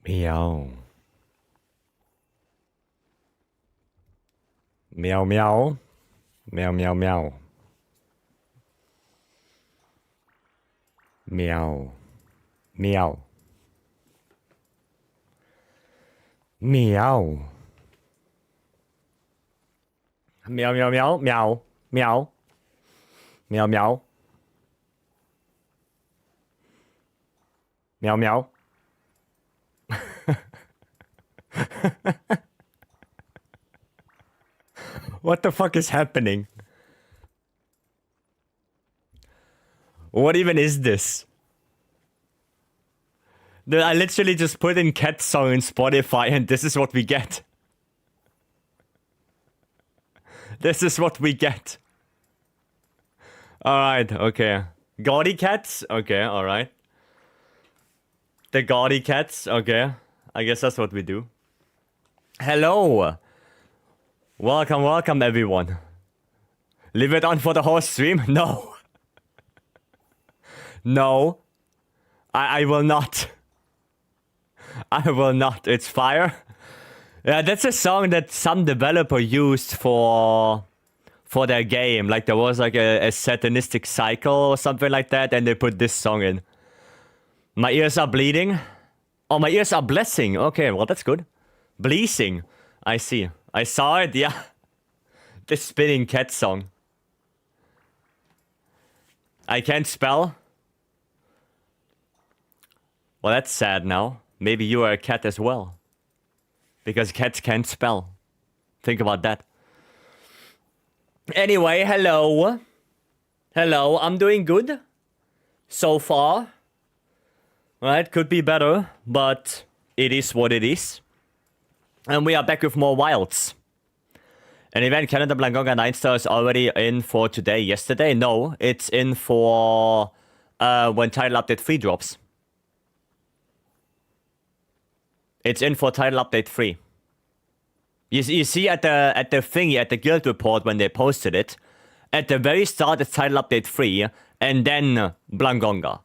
Meow. Meow meow. Meow meow meow. Meow. Meow. Meow. Meow meow meow meow. Meow. Meow meow. Meow meow. What the fuck is happening? What even is this? I literally just put in cat song in Spotify and this is what we get. This is what we get. Alright, okay. Gaudy cats? Okay, alright. The gaudy cats? Okay. I guess that's what we do. Hello! Welcome, welcome everyone. Leave it on for the whole stream? No. No. I will not. I will not. It's fire. Yeah, that's a song that some developer used for their game. Like there was like a satanistic cycle or something like that, and they put this song in. My ears are bleeding. Oh, my ears are blessing. Okay, well that's good. Bleasing. I see. I saw it, yeah. The spinning cat song. I can't spell. Well, that's sad now. Maybe you are a cat as well. Because cats can't spell. Think about that. Anyway, hello. Hello, I'm doing good. So far. Right, could be better, but it is what it is. And we are back with more wilds. An event calendar Blangonga 9 star is already in for today, yesterday? No, it's in for when title update 3 drops. It's in for title update 3. You see at the thingy, at the guild report when they posted it, at the very start it's title update 3, and then Blangonga.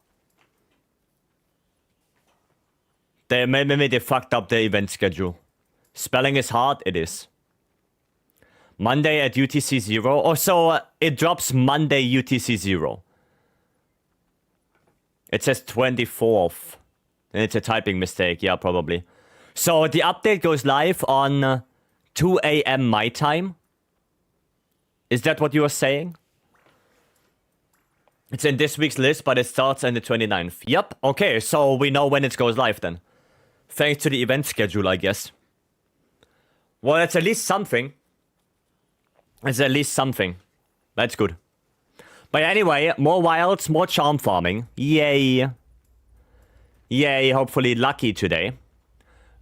Maybe they fucked up the event schedule. Spelling is hard, it is. Monday at UTC 0. Oh, so it drops Monday UTC 0. It says 24th. And it's a typing mistake, yeah, probably. So the update goes live on 2 a.m. my time. Is that what you were saying? It's in this week's list, but it starts on the 29th. Yep, okay, so we know when it goes live then. Thanks to the event schedule, I guess. Well, it's at least something. It's at least something. That's good. But anyway, more wilds, more charm farming. Yay. Yay, hopefully lucky today.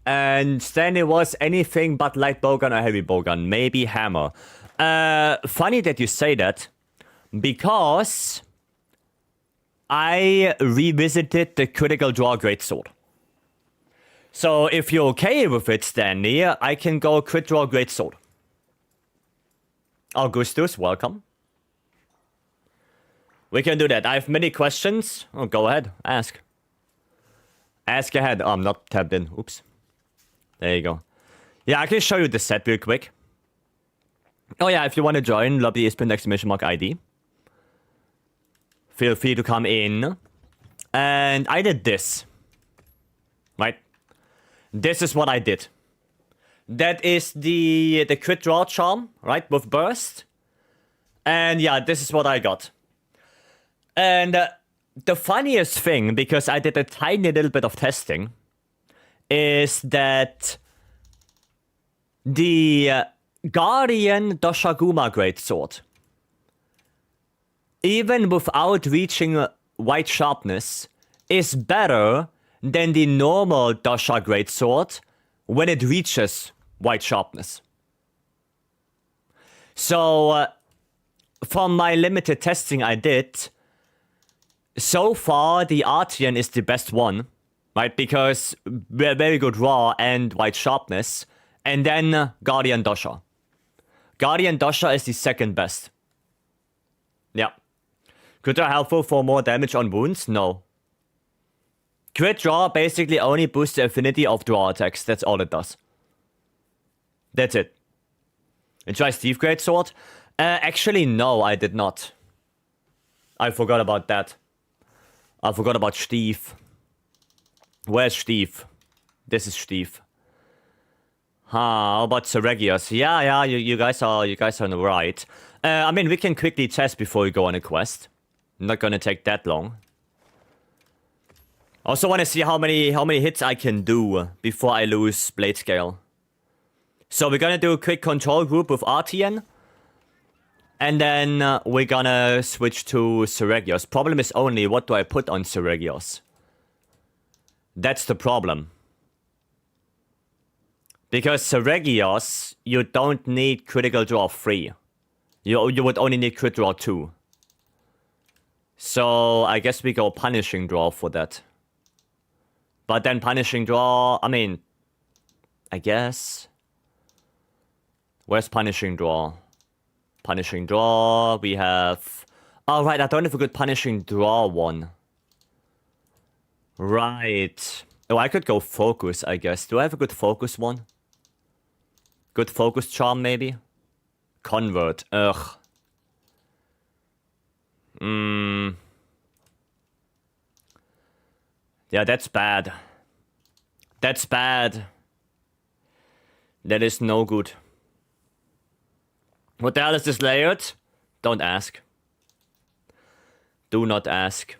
And then it was anything but light bowgun or heavy bowgun. Maybe hammer. Funny that you say that. Because I revisited the critical draw greatsword. So if you're okay with it, Stanley, I can go crit draw greatsword. Augustus, welcome. We can do that. I have many questions. Oh, go ahead. Ask. Ask ahead. Oh, I'm not tabbed in. Oops. There you go. Yeah, I can show you the set real quick. Oh yeah, if you want to join, lobby !! ID. Feel free to come in. And I did this. Right? This is what I did. That is the crit draw charm, right? With burst. And yeah, this is what I got. And the funniest thing, because I did a tiny little bit of testing, is that the Guardian Doshaguma Greatsword, even without reaching white sharpness, is better than the normal Dosha Greatsword when it reaches white sharpness. So, from my limited testing I did, so far the Artian is the best one, right? Because very good raw and white sharpness. And then Guardian Dosha. Guardian Dosha is the second best. Yeah. Could they helpful for more damage on wounds? No. Crit draw basically only boosts the affinity of draw attacks. That's all it does. That's it. And try Steve Greatsword? Actually, no, I did not. I forgot about that. I forgot about Steve. Where's Steve? This is Steve. How about Seregios? Yeah, you guys are on the right. I mean, we can quickly test before we go on a quest. Not gonna take that long. Also want to see how many hits I can do before I lose Blade Scale. So we're gonna do a quick control group with RTN. And then we're gonna switch to Seregios. Problem is only, what do I put on Seregios? That's the problem. Because Seregios, you don't need critical draw 3. You would only need crit draw 2. So I guess we go punishing draw for that. But then punishing draw, I mean, I guess. Where's punishing draw? Punishing draw, we have... Oh, right, I don't have a good punishing draw one. Right. Oh, I could go focus, I guess. Do I have a good focus one? Good focus charm, maybe? Convert. Ugh. Yeah, that's bad. That's bad. That is no good. What the hell is this layered? Don't ask. Do not ask.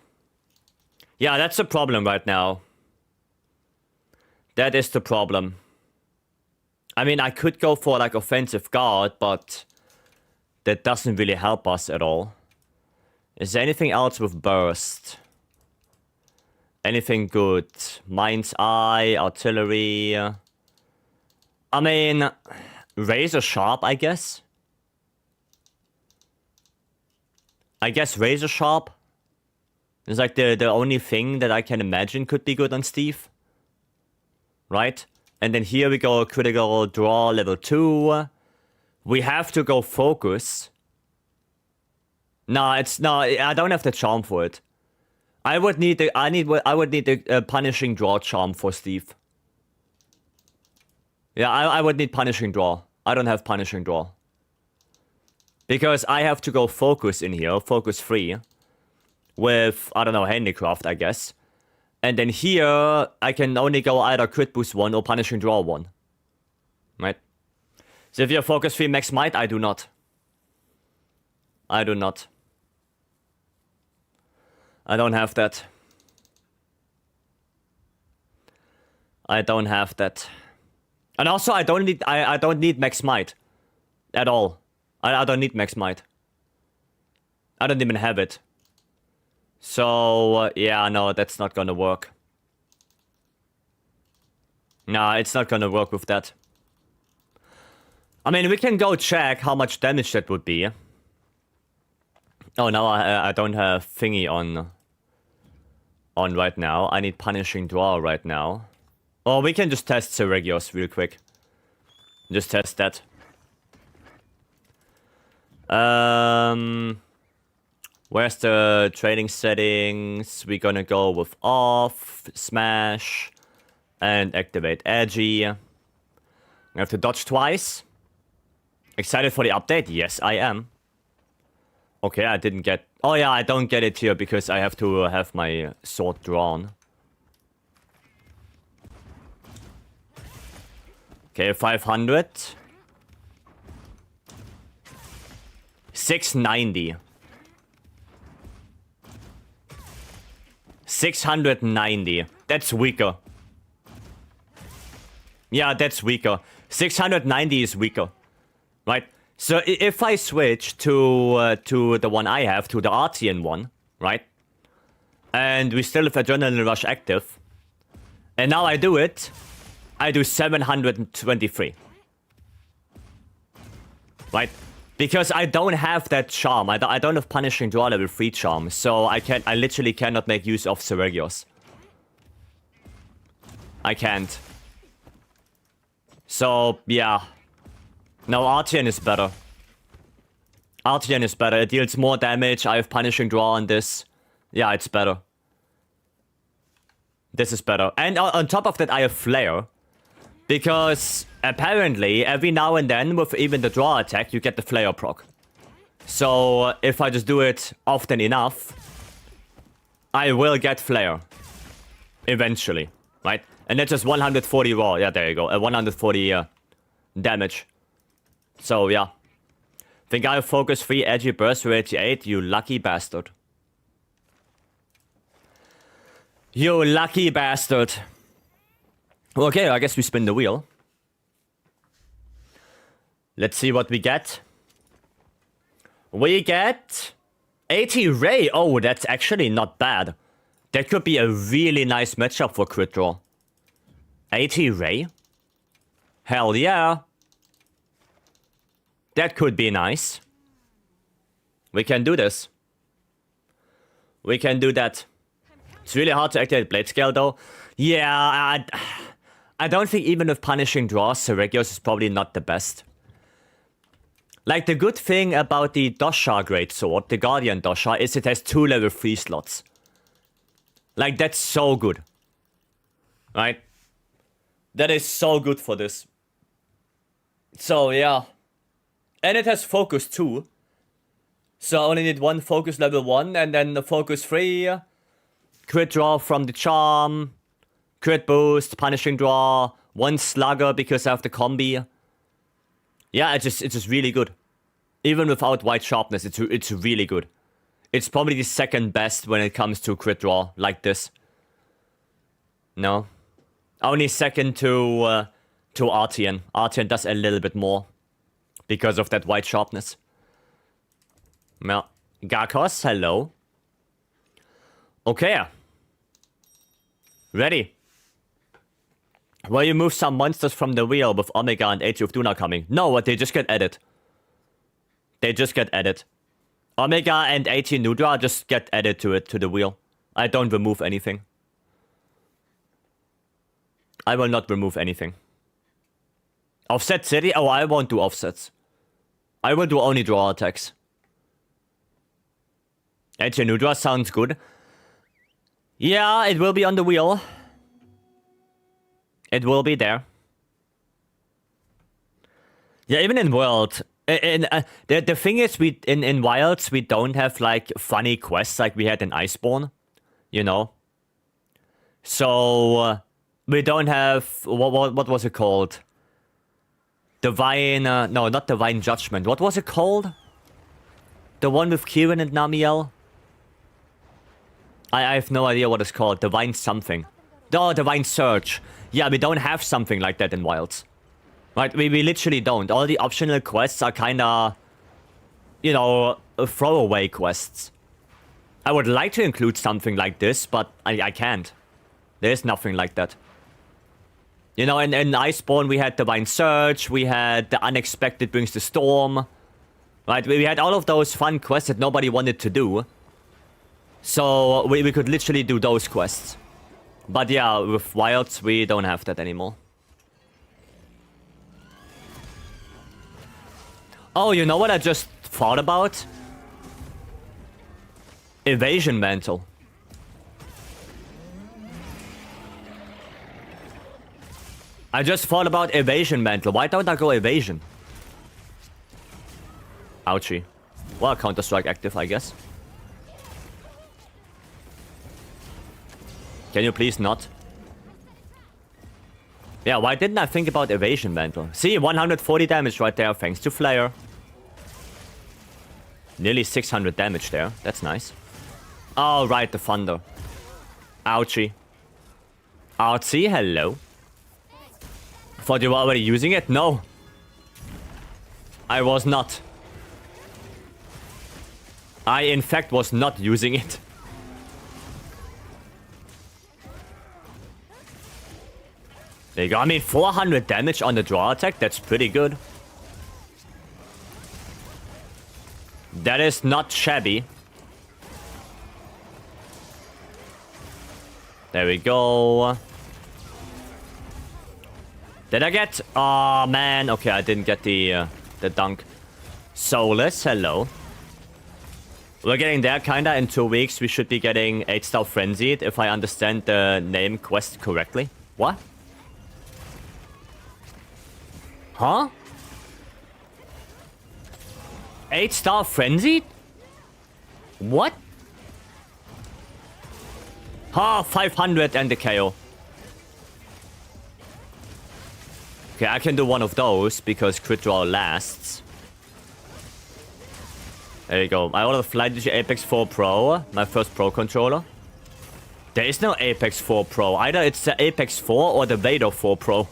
Yeah, that's the problem right now. That is the problem. I mean, I could go for like offensive guard, but that doesn't really help us at all. Is there anything else with burst? Anything good? Mind's Eye, artillery. I mean, razor sharp, I guess. I guess razor sharp is like the only thing that I can imagine could be good on Steve. Right? And then here we go, critical draw level 2. We have to go focus. No, I don't have the charm for it. I would need the punishing draw charm for Steve. Yeah, I would need punishing draw. I don't have punishing draw. Because I have to go focus in here, focus 3. With, I don't know, handicraft, I guess. And then here, I can only go either crit boost 1 or punishing draw 1. Right? So if you have focus 3 max might, I do not. I do not. I don't have that. I don't have that. And also, I don't need max might. At all. I don't need max might. I don't even have it. So, yeah, no, that's not gonna work. Nah, it's not gonna work with that. I mean, we can go check how much damage that would be. Oh, no, I don't have thingy on right now. I need punishing draw right now. Or we can just test Seregios real quick. Just test that. Where's the training settings? We're gonna go with off, smash, and activate edgy. We have to dodge twice. Excited for the update? Yes, I am. Okay, I didn't get... Oh yeah, I don't get it here because I have to have my sword drawn. Okay, 500. 690. 690. That's weaker. Yeah, that's weaker. 690 is weaker. Right? So if I switch to the one I have, to the Artian one, right? And we still have Adrenaline Rush active. And now I do it. I do 723. Right? Because I don't have that charm. I don't have Punishing Draw level 3 charm. So I literally cannot make use of Seregios. I can't. So, yeah. No, Artian is better. Artian is better. It deals more damage. I have Punishing Draw on this. Yeah, it's better. This is better. And on top of that, I have Flare. Because apparently, every now and then, with even the draw attack, you get the Flare proc. So, if I just do it often enough, I will get Flare. Eventually, right? And that's just 140 raw. Yeah, there you go. 140 damage. So, yeah. Think I have focus 3 edgy burst for 88? You lucky bastard. You lucky bastard. Okay, I guess we spin the wheel. Let's see what we get. We get 80 Ray. Oh, that's actually not bad. That could be a really nice matchup for crit draw. 80 Ray? Hell yeah. That could be nice. We can do this. We can do that. It's really hard to activate Blade Scale though. Yeah, I don't think even with punishing draws, Seregios is probably not the best. Like, the good thing about the Dosha Greatsword, the Guardian Dosha, is it has 2 level 3 slots. Like, that's so good. Right? That is so good for this. So, yeah. And it has focus too. So I only need 1 focus level 1, and then the focus 3. Crit draw from the charm. Crit boost, punishing draw. 1 slugger because I have the combi. Yeah, it's just really good. Even without white sharpness, it's really good. It's probably the second best when it comes to crit draw like this. No. Only second to Artian. Artian does a little bit more. Because of that white sharpness. Yeah. Garkos, hello. Okay. Ready. Will you move some monsters from the wheel with Omega and Age of Duna coming? No, they just get added. They just get added. Omega and 18 Nudra just get added to it, to the wheel. I don't remove anything. I will not remove anything. Offset City? Oh, I won't do offsets. I will do only draw attacks. 18 Nudra sounds good. Yeah, it will be on the wheel. It will be there. Yeah, even in World. The thing is, in Wilds, we don't have, like, funny quests like we had in Iceborne. You know? So, we don't have... What was it called? Divine... no, not Divine Judgment. What was it called? The one with Kieran and Namiel? I have no idea what it's called. Divine something. Oh, Divine Search. Yeah, we don't have something like that in Wilds. Right, we literally don't. All the optional quests are kinda... You know, throwaway quests. I would like to include something like this, but I can't. There's nothing like that. You know, in Iceborne we had Divine Search, we had The Unexpected Brings the Storm. Right, we had all of those fun quests that nobody wanted to do. So, we could literally do those quests. But yeah, with Wilds, we don't have that anymore. Oh, you know what I just thought about? Evasion Mantle. I just thought about Evasion Mantle. Why don't I go Evasion? Ouchie. Well, Counter-Strike active, I guess. Can you please not? Yeah, why didn't I think about Evasion Mantle? See, 140 damage right there, thanks to Flare. Nearly 600 damage there. That's nice. Oh, right, the Thunder. Ouchie. Artsy, hello. Thought you were already using it? No. I was not. I, in fact, was not using it. There you go. I mean, 400 damage on the draw attack. That's pretty good. That is not shabby. There we go. Did I get... Oh, man. Okay, I didn't get the dunk. Soulless, hello. We're getting there, kinda. In 2 weeks, we should be getting 8-star Frenzied, if I understand the name quest correctly. What? Huh? 8-star Frenzied? What? Ha, 500 and the KO. Okay, I can do one of those because crit draw lasts. There you go. I ordered Flight Digi Apex 4 Pro, my first Pro controller. There is no Apex 4 Pro. Either it's the Apex 4 or the Vader 4 Pro.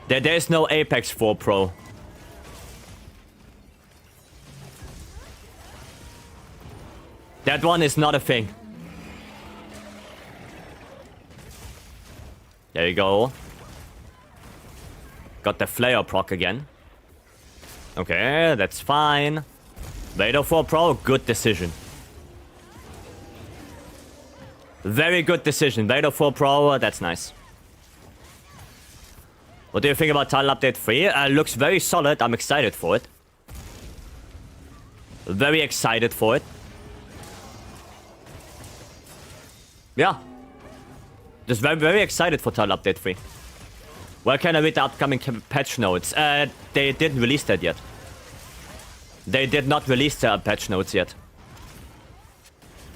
There is no Apex 4 Pro. That one is not a thing. There you go. Got the flare proc again. Okay, that's fine. Vader 4 Pro, good decision. Very good decision. Vader 4 Pro, that's nice. What do you think about Title Update 3? Looks very solid. I'm excited for it. Very excited for it. Yeah. Just very, very excited for Title Update 3. Where can I read the upcoming patch notes? They didn't release that yet. They did not release the patch notes yet.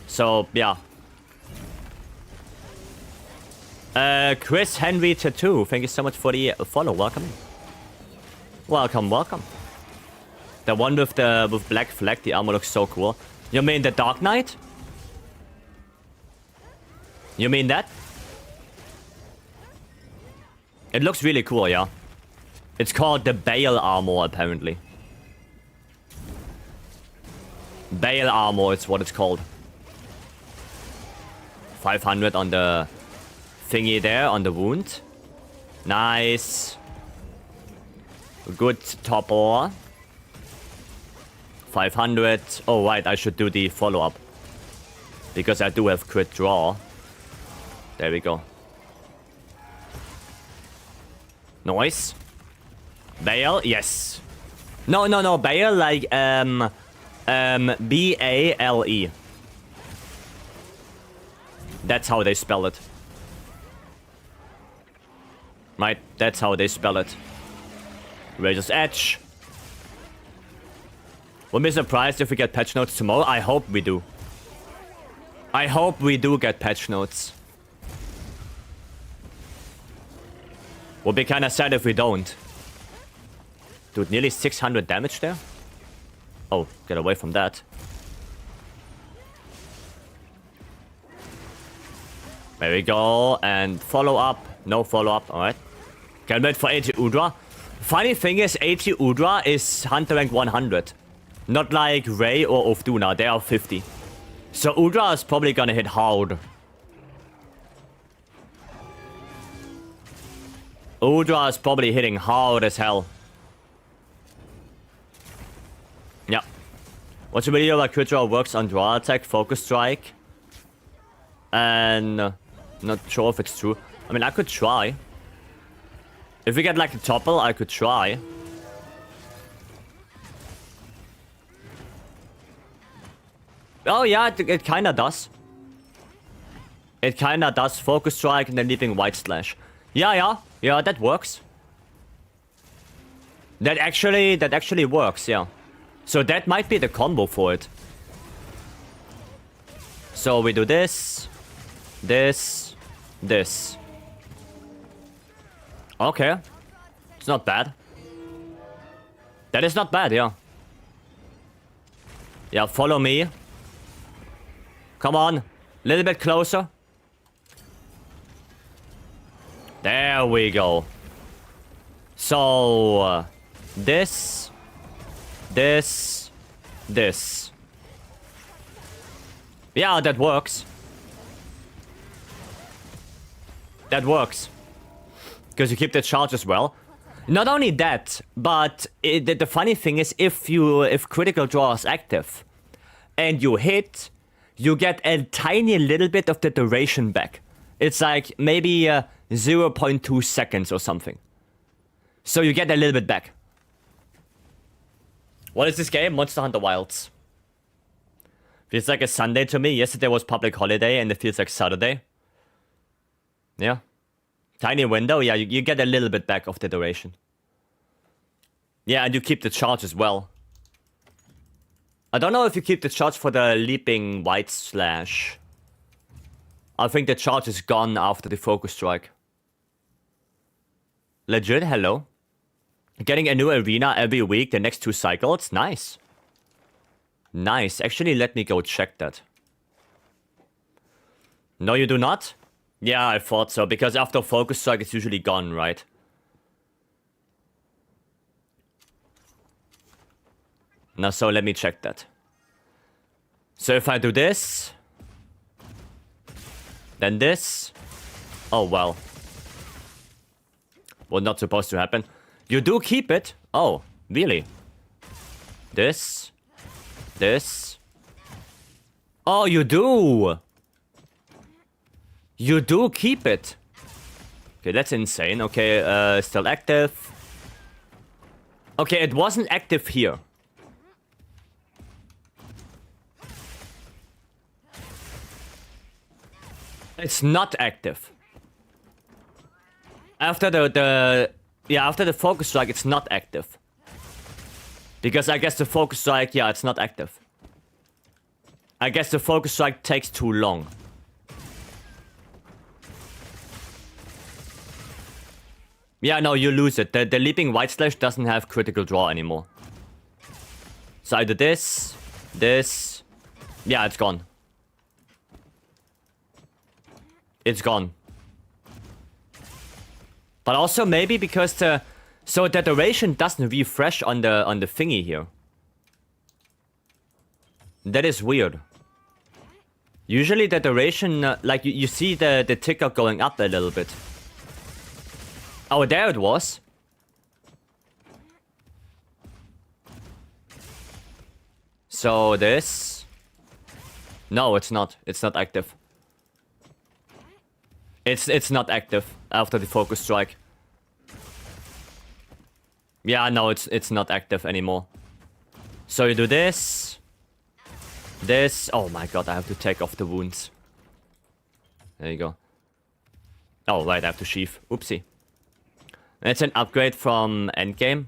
So, yeah. Chris Henry Tattoo, thank you so much for the follow. Welcome. Welcome, welcome. The one with black flag, the armor looks so cool. You mean the Dark Knight? You mean that? It looks really cool, yeah. It's called the Bale armor, apparently. Bale armor is what it's called. 500 on the thingy there, on the wound. Nice. Good topper. 500. Oh, right, I should do the follow-up. Because I do have crit draw. There we go. Noise. Bale, yes. No, Bale like, B-A-L-E. That's how they spell it. Right, that's how they spell it. Razor's Edge. Won't be surprised if we get patch notes tomorrow. I hope we do. I hope we do get patch notes. Would be kinda sad if we don't. Dude, nearly 600 damage there? Oh, get away from that. There we go, and follow up. No follow up, alright. Can wait for 80 Udra. Funny thing is, 80 Udra is Hunter rank 100. Not like Ray or Ofduna, they are 50. So Udra is probably gonna hit hard. Udra is probably hitting hard as hell. Yeah. Watch a video like crit draw works on draw attack, focus strike. And not sure if it's true. I mean, I could try. If we get like a topple, I could try. Oh yeah, it kinda does. It kinda does. Focus strike and then leaping white slash. Yeah, that works. That actually works, yeah. So that might be the combo for it. So we do this, this, this. Okay. It's not bad. That is not bad, yeah. Yeah, follow me. Come on. A little bit closer. There we go. So, this, this, this. Yeah, that works. That works. Because you keep the charge as well. Not only that, but the funny thing is, if critical draw is active and you hit, you get a tiny little bit of the duration back. It's like maybe 0.2 seconds or something. So you get a little bit back. What is this game? Monster Hunter Wilds. Feels like a Sunday to me. Yesterday was public holiday and it feels like Saturday. Yeah. Tiny window. Yeah, you get a little bit back of the duration. Yeah, and you keep the charge as well. I don't know if you keep the charge for the leaping white slash. I think the charge is gone after the focus strike. Legit, hello. Getting a new arena every week, the next 2 cycles. Nice. Nice. Actually, let me go check that. No, you do not? Yeah, I thought so, because after focus strike, it's usually gone, right? Now, so let me check that. So if I do this, then this. Oh, well. Well, not supposed to happen. You do keep it. Oh, really? This. This. Oh, you do. You do keep it. Okay, that's insane. Okay, still active. Okay, it wasn't active here. It's not active. After after the focus strike, it's not active. Because I guess the focus strike, yeah, it's not active. I guess the focus strike takes too long. Yeah, no, you lose it. The leaping white slash doesn't have critical draw anymore. So either this. Yeah, it's gone. It's gone. But also maybe because so the duration doesn't refresh on the thingy here. That is weird. Usually the duration, like you see the ticker going up a little bit. Oh, there it was. So this. No, it's not. It's not active. It's not active after the focus strike. Yeah, no, it's not active anymore. So you do this. This. Oh my god, I have to take off the wounds. There you go. Oh, right, I have to sheath. Oopsie. It's an upgrade from endgame.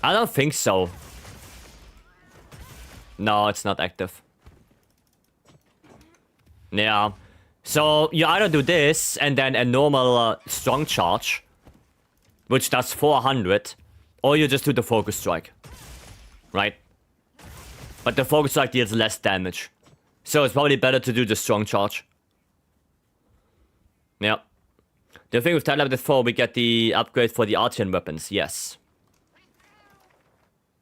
I don't think so. No, it's not active. Yeah. So you either do this and then a normal strong charge, which does 400, or you just do the focus strike, right? But the focus strike deals less damage, so it's probably better to do the strong charge. Yeah. Do you think with Tide Level 4 we get the upgrade for the Artian weapons? Yes.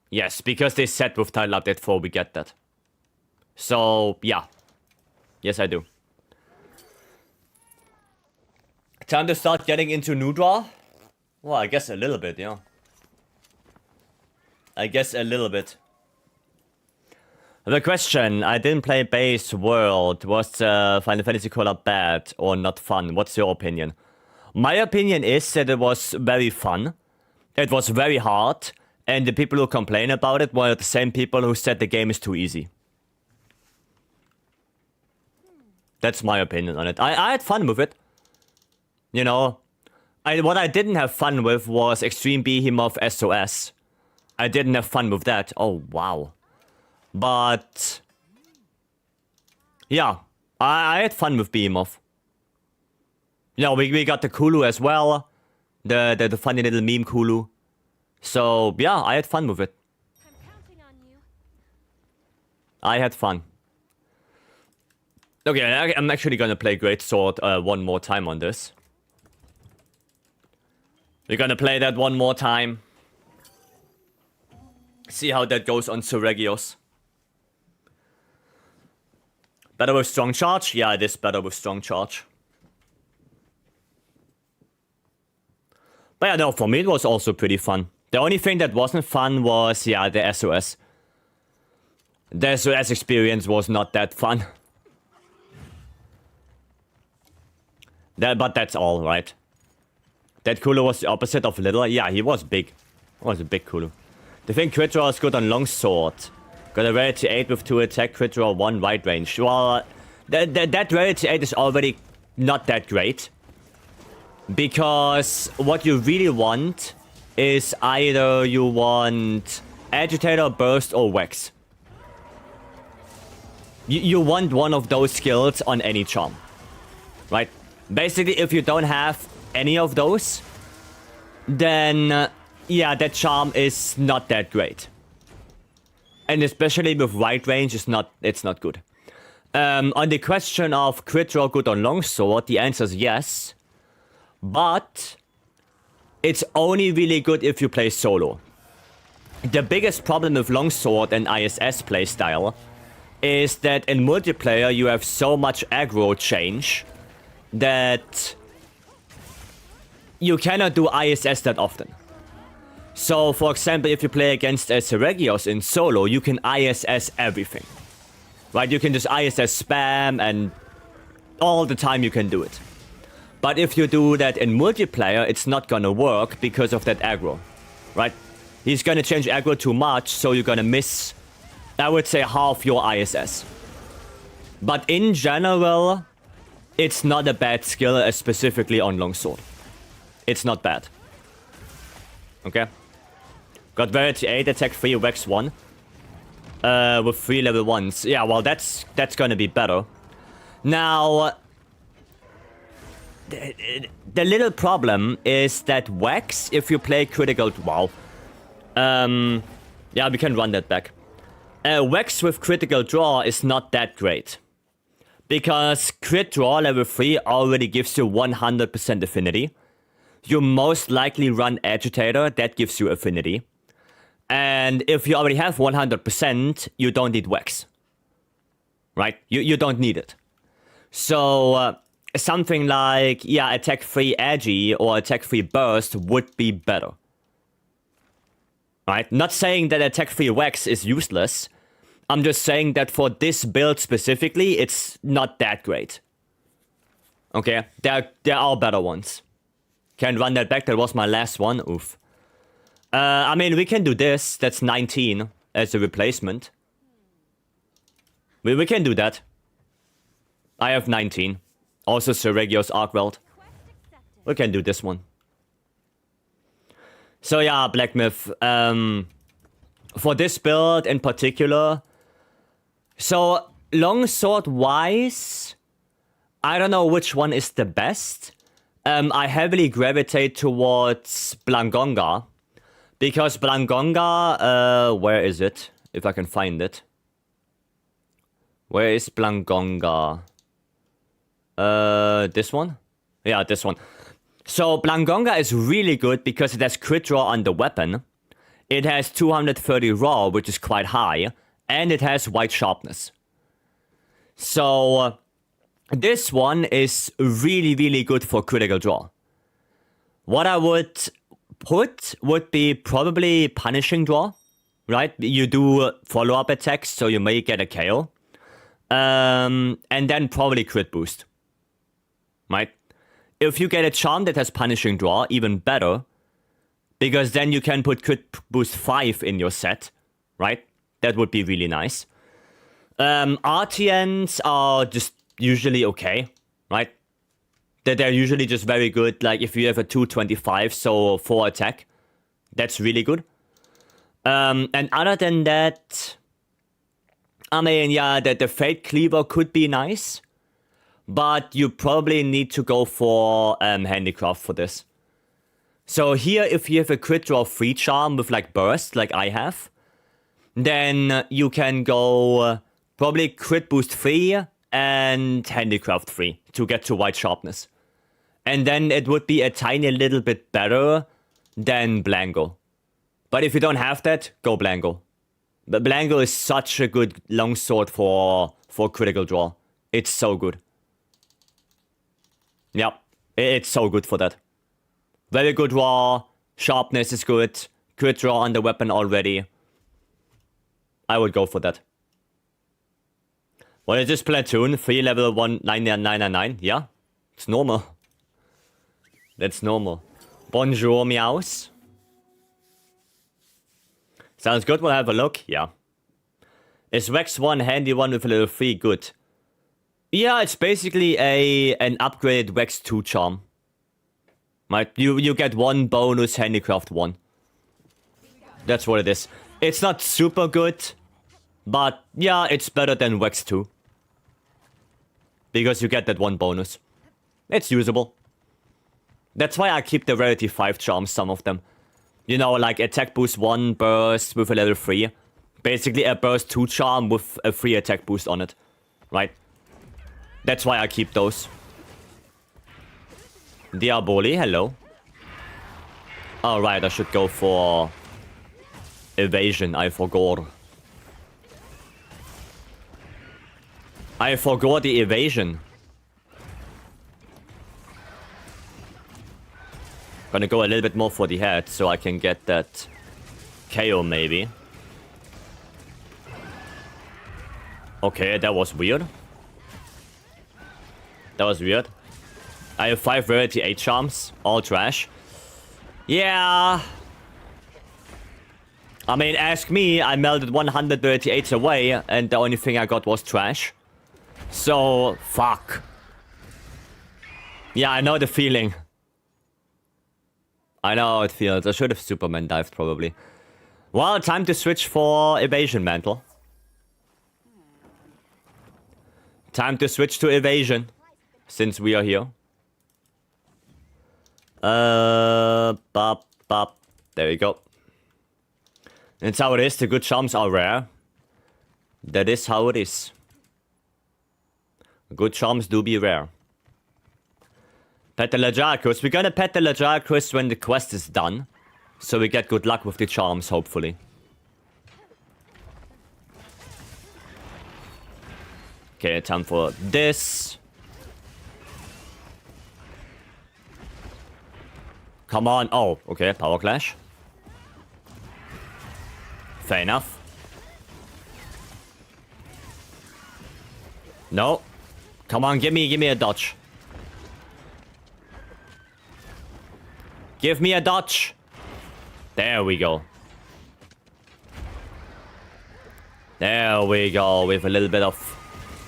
Yes, because they said with Tide Level 4 we get that. So, yeah. Yes, I do. Time to start getting into Nudra? Well, I guess a little bit, yeah. I guess a little bit. The question, I didn't play base world. Was Final Fantasy collab bad or not fun? What's your opinion? My opinion is that it was very fun. It was very hard. And the people who complain about it were the same people who said the game is too easy. That's my opinion on it. I had fun with it. You know, what I didn't have fun with was Extreme Behemoth SOS. I didn't have fun with that. Oh, wow. But yeah, I had fun with Behemoth. You know, we got the Kulu as well. The funny little meme Kulu. So yeah, I had fun with it. I'm counting on you. I had fun. Okay, I'm actually gonna play Greatsword one more time on this. We're gonna play that one more time. See how that goes on Seregios. Better with strong charge? Yeah, it is better with strong charge. But yeah, no, for me it was also pretty fun. The only thing that wasn't fun was, yeah, the SOS. The SOS experience was not that fun. But that's all, right? That Kulu was the opposite of little. Yeah, he was big. He was a big Kulu. They think crit draw is good on longsword. Got a rarity 8 with 2 attack, crit draw 1 wide range. Well, that rarity 8 is already not that great. Because what you really want is either you want Agitator, Burst, or Wax. You want one of those skills on any charm. Right? Basically, if you don't have any of those, then yeah, that charm is not that great. And especially with wide range, it's not good. On the question of crit draw good on longsword, the answer is yes. But it's only really good if you play solo. The biggest problem with longsword and ISS playstyle is that in multiplayer you have so much aggro change that you cannot do ISS that often. So, for example, if you play against a Seregios in solo, you can ISS everything. Right? You can just ISS spam and all the time you can do it. But if you do that in multiplayer, it's not gonna work because of that aggro. Right? He's gonna change aggro too much, so you're gonna miss, I would say, half your ISS. But in general, it's not a bad skill, specifically on longsword. It's not bad. Okay? Got Verity 8, attack 3, Wax 1. With 3 level 1s. Yeah, well, that's gonna be better. Now, the little problem is that Wax, if you play critical... Wow. Yeah, we can run that back. Wax with critical draw is not that great. Because crit draw level 3 already gives you 100% affinity. You most likely run Agitator, that gives you affinity. And if you already have 100%, you don't need Wax. Right? You don't need it. So, something like, yeah, attack 3 Agi or attack 3 Burst would be better. Right? Not saying that attack 3 Wax is useless. I'm just saying that for this build specifically, it's not that great. Okay? There are better ones. Can run that back, that was my last one. Oof. I mean, we can do this. That's 19 as a replacement. We can do that. I have 19. Also Seregios Arkweld. We can do this one. So yeah, Black Myth. For this build in particular... So, longsword wise, I don't know which one is the best. I heavily gravitate towards Blangonga. Because Blangonga, where is it? If I can find it. Where is Blangonga? This one? Yeah, this one. So, Blangonga is really good because it has crit draw on the weapon. It has 230 raw, which is quite high. And it has white sharpness. So, this one is really, really good for critical draw. What I would put would be probably punishing draw. Right? You do follow-up attacks, so you may get a KO. And then probably crit boost. Right? If you get a charm that has punishing draw, even better. Because then you can put crit boost 5 in your set. Right? That would be really nice. RTNs are just usually okay, right? They're usually just very good. Like if you have a 225, so 4 attack, that's really good. And other than that, I mean, yeah, the Fate Cleaver could be nice. But you probably need to go for Handicraft for this. So here, if you have a crit draw 3 charm with like Burst, like I have, then you can go probably crit boost 3 and handicraft 3 to get to white sharpness. And then it would be a tiny little bit better than Blango. But if you don't have that, go Blango. But Blango is such a good longsword for critical draw. It's so good. Yep, it's so good for that. Very good raw, sharpness is good, crit draw on the weapon already. I would go for that. What is this platoon? 3 level 999? Yeah, it's normal. That's normal. Bonjour, meows. Sounds good, we'll have a look, yeah. Is Rex 1 handy one with a level 3 good? Yeah, it's basically an upgraded Rex 2 charm. Right, you get 1 bonus handicraft 1. That's what it is. It's not super good, but yeah, it's better than Rex 2. Because you get that 1 bonus. It's usable. That's why I keep the rarity 5 charms, some of them. You know, like attack boost 1 burst with a level 3. Basically a burst 2 charm with a free attack boost on it. Right? That's why I keep those. Diaboli, hello. Alright, I should go for evasion, I forgot. I forgot the evasion. Gonna go a little bit more for the head so I can get that KO maybe. Okay, that was weird. That was weird. I have 5 rarity 8 charms, all trash. Yeah. I mean, ask me, I melted 138 away and the only thing I got was trash. So, fuck. Yeah, I know the feeling. I know how it feels. I should have Superman dived probably. Well, time to switch for evasion mantle. Time to switch to evasion. Since we are here. Bop, bop. There you go. That's how it is. The good charms are rare. That is how it is. Good charms do be rare. Pet the Lajarkus. We're gonna pet the Lajarkus when the quest is done. So we get good luck with the charms, hopefully. Okay, time for this. Come on. Oh, okay. Power Clash. Fair enough. No. Come on, give me a dodge. Give me a dodge. There we go. There we go. With a little bit of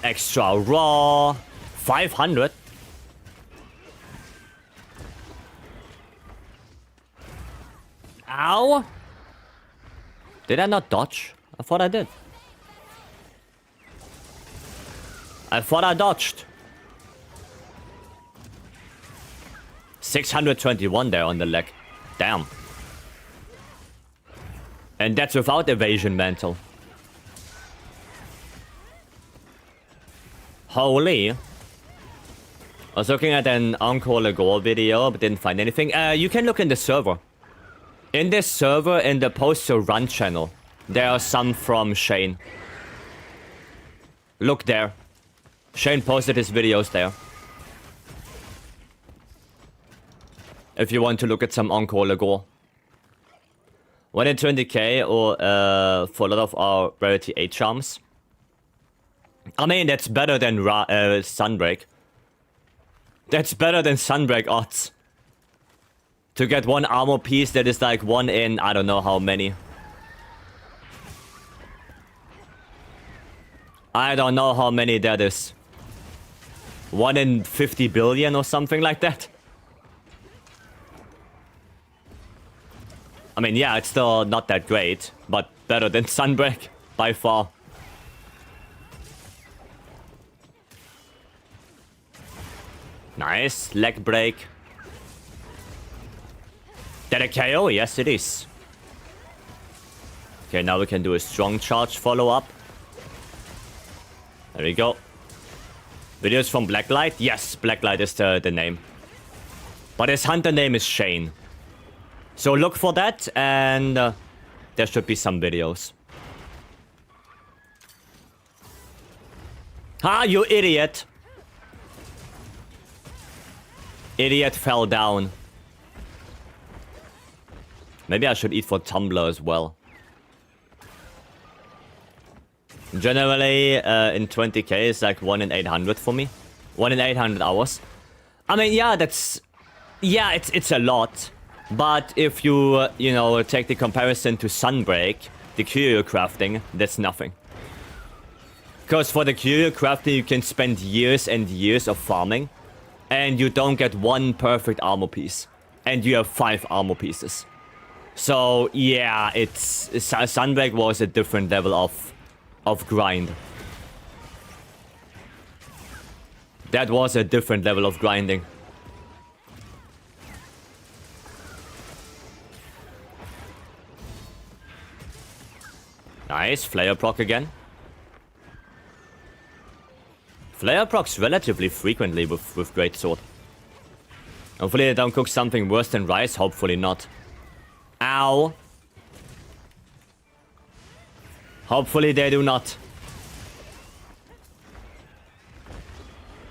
extra raw. 500. Ow. Did I not dodge? I thought I did. I thought I dodged. 621 there on the leg. Damn. And that's without evasion mantle. Holy. I was looking at an Encore Legore video, but didn't find anything. You can look in the server. In this server, in the post to run channel, there are some from Shane. Look there. Shane posted his videos there. If you want to look at some Encore Legore. 1 in 20k or for a lot of our rarity 8 charms. I mean, that's better than Sunbreak. That's better than Sunbreak odds. To get 1 armor piece that is like 1 in I don't know how many. I don't know how many that is. 1 in 50 billion or something like that. I mean, yeah, it's still not that great, but better than Sunbreak by far. Nice, leg break. That a KO? Yes, it is. Okay, now we can do a strong charge follow-up. There we go. Videos from Blacklight? Yes, Blacklight is the name. But his hunter name is Shane. So look for that, and there should be some videos. Ah, you idiot! Idiot fell down. Maybe I should eat for Tumblr as well. Generally, in 20k, it's like 1 in 800 for me. 1 in 800 hours. I mean, yeah, that's... Yeah, it's a lot. But if you, you know, take the comparison to Sunbreak, the curio crafting, that's nothing. Because for the curio crafting, you can spend years and years of farming, and you don't get one perfect armor piece. And you have 5 armor pieces. So, yeah, Sunbreak was a different level of grind. That was a different level of grinding. Nice, Flare proc again. Flare procs relatively frequently with Greatsword. Hopefully they don't cook something worse than rice, hopefully not. Ow. Hopefully they do not.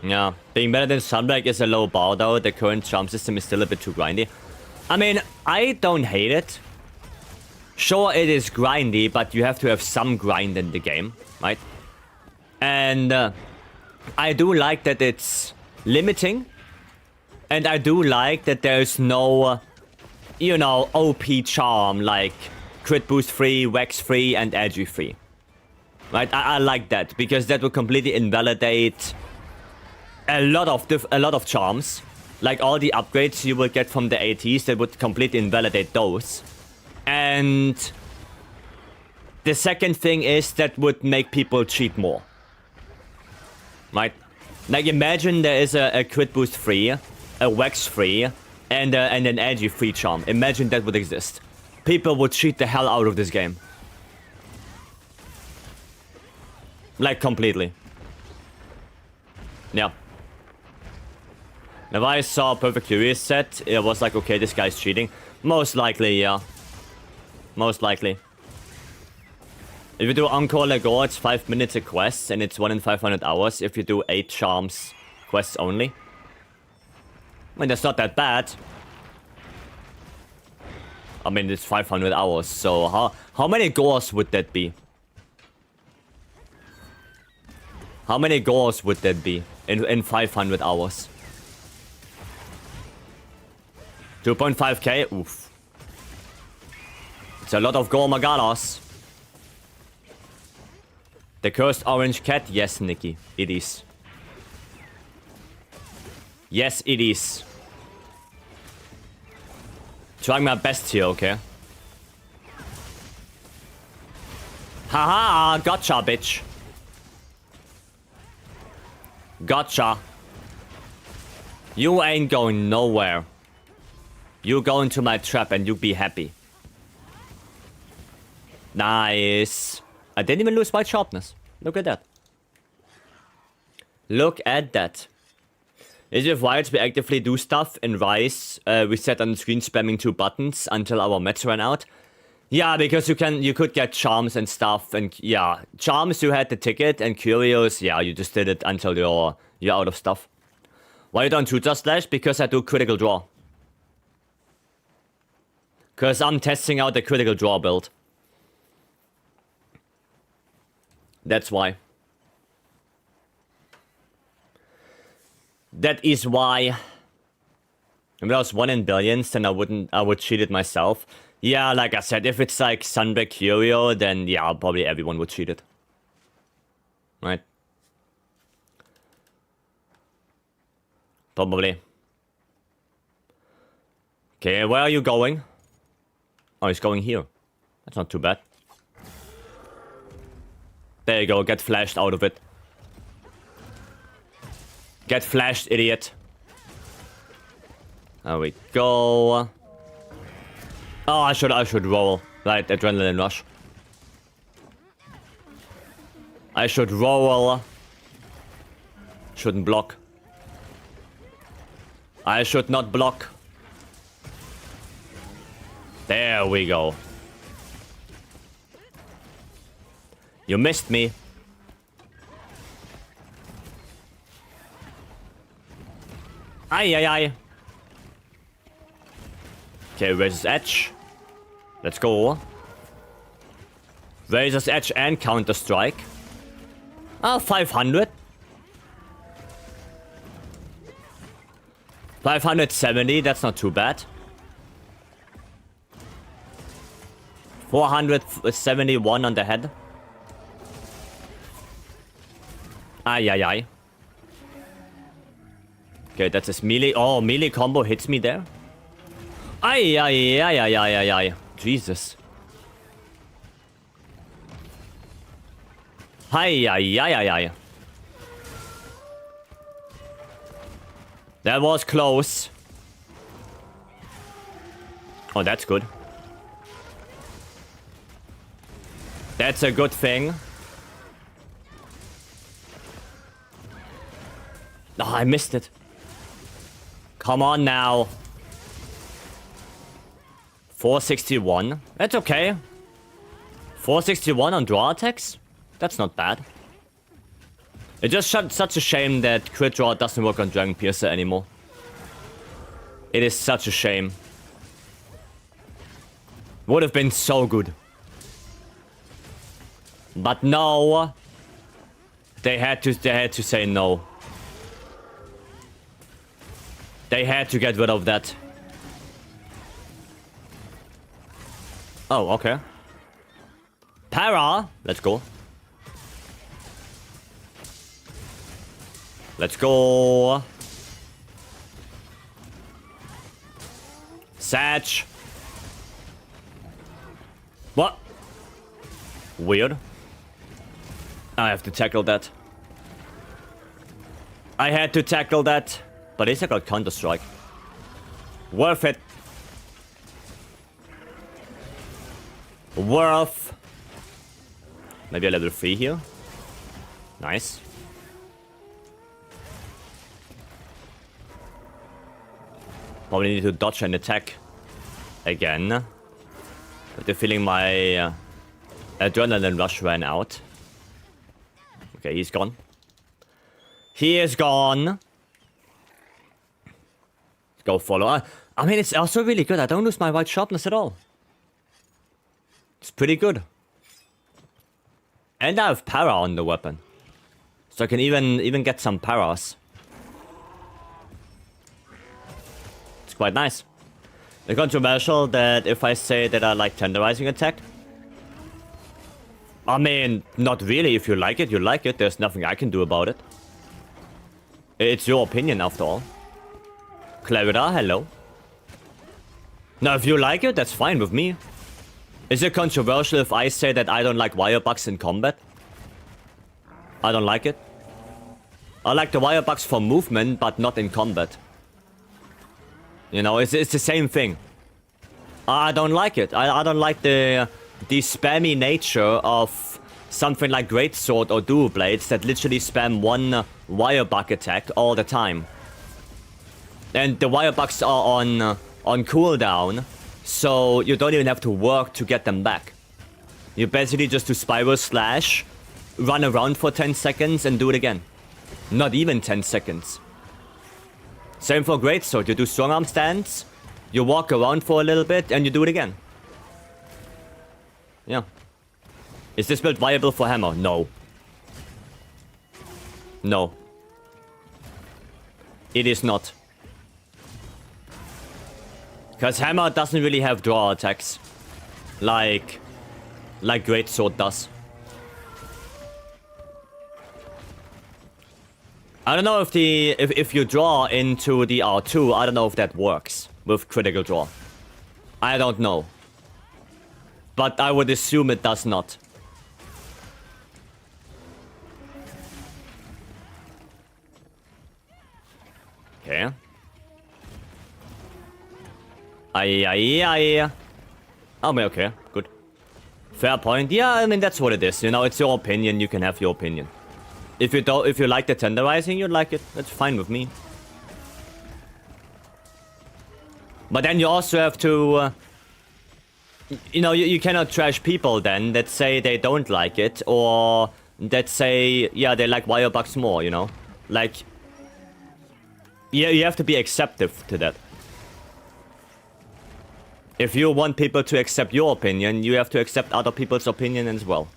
Yeah, being better than Sunbreak is a low bar though. The current charm system is still a bit too grindy. I mean, I don't hate it. Sure, it is grindy, but you have to have some grind in the game, right? And I do like that it's limiting. And I do like that there's no, you know, OP charm like crit boost free, wax free, and edgy free. Right? I like that because that would completely invalidate a lot of charms. Like all the upgrades you will get from the ATs, that would completely invalidate those. And the second thing is that would make people cheat more. Right? Like imagine there is a crit boost free, a wax free, and an edgy free charm. Imagine that would exist. People would cheat the hell out of this game. Like completely. Yeah. If I saw Perfect Curious set, it was like, okay, this guy's cheating. Most likely, yeah. Most likely. If you do Encore Lego, it's 5 minutes a quest, and it's 1 in 500 hours. If you do 8 charms quests only. I mean, that's not that bad. I mean, it's 500 hours, so how many gores would that be? How many gores would that be in 500 hours? 2.5k? Oof. It's a lot of gore Magalas. The cursed orange cat? Yes, Nikki. It is. Yes, it is. Trying my best here, okay? Haha, gotcha, bitch. Gotcha. You ain't going nowhere. You go into my trap and you be happy. Nice. I didn't even lose my sharpness. Look at that. Look at that. Is it right we actively do stuff in Rise? We set on the screen spamming 2 buttons until our mats ran out. Yeah, because you could get charms and stuff, and yeah, charms you had the ticket, and curios, yeah, you just did it until you're out of stuff. Why you don't Tutor Slash? Because I do critical draw. Because I'm testing out the critical draw build. That's why. That is why. If I was 1 in billions, then I would cheat it myself. Yeah, like I said, if it's like Sunbreak Curio, then yeah, probably everyone would cheat it. Right? Probably. Okay, where are you going? Oh, he's going here. That's not too bad. There you go, get flashed out of it. Get flashed, idiot. There we go. Oh, I should roll. Right, adrenaline rush. I should roll. Shouldn't block. I should not block. There we go. You missed me. Aye, aye, aye. Okay, Razor's Edge. Let's go. Razor's Edge and Counter-Strike. Ah, 500. 570, that's not too bad. 471 on the head. Ay, ay, ay. Okay, that's his melee. Oh, melee combo hits me there. Ay, ay, ay, ay, ay, ay, ay. Jesus. Ay, ay, ay, ay, ay. That was close. Oh, that's good. That's a good thing. Oh, I missed it. Come on now. 461. That's okay. 461 on draw attacks? That's not bad. It's just such a shame that crit draw doesn't work on Dragon Piercer anymore. It is such a shame. Would have been so good. But no. They had to say no. They had to get rid of that. Oh, okay. Para! Let's go. Let's go. Satch. What? Weird. I have to tackle that. I had to tackle that. But it's got Counter-Strike. Worth it. Worth. Maybe a level 3 here. Nice. Probably need to dodge and attack again. But the feeling my adrenaline rush ran out. Okay, he's gone. He is gone. Go follow. I mean, it's also really good. I don't lose my white sharpness at all. It's pretty good. And I have para on the weapon. So I can even get some paras. It's quite nice. It's controversial that if I say that I like tenderizing attack. I mean, not really. If you like it, you like it. There's nothing I can do about it. It's your opinion after all. Clara, hello. Now, if you like it, that's fine with me. Is it controversial if I say that I don't like wire bugs in combat? I don't like it. I like the wire bugs for movement, but not in combat. You know, it's the same thing. I don't like it. I don't like the spammy nature of something like Greatsword or Dual Blades that literally spam one wire bug attack all the time. And the wire bugs are on cooldown, so you don't even have to work to get them back. You basically just do Spiral Slash, run around for 10 seconds and do it again. Not even 10 seconds. Same for Greatsword, you do Strong Arm Stance, you walk around for a little bit and you do it again. Yeah. Is this build viable for Hammer? No. No. It is not. Because Hammer doesn't really have draw attacks. Like Greatsword does. I don't know if you draw into the R2, I don't know if that works with critical draw. I don't know. But I would assume it does not. Okay. Aye. Oh, okay, good. Fair point. Yeah, I mean, that's what it is. You know, it's your opinion. You can have your opinion. If you like the tenderizing, you like it. That's fine with me. But then you also have to... you know, you cannot trash people then that say they don't like it. Or that say, yeah, they like wire bugs more, you know? Like... yeah, you have to be acceptive to that. If you want people to accept your opinion, you have to accept other people's opinion as well.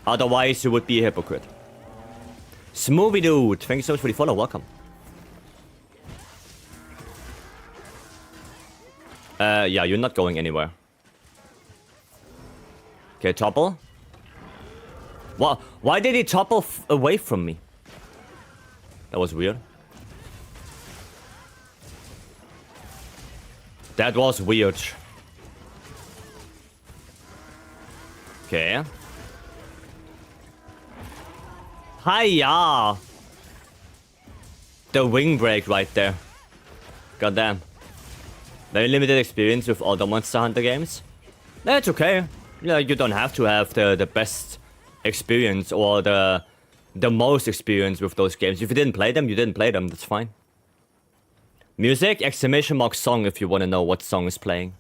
Otherwise, you would be a hypocrite. Smoothie Dude, thank you so much for the follow, welcome. Yeah, you're not going anywhere. Okay, topple. What? Why did he topple away from me? That was weird. That was weird. Okay. Hiya! The wing break right there. Goddamn. Very limited experience with all the Monster Hunter games. That's okay. Yeah, you don't have to have the best experience or the most experience with those games. If you didn't play them, you didn't play them. That's fine. Music, exclamation mark song if you want to know what song is playing.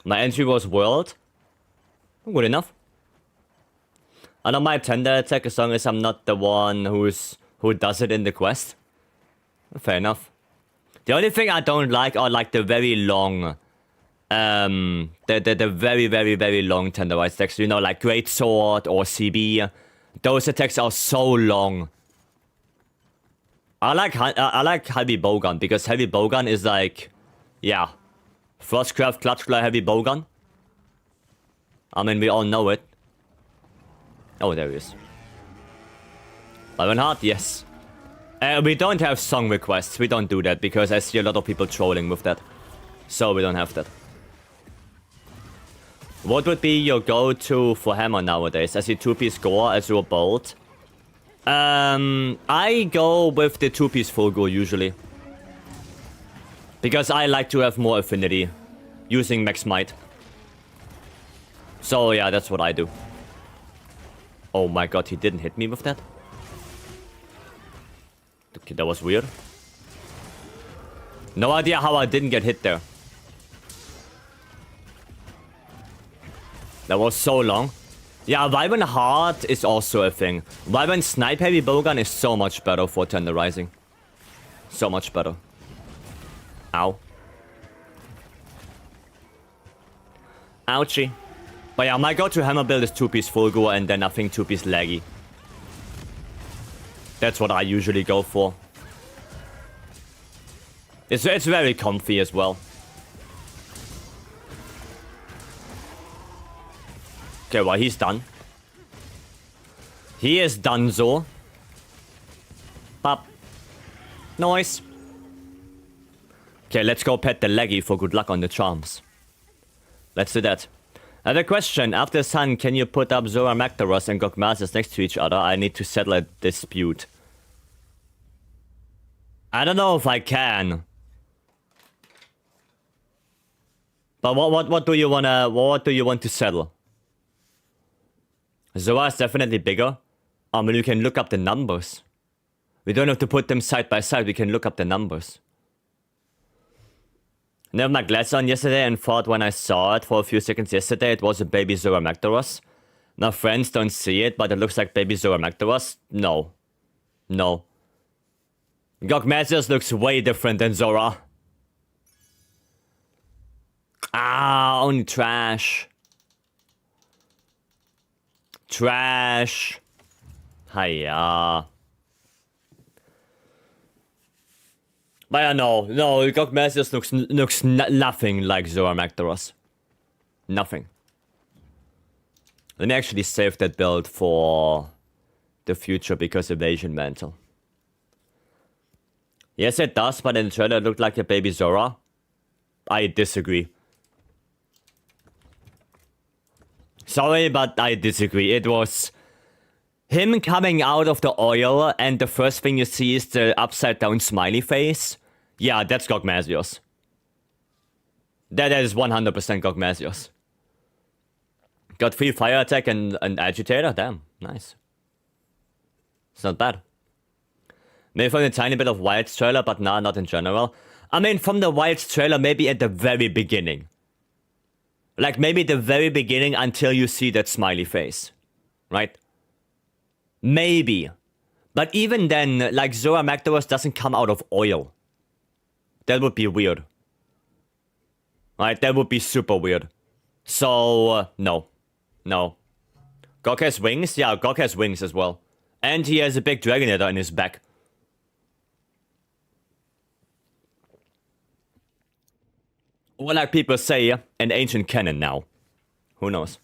My entry was world. Good enough. I don't mind tender attack as long as I'm not the one who does it in the quest. Fair enough. The only thing I don't like are like the very long, the very, very, very long tenderized attacks. You know, like Great Sword or CB. Those attacks are so long. I like heavy bowgun because heavy bowgun is like, yeah, Frostcraft, Clutchclaw, heavy bowgun. I mean, we all know it. Oh, there he is. Ironheart, yes. We don't have song requests. We don't do that because I see a lot of people trolling with that. So we don't have that. What would be your go-to for hammer nowadays? I see 2-piece gore, Azure Bolt. I go with the 2-piece full gore usually. Because I like to have more affinity using Max Might. So yeah, that's what I do. Oh my god, he didn't hit me with that? Okay, that was weird. No idea how I didn't get hit there. That was so long. Yeah, Wyvern Heart is also a thing. Wyvern Snipe Heavy Bowgun is so much better for tenderizing. So much better. Ow. Ouchie. But yeah, my go-to hammer build is 2-piece full gore and then I think 2-piece laggy. That's what I usually go for. It's very comfy as well. Okay, well, he's done. He is done, so. Pop. Nice. Okay, let's go pet the leggy for good luck on the charms. Let's do that. I have a question. After Sun, can you put up Zora Magdaros and Gogmazes next to each other? I need to settle a dispute. I don't know if I can. But what do you want to settle? Zora is definitely bigger. I mean, you can look up the numbers. We don't have to put them side by side. We can look up the numbers. I had my glass on yesterday and thought when I saw it for a few seconds yesterday, it was a baby Zora Magdaros. Now friends don't see it, but it looks like baby Zora Magdaros. No. No. Gogmazes looks way different than Zora. Ah, only trash. Trash. Hiya. But yeah, no, Gogmazes looks nothing like Zora Magdaros. Nothing. Let me actually save that build for the future because Evasion Mantle. Yes, it does, but in the trailer it looked like a baby Zora. I disagree. Sorry, but I disagree. It was him coming out of the oil, and the first thing you see is the upside down smiley face. Yeah, that's Gogmazes. That is 100% Gogmazes. Got free fire attack and an agitator? Damn, nice. It's not bad. Maybe from a tiny bit of Wilds trailer, but nah, not in general. I mean, from the Wilds trailer, maybe at the very beginning. Like, maybe the very beginning until you see that smiley face. Right? Maybe. But even then, like, Zora Magdaros doesn't come out of oil. That would be weird. Right? That would be super weird. So, no. No. Gog has wings? Yeah, Gog has wings as well. And he has a big Dragonator in his back. Well, like people say in ancient canon now. Who knows?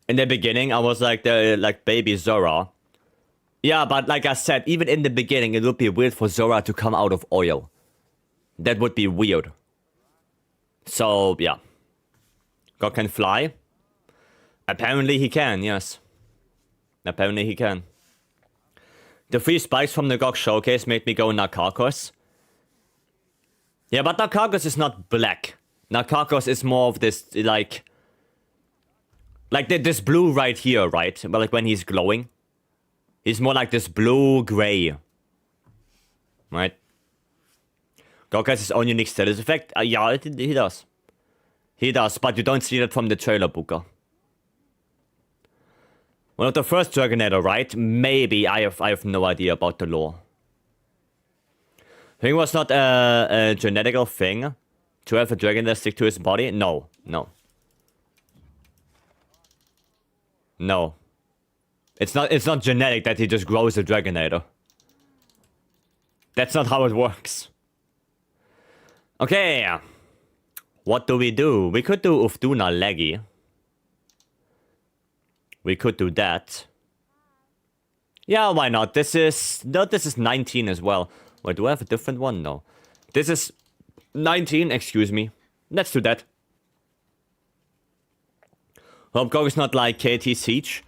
In the beginning, I was like the baby Zora. Yeah, but like I said, even in the beginning, it would be weird for Zora to come out of oil. That would be weird. So, yeah. God can fly? Apparently he can, yes. Apparently he can. The 3 spikes from the GOG showcase made me go Narcakos. Yeah, but Narcakos is not black. Narcakos is more of this, like this blue right here, right? But like when he's glowing. He's more like this blue-gray. Right? GOG has his own unique status effect. Yeah, he does. He does, but you don't see that from the trailer, Booker. One of the first Dragonator, right? Maybe. I have no idea about the lore. I think it was not a genetical thing to have a Dragonator stick to his body. No. It's not genetic that he just grows a Dragonator. That's not how it works. Okay. What do? We could do Ufduna Leggy. We could do that. Yeah, why not? This is 19 as well. Wait, do I have a different one? No. This is 19, excuse me. Let's do that. Hope GOG is not like KT Siege.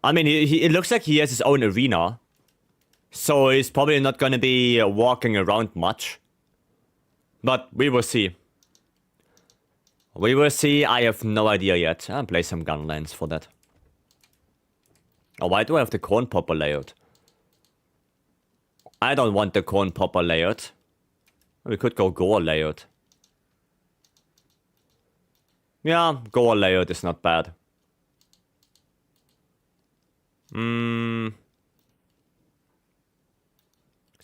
I mean, it looks like he has his own arena. So he's probably not gonna be walking around much. But we will see. We will see. I have no idea yet. I'll play some Gunlands for that. Oh, why do I have the Corn Popper layout? I don't want the Corn Popper layout. We could go Gore layout. Yeah, Gore layout is not bad. Is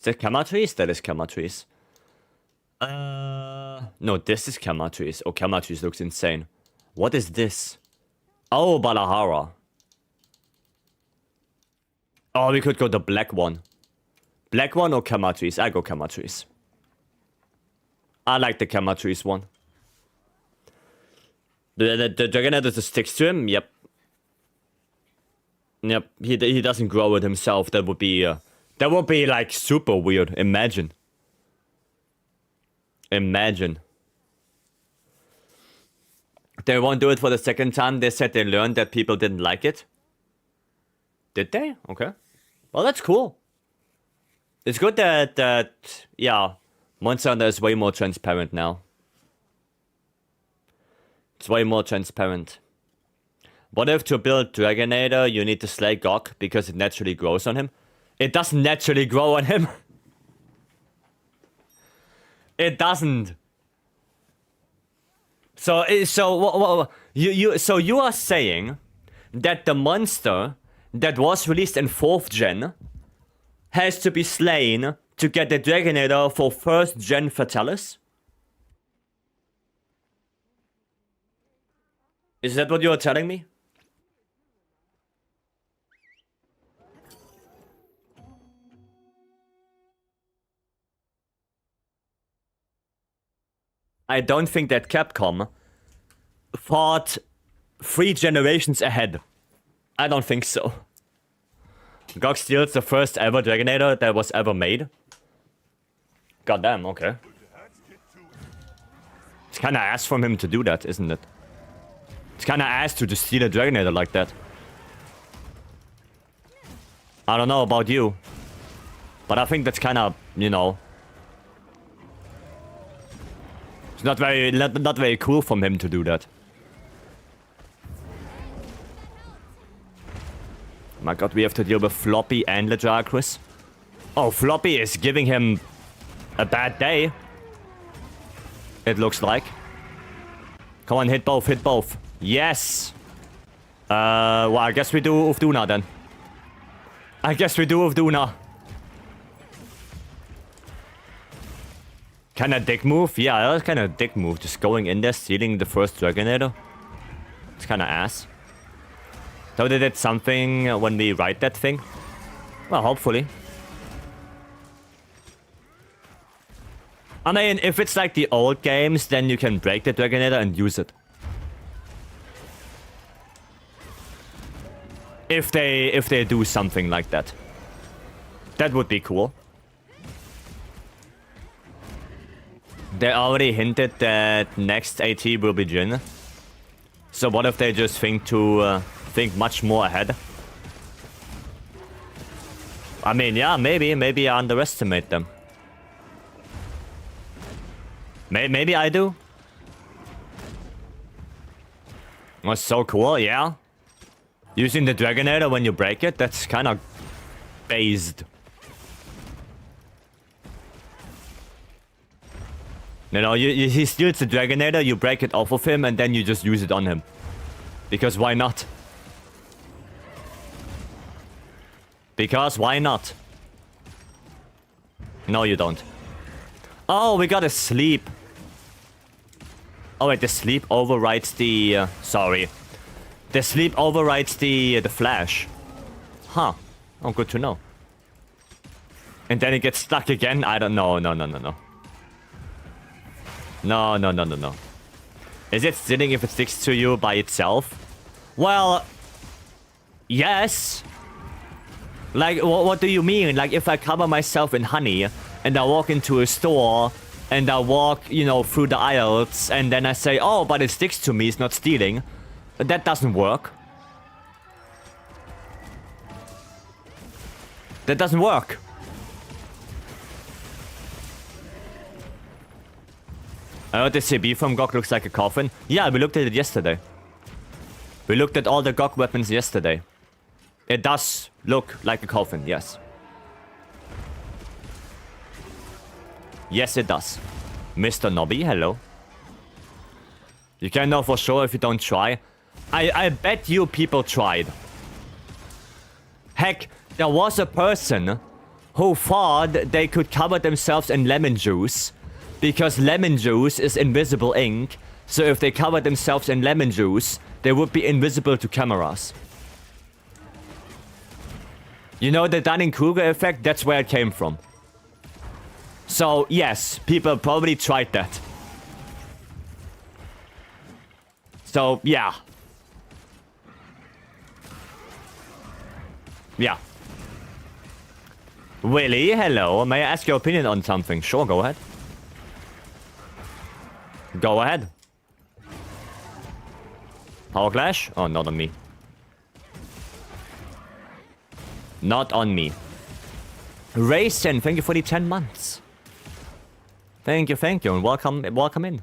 that Kama trees? That is Kama trees. No, this is Kama trees. Oh, Kama trees looks insane. What is this? Oh, Balahara. Oh, we could go the black one. Black one or Kama trees? I go Kama trees. I like the Kama trees one. The Dragonator just sticks to him? Yep. Yep, he doesn't grow it himself. That would be like super weird. Imagine. They won't do it for the second time. They said they learned that people didn't like it. Did they? Okay. Well, that's cool. It's good that yeah, Monster Hunter is way more transparent now. It's way more transparent. What if to build Dragonator you need to slay GOG because it naturally grows on him? It doesn't naturally grow on him. It doesn't. So you are saying that the monster that was released in 4th gen has to be slain to get the Dragonator for 1st gen Fatalis? Is that what you are telling me? I don't think that Capcom thought 3 generations ahead. I don't think so. GOG steals the first ever Dragonator that was ever made. Goddamn, okay. It's kinda ass from him to do that, isn't it? It's kinda ass to just steal a Dragonator like that. I don't know about you. But I think that's kinda, you know... It's not very cool from him to do that. My god, we have to deal with Floppy and Ledracris. Oh, Floppy is giving him a bad day. It looks like. Come on, hit both. Yes! Well, I guess we do Ufduna then. Kinda dick move? Yeah, that's kinda dick move. Just going in there, stealing the first Dragonator. It's kinda ass. So they did something when we write that thing? Well, hopefully. I mean, if it's like the old games, then you can break the Dragonator and use it. If they do something like that. That would be cool. They already hinted that next AT will be Jin. So what if they just think much more ahead? I mean, yeah, maybe I underestimate them. Maybe I do. Was so cool, yeah. Using the Dragonator when you break it, that's kind of based. You know, he steals the Dragonator, you break it off of him, and then you just use it on him. Because why not? Because why not? No, you don't. Oh, we gotta sleep. Oh wait, the sleep overrides the... sorry. The sleep overrides the flash. Huh. Oh, good to know. And then it gets stuck again? I don't know. No. No. Is it sitting if it sticks to you by itself? Well... yes. Like, what do you mean? Like, if I cover myself in honey, and I walk into a store, and I walk, you know, through the aisles, and then I say, oh, but it sticks to me, it's not stealing. That doesn't work. That doesn't work. The CB from GOG looks like a coffin. Yeah, we looked at it yesterday. We looked at all the GOG weapons yesterday. It does look like a coffin, yes. Yes, it does. Mr. Nobby, hello. You can't know for sure if you don't try. I bet you people tried. Heck, there was a person who thought they could cover themselves in lemon juice because lemon juice is invisible ink. So if they cover themselves in lemon juice, they would be invisible to cameras. You know the Dunning-Kruger effect? That's where it came from. So, yes, people probably tried that. So, yeah. Yeah. Willie, hello. May I ask your opinion on something? Sure, go ahead. Go ahead. Power Clash? Oh, not on me. Not on me. Rayson, thank you for the 10 months. Thank you, and welcome in.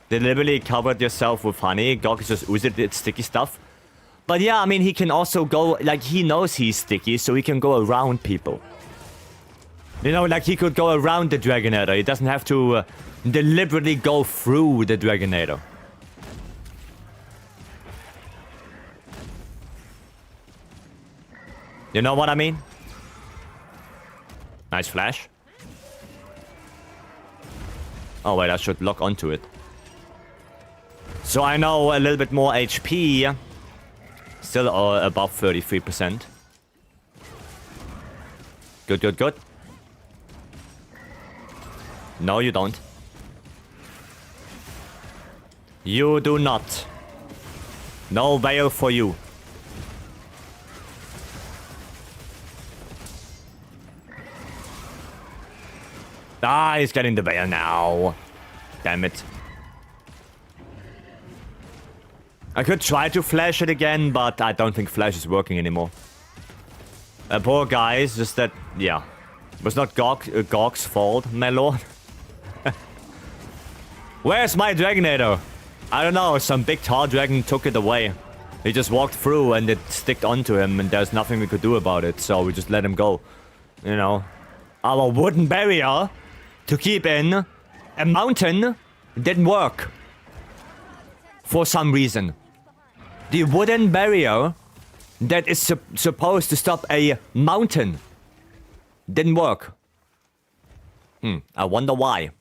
Deliberately covered yourself with honey. GOG just oozed its sticky stuff. But yeah, I mean, he can also go, like, he knows he's sticky, so he can go around people. You know, like, he could go around the Dragonator. He doesn't have to deliberately go through the Dragonator. You know what I mean? Nice flash. Oh wait, I should lock onto it. So I know a little bit more HP. Still above 33%. Good. No, you don't. You do not. No veil for you. Ah, he's getting the veil now. Damn it. I could try to flash it again, but I don't think flash is working anymore. Poor guys, just that, yeah. It was not GOG's fault, my lord. Where's my Dragonator? I don't know, some big tall dragon took it away. He just walked through and it sticked onto him and there's nothing we could do about it, so we just let him go. You know. Our wooden barrier to keep in a mountain didn't work. For some reason. The wooden barrier that is supposed to stop a mountain didn't work. I wonder why.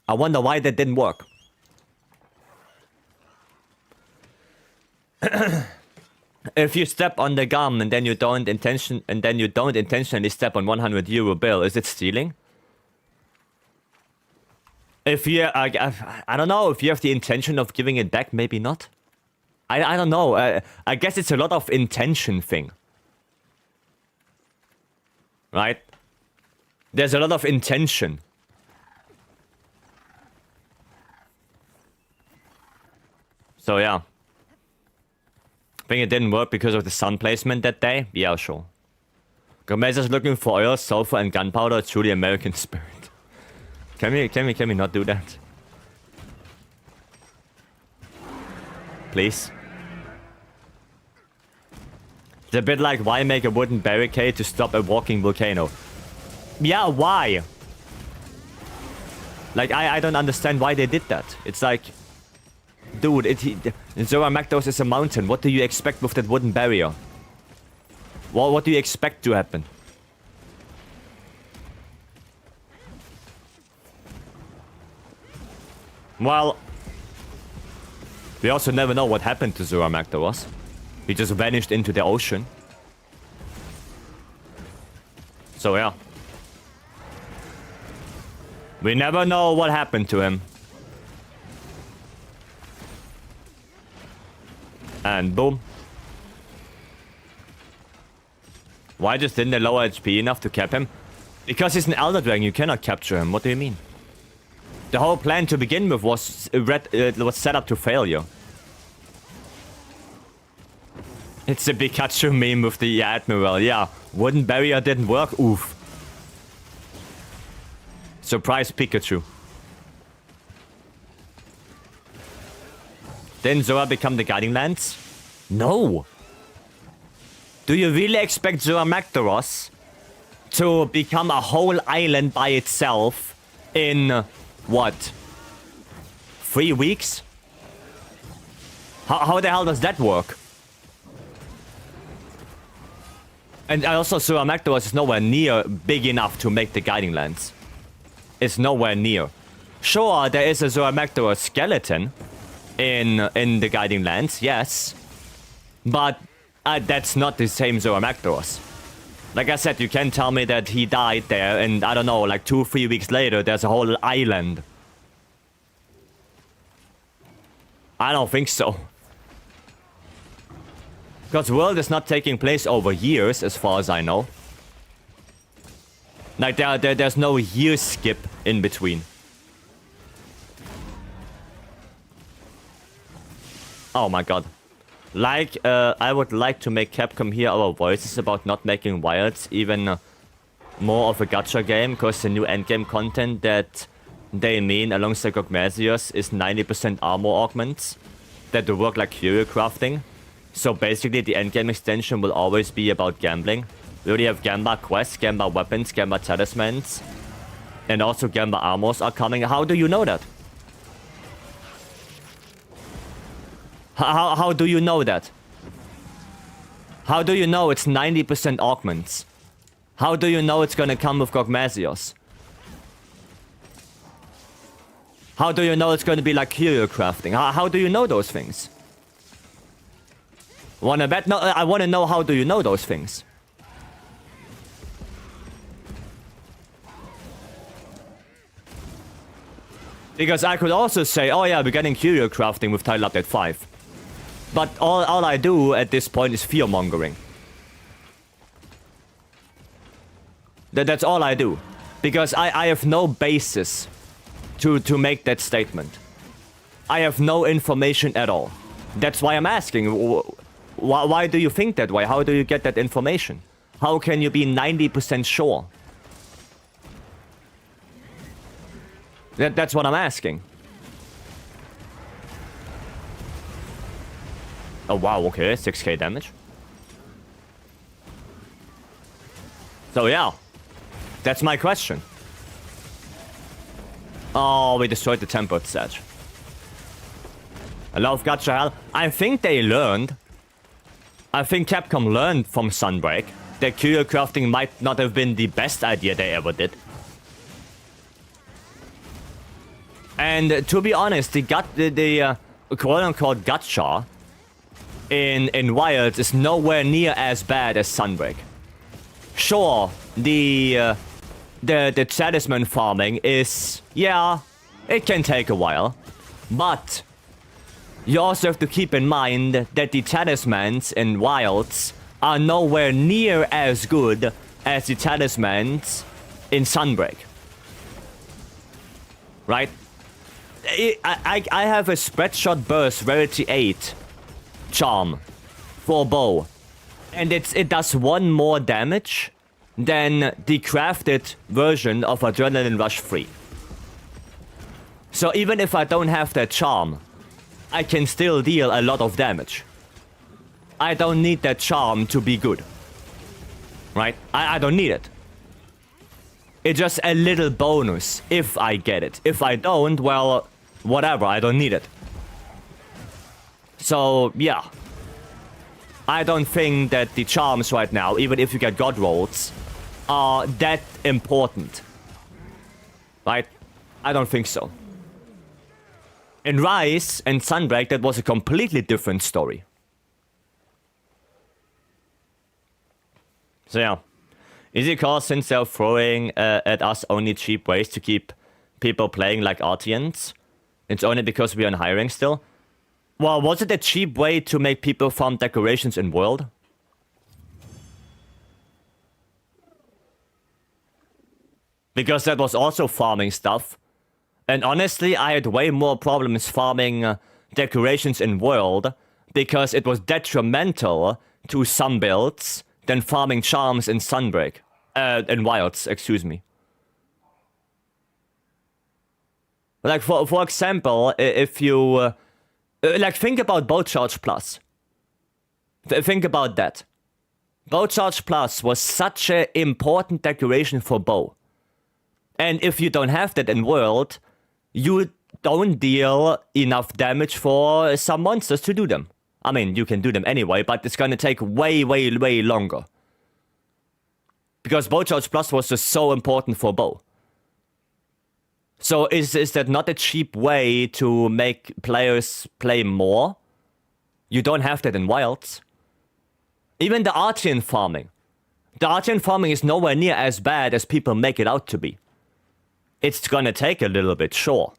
I wonder why that didn't work. If you step on the gum and then you don't intentionally step on €100 bill, is it stealing? If you, I don't know, if you have the intention of giving it back, maybe not. I don't know. I guess it's a lot of intention thing. Right? There's a lot of intention. So yeah. Think it didn't work because of the sun placement that day? Yeah, sure. Gomez is looking for oil, sulfur, and gunpowder. Truly American spirit. Can we not do that? Please. It's a bit like why make a wooden barricade to stop a walking volcano? Yeah, why? Like, I don't understand why they did that. It's like, dude, Zora Magdaros is a mountain. What do you expect with that wooden barrier? Well, what do you expect to happen? Well, we also never know what happened to Zora Magdaros. He just vanished into the ocean. So yeah. We never know what happened to him. And boom. Why just didn't they lower HP enough to cap him? Because he's an Elder Dragon, you cannot capture him. What do you mean? The whole plan to begin with was set up to failure. It's a Pikachu meme with the Admiral. Yeah, wooden barrier didn't work. Oof. Surprise Pikachu. Didn't Zora become the Guiding Lance? No. Do you really expect Zora Magdaros to become a whole island by itself in, what, 3 weeks? How the hell does that work? And also, Zora Magdaros is nowhere near big enough to make the Guiding Lance. It's nowhere near. Sure, there is a Zora Magdaros skeleton in the Guiding Lance, yes. But that's not the same Zora Magdaros. Like I said, you can't tell me that he died there and, I don't know, like 2-3 weeks later, there's a whole island. I don't think so. Because World is not taking place over years, as far as I know. Like, there's no year skip in between. Oh my god. Like, I would like to make Capcom hear our voices about not making Wilds even more of a gacha game, because the new endgame content that they mean alongside Gogmasios is 90% armor augments that will work like curio crafting. So basically the endgame extension will always be about gambling. We already have Gamba quests, Gamba weapons, Gamba talismans, and also Gamba armors are coming. How do you know that? How do you know that? How do you know it's 90% augments? How do you know it's gonna come with Gogmasios? How do you know it's gonna be like curio crafting? How do you know those things? Wanna bet? No, I wanna know how do you know those things? Because I could also say, oh yeah, we're getting curio crafting with Title Update 5. But all I do at this point is fear-mongering. That's all I do. Because I have no basis to make that statement. I have no information at all. That's why I'm asking, why do you think that way? How do you get that information? How can you be 90% sure? That's what I'm asking. Oh wow, okay, 6k damage. So yeah, that's my question. Oh, we destroyed the tempered set. I love gacha hell. I think they learned. I think Capcom learned from Sunbreak that curio crafting might not have been the best idea they ever did. And to be honest, the quote-unquote gacha in Wilds is nowhere near as bad as Sunbreak. Sure, the talisman farming is, yeah, it can take a while, but you also have to keep in mind that the talismans in Wilds are nowhere near as good as the talismans in Sunbreak. Right? I have a Spreadshot Burst Rarity 8 charm for bow, and it does 1 more damage than the crafted version of Adrenaline Rush 3. So even if I don't have that charm, I can still deal a lot of damage. I don't need that charm to be good. Right? I don't need it. It's just a little bonus if I get it. If I don't, well, whatever, I don't need it. So, yeah. I don't think that the charms right now, even if you get God rolls, are that important. Right? I don't think so. In Rise and Sunbreak, that was a completely different story. So yeah. Is it because since they're throwing at us only cheap ways to keep people playing like Artians, it's only because we are in hiring still? Well, was it a cheap way to make people farm decorations in World? Because that was also farming stuff. And honestly, I had way more problems farming decorations in World because it was detrimental to some builds than farming charms in Sunbreak. In Wilds, excuse me. Like, for example, if you... like, think about Bow Charge Plus. Think about that. Bow Charge Plus was such an important decoration for bow. And if you don't have that in World, you don't deal enough damage for some monsters to do them. I mean, you can do them anyway, but it's gonna take way, way, way longer. Because Bow Charge Plus was just so important for bow. So is that not a cheap way to make players play more? You don't have that in Wilds. Even the Artian farming. The Artian farming is nowhere near as bad as people make it out to be. It's gonna take a little bit, sure.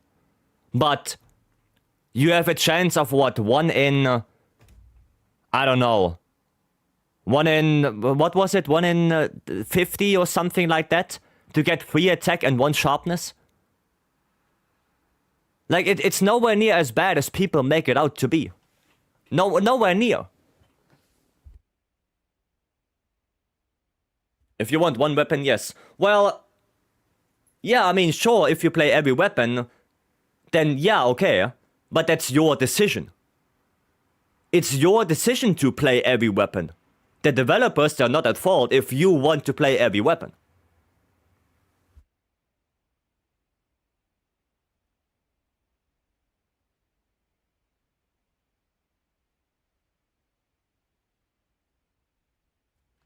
But you have a chance of what? 1 in... I don't know. 1 in... What was it? 1 in 50 or something like that? To get 3 attack and 1 sharpness? Like, it's nowhere near as bad as people make it out to be. Nowhere near. If you want 1 weapon, yes. Well, yeah, I mean, sure, if you play every weapon, then yeah, okay. But that's your decision. It's your decision to play every weapon. The developers are not at fault if you want to play every weapon.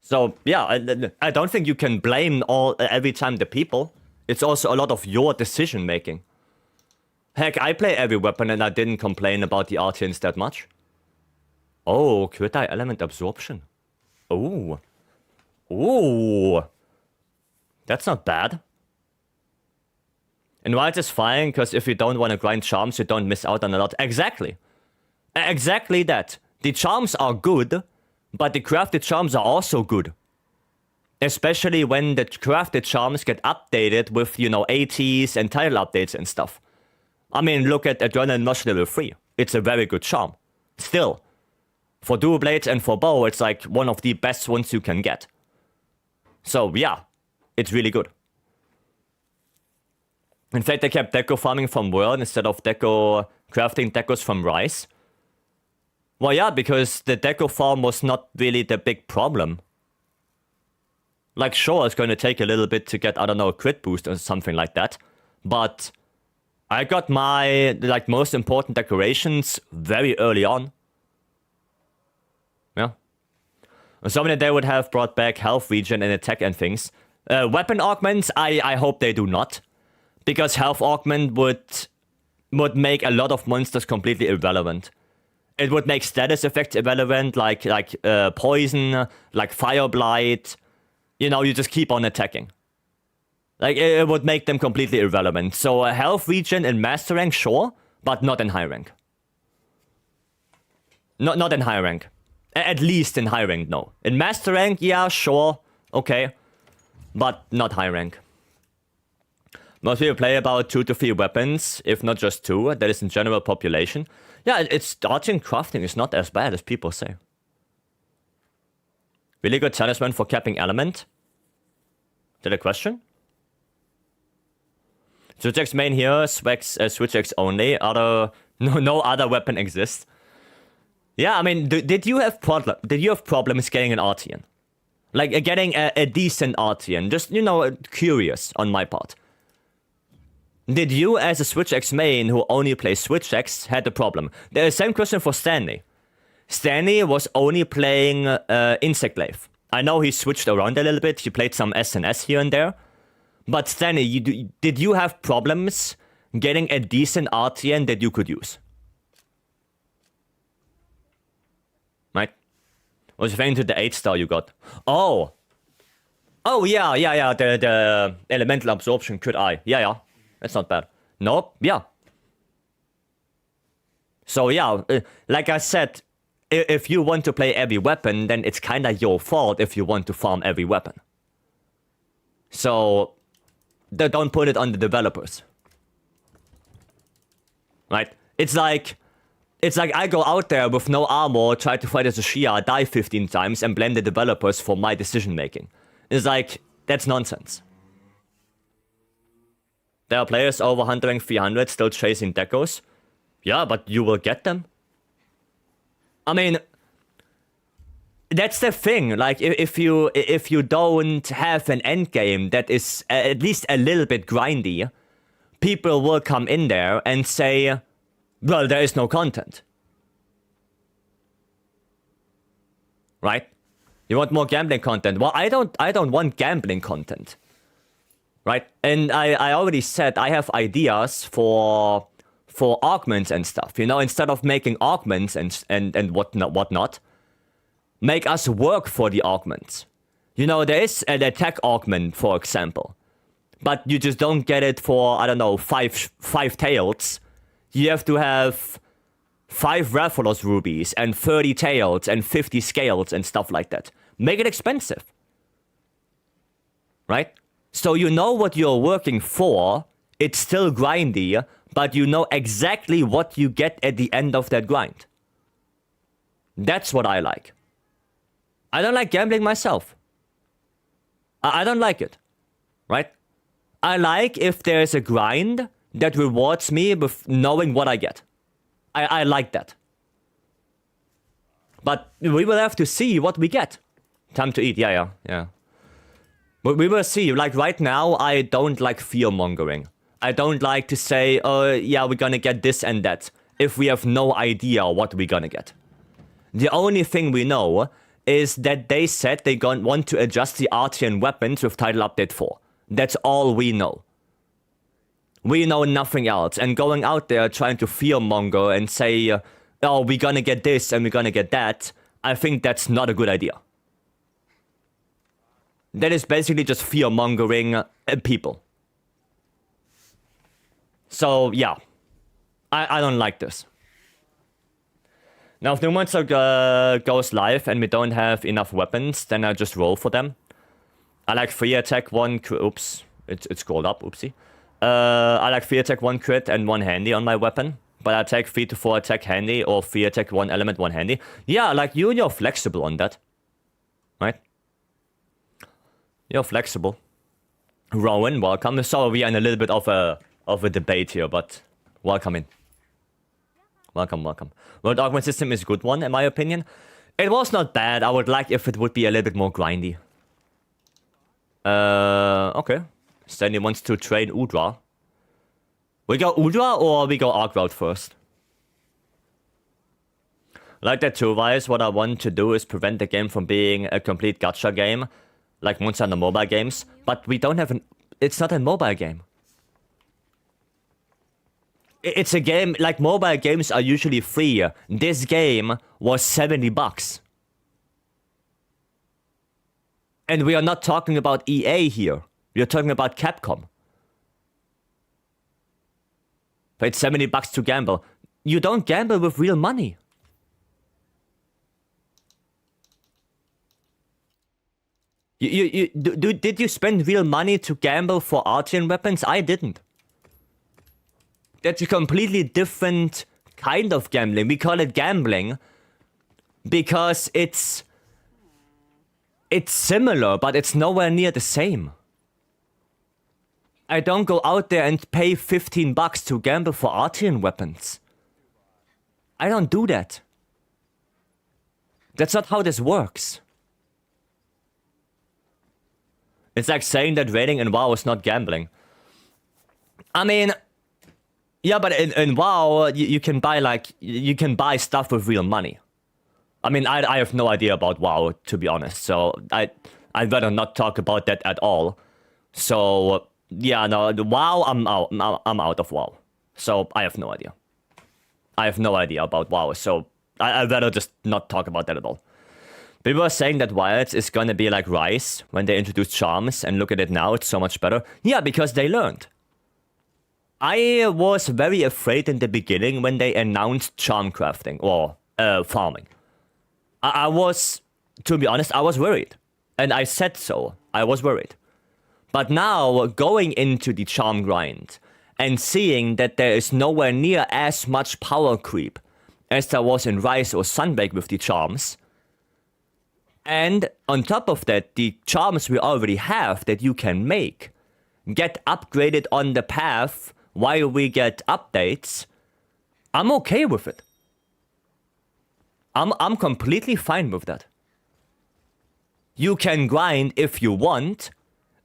So, yeah, I don't think you can blame every time the people. It's also a lot of your decision making. Heck, I play every weapon and I didn't complain about the Artians that much. Oh, Crit Die Element Absorption. Oh. Ooh. That's not bad. And Wild is fine, because if you don't want to grind charms, you don't miss out on a lot. Exactly. Exactly that. The charms are good, but the crafted charms are also good. Especially when the crafted charms get updated with, you know, ATs and title updates and stuff. I mean, look at Adrenaline Rush level 3. It's a very good charm. Still. For dual blades and for bow, it's like one of the best ones you can get. So, yeah. It's really good. In fact, they kept deco farming from World instead of crafting decos from Rise. Well, yeah, because the deco farm was not really the big problem. Like, sure, it's going to take a little bit to get, I don't know, a crit boost or something like that. But I got my, like, most important decorations very early on. Yeah. Something that they would have brought back health regen and attack and things. Weapon augments, I hope they do not. Because health augment would make a lot of monsters completely irrelevant. It would make status effects irrelevant, like poison, like fire blight. You know, you just keep on attacking. Like, it would make them completely irrelevant. So a health regen in master rank, sure, but not in high rank. Not in high rank. At least in high rank, no. In master rank, yeah, sure, okay, but not high rank. Most people play about 2 to 3 weapons, if not just 2. That is in general population. Yeah, it's dodging crafting is not as bad as people say. Really good talisman for capping element. Is that a question? Switch X main here, Switch X only. No other weapon exists. Yeah, I mean, did you have problems getting an Artian? Like getting a decent Artian? Just, you know, curious on my part. Did you, as a Switch X main who only plays Switch X, had a problem? The same question for Stanley. Stanley was only playing Insect Glaive. I know he switched around a little bit. He played some SNS here and there. But Stanley, did you have problems getting a decent Artian that you could use? Right? Was referring to the 8-star you got. Oh, yeah. The elemental absorption could I. Yeah. That's not bad. Nope, yeah. So yeah, like I said, if you want to play every weapon, then it's kinda your fault if you want to farm every weapon. So, don't put it on the developers. Right? It's like I go out there with no armor, try to fight as a Shia, die 15 times, and blame the developers for my decision making. It's like, that's nonsense. There are players over 100 300 still chasing decos. Yeah, but you will get them. I mean, that's the thing. Like, if you don't have an endgame that is at least a little bit grindy, people will come in there and say, well, there is no content. Right? You want more gambling content? Well, I don't want gambling content. Right? And I already said I have ideas for augments and stuff. You know, instead of making augments and whatnot, make us work for the augments. You know, there is an attack augment, for example. But you just don't get it for, I don't know, five tails. You have to have 5 Rathalos rubies and 30 tails and 50 scales and stuff like that. Make it expensive. Right? So you know what you're working for, it's still grindy, but you know exactly what you get at the end of that grind. That's what I like. I don't like gambling myself. I don't like it. Right? I like if there's a grind that rewards me with knowing what I get. I like that. But we will have to see what we get. Time to eat, yeah. But we will see. Like right now, I don't like fear-mongering. I don't like to say, oh, yeah, we're gonna get this and that, if we have no idea what we're gonna get. The only thing we know is that they said they want to adjust the Artian weapons with Title Update 4. That's all we know. We know nothing else. And going out there trying to fear-monger and say, oh, we're gonna get this and we're gonna get that, I think that's not a good idea. That is basically just fear-mongering people. So, yeah. I don't like this. Now, if New Monster goes live and we don't have enough weapons, then I just roll for them. I like 3 attack, 1... Oops. It's scrolled up. Oopsie. I like 3 attack, 1 crit, and 1 handy on my weapon. But I take 3 to 4 attack handy, or 3 attack, 1 element, 1 handy. Yeah, like you're flexible on that. Right? You're flexible. Rowan, welcome. Sorry, we are in a little bit of a debate here, but welcome in. Welcome. World Augment system is a good one, in my opinion. It was not bad. I would like if it would be a little bit more grindy. Okay. Stanley wants to train Udra. We go Udra or we go Arc route first? Like that too, Vice. What I want to do is prevent the game from being a complete gacha game, like Monster Hunter mobile games. But we don't have an... It's not a mobile game. It's a game, like mobile games are usually free. This game was $70. And we are not talking about EA here. We are talking about Capcom. Paid $70 to gamble. You don't gamble with real money. Did you spend real money to gamble for arcane weapons? I didn't. That's a completely different kind of gambling. We call it gambling because it's similar, but it's nowhere near the same. I don't go out there and pay $15 to gamble for arcane weapons. I don't do that. That's not how this works. It's like saying that raiding in WoW is not gambling. I mean, yeah, but in WoW, you can buy stuff with real money. I mean, I have no idea about WoW, to be honest, so I'd rather not talk about that at all. So, yeah, no, the WoW, I'm out of WoW. So, I have no idea. I have no idea about WoW, so I'd rather just not talk about that at all. People are saying that Wilds is gonna be like Rise when they introduced charms, and look at it now, it's so much better. Yeah, because they learned. I was very afraid in the beginning when they announced charm crafting, or farming. I was, to be honest, I was worried. And I said so, I was worried. But now, going into the charm grind, and seeing that there is nowhere near as much power creep as there was in Rise or Sunbreak with the charms, and on top of that, the charms we already have that you can make get upgraded on the path while we get updates, I'm okay with it. I'm completely fine with that. You can grind if you want.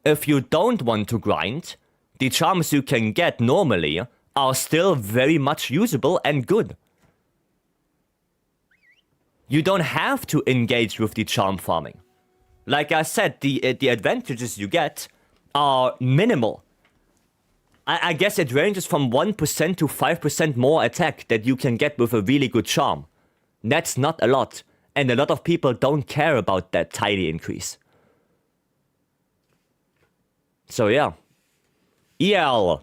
If you don't want to grind, the charms you can get normally are still very much usable and good. You don't have to engage with the charm farming. Like I said, the advantages you get are minimal. I guess it ranges from 1% to 5% more attack that you can get with a really good charm. That's not a lot, and a lot of people don't care about that tiny increase. So yeah. EAAL,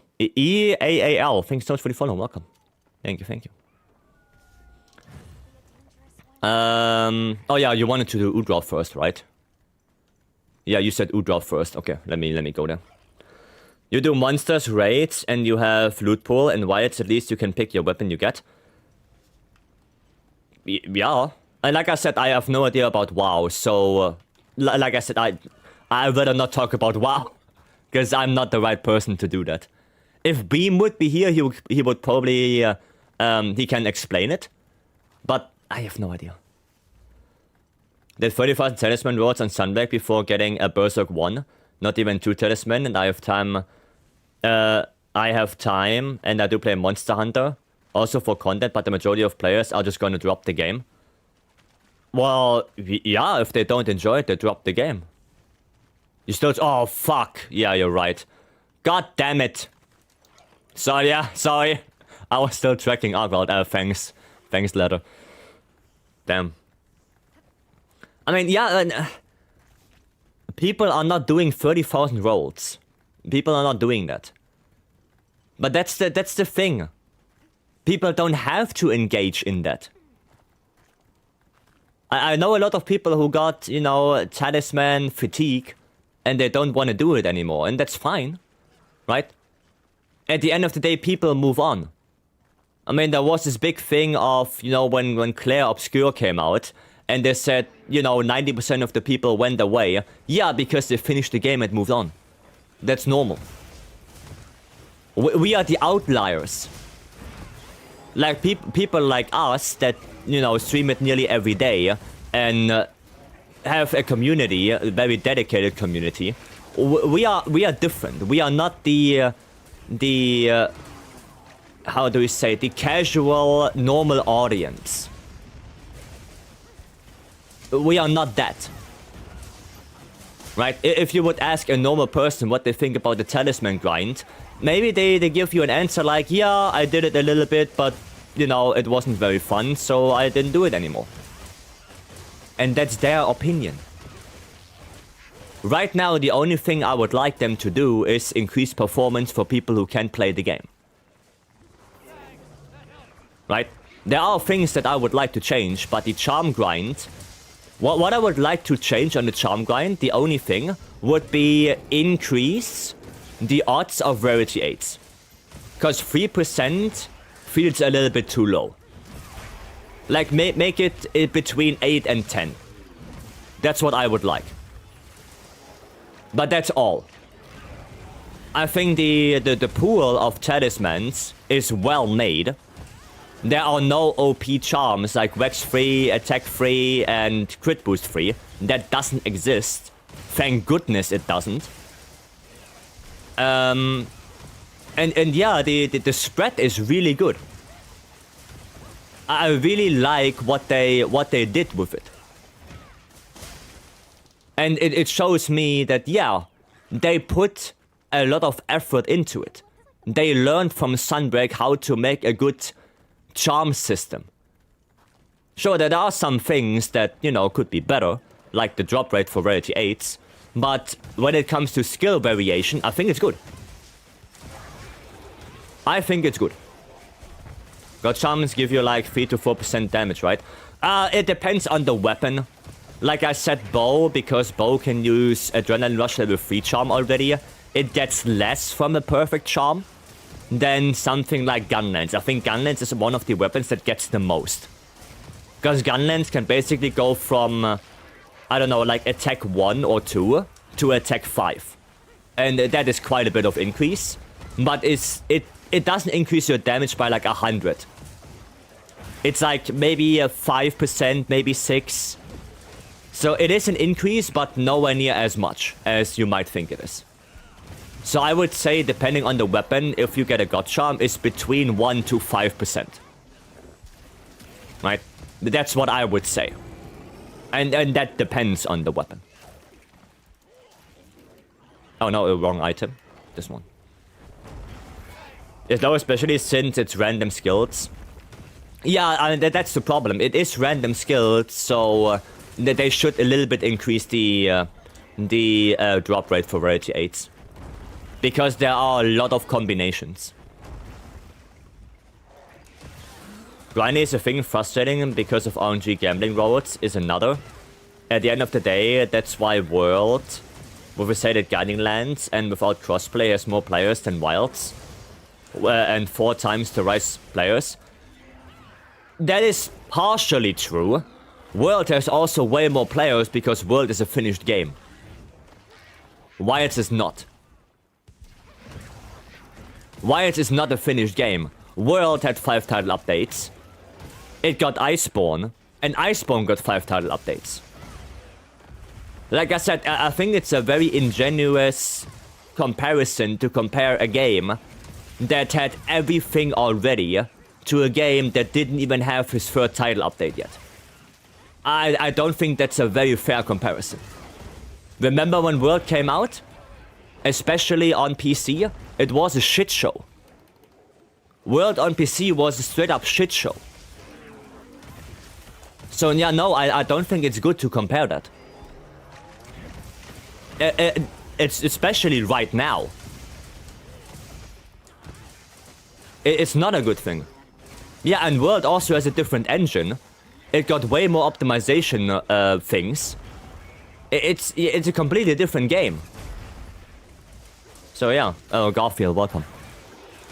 thanks so much for the follow, welcome. Thank you, thank you. Oh yeah, you wanted to do Udraw first, right? Yeah, you said Udraw first. Okay, let me go there. You do monsters, raids, and you have loot pool, and wilds at least you can pick your weapon you get. Yeah. And like I said, I have no idea about WoW, so... like I said, I'd rather not talk about WoW. Because I'm not the right person to do that. If Beam would be here, he would probably... he can explain it. But I have no idea. Did 30,000 talisman rolls on Sunbreak before getting a Berserk 1. Not even 2 talisman, and I have time... and I do play Monster Hunter. Also for content, but the majority of players are just gonna drop the game. Well, yeah, if they don't enjoy it, they drop the game. You still... Oh, fuck. Yeah, you're right. God damn it. Sorry, yeah, sorry. I was still tracking. Oh, God, thanks. Thanks, letter. Damn. I mean, yeah, people are not doing 30,000 rolls. People are not doing that. But that's the thing. People don't have to engage in that. I know a lot of people who got, you know, talisman fatigue, and they don't want to do it anymore, and that's fine, right? At the end of the day, people move on. I mean, there was this big thing of, you know, when Claire Obscure came out, and they said, you know, 90% of the people went away. Yeah, because they finished the game and moved on. That's normal. We are the outliers. Like, people like us that, you know, stream it nearly every day and have a community, a very dedicated community. We are different. We are not the how do we say, the casual, normal audience. We are not that. Right? If you would ask a normal person what they think about the talisman grind, maybe they give you an answer like, yeah, I did it a little bit, but, you know, it wasn't very fun, so I didn't do it anymore. And that's their opinion. Right now, the only thing I would like them to do is increase performance for people who can't play the game. Right? There are things that I would like to change, but the charm grind... What I would like to change on the charm grind, the only thing, would be increase the odds of rarity 8s. Because 3% feels a little bit too low. Like, make it between 8 and 10. That's what I would like. But that's all. I think the pool of talismans is well made. There are no OP charms like Vex free, attack free, and crit boost free. That doesn't exist. Thank goodness it doesn't. And yeah, the spread is really good. I really like what they did with it. And it shows me that, yeah, they put a lot of effort into it. They learned from Sunbreak how to make a good charm system. Sure, there are some things that, you know, could be better, like the drop rate for rarity 8s, but when it comes to skill variation, I think it's good. I think it's good. God charms give you like 3 to 4% damage, right? It depends on the weapon. Like I said, bow, because bow can use Adrenaline Rush level 3 charm already, it gets less from a perfect charm than something like Gunlance. I think Gunlance is one of the weapons that gets the most. Because Gunlance can basically go from, I don't know, like attack 1 or 2 to attack 5. And that is quite a bit of increase. But it doesn't increase your damage by like 100. It's like maybe 5%, maybe 6%. So it is an increase, but nowhere near as much as you might think it is. So I would say, depending on the weapon, if you get a God Charm, it's between 1 to 5%. Right? That's what I would say. And that depends on the weapon. Oh no, wrong item. This one. It's low, especially since it's random skills. Yeah, that's the problem. It is random skills, so they should a little bit increase the drop rate for rarity 8s. Because there are a lot of combinations. Grinding is a thing, frustrating because of RNG gambling robots is another. At the end of the day, that's why World, with a set at guiding lands and without crossplay, has more players than Wilds. And 4 times the Rise players. That is partially true. World has also way more players because World is a finished game. Wilds is not. Wilds is not a finished game. World had 5 title updates. It got Iceborne, and Iceborne got 5 title updates. Like I said, I think it's a very ingenuous comparison to compare a game that had everything already to a game that didn't even have his 3rd title update yet. I don't think that's a very fair comparison. Remember when World came out? Especially on PC, it was a shit show. World on PC was a straight up shit show. So yeah, no, I don't think it's good to compare that. It's especially right now. It's not a good thing. Yeah, and World also has a different engine. It got way more optimization things. It's a completely different game. So yeah, oh, Garfield, welcome.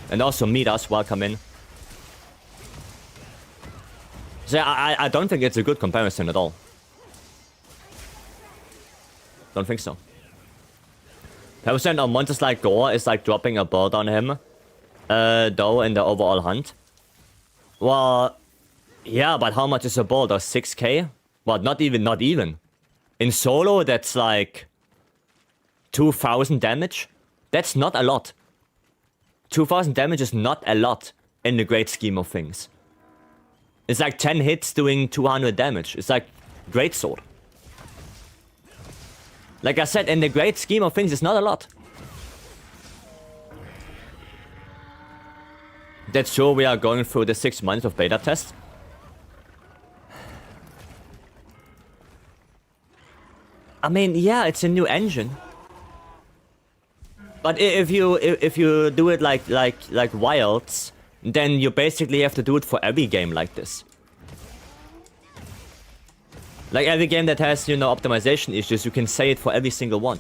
And also Meet Us, welcome in. So yeah, I don't think it's a good comparison at all. Don't think so. 10% on monsters like Gore is like dropping a bird on him. Though, in the overall hunt. Well, yeah, but how much is a boulder? 6k? Well, not even. In solo, that's like 2,000 damage. That's not a lot. 2,000 damage is not a lot in the great scheme of things. It's like 10 hits doing 200 damage. It's like greatsword. Like I said, in the great scheme of things, it's not a lot. That's true, we are going through the 6 months of beta test. I mean, yeah, it's a new engine. But if you do it like Wilds, then you basically have to do it for every game like this. Like every game that has, you know, optimization issues, you can say it for every single one.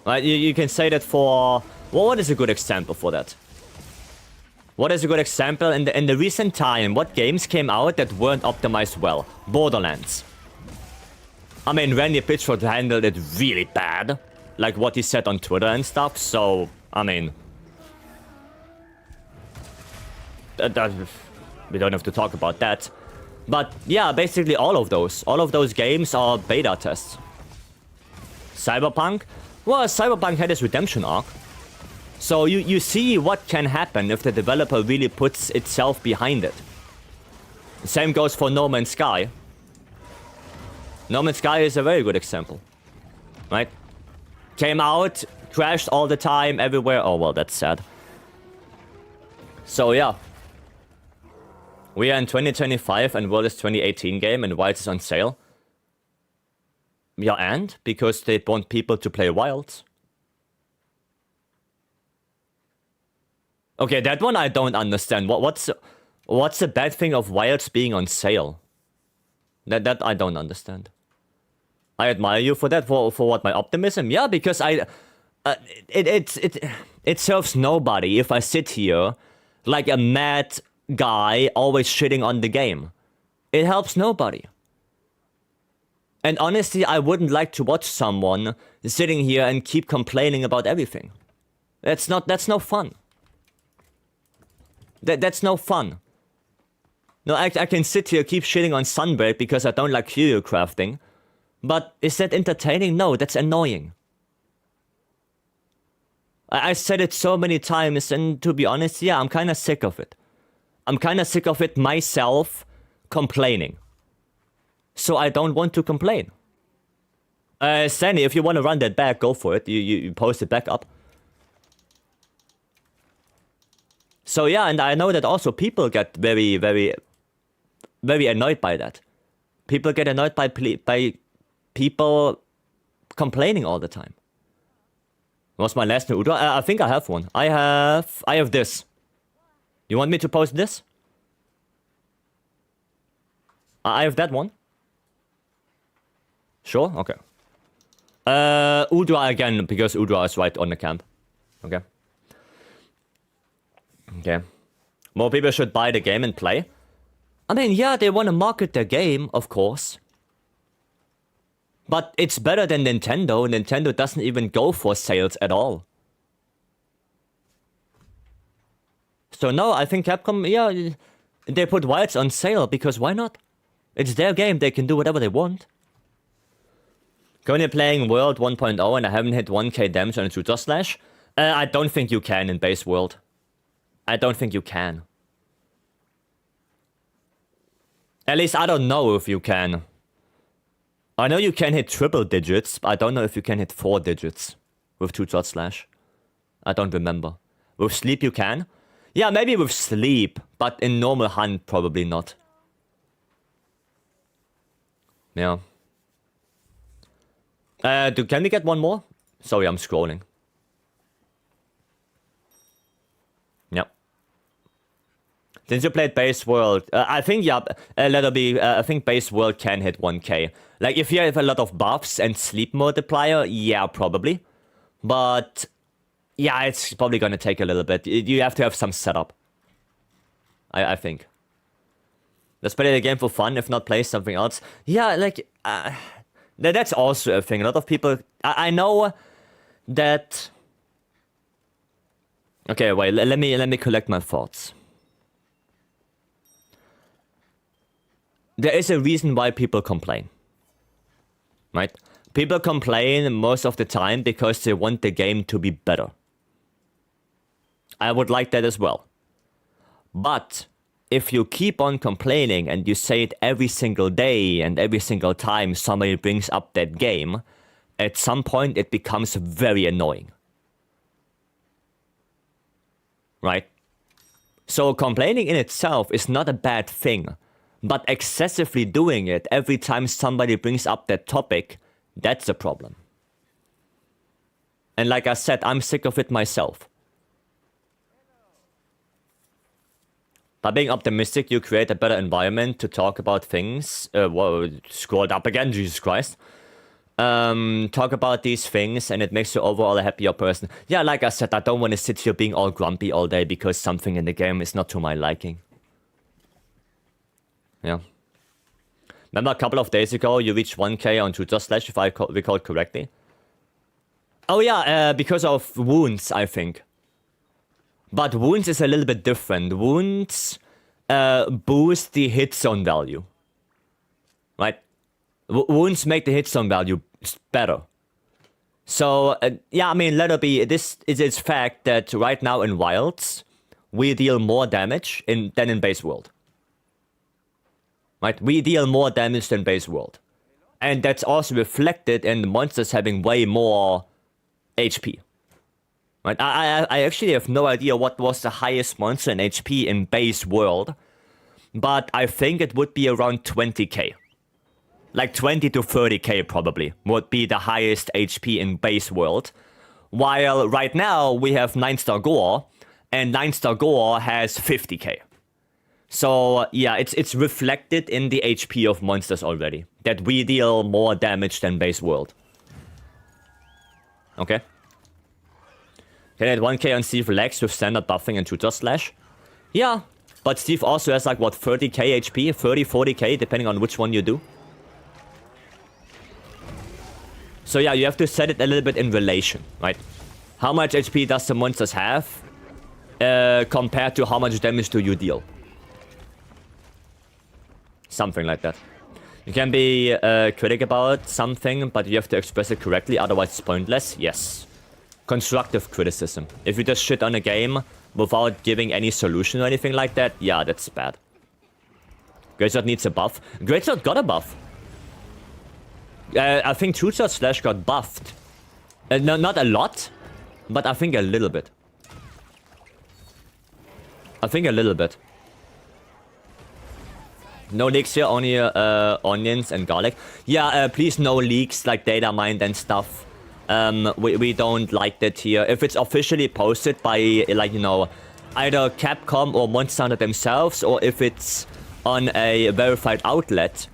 Right, you can say that for... Well, what is a good example for that? What is a good example in the recent time? What games came out that weren't optimized well? Borderlands. I mean, Randy Pitchford handled it really bad. Like what he said on Twitter and stuff, so... I mean... we don't have to talk about that. But yeah, basically all of those games are beta tests. Cyberpunk? Well, Cyberpunk had its redemption arc. So you see what can happen if the developer really puts itself behind it. The same goes for No Man's Sky. No Man's Sky is a very good example. Right? Came out, crashed all the time, everywhere. Oh, well, that's sad. So yeah. We are in 2025 and World is 2018 game and Wilds is on sale. Yeah, and? Because they want people to play Wilds. Okay, that one I don't understand. What's the bad thing of Wilds being on sale? That I don't understand. I admire you for that, for what, my optimism? Yeah, because it serves nobody if I sit here like a mad guy always shitting on the game. It helps nobody. And honestly, I wouldn't like to watch someone sitting here and keep complaining about everything. That's no fun. That's no fun. No, I can sit here, keep shitting on Sunbreak because I don't like curio crafting. But is that entertaining? No, that's annoying. I said it so many times, and to be honest, yeah, I'm kind of sick of it. I'm kind of sick of it myself complaining. So I don't want to complain. Sandy, if you want to run that back, go for it. You post it back up. So yeah, and I know that also people get very, very, very annoyed by that. People get annoyed by people complaining all the time. What's my last new Udra? I think I have one. I have this. You want me to post this? I have that one. Sure? Okay. Udra again, because Udra is right on the camp. Okay. Okay. More people should buy the game and play. I mean, yeah, they want to market their game, of course. But it's better than Nintendo. Nintendo doesn't even go for sales at all. So no, I think Capcom, yeah, they put Wilds on sale because why not? It's their game, they can do whatever they want. Currently playing World 1.0 and I haven't hit 1k damage on a shooter slash. I don't think you can in base World. I don't think you can. At least I don't know if you can. I know you can hit triple digits, but I don't know if you can hit 4 digits with 2-shot slash. I don't remember. With sleep you can? Yeah, maybe with sleep, but in normal hunt probably not. Yeah. Can we get one more? Sorry, I'm scrolling. Yep. Since you played base world, I think, yeah, I think base world can hit 1k. Like, if you have a lot of buffs and sleep multiplier, yeah, probably. But, yeah, it's probably gonna take a little bit. You have to have some setup. I think. Let's play the game for fun, if not play something else. Yeah, like, that's also a thing. A lot of people, I know that... Okay, wait, let me collect my thoughts. There is a reason why people complain. Right? People complain most of the time because they want the game to be better. I would like that as well. But if you keep on complaining and you say it every single day and every single time somebody brings up that game, at some point it becomes very annoying. Right? So complaining in itself is not a bad thing, but excessively doing it every time somebody brings up that topic, that's a problem. And like I said, I'm sick of it myself. By being optimistic, you create a better environment to talk about things. Whoa, scrolled up again, Jesus Christ. Talk about these things, and it makes you overall a happier person. Yeah, like I said, I don't want to sit here being all grumpy all day because something in the game is not to my liking. Yeah. Remember a couple of days ago, you reached 1k on Twitter slash, if I recall correctly? Oh yeah, because of wounds, I think. But wounds is a little bit different. Wounds boost the hit zone value. Right? Wounds make the hit zone value better. So, yeah, I mean, let it be. This is its fact that right now in Wilds, we deal more damage than in base world. Right? We deal more damage than base world. And that's also reflected in the monsters having way more HP. Right? I actually have no idea what was the highest monster in HP in base world, but I think it would be around 20k. Like 20 to 30k probably would be the highest HP in base world. While right now we have 9-star Gore, and 9-star Gore has 50k. So yeah, it's reflected in the HP of monsters already, that we deal more damage than base world. Okay. Can I hit 1k on Steve Lex with standard buffing and tutor slash? Yeah, but Steve also has like, what, 30k HP? 30, 40k, depending on which one you do. So yeah, you have to set it a little bit in relation, right? How much HP does the monsters have compared to how much damage do you deal? Something like that. You can be critic about something, but you have to express it correctly, otherwise it's pointless. Yes. Constructive criticism. If you just shit on a game without giving any solution or anything like that, yeah, that's bad. Greatsword needs a buff. Greatsword got a buff. I think Tutor Slash got buffed. No, not a lot, but I think a little bit. I think a little bit. No leaks here, only onions and garlic. Yeah, please no leaks like data mined and stuff. We don't like that here. If it's officially posted by, like, you know, either Capcom or Monster Hunter themselves, or if it's on a verified outlet,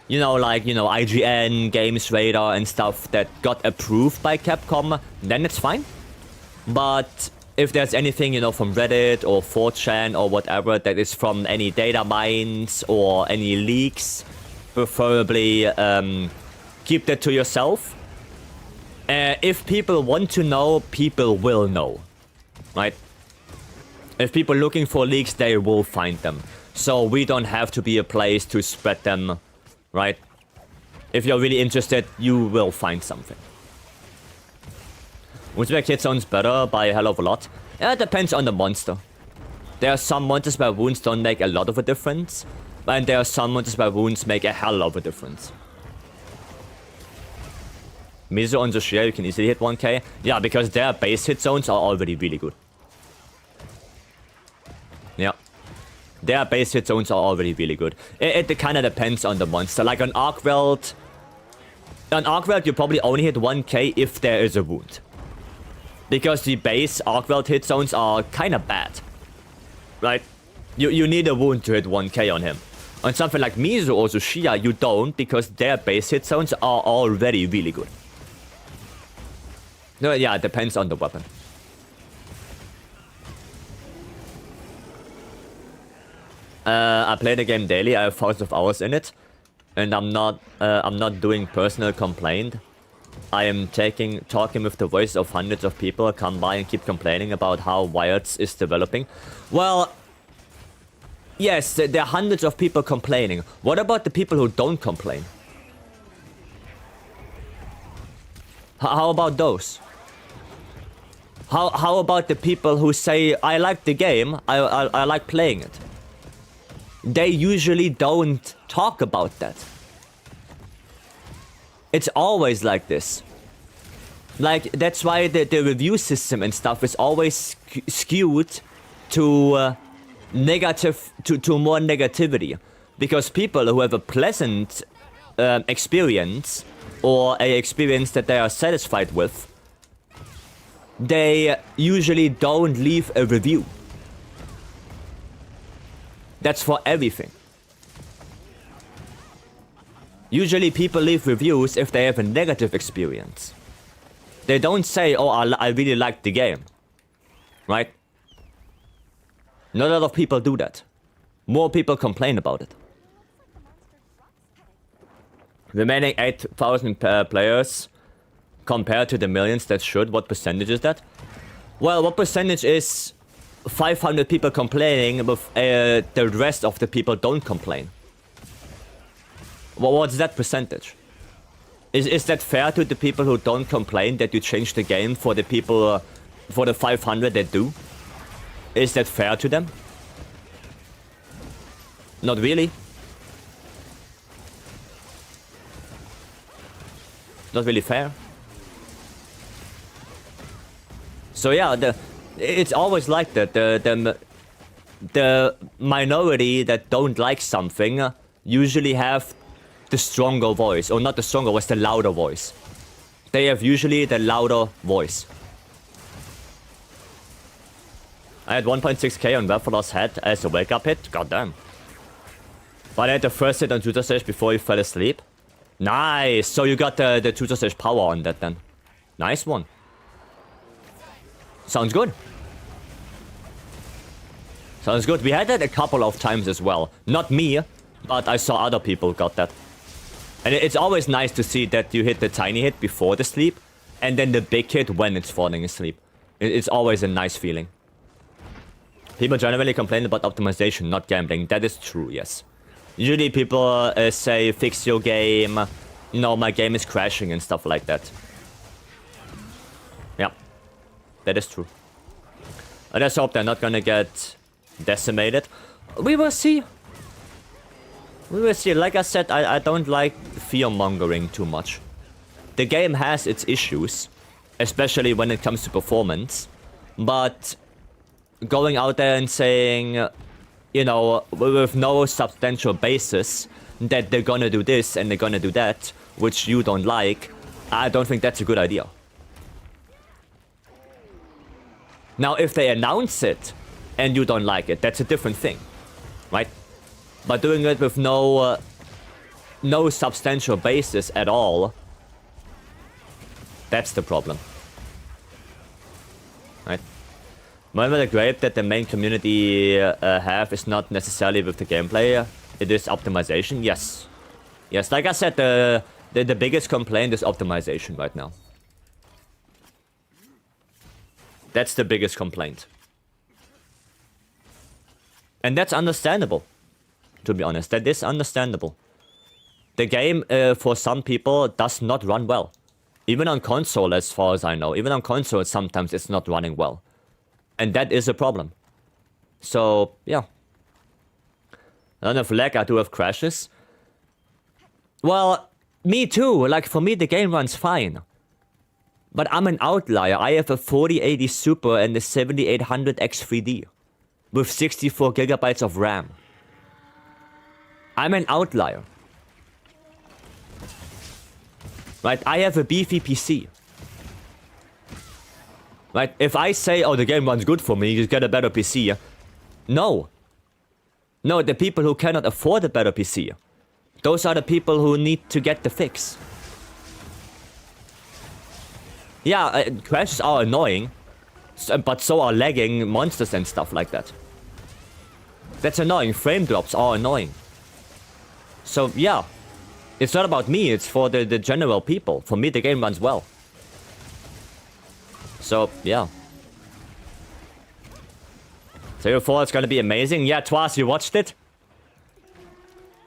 you know, like, you know, IGN, Games Radar and stuff that got approved by Capcom, then it's fine. But if there's anything, you know, from Reddit or 4chan or whatever that is from any data mines or any leaks, preferably keep that to yourself. If people want to know, people will know, right? If people are looking for leaks, they will find them. So we don't have to be a place to spread them, right? If you're really interested, you will find something. Would make hit zones better by a hell of a lot? It depends on the monster. There are some monsters where wounds don't make a lot of a difference, and there are some monsters where wounds make a hell of a difference. Miso on the Shear, you can easily hit 1k. Yeah, because their base hit zones are already really good. Yeah. Their base hit zones are already really good. It kind of depends on the monster. Like on Arkweld, you probably only hit 1k if there is a wound. Because the base Arkweld hit zones are kind of bad. Right? You need a wound to hit 1k on him. On something like Miso or Tsushia, you don't, because their base hit zones are already really good. No, yeah, it depends on the weapon. I play the game daily. I have thousands of hours in it, and I'm not doing personal complaint. I am talking with the voices of hundreds of people come by and keep complaining about how Wilds is developing. Well, yes, there are hundreds of people complaining. What about the people who don't complain? How about those? How about the people who say, I like the game, I like playing it? they usually don't talk about that. It's always like this. Like, that's why the review system and stuff is always skewed to negative, to more negativity. Because people who have a pleasant experience, or a experience that they are satisfied with, they usually don't leave a review. That's for everything. Usually people leave reviews if they have a negative experience. They don't say, oh, I really liked the game. Right? Not a lot of people do that. More people complain about it. Remaining 8,000 players compared to the millions that should. What percentage is that? Well, what percentage is 500 people complaining with the rest of the people don't complain? Well, what's that percentage? Is that fair to the people who don't complain that you change the game for the people, for the 500 that do? Is that fair to them? Not really. Not really fair. So yeah, it's always like that. The minority that don't like something usually have the stronger voice, or not the stronger voice, the louder voice. They have usually the louder voice. I had 1.6k on Webfallow's head as a wake-up hit. Goddamn. But I had the first hit on tutor stage before he fell asleep. Nice! So you got the tutor stage power on that then. Nice one. Sounds good. Sounds good. We had that a couple of times as well. Not me, but I saw other people got that. And it's always nice to see that you hit the tiny hit before the sleep, and then the big hit when it's falling asleep. It's always a nice feeling. People generally complain about optimization, not gambling. That is true, yes. Usually people say, fix your game, you know, my game is crashing and stuff like that. Yeah, that is true. I just hope they're not gonna get decimated. We will see. We will see. Like I said, I don't like fear-mongering too much. The game has its issues, especially when it comes to performance. But going out there and saying, you know, with no substantial basis, that they're gonna do this and they're gonna do that, which you don't like, I don't think that's a good idea. Now, if they announce it and you don't like it, that's a different thing, right? But doing it with no substantial basis at all, that's the problem. Right? Remember the gripe that the main community have is not necessarily with the gameplay, it is optimization? Yes. Yes, like I said, the biggest complaint is optimization right now. That's the biggest complaint. And that's understandable. To be honest, that is understandable. The game, for some people, does not run well. Even on console, as far as I know. Even on console, sometimes it's not running well. And that is a problem. So, yeah. I don't have lag, I do have crashes. Well, me too. Like, for me, the game runs fine. But I'm an outlier. I have a 4080 Super and a 7800 X3D. With 64 gigabytes of RAM. I'm an outlier. Right, I have a beefy PC. Right, if I say, oh, the game runs good for me, you get a better PC. No. No, the people who cannot afford a better PC. Those are the people who need to get the fix. Yeah, crashes are annoying. But so are lagging monsters and stuff like that. That's annoying. Frame drops are annoying. So, yeah. It's not about me, it's for the general people. For me, the game runs well. So, yeah. So you thought it's gonna be amazing? Yeah, Twas, you watched it?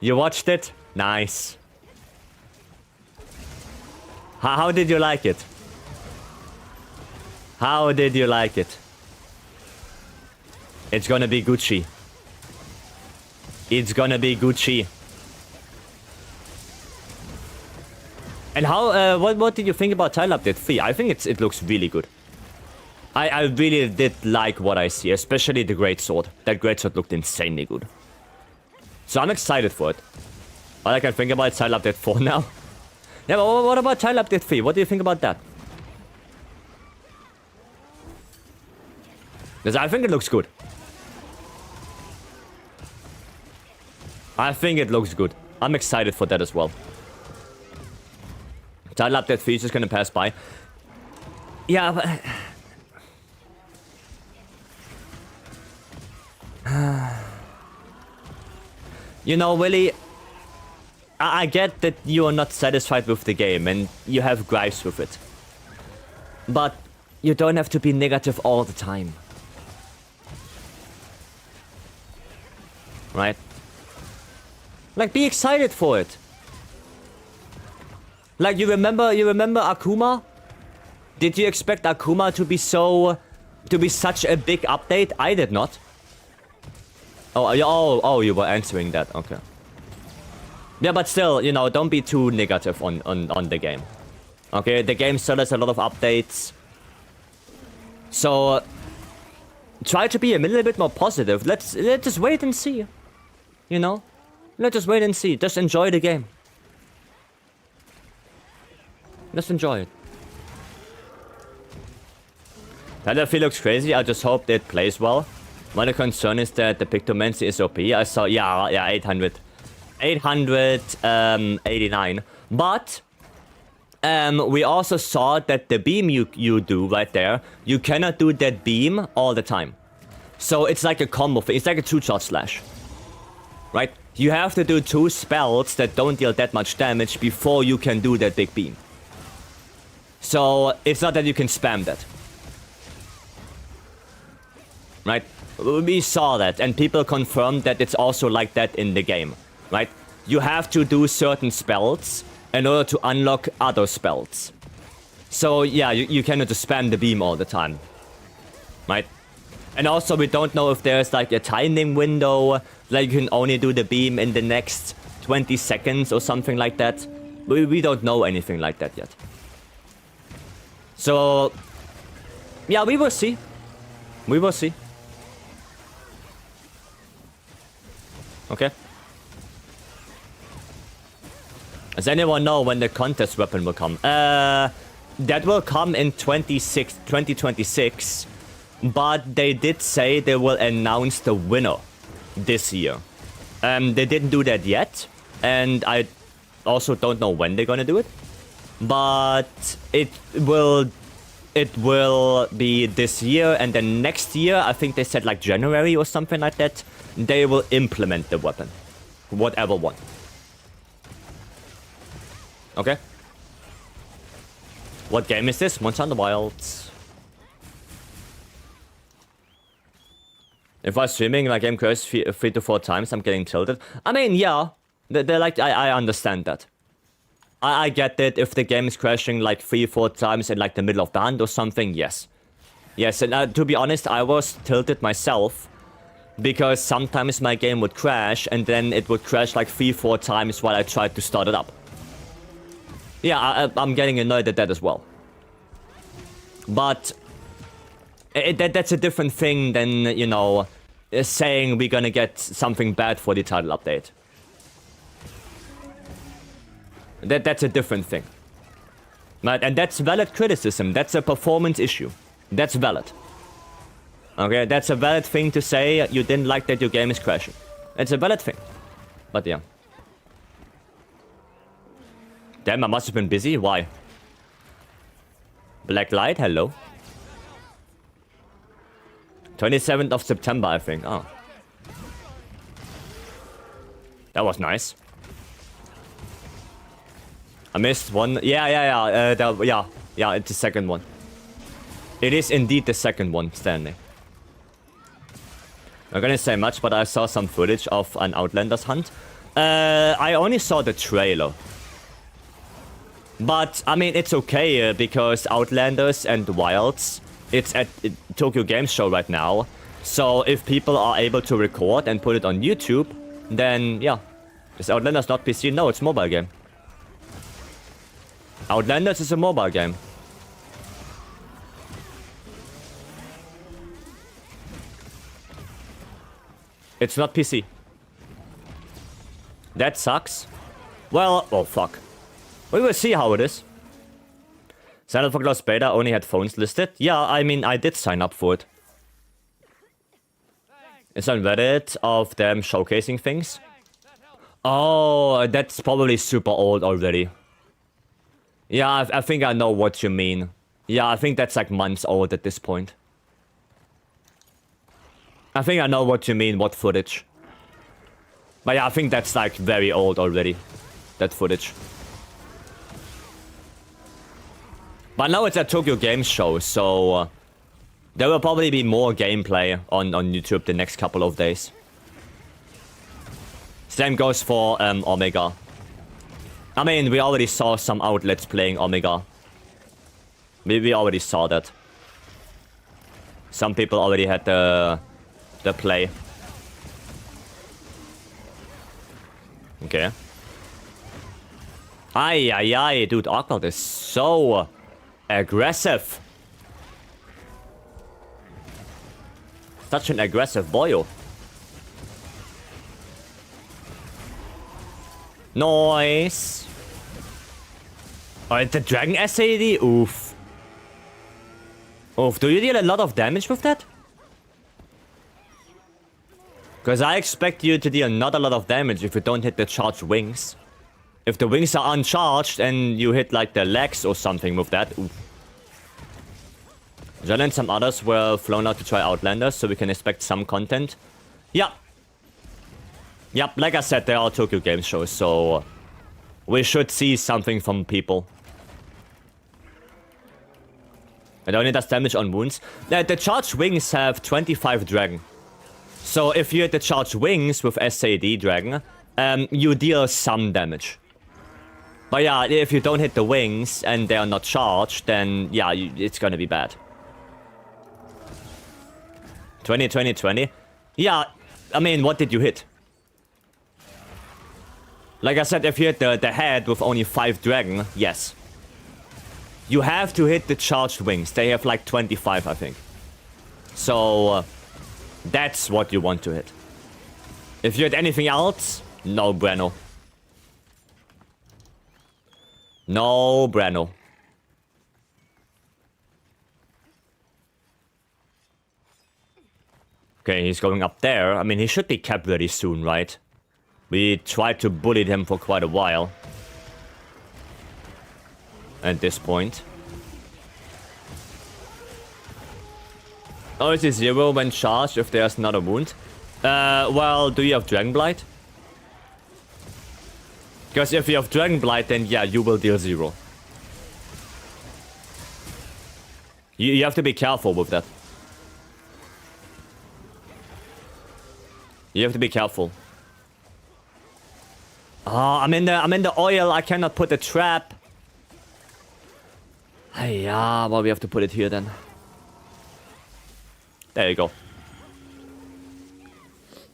You watched it? Nice. How did you like it? How did you like it? It's gonna be Gucci. It's gonna be Gucci. And how? What did you think about Title Update 3? I think it looks really good. I really did like what I see, especially the Greatsword. That Greatsword looked insanely good. So I'm excited for it. All I can think about is Title Update 4 now. Yeah, but what about Title Update 3? What do you think about that? Because I think it looks good. I think it looks good. I'm excited for that as well. Title Update 3 is just gonna pass by. Yeah, but... You know, Willie, I get that you are not satisfied with the game and you have gripes with it. But you don't have to be negative all the time. Right? Like, be excited for it. Like, you remember Akuma? Did you expect Akuma to be such a big update? I did not. Oh, you were answering that. Okay. Yeah, but still, you know, don't be too negative on the game. Okay, the game still has a lot of updates. So, try to be a little bit more positive. Let's just wait and see. You know? Let's just wait and see. Just enjoy the game. Just enjoy it. Battlefield looks crazy. I just hope it plays well. My concern is that the Pictomancy is OP. I saw, yeah, 889. But we also saw that the beam you do right there, you cannot do that beam all the time. So it's like a combo thing. It's like a two-shot slash. Right? You have to do 2 spells that don't deal that much damage before you can do that big beam. So it's not that you can spam that. Right? We saw that, and people confirmed that it's also like that in the game. Right? You have to do certain spells in order to unlock other spells. So yeah, you cannot just spam the beam all the time. Right? And also we don't know if there's like a timing window, like you can only do the beam in the next 20 seconds or something like that. We don't know anything like that yet. So yeah, we will see. We will see. Okay. Does anyone know when the contest weapon will come? That will come in 2026. But they did say they will announce the winner this year. They didn't do that yet. And I also don't know when they're gonna do it. But it will be this year, and then next year, I think they said like January or something like that, they will implement the weapon. Whatever one. Okay. What game is this? Monster Hunter Wilds. If I'm streaming, my game crashes 3 to 4 times, I'm getting tilted. I mean, yeah. They're like, I understand that. I get that if the game is crashing like 3-4 times in like the middle of the hunt or something, yes. Yes, and to be honest, I was tilted myself. Because sometimes my game would crash, and then it would crash like 3-4 times while I tried to start it up. Yeah, I'm getting annoyed at that as well. But that's a different thing than, you know, saying we're gonna get something bad for the title update. That's a different thing. Right? And that's valid criticism. That's a performance issue. That's valid. Okay, that's a valid thing to say. You didn't like that your game is crashing. It's a valid thing. But yeah. Damn, I must have been busy. Why? Black Light, hello. 27th of September, I think. Oh. That was nice. I missed one. Yeah, it's the second one. It is indeed the second one, Stanley. I'm not gonna say much, but I saw some footage of an Outlanders hunt. I only saw the trailer. But, I mean, it's okay, because Outlanders and Wilds, it's at Tokyo Game Show right now. So, if people are able to record and put it on YouTube, then yeah. Is Outlanders not PC? No, it's mobile game. Outlanders is a mobile game. It's not PC. That sucks. Well, oh fuck. We will see how it is. Sign up for Closed Beta, only had phones listed. Yeah, I mean, I did sign up for it. It's on Reddit of them showcasing things. Oh, that's probably super old already. Yeah, I think I know what you mean. Yeah, I think that's like months old at this point. I think I know what you mean, what footage. But yeah, I think that's like very old already. That footage. But now it's a Tokyo Game Show, so there will probably be more gameplay on YouTube the next couple of days. Same goes for Omega. I mean, we already saw some outlets playing Omega. We already saw that. Some people already had the play. Okay. Ay, dude, Awkward is so aggressive. Such an aggressive boyo. Nice. Oh, the Dragon SAD? Oof. Oof, do you deal a lot of damage with that? Because I expect you to deal not a lot of damage if you don't hit the charged wings. If the wings are uncharged and you hit like the legs or something with that, oof. Jen and some others were flown out to try Outlanders, so we can expect some content. Yeah. Yep, like I said, there are Tokyo Game Shows, so we should see something from people. It only does damage on wounds. The charged wings have 25 Dragon. So if you hit the charged wings with SAD Dragon, you deal some damage. But yeah, if you don't hit the wings and they are not charged, then yeah, it's gonna be bad. 20. Yeah, I mean, what did you hit? Like I said, if you hit the head with only 5 Dragon, yes. You have to hit the charged wings. They have like 25, I think. So, that's what you want to hit. If you hit anything else, no bueno. No bueno. Okay, he's going up there. I mean, he should be capped very soon, right? We tried to bully him for quite a while. At this point. Oh, is it 0 when charged if there's not a wound? Well, do you have Dragon Blight? Because if you have Dragon Blight, then yeah, you will deal 0. You have to be careful with that. You have to be careful. Oh, I'm in the oil. I cannot put the trap. Yeah, well, we have to put it here then. There you go.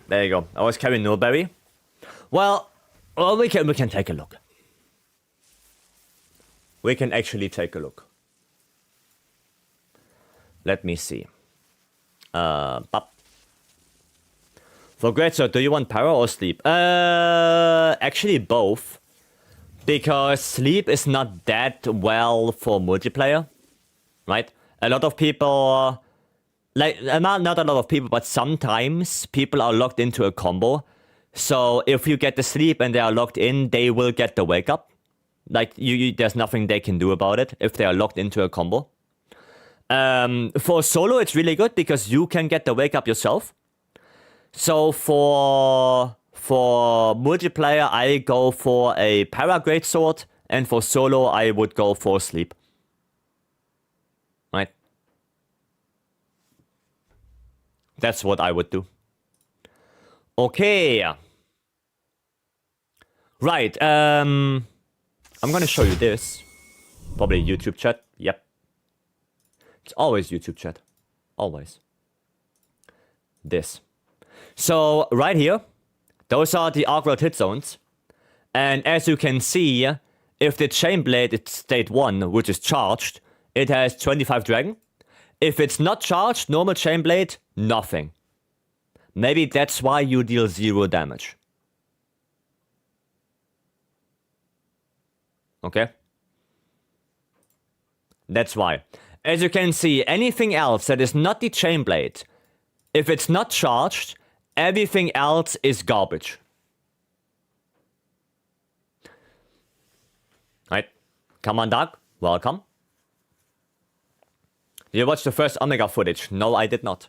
There you go. I was carrying Nulberry. Well, we can take a look. We can actually take a look. Let me see. For Great Sword, do you want power or sleep? Actually both. Because sleep is not that well for multiplayer. Right? A lot of people... Like, not a lot of people, but sometimes people are locked into a combo. So if you get the sleep and they are locked in, they will get the wake up. Like, there's nothing they can do about it if they are locked into a combo. For solo, it's really good because you can get the wake up yourself. So for multiplayer, I go for a para great sword, and for solo, I would go for sleep. Right? That's what I would do. Okay. Right. I'm gonna show you this. Probably YouTube chat. Yep. It's always YouTube chat. Always. This. So, right here, Those are the arc weld hit zones. And as you can see, if the chain blade is state 1, which is charged, it has 25 dragon. If it's not charged, normal chain blade, nothing. Maybe that's why you deal 0 damage. Okay? That's why. As you can see, anything else that is not the chain blade, if it's not charged, everything else is garbage. Right? Come on, Doug. Welcome. You watched the first Omega footage? No, I did not.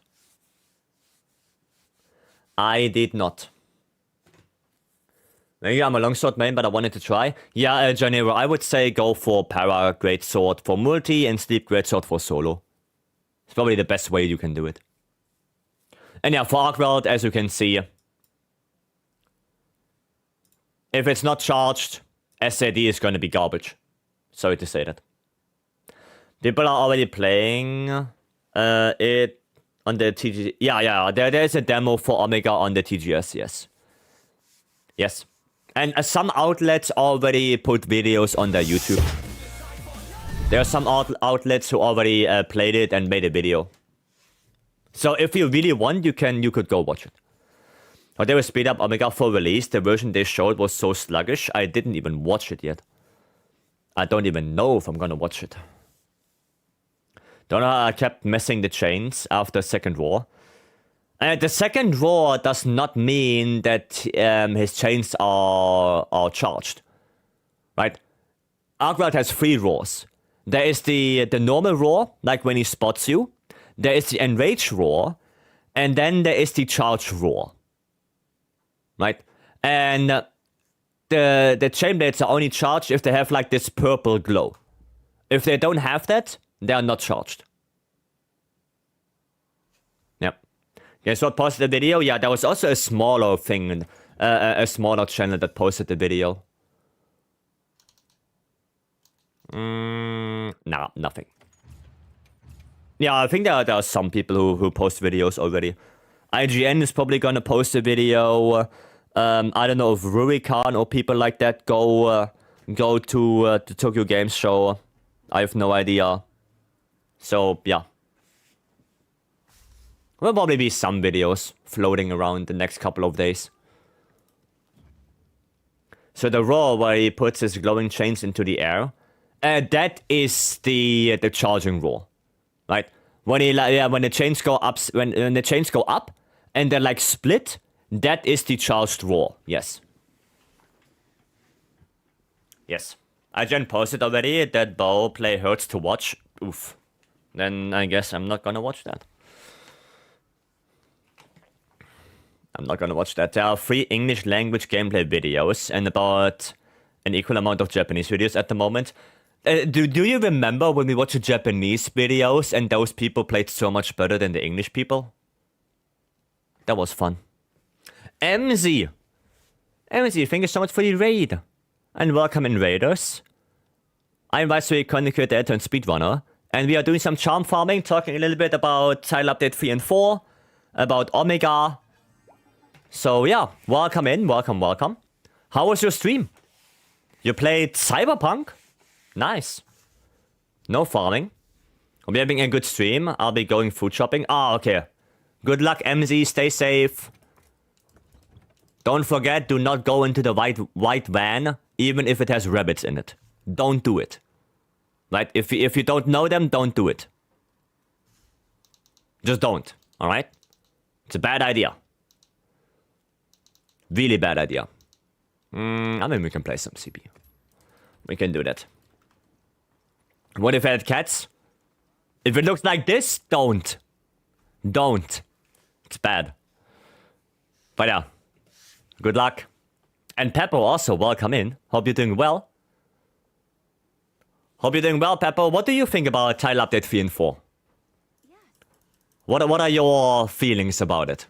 I did not. Maybe I'm a longsword main, but I wanted to try. Yeah, Janeiro, I would say go for Para Greatsword for multi and Sleep Greatsword for solo. It's probably the best way you can do it. And yeah, for arc weld, as you can see, if it's not charged, SAD is going to be garbage. Sorry to say that. People are already playing it on the TG. Yeah, there's a demo for Omega on the TGS, yes. Yes. And some outlets already put videos on their YouTube. There are some outlets who already played it and made a video. So if you really want, you could go watch it. But they will speed up Omega for release. The version they showed was so sluggish, I didn't even watch it yet. I don't even know if I'm gonna watch it. Don't know how I kept messing the chains after second roar. The second roar does not mean that his chains are charged. Right? Arc weld has 3 roars. There is the normal roar, like when he spots you. There is the enraged roar. And then there is the charged roar. Right? And the chain blades are only charged if they have like this purple glow. If they don't have that, they are not charged. Yep. Guess what posted the video? Yeah, there was also a smaller thing, a smaller channel that posted the video. Nah, nothing. Yeah, I think there are some people who post videos already. IGN is probably gonna post a video. I don't know if Rurikan or people like that go to the Tokyo Game Show. I have no idea. So yeah, there'll probably be some videos floating around the next couple of days. So the roar where he puts his glowing chains into the air, that is the charging roar, right? When the chains go up, when the chains go up and they're like split, that is the charged roar. Yes. Yes. I just posted already that bow play hurts to watch. Oof. Then I guess I'm not gonna watch that. I'm not gonna watch that. There are 3 English language gameplay videos and about an equal amount of Japanese videos at the moment. Do you remember when we watched the Japanese videos and those people played so much better than the English people? That was fun. MZ, thank you so much for the raid. And welcome in raiders. I'm Viceroy Content Creator and Speedrunner. And we are doing some charm farming, talking a little bit about Title Update 3 and 4, about Omega. So yeah, welcome in, welcome. How was your stream? You played Cyberpunk? Nice. No farming. We're having a good stream. I'll be going food shopping. Ah, okay. Good luck, MZ. Stay safe. Don't forget, do not go into the white van, even if it has rabbits in it. Don't do it. Right? If you don't know them, don't do it. Just don't. Alright? It's a bad idea. Really bad idea. I mean, we can play some CP. We can do that. What if I had cats? If it looks like this, don't. Don't. It's bad. But yeah. Good luck. And Peppo also, welcome in. Hope you're doing well. Hope you're doing well, Peppo. What do you think about Title Update 3 and 4? Yes. What are your feelings about it?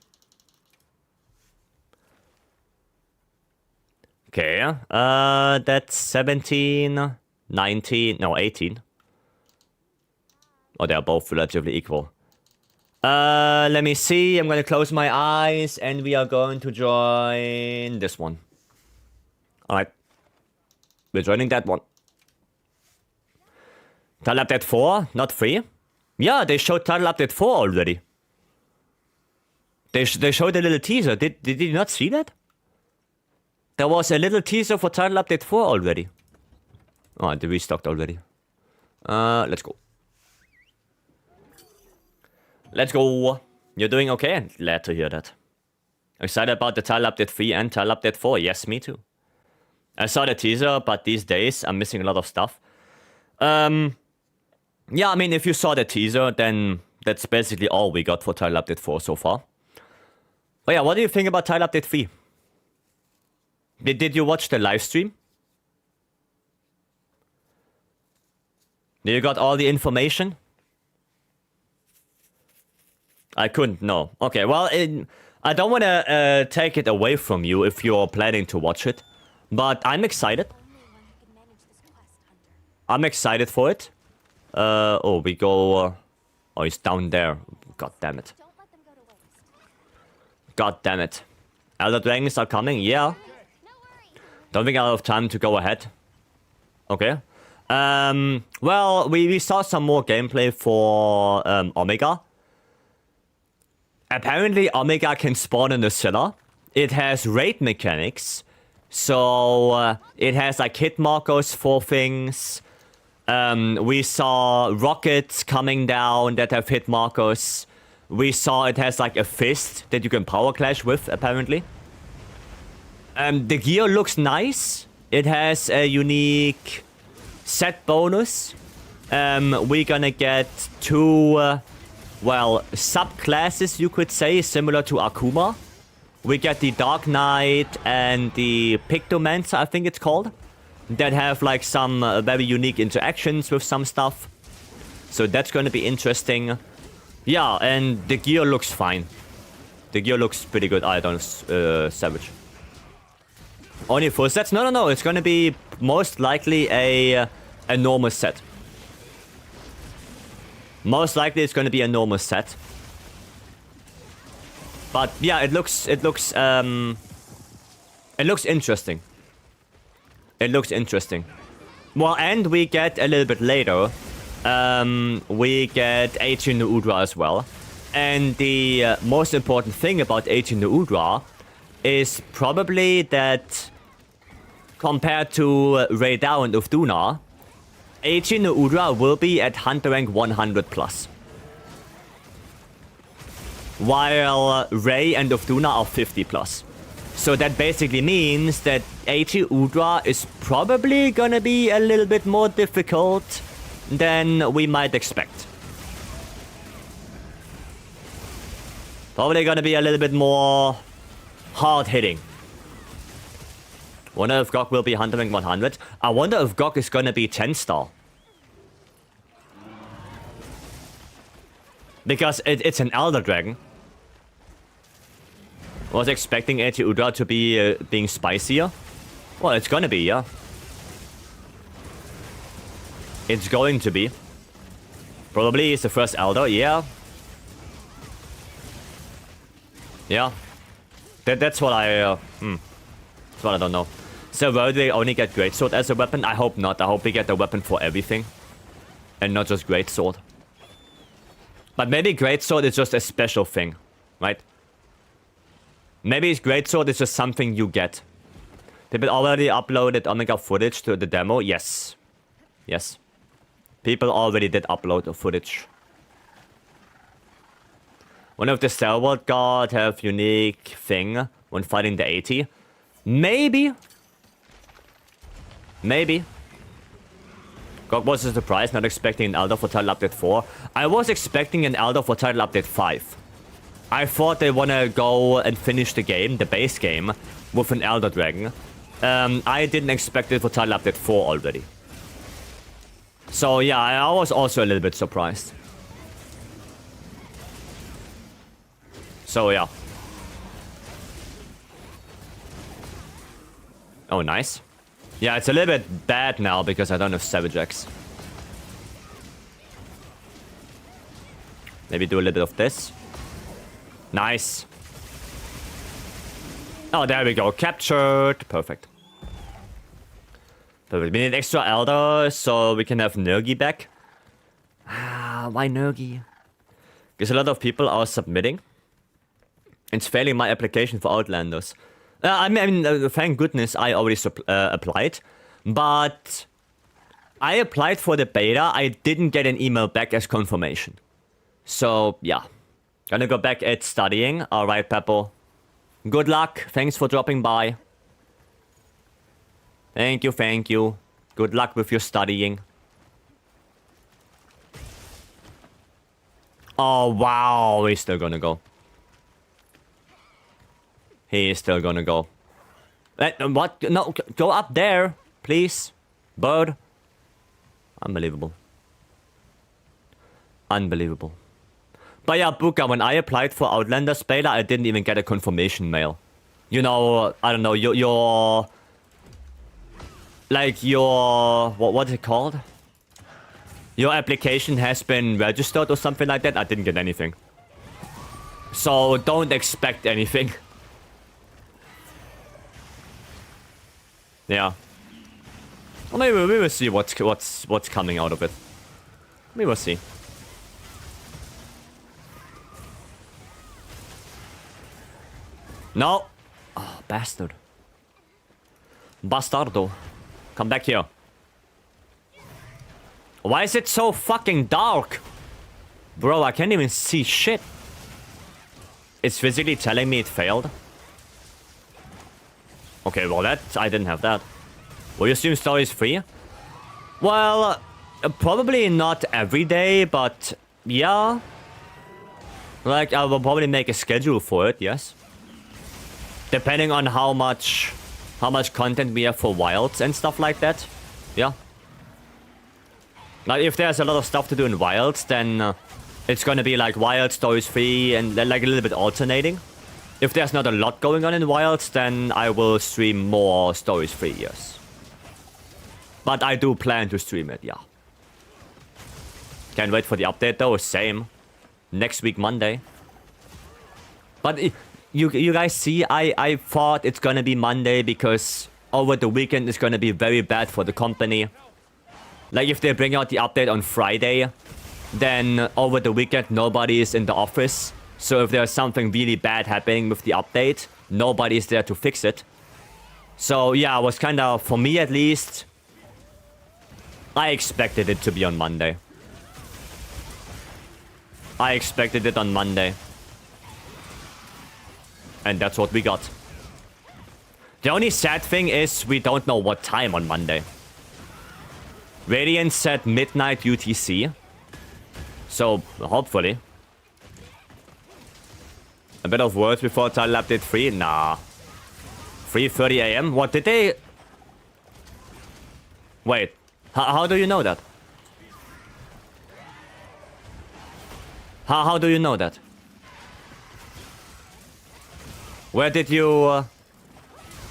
Okay, that's 17, 19, no, 18. Oh, they are both relatively equal. Let me see. I'm gonna close my eyes and we are going to join this one. Alright. We're joining that one. Title Update 4, not 3. Yeah, they showed Title Update 4 already. They showed a little teaser. Did you not see that? There was a little teaser for Title Update 4 already. Oh, they restocked already. Let's go. Let's go. You're doing okay? Glad to hear that. Excited about the Title Update 3 and Title Update 4. Yes, me too. I saw the teaser, but these days I'm missing a lot of stuff. Yeah, I mean, if you saw the teaser, then that's basically all we got for Title Update 4 so far. But yeah, what do you think about Title Update 3? Did you watch the live stream? You got all the information? I couldn't, no. Okay, well, I don't want to take it away from you if you're planning to watch it. But I'm excited. I'm excited for it. Oh, we go... oh, he's down there. God damn it. God damn it. Elder Dragons are coming? Yeah. Don't think I'll have time to go ahead. Okay. Well, we saw some more gameplay for Omega. Apparently, Omega can spawn in the cellar. It has raid mechanics. So, it has like hit markers for things. We saw rockets coming down that have hit markers. We saw it has like a fist that you can power clash with, apparently. The gear looks nice. It has a unique set bonus. We're gonna get two, well, subclasses, you could say, similar to Akuma. We get the Dark Knight and the Pictomancer, I think it's called, that have like some very unique interactions with some stuff. So that's gonna be interesting. Yeah, and the gear looks fine. The gear looks pretty good. I don't Savage. Only full sets? No. It's gonna be most likely a normal set. Most likely it's gonna be a normal set. But yeah, it looks interesting. It looks interesting. Well, and we get a little bit later, we get 18 no Udra as well. And the most important thing about 18 no Udra is probably that compared to Raidao and Ufduna, 18 no Udra will be at Hunter rank 100 plus. While Ray and Ufduna are 50 plus. So that basically means that 80 Udra is probably gonna be a little bit more difficult than we might expect. Probably gonna be a little bit more hard-hitting. Wonder if Gok will be Hunter rank 100. I wonder if Gok is gonna be 10 star. Because it's an Elder Dragon. Was expecting 80 Udra to be being spicier. Well, it's gonna be, yeah. It's going to be. Probably it's the first Elder, yeah. Yeah. That's what I... That's what I don't know. So will they only get Greatsword as a weapon? I hope not. I hope we get a weapon for everything. And not just Greatsword. But maybe Greatsword is just a special thing, right? Maybe Greatsword is just something you get. Did it already uploaded Omega footage to the demo? Yes. Yes. People already did upload the footage. One of the Stalwart God have unique thing when fighting the 80. Maybe. Maybe. God was a surprise, not expecting an Elder for Title Update 4. I was expecting an Elder for Title Update 5. I thought they wanna go and finish the game, the base game, with an Elder Dragon. I didn't expect it for Title Update 4 already. So yeah, I was also a little bit surprised. So yeah. Oh, nice. Yeah, it's a little bit bad now because I don't have Savage X. Maybe do a little bit of this. Nice. Oh, there we go. Captured. Perfect. Perfect. We need extra Elder so we can have Nergi back. Ah, why Nergi? Because a lot of people are submitting. It's failing my application for Outlanders. I mean, thank goodness I already applied. But I applied for the beta. I didn't get an email back as confirmation. So, yeah. Gonna go back at studying. Alright, Peppo. Good luck. Thanks for dropping by. Thank you, thank you. Good luck with your studying. Oh, wow. He's still gonna go. He is still gonna go. What? No, go up there, please. Bird. Unbelievable. Unbelievable. But yeah, Buka, when I applied for Outlanders beta, I didn't even get a confirmation mail. You know, I don't know, your like your... What is it called? Your application has been registered or something like that. I didn't get anything. So don't expect anything. Yeah. Well, maybe we will see what's coming out of it. We will see. No. Oh, bastard. Bastardo. Come back here. Why is it so fucking dark? Bro, I can't even see shit. It's physically telling me it failed. Okay, well that... I didn't have that. Will you assume story is free? Well, probably not every day, but... yeah. Like, I will probably make a schedule for it, yes. Depending on how much content we have for Wilds and stuff like that. Yeah. Like, if there's a lot of stuff to do in Wilds, then it's gonna be like Wild Stories 3 and then like a little bit alternating. If there's not a lot going on in Wilds, then I will stream more Stories 3, yes. But I do plan to stream it, yeah. Can't wait for the update though, same. Next week, Monday. But... You guys see, I thought it's gonna be Monday because over the weekend it's gonna be very bad for the company. Like if they bring out the update on Friday, then over the weekend nobody is in the office. So if there's something really bad happening with the update, nobody is there to fix it. So yeah, it was kind of, for me at least, I expected it to be on Monday. I expected it on Monday. And that's what we got. The only sad thing is we don't know what time on Monday. Radiant said midnight UTC. So, hopefully. A bit of words before title update 3? Nah. 3:30 AM? What did they... Wait. How do you know that? How do you know that? Where did you...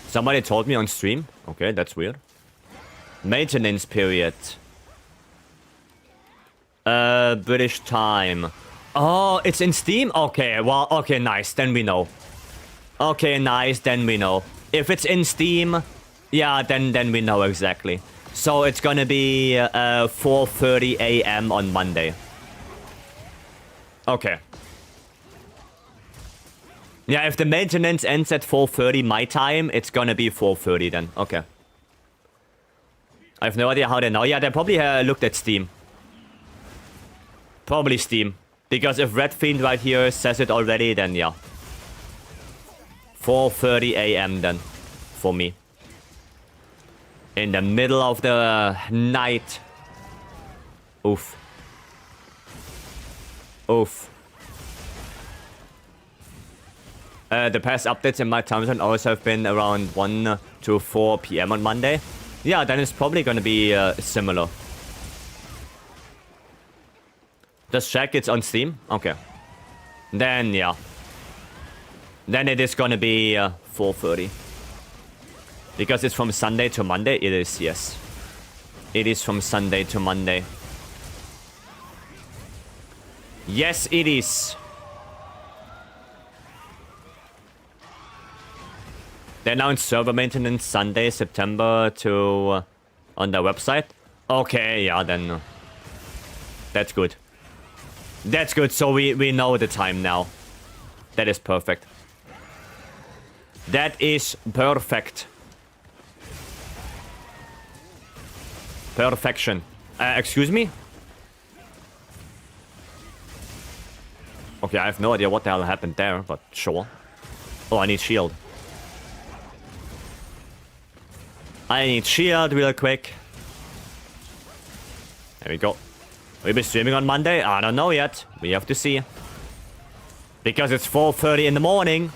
Somebody told me on stream. Okay, that's weird. Maintenance period. British time. Oh, it's in Steam? Okay, well, okay, nice. Then we know. Okay, nice. Then we know. If it's in Steam, yeah, then we know exactly. So it's gonna be 4:30 AM on Monday. Okay. Yeah, if the maintenance ends at 4:30 my time, it's gonna be 4:30 then. Okay. I have no idea how they know. Yeah, they probably looked at Steam. Probably Steam. Because if Red Fiend right here says it already, then yeah. 4:30 AM then. For me. In the middle of the night. Oof. Oof. The past updates in my time zone always have been around 1 to 4 PM on Monday. Yeah, then it's probably gonna be similar. Just check it's on Steam? Okay. Then, yeah. Then it is gonna be 4:30. Because it's from Sunday to Monday? It is, yes. It is from Sunday to Monday. Yes, it is. They announced server maintenance Sunday, September to on their website. Okay, yeah, then that's good. That's good. So we know the time now. That is perfect. That is perfect. Perfection. Excuse me? Okay, I have no idea what the hell happened there, but sure. Oh, I need shield. I need shield real quick. There we go. Will be streaming on Monday? I don't know yet. We have to see. Because it's 4:30 in the morning.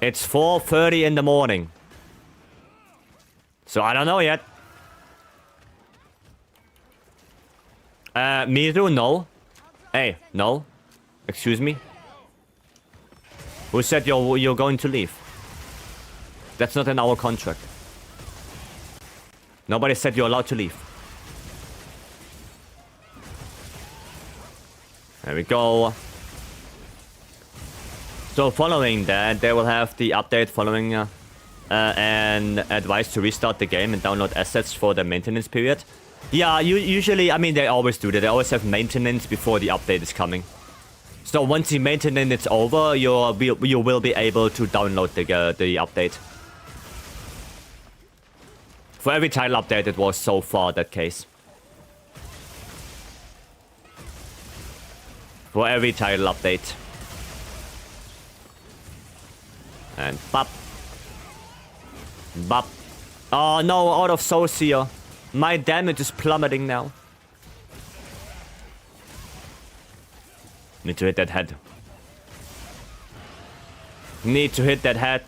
It's 4:30 in the morning. So I don't know yet. Miru, no. Hey, no. Excuse me. Who said you're going to leave? That's not in our contract. Nobody said you're allowed to leave. There we go. So following that, they will have the update following an advice to restart the game and download assets for the maintenance period. Yeah, usually, I mean, they always do that. They always have maintenance before the update is coming. So once the maintenance is over, you will be able to download the update. For every title update, it was so far that case. For every title update. And bop. Bop. Oh no, out of souls here. My damage is plummeting now. Need to hit that head. Need to hit that head.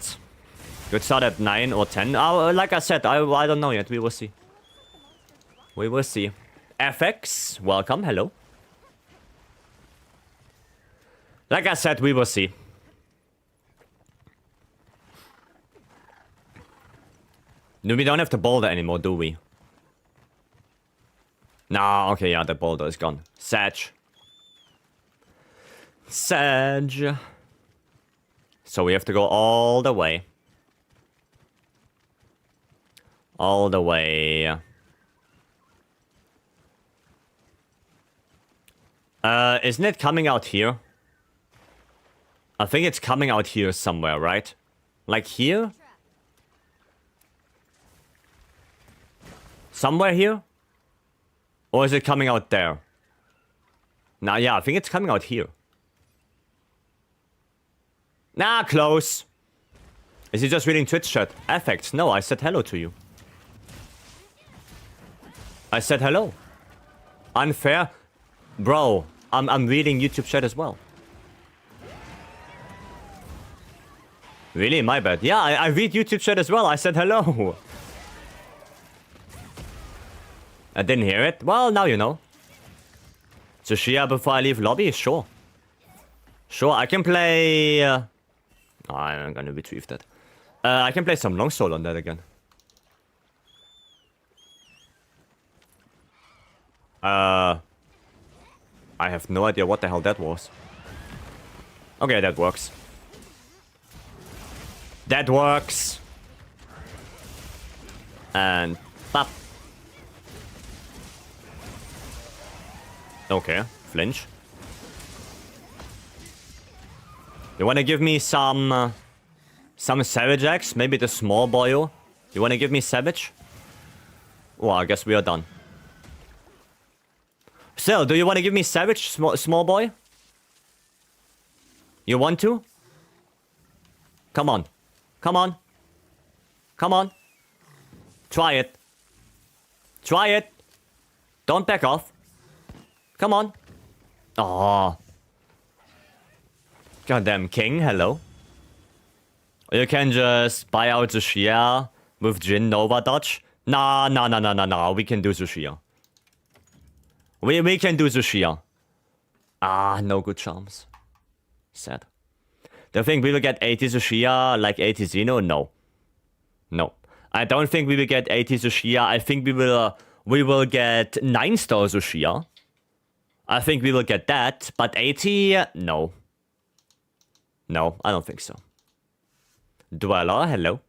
Good start at 9 or 10. Like I said, I don't know yet. We will see. We will see. FX, welcome. Hello. Like I said, we will see. No, we don't have the boulder anymore, do we? No, okay, yeah, the boulder is gone. Sag. Sag. So we have to go all the way. All the way. Isn't it coming out here? I think it's coming out here somewhere, right? Like here? Somewhere here? Or is it coming out there? Nah, yeah, I think it's coming out here. Nah, close. Is he just reading Twitch chat? Affects. No, I said hello to you. I said hello. Unfair? Bro, I'm reading YouTube chat as well. Really? My bad. Yeah, I read YouTube chat as well. I said hello. I didn't hear it. Well, now you know. Tsushia before I leave lobby? Sure. Sure, I can play... I'm gonna retrieve that. I can play some long soul on that again. I have no idea what the hell that was. Okay, that works. That works. And... Pop. Okay, flinch. You wanna give me some Savage Axe? Maybe the small boyo? You wanna give me Savage? Well, I guess we are done. Still, do you wanna give me Savage, small boy? You want to? Come on. Come on. Come on. Try it. Try it. Don't back off. Come on. Oh. Goddamn king, hello. You can just buy out Tsushia with Jin Nova dodge. Nah. We can do Tsushia. We can do Tsushia. Ah, no good charms. Sad. Do you think we will get 80 Tsushia like 80 Xeno? No. No. I don't think we will get 80 Tsushia. I think we will We will get 9-star Zushia. I think we will get that, but 80, no. No, I don't think so. Dweller, hello.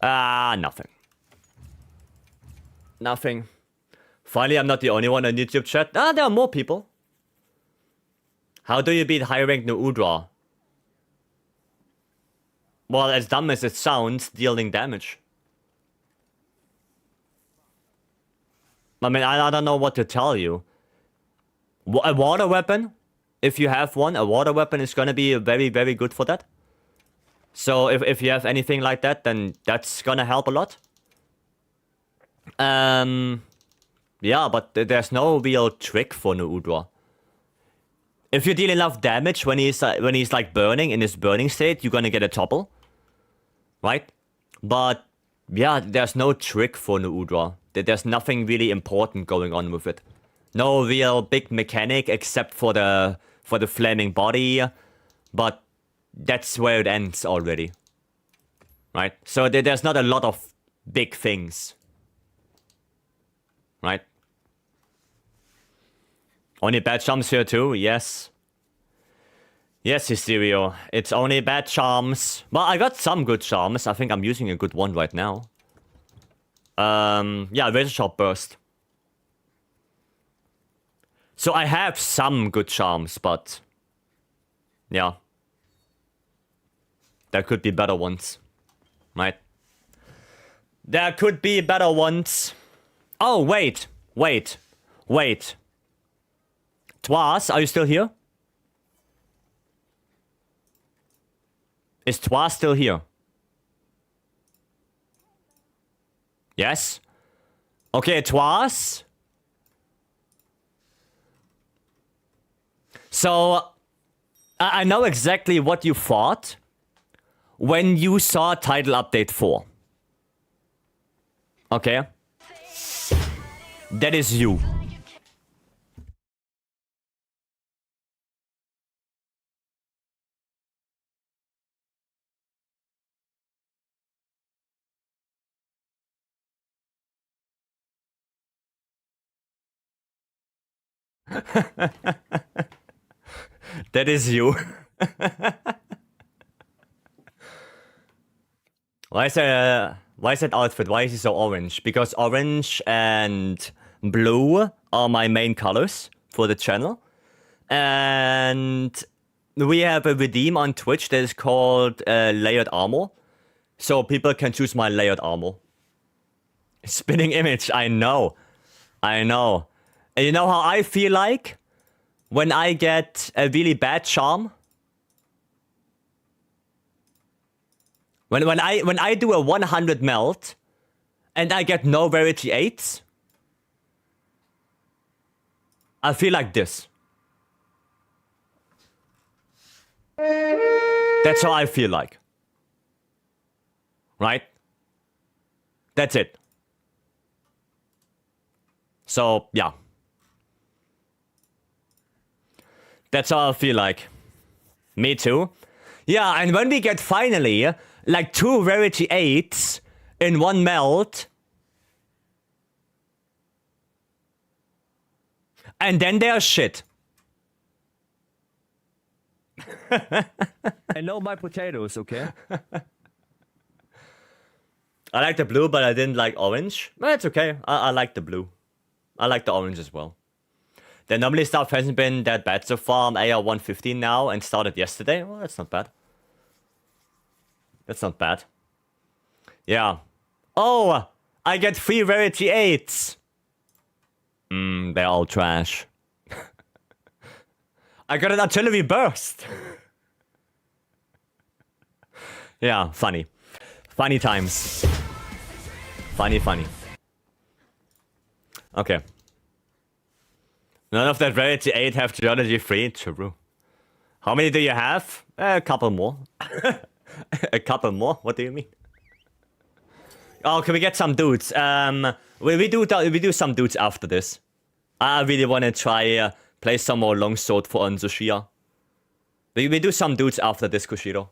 Nothing. Nothing. Finally, I'm not the only one on YouTube chat. There are more people. How do you beat high-ranked Udra? Well, as dumb as it sounds, dealing damage. I mean, I don't know what to tell you. A water weapon, if you have one, a water weapon is gonna be very, very good for that. So if you have anything like that, then that's gonna help a lot. Yeah, but there's no real trick for Udra. If you deal enough damage when he's like burning in his burning state, you're gonna get a topple, right? But yeah, there's no trick for Udra. There's nothing really important going on with it. No real big mechanic except for the flaming body, but that's where it ends already, right? So there's not a lot of big things, right? Only bad charms here too, yes. Yes, Hysterio. It's only bad charms. Well, I got some good charms. I think I'm using a good one right now. Yeah, Razor Sharp Burst. So I have some good charms, but... yeah. There could be better ones. Right? There could be better ones. Oh, wait. Wait. Wait. Twas, are you still here? Is Twas still here? Yes? Okay, Twas. So, I know exactly what you thought when you saw Title Update 4. Okay? That is you. That is you. Why is that outfit? Why is he so orange? Because orange and blue are my main colors for the channel. And we have a redeem on Twitch that is called Layered Armor. So people can choose my Layered Armor. Spinning image, I know. I know. And you know how I feel like? When I get a really bad charm? When I do a 100 melt and I get no rarity 8s, I feel like this. That's how I feel like. Right? That's it. So, yeah. That's how I feel like. Me too. Yeah, and when we get finally, like 2 rarity 8s in 1 melt, and then they're shit. I know my potatoes, okay? I like the blue, but I didn't like orange. But it's okay. I like the blue. I like the orange as well. The normally stuff hasn't been that bad so far. I'm AR 115 now and started yesterday. Well, that's not bad. That's not bad. Yeah. Oh, I get 3 rarity 8s. They're all trash. I got an artillery burst. Yeah, funny. Funny times. Funny. Okay. None of that rarity 8 have geology 3. True. How many do you have? A couple more. A couple more? What do you mean? Oh, can we get some dudes? We do some dudes after this. I really want to try play some more longsword for Onzushia. We do some dudes after this, Kushiro.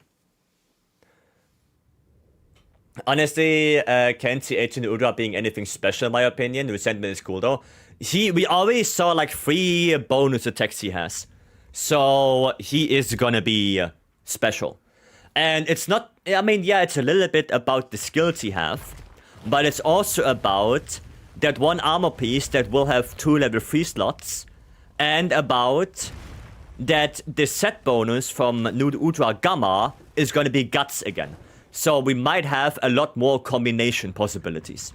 Honestly, can't see 18 Ultra being anything special in my opinion. Resentment is cool though. We already saw like 3 bonus attacks he has. So he is gonna be special. And it's not, I mean, yeah, it's a little bit about the skills he have. But it's also about that 1 armor piece that will have 2 level 3 slots. And about that the set bonus from New Ultra Gamma is gonna be Guts again. So we might have a lot more combination possibilities.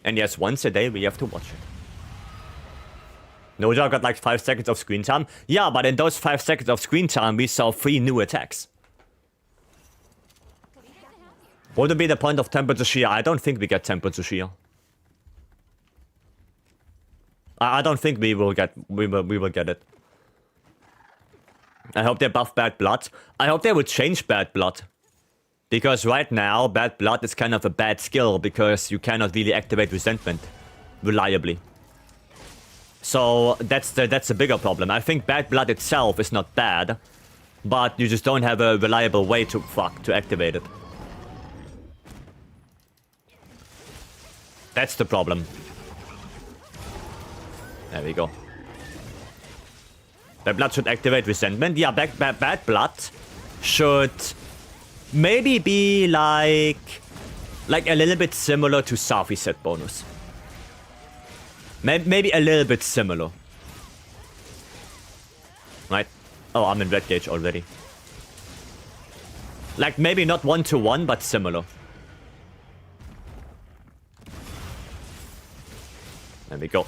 And yes, once a day we have to watch it. Noja got like 5 seconds of screen time. Yeah, but in those 5 seconds of screen time we saw 3 new attacks. What would be the point of Temperature Shear? I don't think we get Temperature Shear. I don't think we will get it. I hope they buff Bad Blood. I hope they would change Bad Blood. Because right now, Bad Blood is kind of a bad skill because you cannot really activate Resentment reliably. So that's a bigger problem. I think Bad Blood itself is not bad, but you just don't have a reliable way to activate it. That's the problem. There we go. Bad Blood should activate Resentment. Yeah, Bad Blood should maybe be like a little bit similar to Safi set bonus. Maybe a little bit similar. Right? Oh, I'm in red gauge already. Like maybe not 1-to-1, but similar. There we go.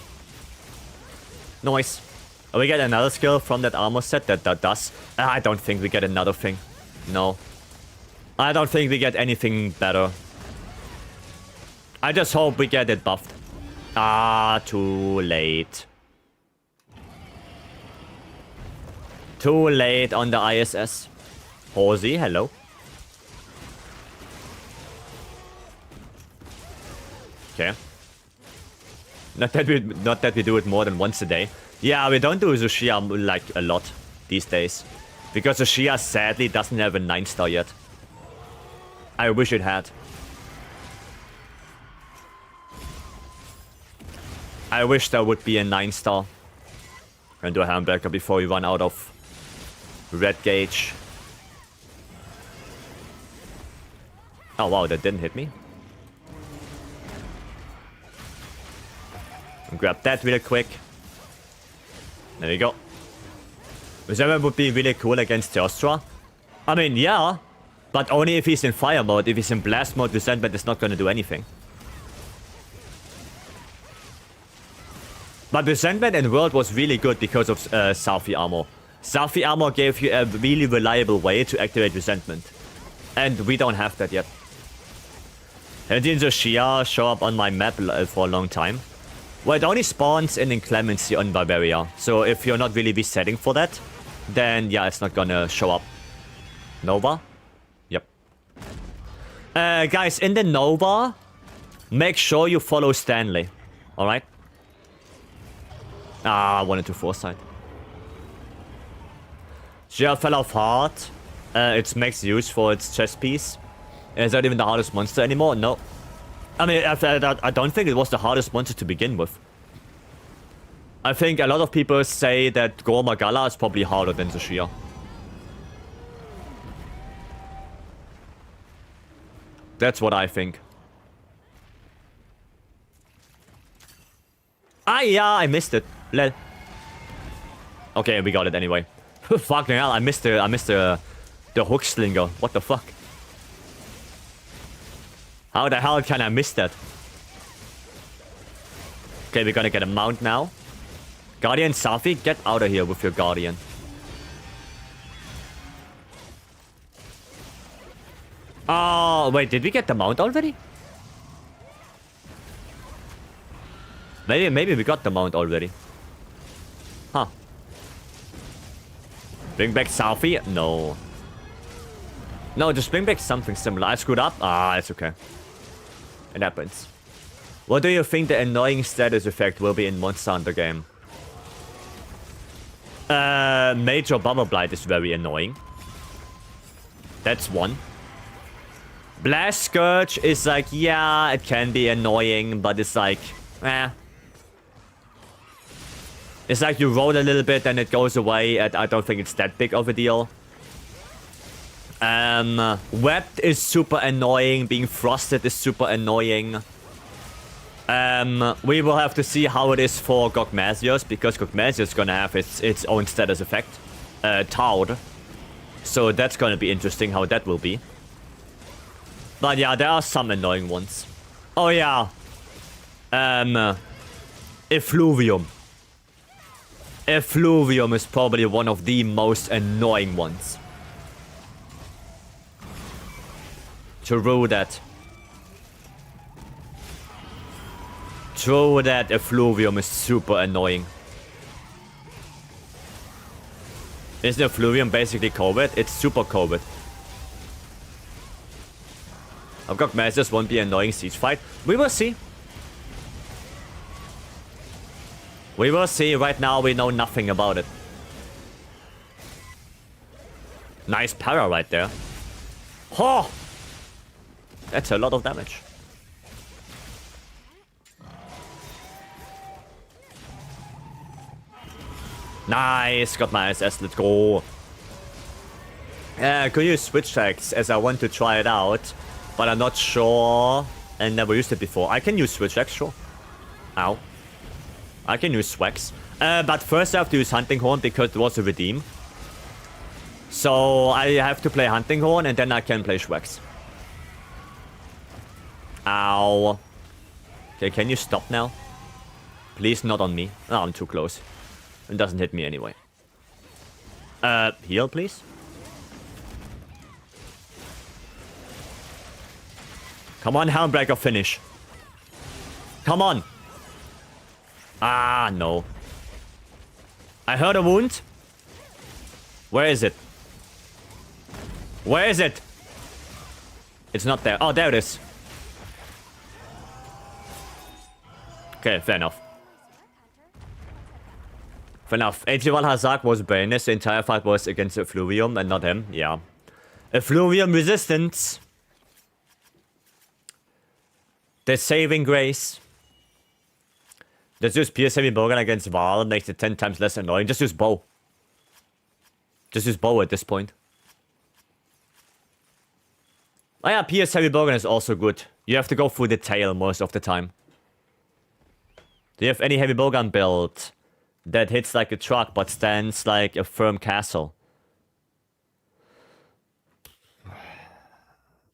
Nice. Oh, we get another skill from that armor set that does. I don't think we get another thing. No. I don't think we get anything better. I just hope we get it buffed. Ah, too late. Too late on the ISS. Horsey, hello. Okay. Not that we do it more than once a day. Yeah, we don't do Zushia like a lot these days. Because Zushia sadly doesn't have a 9-star yet. I wish it had. I wish there would be a 9-star. And do a hamburger before we run out of red gauge. Oh wow, that didn't hit me. Grab that real quick. There we go. Resentment would be really cool against Teostra. I mean, yeah. But only if he's in fire mode. If he's in blast mode, Resentment is not going to do anything. But Resentment in World was really good because of Safi armor. Safi armor gave you a really reliable way to activate Resentment. And we don't have that yet. And didn't Shia show up on my map for a long time? Well, it only spawns in Inclemency on Barbaria. So if you're not really resetting for that, then yeah, it's not gonna show up. Nova? Yep. Guys, in the Nova, make sure you follow Stanley. Alright? Ah, I wanted to foresight. Shia fell off hard. It's max use for its chest piece. Is that even the hardest monster anymore? No. I mean, I don't think it was the hardest monster to begin with. I think a lot of people say that Gormagala is probably harder than Zushia. That's what I think. Ah, yeah, I missed it. Lel. Okay, we got it anyway. Fucking hell, I missed the hook slinger. What the fuck? How the hell can I miss that? Okay, we're gonna get a mount now. Guardian Safi, get out of here with your Guardian. Oh, wait, did we get the mount already? Maybe we got the mount already. Huh. Bring back Safi? No. No, just bring back something similar. I screwed up? Ah, it's okay. It happens. What do you think the annoying status effect will be in Monster Hunter game? Major Bubble Blight is very annoying. That's one. Blast Scourge is like, yeah, it can be annoying, but it's like, eh. It's like you roll a little bit and it goes away, and I don't think it's that big of a deal. Webbed is super annoying. Being frosted is super annoying. We will have to see how it is for Gogmasios, because Gogmasios is gonna have its own status effect. Taud. So that's gonna be interesting how that will be. But yeah, there are some annoying ones. Oh yeah. Effluvium. Effluvium is probably one of the most annoying ones. True that. True that Effluvium is super annoying. Isn't Effluvium basically COVID? It's super COVID. I've got Masters won't be an annoying siege fight. We will see. We will see. Right now we know nothing about it. Nice para right there. Oh! That's a lot of damage. Nice, got my SS, let's go. Could use switch tags as I want to try it out, but I'm not sure. I never used it before. I can use switch tags, sure. Ow. I can use swags. But first I have to use Hunting Horn because it was a redeem. So I have to play Hunting Horn and then I can play Schwags. Ow. Okay, can you stop now? Please, not on me. Oh, I'm too close. It doesn't hit me anyway. Heal, please. Come on, Helmbreaker, finish. Come on. Ah, no. I heard a wound. Where is it? Where is it? It's not there. Oh, there it is. Okay, fair enough. Fair enough. HG1 Hazak was Baroness. The entire fight was against Effluvium and not him. Yeah. Effluvium resistance. The saving grace. Just use Pierce Heavy Bowgun against Val. Makes it 10 times less annoying. Just use bow. Just use bow at this point. Oh yeah, Pierce Heavy Bowgun is also good. You have to go through the tail most of the time. Do you have any Heavy Bowgun build that hits like a truck but stands like a firm castle?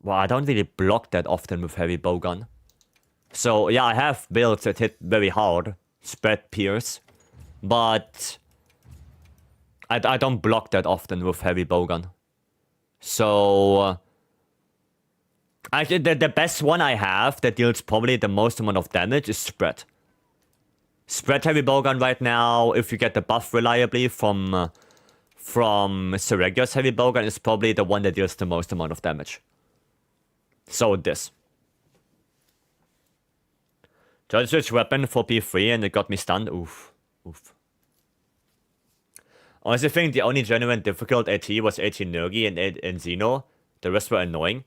Well, I don't really block that often with Heavy Bowgun. So yeah, I have builds that hit very hard. Spread Pierce. But I don't block that often with Heavy Bowgun. So actually, the best one I have that deals probably the most amount of damage is Spread. Spread Heavy Bowgun right now, if you get the buff reliably from Seregios Heavy Bowgun, is probably the one that deals the most amount of damage. So this. Tried to switch weapon for P3 and it got me stunned. Oof. Oof. Honestly, I think the only genuine difficult AT was AT Nergi and Xeno. The rest were annoying.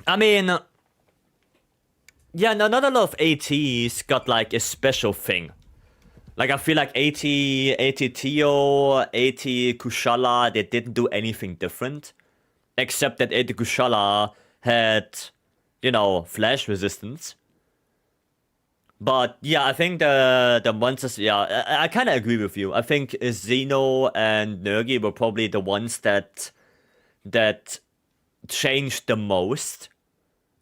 I mean, yeah, no, not a lot of ATs got like a special thing. Like I feel like AT Tio, AT Kushala, they didn't do anything different. Except that AT Kushala had, you know, flash resistance. But yeah, I think the monsters, yeah, I kind of agree with you. I think Xeno and Nergi were probably the ones that changed the most.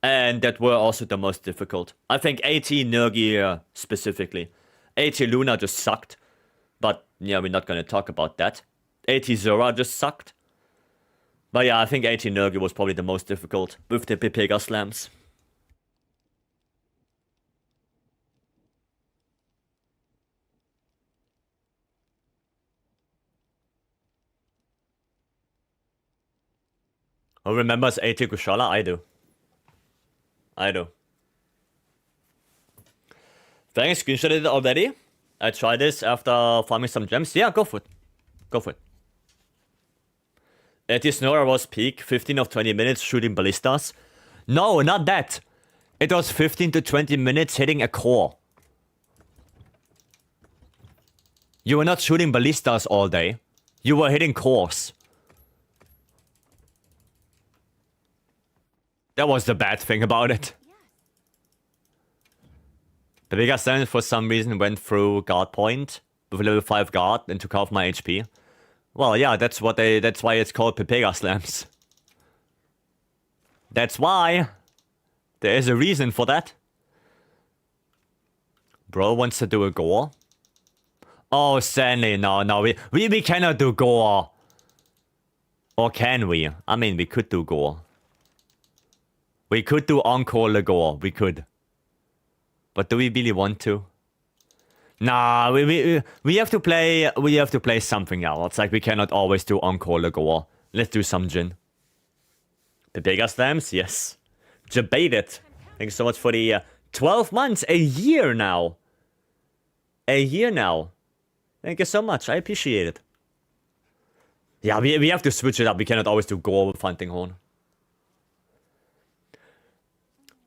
And that were also the most difficult. I think AT Nergi specifically. AT Luna just sucked. But yeah, we're not going to talk about that. AT Zora just sucked. But yeah, I think AT Nergi was probably the most difficult with the Pepega slams. Who remembers AT Kushala? I do. I do. Thanks, screenshot it already. I tried this after farming some gems. Yeah, go for it. Go for it. At this Nora was peak, 15 of 20 minutes shooting ballistas. No, not that. It was 15 to 20 minutes hitting a core. You were not shooting ballistas all day. You were hitting cores. That was the bad thing about it. The biggest damage for some reason went through guard point with level 5 guard and took off my HP. Well, yeah, that's why it's called Pepega slams. That's why. There is a reason for that. Bro wants to do a gore. Oh, Stanley, no, we cannot do gore. Or can we? I mean, we could do gore. We could do encore le gore, we could. But do we really want to? Nah, we have to play something else. Like, we cannot always do encore le gore. Let's do some Jin. The bigger slams? Yes. Debated. Thanks so much for the 12 months. A year now. A year now. Thank you so much. I appreciate it. Yeah, we have to switch it up. We cannot always do gore with Hunting Horn.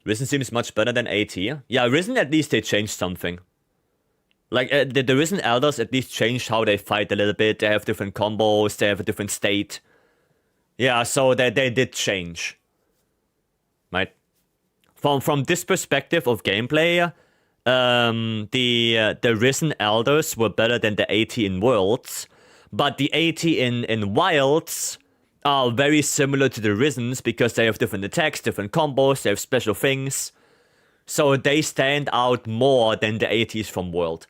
Risen seems much better than AT. Yeah, Risen, at least they changed something. Like, the Risen Elders at least changed how they fight a little bit. They have different combos. They have a different state. Yeah, so they did change. Right? From this perspective of gameplay, the Risen Elders were better than the AT in Worlds. But the AT in Wilds are very similar to the Risens because they have different attacks, different combos, they have special things. So they stand out more than the ATs from World.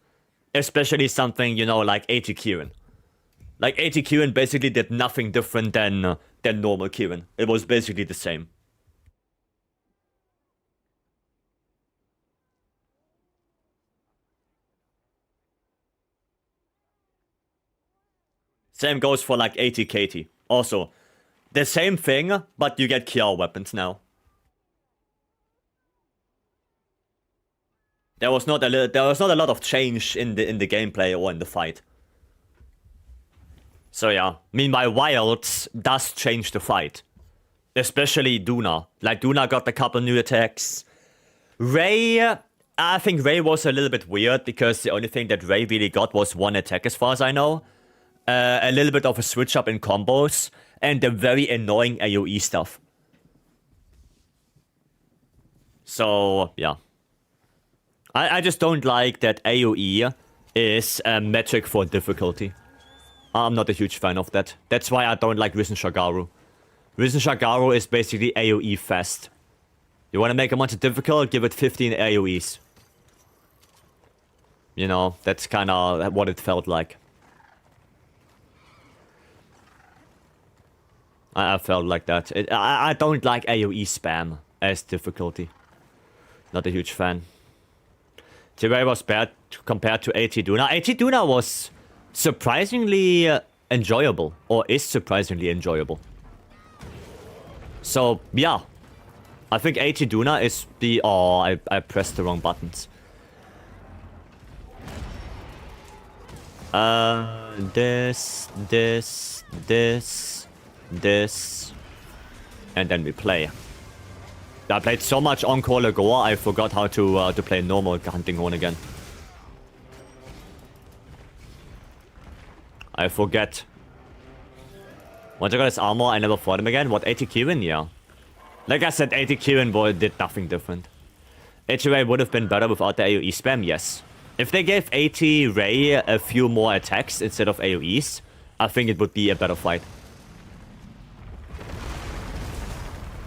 Especially something, you know, like AT Kieran. Like, AT Kieran basically did nothing different than normal Kieran. It was basically the same. Same goes for, like, AT Katie. Also, the same thing, but you get kill weapons now. There was not a lot of change in the gameplay or in the fight. So yeah, meanwhile Wilds does change the fight. Especially Duna. Like, Duna got a couple new attacks. Ray, I think Ray was a little bit weird because the only thing that Ray really got was one attack as far as I know. A little bit of a switch up in combos, and the very annoying AoE stuff. So, yeah. I just don't like that AoE is a metric for difficulty. I'm not a huge fan of that. That's why I don't like Risen Shagaru. Risen Shagaru is basically AoE fast. You want to make a monster difficult, give it 15 AoEs. You know, that's kind of what it felt like. I felt like that. I don't like AoE spam as difficulty. Not a huge fan. T-Ray was bad compared to AT Duna. AT Duna was surprisingly enjoyable. Or is surprisingly enjoyable. So, yeah. I think AT Duna is the... Oh, I pressed the wrong buttons. This... And then we play. I played so much Encore Le Gore, I forgot how to play normal Hunting Horn again. I forget. Once I got his armor, I never fought him again. What, AT Kieran? Yeah. Like I said, AT Kieran did nothing different. AT Ray would have been better without the AoE spam, yes. If they gave AT Ray a few more attacks instead of AoEs, I think it would be a better fight.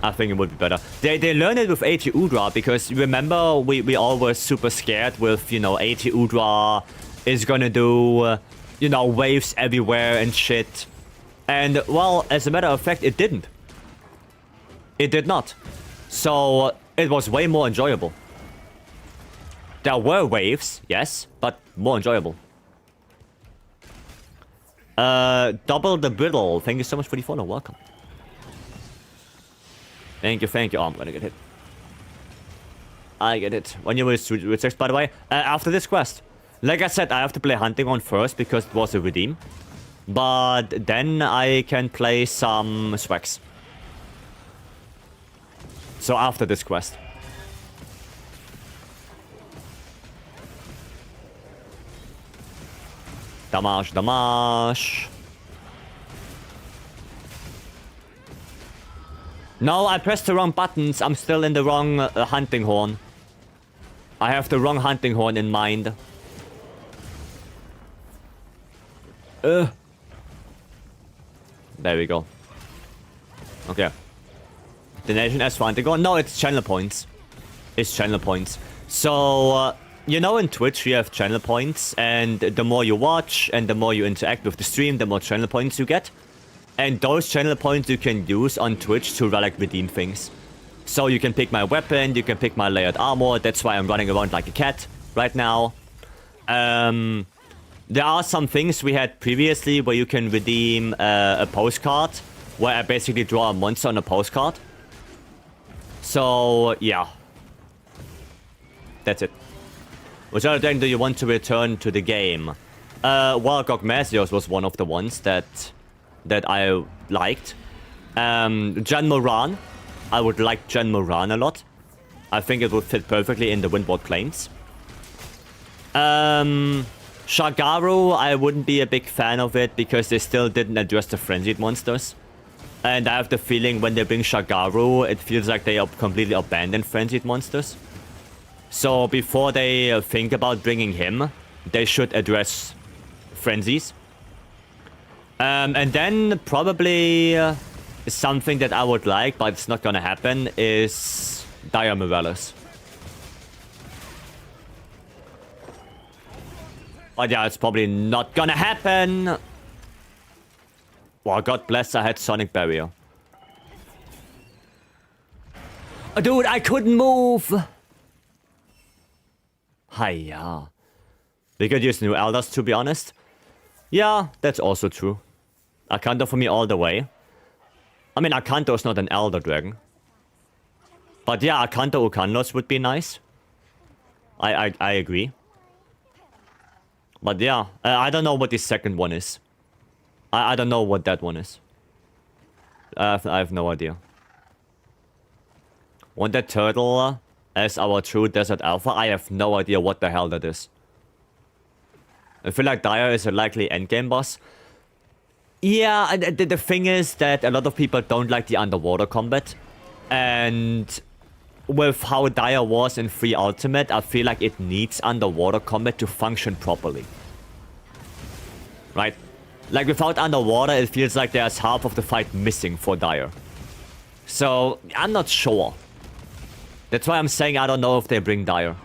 I think it would be better. They learned it with AT Udra because remember we all were super scared with, you know, AT Udra is gonna do, you know, waves everywhere and shit. And, well, as a matter of fact, it didn't. It did not. So, it was way more enjoyable. There were waves, yes, but more enjoyable. Double the Brittle. Thank you so much for the follow. Welcome. Thank you, thank you. Oh, I'm gonna get hit. I get it. When you will switch, by the way, after this quest. Like I said, I have to play Hunting Horn first because it was a redeem. But then I can play some swags. So after this quest. Damage, damage. No, I pressed the wrong buttons. I'm still in the wrong hunting horn. I have the wrong hunting horn in mind. There we go. Okay. Donation as for hunting horn. No, it's channel points. It's channel points. So, you know in Twitch you have channel points. And the more you watch and the more you interact with the stream, the more channel points you get. And those channel points you can use on Twitch to like redeem things. So you can pick my weapon, you can pick my layered armor. That's why I'm running around like a cat right now. There are some things we had previously where you can redeem a postcard. Where I basically draw a monster on a postcard. So, yeah. That's it. Which other thing do you want to return to the game? Well, Gogmasios was one of the ones that I liked. Jan Moran. I would like Jan Moran a lot. I think it would fit perfectly in the Windward Plains. Shagaru, I wouldn't be a big fan of it because they still didn't address the frenzied monsters. And I have the feeling when they bring Shagaru, it feels like they completely abandoned frenzied monsters. So before they think about bringing him, they should address frenzies. And then probably something that I would like, but it's not gonna happen, is Dire Morales. But yeah, it's probably not gonna happen. Well, God bless, I had Sonic Barrier. Oh, dude, I couldn't move. Hiya. We could use new elders, to be honest. Yeah, that's also true. Akanto for me all the way. I mean, Akanto's not an elder dragon. But yeah, Akanto Ukandos would be nice. I agree. But yeah, I don't know what the second one is. I don't know what that one is. I have no idea. Want that turtle as our true desert alpha? I have no idea what the hell that is. I feel like Dire is a likely endgame boss. Yeah, the thing is that a lot of people don't like the underwater combat. And with how Dire was in Free Ultimate, I feel like it needs underwater combat to function properly. Right? Like without underwater, it feels like there's half of the fight missing for Dire. So, I'm not sure. That's why I'm saying I don't know if they bring Dire.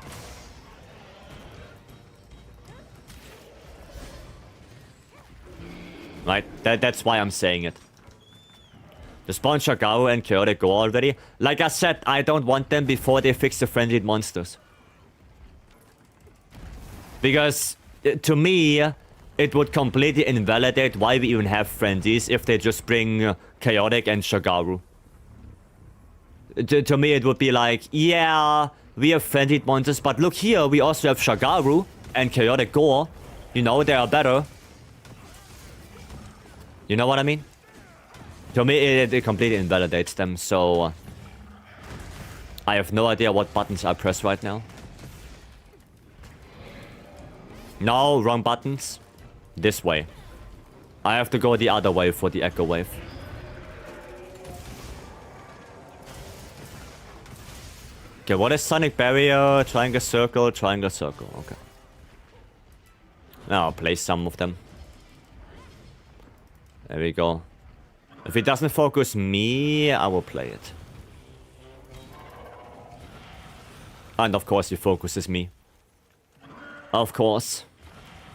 Right? That's why I'm saying it. The spawn Shagaru and Chaotic go already. Like I said, I don't want them before they fix the frenzied monsters. Because, to me, it would completely invalidate why we even have frenzies if they just bring Chaotic and Shagaru. To me, it would be like, yeah, we have frenzied monsters, but look here, we also have Shagaru and Chaotic Gore. You know, they are better. You know what I mean? To me, it completely invalidates them, so... I have no idea what buttons I press right now. No, wrong buttons. This way. I have to go the other way for the Echo Wave. Okay, what is Sonic Barrier? Triangle Circle, Triangle Circle. Okay. Now I'll place some of them. There we go. If it doesn't focus me, I will play it. And of course he focuses me. Of course.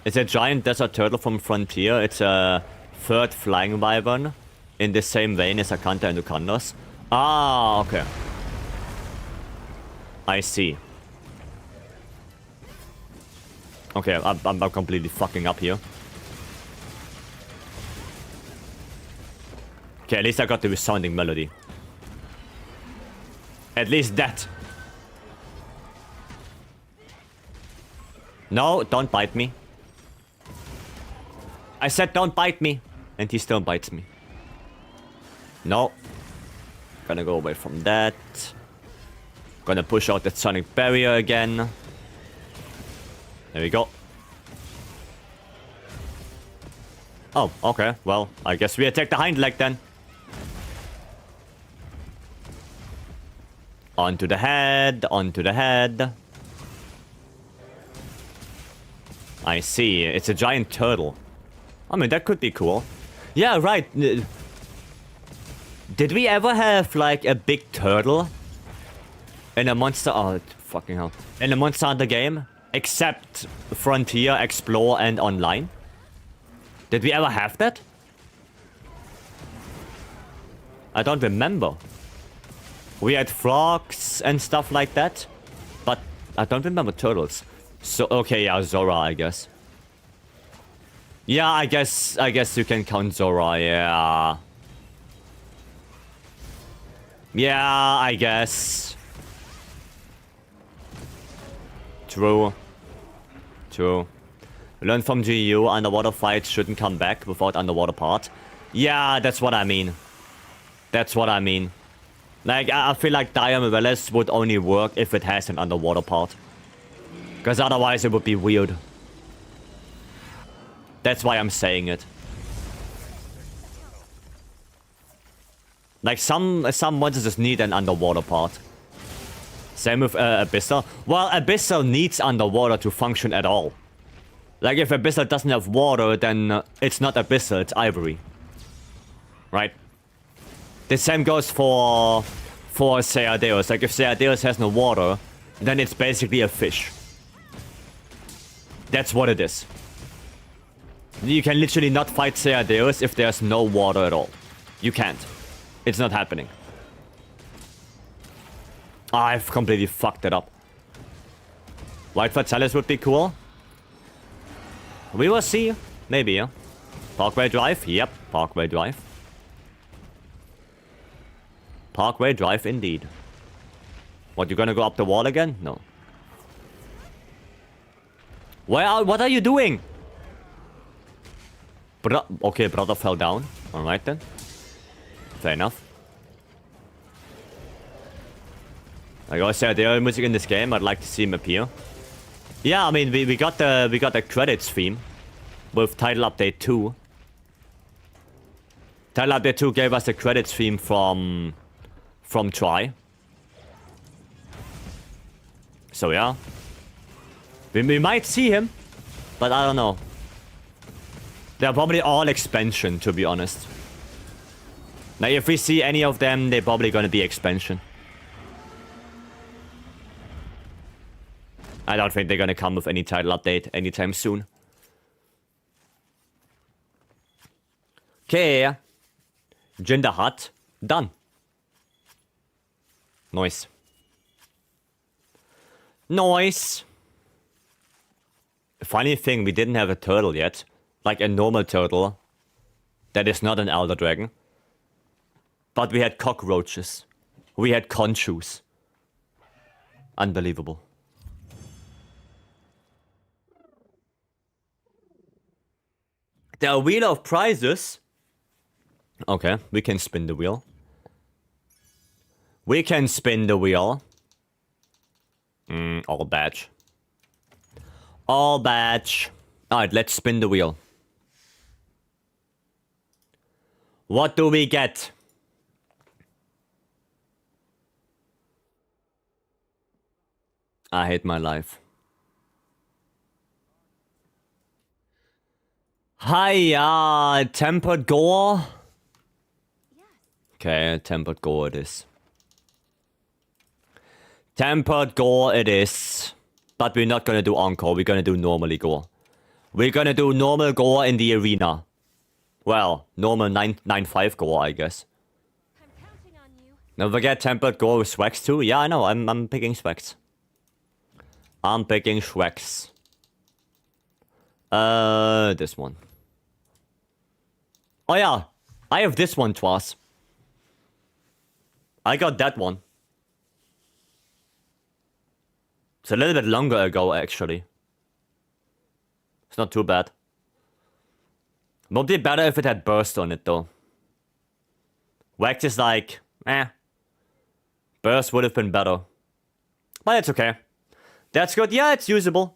It's a giant desert turtle from Frontier. It's a third flying wyvern. In the same vein as Akanta and Ukandos. Ah, okay. I see. Okay, I'm completely fucking up here. Okay, at least I got the resounding melody. At least that. No, don't bite me. I said don't bite me. And he still bites me. No. Gonna go away from that. Gonna push out that sonic barrier again. There we go. Oh, okay. Well, I guess we attack the hind leg then. Onto the head, onto the head. I see. It's a giant turtle. I mean, that could be cool. Yeah, right. Did we ever have, like, a big turtle in a Monster... Oh, fucking hell. In a Monster Hunter game? Except Frontier, Explore, and Online? Did we ever have that? I don't remember. We had frogs and stuff like that. But I don't remember turtles. So, okay, yeah, Zora, I guess. Yeah, I guess you can count Zora, yeah. Yeah, I guess. True. True. Learn from GU, underwater fights shouldn't come back without underwater part. Yeah, that's what I mean. That's what I mean. Like, I feel like Dire Morales would only work if it has an underwater part. Because otherwise it would be weird. That's why I'm saying it. Like, some monsters just need an underwater part. Same with Abyssal. Well, Abyssal needs underwater to function at all. Like, if Abyssal doesn't have water, then it's not Abyssal, it's Ivory. Right? The same goes for Seadeus. Like, if Seadeus has no water, then it's basically a fish. That's what it is. You can literally not fight Seadeus if there's no water at all. You can't. It's not happening. I've completely fucked it up. White Fatalis would be cool. We will see. Maybe, yeah. Parkway Drive? Yep, Parkway Drive. Parkway Drive indeed. What, you gonna go up the wall again? No. What are you doing? Okay, brother fell down. Alright then. Fair enough. Like I said, there are music in this game. I'd like to see him appear. Yeah, I mean, we got the credits theme with Title Update 2. Title Update 2 gave us the credits theme from Try. So yeah, we might see him, but I don't know. They're probably all expansion, to be honest. Now, if we see any of them, they're probably gonna be expansion. I don't think they're gonna come with any title update anytime soon. Okay. Gender Hut. Done. Nice. Nice. Funny thing, we didn't have a turtle yet. Like a normal turtle. That is not an Elder Dragon. But we had cockroaches. We had conchus. Unbelievable. The wheel of prizes. Okay, we can spin the wheel. We can spin the wheel. All badge. All badge. Alright, let's spin the wheel. What do we get? I hate my life. Hiya, tempered gore? Yes. Okay, tempered gore it is. Tempered gore it is. But we're not gonna do encore, we're gonna do normally gore. We're gonna do normal gore in the arena. Well, normal 995 gore, I guess. I'm counting on you. Don't forget tempered gore with Swax too. Yeah, I know, I'm picking Swax. I'm picking Swax. This one. Oh yeah, I have this one twice. I got that one. It's a little bit longer ago, actually. It's not too bad. Would be better if it had burst on it though. Wax is like, eh. Burst would have been better. But it's okay. That's good. Yeah, it's usable.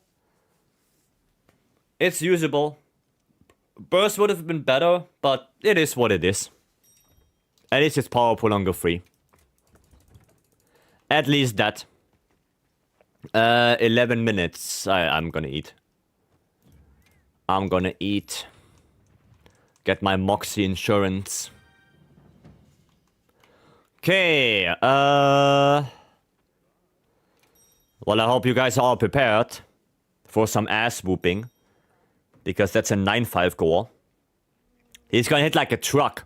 It's usable. Burst would have been better, but it is what it is. At least it's power prolonger free. At least that. 11 minutes. I'm gonna eat. I'm gonna eat. Get my Moxie insurance. Okay, well, I hope you guys are all prepared for some ass whooping. Because that's a 9-5 gore. He's gonna hit like a truck.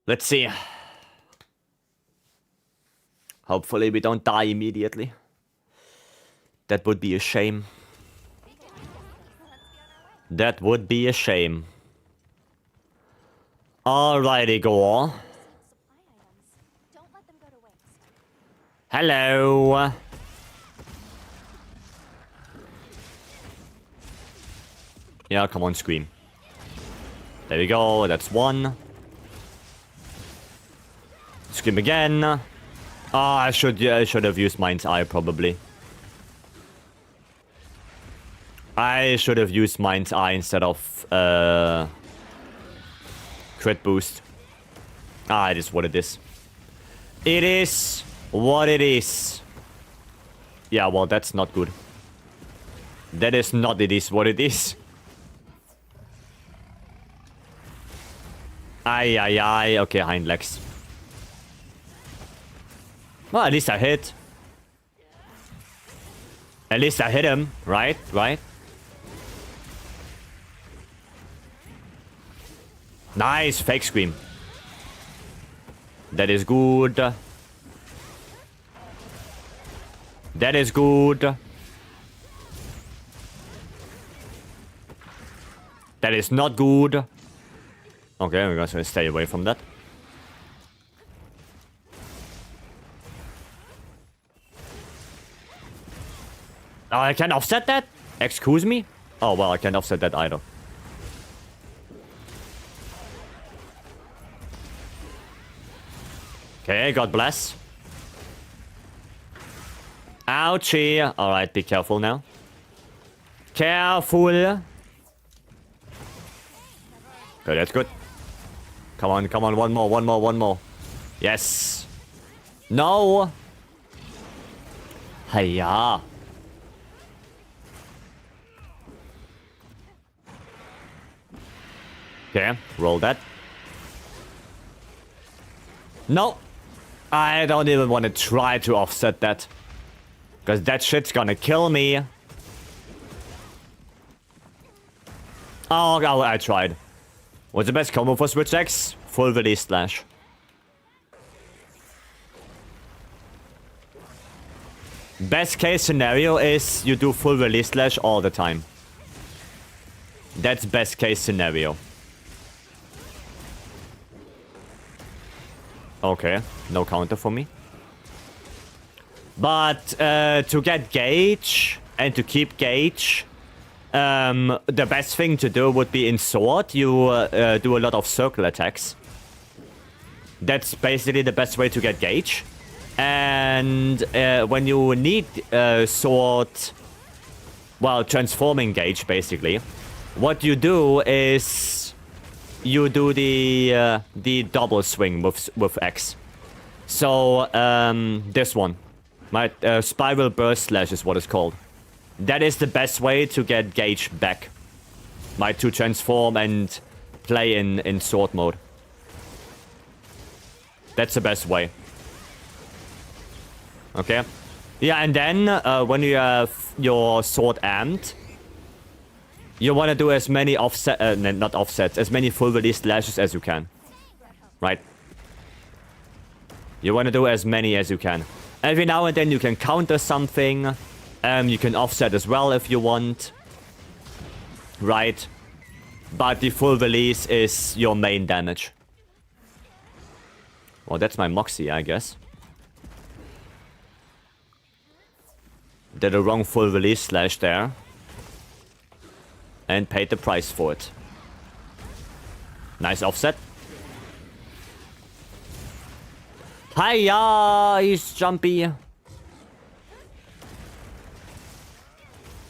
Let's see. Hopefully we don't die immediately. That would be a shame. That would be a shame. Alrighty, gore. Supply items. Don't let them go to waste. Hello. Yeah, come on, scream. There we go, that's one. Scream again. Ah, I should have used Mind's Eye, probably. I should have used Mind's Eye instead of, crit boost. Ah, it is what it is. It is what it is. Yeah, well, that's not good. That is not it is what it is. Aye, aye, aye. Okay, hind legs. Well, at least I hit. At least I hit him, right? Right? Nice, fake scream. That is good. That is good. That is not good. Okay, we're gonna stay away from that. Oh, I can't offset that? Excuse me? Oh, well, I can't offset that either. Okay, God bless. Ouchie. Alright, be careful now. Careful. Okay, that's good. Come on, come on. One more, one more, one more. Yes. No. Hiya. Okay, roll that. No. I don't even want to try to offset that. Because that shit's gonna kill me. Oh, I tried. What's the best combo for Switch X? Full release slash. Best case scenario is you do full release slash all the time. That's best case scenario. Okay, no counter for me. But to get gauge and to keep gauge, the best thing to do would be in sword. You do a lot of circle attacks. That's basically the best way to get gauge. And when you need sword, well, transforming gauge basically, what you do is you do the double swing with X. So this one, right? Spiral burst slash is what it's called. That is the best way to get gauge back, right? To transform and play in sword mode. That's the best way. Okay. Yeah, and then when you have your sword amped, you want to do as many not offsets, as many full release slashes as you can. Right? You want to do as many as you can. Every now and then you can counter something. You can offset as well if you want. Right? But the full release is your main damage. Well, that's my Moxie, I guess. Did a wrong full release slash there. And paid the price for it. Nice offset. Hiya! He's jumpy.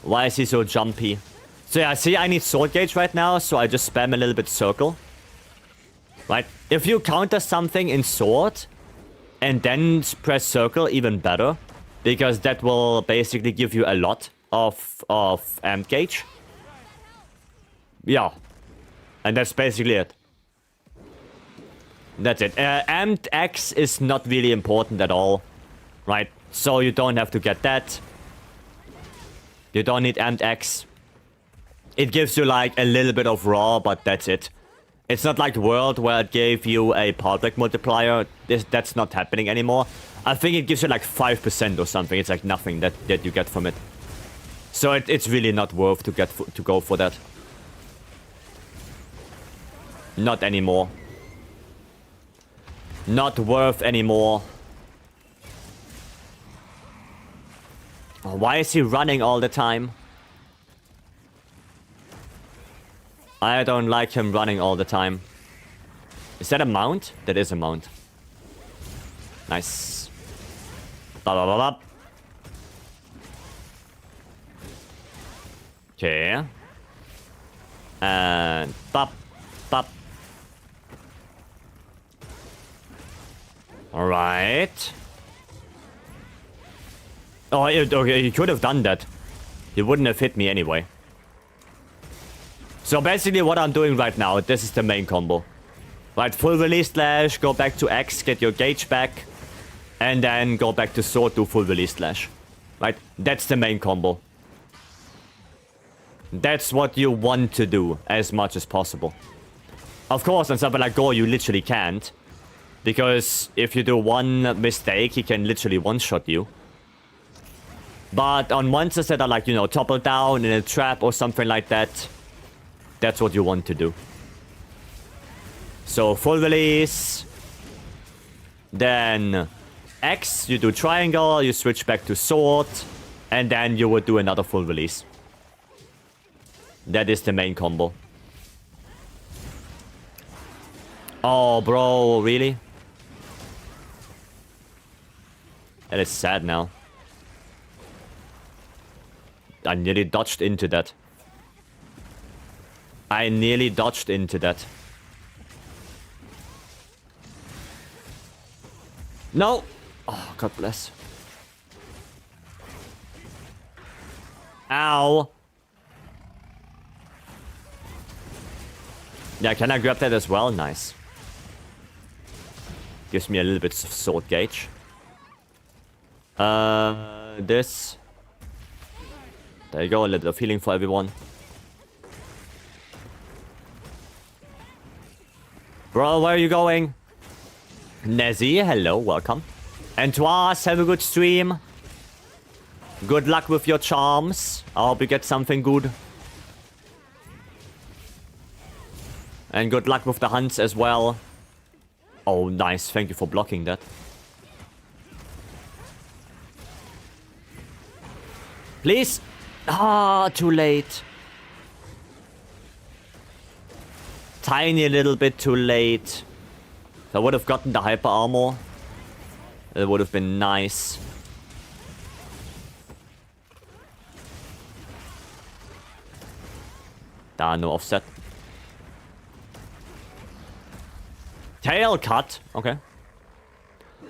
Why is he so jumpy? So yeah, see, I need sword gauge right now, so I just spam a little bit circle. Right? If you counter something in sword, and then press circle, even better. Because that will basically give you a lot of amp gauge. Yeah. And that's basically it. That's it. Amped X is not really important at all. Right? So you don't have to get that. You don't need Amped X. It gives you like a little bit of raw, but that's it. It's not like World where it gave you a power break multiplier. That's not happening anymore. I think it gives you like 5% or something. It's like nothing that you get from it. So it's really not worth to go for that. Not anymore. Not worth anymore. Why is he running all the time? I don't like him running all the time. Is that a mount? That is a mount. Nice. Ba ba ba ba. Okay. And bop, bop. All right. Oh, okay, he could have done that. He wouldn't have hit me anyway. So basically what I'm doing right now, this is the main combo. Right, full release slash, go back to X, get your gauge back. And then go back to sword, do full release slash. Right, that's the main combo. That's what you want to do as much as possible. Of course, on something like Go, you literally can't. Because if you do one mistake, he can literally one-shot you. But on monsters that are like, you know, toppled down in a trap or something like that, that's what you want to do. So, full release. Then X, you do triangle, you switch back to sword. And then you would do another full release. That is the main combo. Oh, bro, really? That is sad now. I nearly dodged into that. I nearly dodged into that. No! Oh, God bless. Ow! Yeah, can I grab that as well? Nice. Gives me a little bit of sword gauge. This. There you go, a little bit of healing for everyone. Bro, where are you going? Nezzy, hello, welcome. Antoise, have a good stream. Good luck with your charms. I hope you get something good. And good luck with the hunts as well. Oh, nice. Thank you for blocking that. Please. Ah, too late. Tiny little bit too late. If I would have gotten the hyper armor, it would have been nice. No offset. Tail cut. Okay.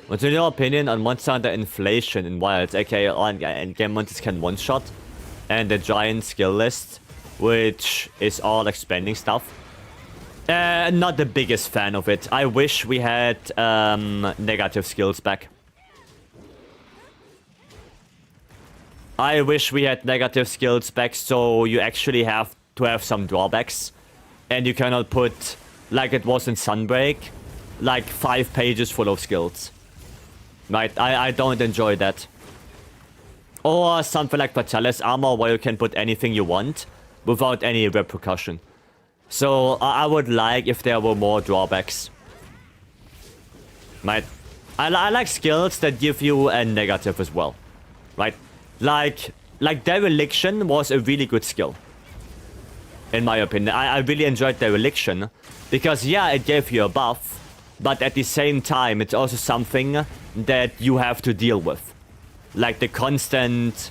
What's in your opinion on Monster Hunter inflation in Wilds, aka endgame monsters can one-shot, and the giant skill list, which is all expanding stuff? Not the biggest fan of it. I wish we had negative skills back. I wish we had negative skills back, so you actually have to have some drawbacks. And you cannot put, like it was in Sunbreak, like 5 pages full of skills. Right? I don't enjoy that. Or something like Patelis armor, where you can put anything you want without any repercussion. So I would like if there were more drawbacks. Right? I like skills that give you a negative as well. Right? Like dereliction was a really good skill. In my opinion. I really enjoyed dereliction. Because yeah, it gave you a buff. But at the same time, it's also something that you have to deal with. Like the constant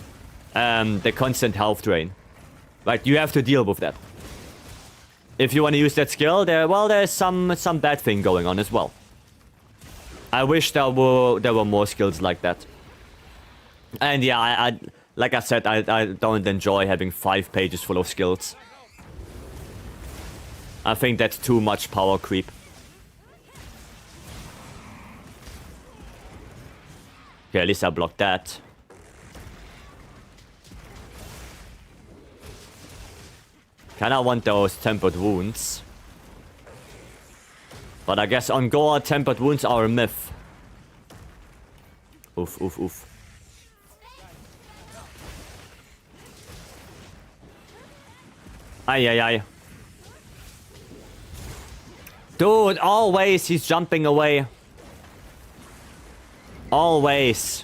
health drain. Right, you have to deal with that. If you want to use that skill, there's some bad thing going on as well. I wish there were more skills like that. And yeah, I like I said, I don't enjoy having 5 pages full of skills. I think that's too much power creep. Okay, at least I blocked that. Kinda want those tempered wounds. But I guess on Gore, tempered wounds are a myth. Oof, oof, oof. Ay, ay, ay. Dude, always he's jumping away. Always.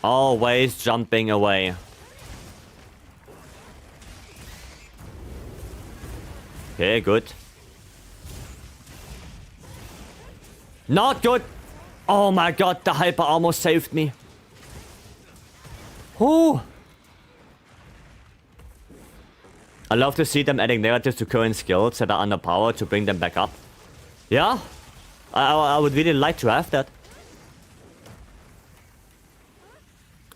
Always jumping away. Okay, good. Not good! Oh my god, the hyper almost saved me. Whoo! I love to see them adding negatives to current skills that are underpowered to bring them back up. Yeah? I would really like to have that.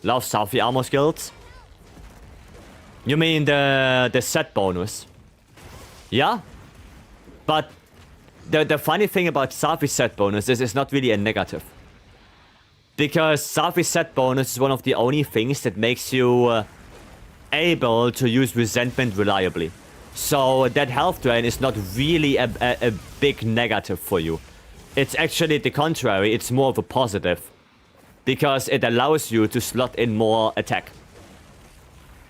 Love Safi armor skills. You mean the set bonus? Yeah? But the funny thing about Safi set bonus is it's not really a negative. Because Safi set bonus is one of the only things that makes you able to use resentment reliably. So that health drain is not really a big negative for you. It's actually the contrary, it's more of a positive. Because it allows you to slot in more attack.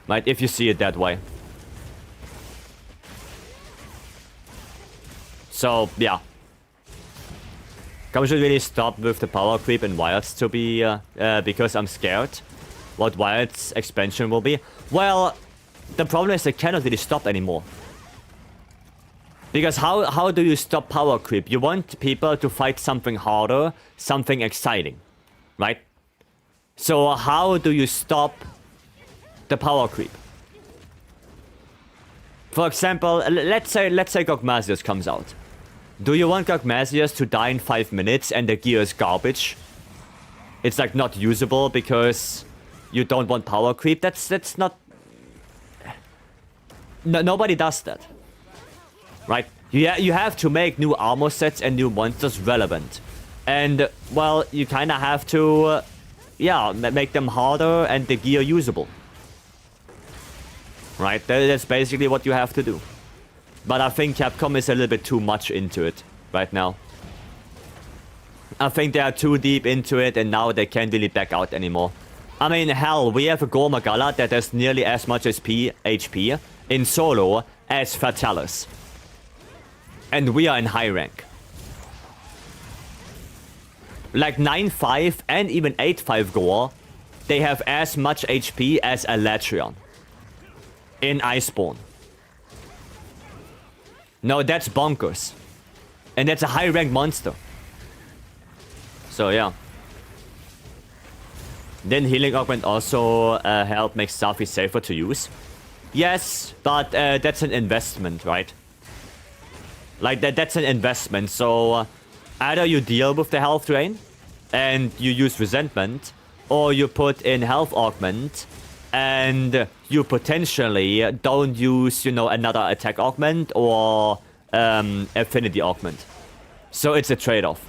Right, if you see it that way. So, yeah. I should really stop with the power creep in Wilds to be, because I'm scared what Wilds expansion will be. Well, the problem is they cannot really stop anymore. Because how do you stop power creep? You want people to fight something harder, something exciting, right? So how do you stop the power creep? For example, let's say Gogmasius comes out. Do you want Gogmasius to die in 5 minutes and the gear is garbage? It's like not usable because you don't want power creep. That's not... No, nobody does that. Right? You have to make new armor sets and new monsters relevant. And, well, you kind of have to, yeah, make them harder and the gear usable. Right? That's basically what you have to do. But I think Capcom is a little bit too much into it right now. I think they are too deep into it and now they can't really back out anymore. I mean, hell, we have a Gore Magala that has nearly as much HP in solo as Fatalis. And we are in high rank. Like 9-5 and even 8-5 Gore, they have as much HP as Elatrion. In Iceborne. No, that's bonkers. And that's a high rank monster. So yeah. Then healing augment also help make Safi safer to use. Yes, but that's an investment, right? Like that's an investment. So either you deal with the health drain and you use resentment, or you put in health augment and you potentially don't use, you know, another attack augment or affinity augment. So it's a trade-off,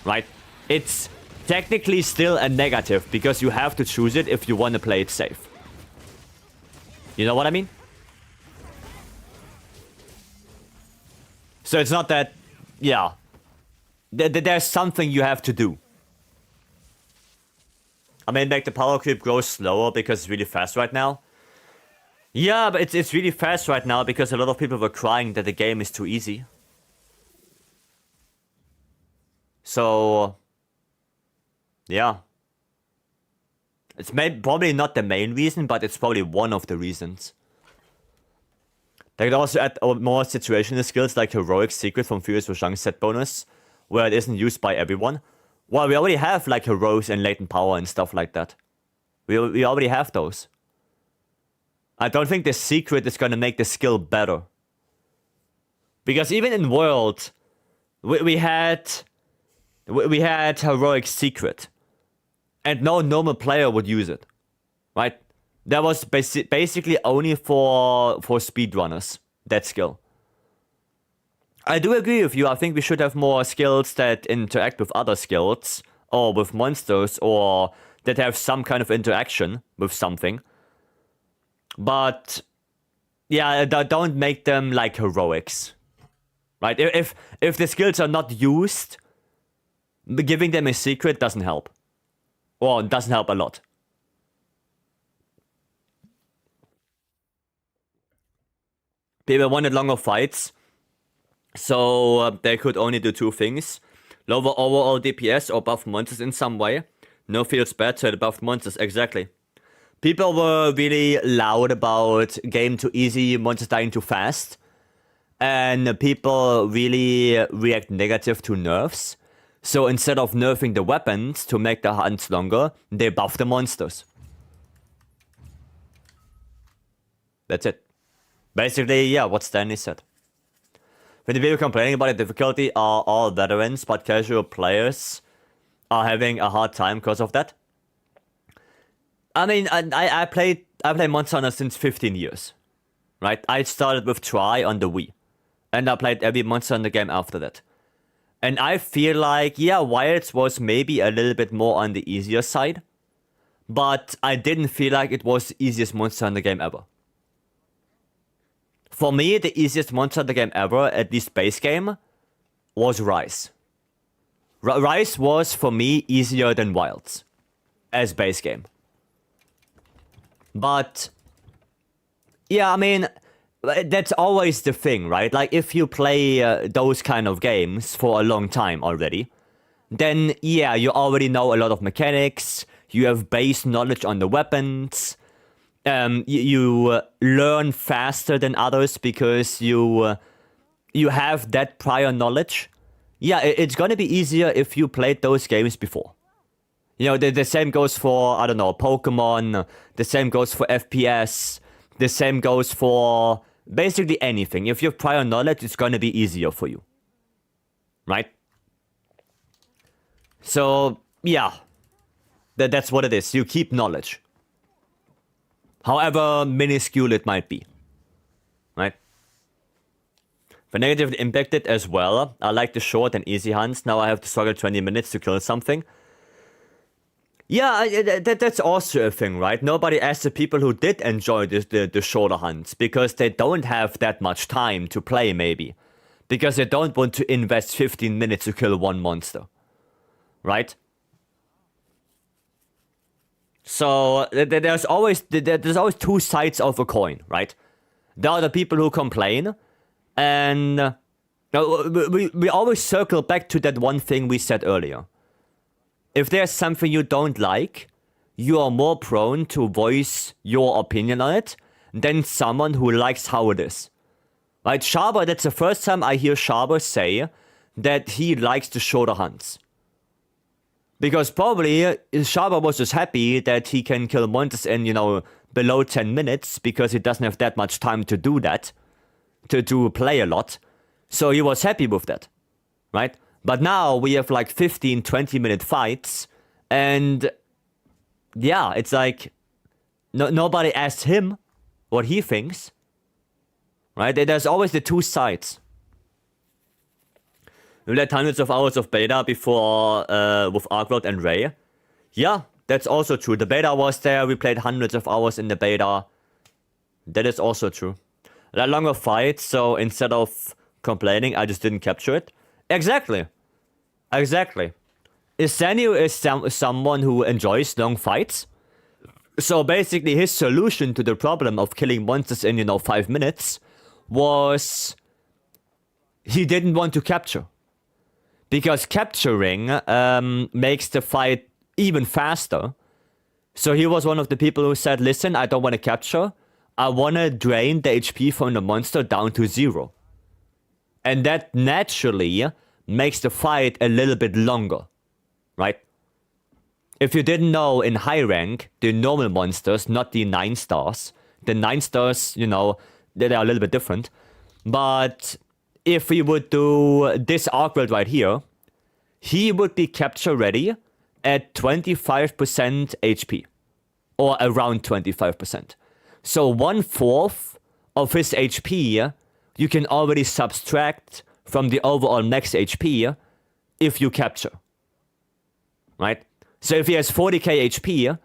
right? It's technically still a negative because you have to choose it if you want to play it safe. You know what I mean? So it's not that, yeah, there's something you have to do. I mean, like the power creep grows slower because it's really fast right now. Yeah, but it's really fast right now because a lot of people were crying that the game is too easy. So, Yeah. It's probably not the main reason, but it's probably one of the reasons. They could also add more situational skills like Heroic Secret from Furious Rojang set bonus, where it isn't used by everyone. Well, we already have like Heroics and Latent Power and stuff like that. We already have those. I don't think the secret is gonna make the skill better. Because even in World, we had Heroic Secret. And no normal player would use it. Right? That was basically only for speedrunners, that skill. I do agree with you. I think we should have more skills that interact with other skills, or with monsters, or that have some kind of interaction with something. But yeah, don't make them like heroics. Right? If the skills are not used, giving them a secret doesn't help. Or doesn't help a lot. People wanted longer fights, so they could only do two things. Lower overall DPS or buff monsters in some way. No feels bad to buff monsters, exactly. People were really loud about game too easy, monsters dying too fast. And people really react negative to nerfs. So instead of nerfing the weapons to make the hunts longer, they buff the monsters. That's it. Basically, yeah, what Stanley said. When the people complaining about the difficulty are all veterans, but casual players are having a hard time because of that. I mean, I play Monster Hunter since 15 years. Right? I started with Try on the Wii. And I played every Monster Hunter game after that. And I feel like, yeah, Wilds was maybe a little bit more on the easier side. But I didn't feel like it was the easiest Monster Hunter game ever. For me, the easiest Monster Hunter game ever, at least base game, was Rise. Rise was, for me, easier than Wilds. As base game. But yeah, I mean, that's always the thing, right? Like, if you play those kind of games for a long time already, then yeah, you already know a lot of mechanics, you have base knowledge on the weapons, you learn faster than others because you have that prior knowledge. Yeah, it's gonna be easier if you played those games before. You know, the same goes for, I don't know, Pokemon, the same goes for FPS, the same goes for basically anything. If you have prior knowledge, it's gonna be easier for you. Right? So, yeah. That's what it is. You keep knowledge. However minuscule it might be. Right? The negatively impacted as well. I like the short and easy hunts. Now I have to struggle 20 minutes to kill something. Yeah, that's also a thing, right? Nobody asked the people who did enjoy the shorter hunts because they don't have that much time to play, maybe. Because they don't want to invest 15 minutes to kill one monster. Right? So, there's always two sides of a coin, right? There are the people who complain, and we always circle back to that one thing we said earlier. If there's something you don't like, you are more prone to voice your opinion on it than someone who likes how it is. Right, Sharber, that's the first time I hear Sharber say that he likes the shorter hunts. Because probably Sharber was just happy that he can kill monsters in, you know, below 10 minutes because he doesn't have that much time to do that, to play a lot. So he was happy with that, right? But now we have like 15, 20-minute fights, and yeah, it's like nobody asked him what he thinks, right? There's always the two sides. We had hundreds of hours of beta before with Arcloud and Ray. Yeah, that's also true. The beta was there, we played hundreds of hours in the beta. That is also true. A longer fight, so instead of complaining, I just didn't capture it. Exactly. Isanio is someone who enjoys long fights. So basically his solution to the problem of killing monsters in, 5 minutes was he didn't want to capture. Because capturing makes the fight even faster. So he was one of the people who said, listen, I don't want to capture. I want to drain the HP from the monster down to 0. And that naturally makes the fight a little bit longer, right? If you didn't know, in high rank, the normal monsters, not the 9 stars, the 9 stars, you know, they are a little bit different. But if we would do this arc build right here, he would be capture ready at 25% HP, or around 25%. So 1/4 of his HP you can already subtract from the overall max HP if you capture, right? So if he has 40k HP,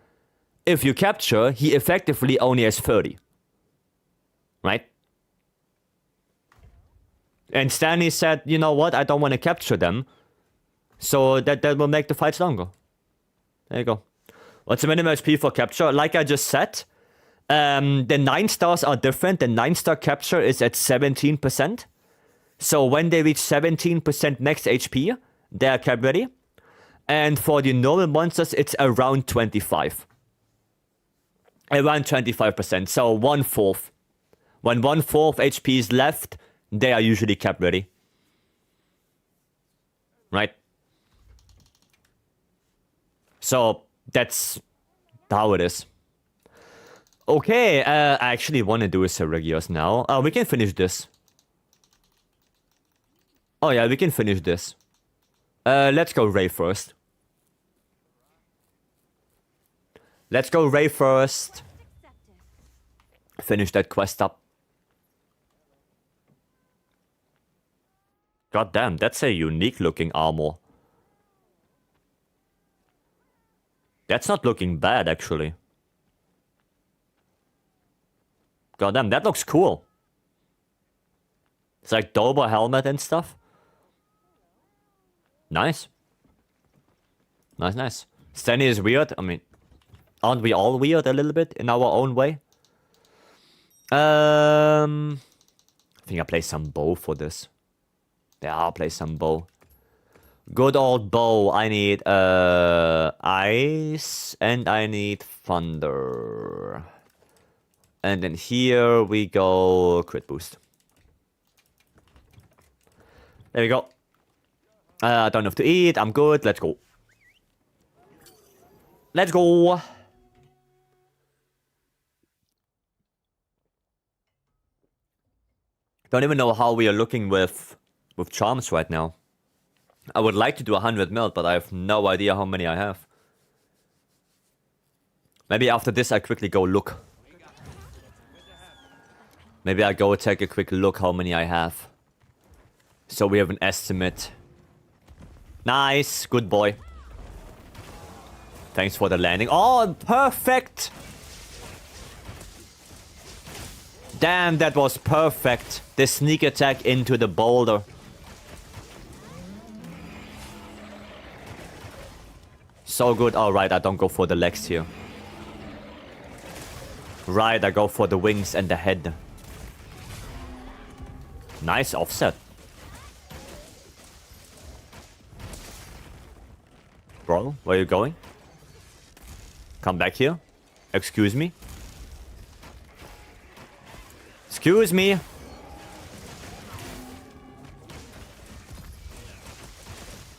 if you capture, he effectively only has 30, right? And Stanley said, you know what, I don't want to capture them, so that will make the fights longer. There you go. What's the minimum HP for capture? Like I just said, the 9 stars are different. The 9-star capture is at 17%. So when they reach 17% max HP, they are cap ready. And for the normal monsters, it's around 25. Around 25%. So 1/4. When 1/4 HP is left, they are usually cap ready. Right? So that's how it is. Okay, I actually want to do a Seregios now. We can finish this. Oh yeah, we can finish this. Let's go Ray first. Let's go Ray first. Finish that quest up. God damn, that's a unique looking armor. That's not looking bad, actually. God damn, that looks cool. It's like Dober helmet and stuff. Nice. Nice, nice. Stanley is weird. I mean, aren't we all weird a little bit in our own way? I think I play some bow for this. Yeah, I'll play some bow. Good old bow. I need ice and I need thunder. And then here we go crit boost. There we go. I don't have to eat. I'm good. Let's go. Let's go. Don't even know how we are looking with charms right now. I would like to do 100 mil, but I have no idea how many I have. Maybe after this I quickly go look. Maybe I go take a quick look how many I have. So we have an estimate. Nice, good boy. Thanks for the landing. Oh, perfect! Damn, that was perfect. The sneak attack into the boulder. So good. All right, I don't go for the legs here. Right, I go for the wings and the head. Nice offset. Bro, where are you going? Come back here. Excuse me. Excuse me.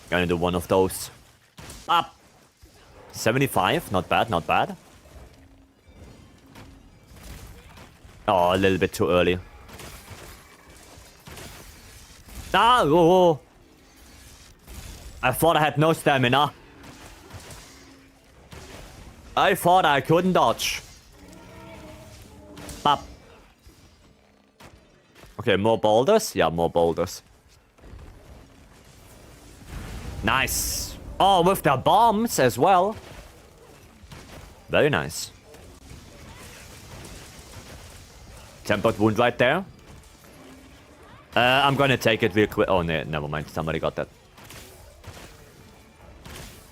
Gonna do one of those. Up. 75. Not bad, not bad. Oh, a little bit too early. Ah, oh. I thought I had no stamina. I thought I couldn't dodge. Bop. Okay, more boulders? Yeah, more boulders. Nice. Oh, with the bombs as well. Very nice. Tempered wound right there. I'm gonna take it real quick. Oh, no, never mind. Somebody got that.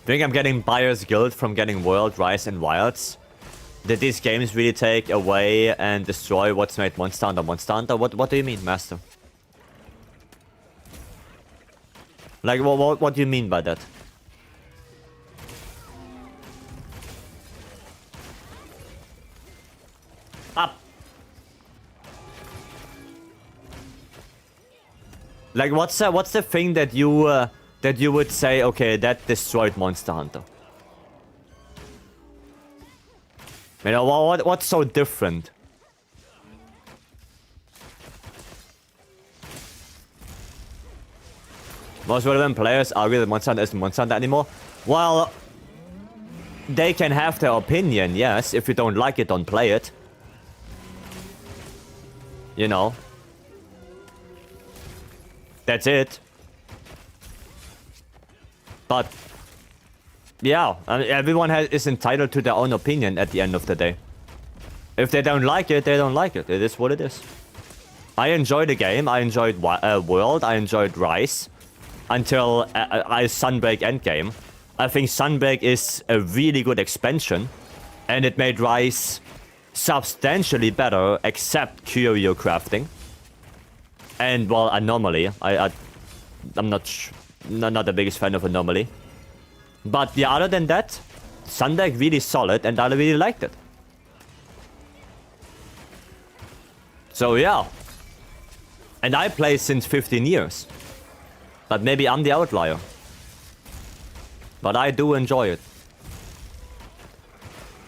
Think I'm getting buyer's guilt from getting World, Rise, and Wilds. Did these games really take away and destroy what's made Monster Hunter Monster Hunter? What do you mean, Master? Like, what do you mean by that? Up. Like, what's the thing that you would say, okay, that destroyed Monster Hunter? You know, what's so different? Most relevant players argue that Monster Hunter isn't Monster Hunter anymore. Well, they can have their opinion, yes. If you don't like it, don't play it. You know. That's it. But yeah, I mean, everyone is entitled to their own opinion at the end of the day. If they don't like it, they don't like it. It is what it is. I enjoyed the game. I enjoyed World. I enjoyed Rise. Until Sunbreak Endgame. I think Sunbreak is a really good expansion. And it made Rise substantially better, except curio crafting. And, well, Anomaly. I'm not the biggest fan of Anomaly. But yeah, other than that, Sunbreak really solid, and I really liked it. So yeah. And I play since 15 years. But maybe I'm the outlier. But I do enjoy it.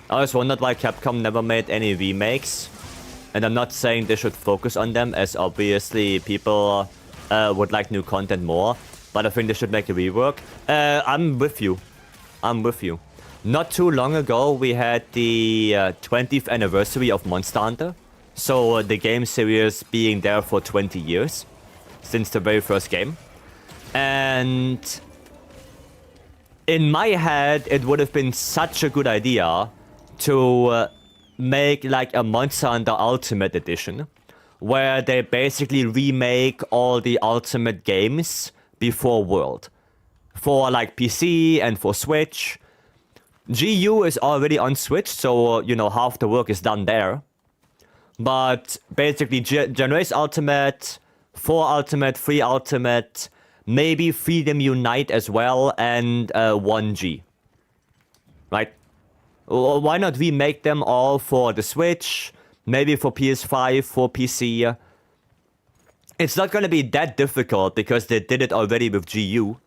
I always wondered why Capcom never made any remakes. And I'm not saying they should focus on them, as obviously people would like new content more. But I think they should make a rework. I'm with you. I'm with you. Not too long ago, we had the 20th anniversary of Monster Hunter. So the game series being there for 20 years. Since the very first game. And in my head, it would have been such a good idea to make like a Monster Hunter Ultimate Edition, where they basically remake all the Ultimate games before World. For like PC and for Switch. GU is already on Switch, so you know, half the work is done there. But basically Generation Ultimate, 4 Ultimate, 3 Ultimate, maybe Freedom Unite as well, and 1G. Right? Why not remake them all for the Switch, maybe for PS5, for PC? It's not going to be that difficult because they did it already with GU.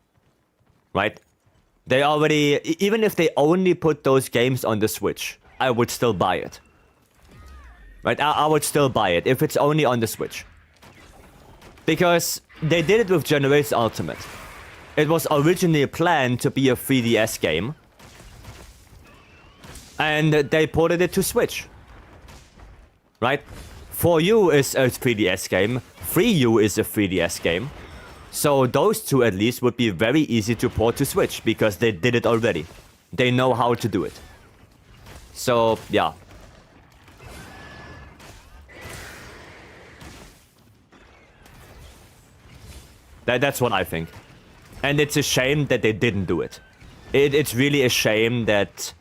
Right? They already, even if they only put those games on the Switch, I would still buy it. Right? I would still buy it if it's only on the Switch. Because they did it with Generation Ultimate. It was originally planned to be a 3DS game. And they ported it to Switch. Right? 4U is a 3DS game. 3U is a 3DS game. So those two at least would be very easy to port to Switch because they did it already. They know how to do it. So, yeah. That's what I think. And it's a shame that they didn't do it. It's really a shame that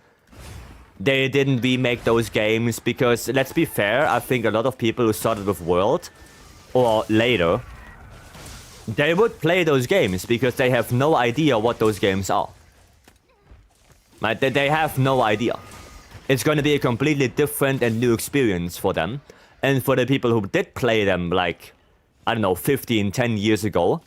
they didn't remake those games because, let's be fair, I think a lot of people who started with World, or later, they would play those games because they have no idea what those games are. Right? They have no idea. It's going to be a completely different and new experience for them. And for the people who did play them, like, I don't know, 15, 10 years ago,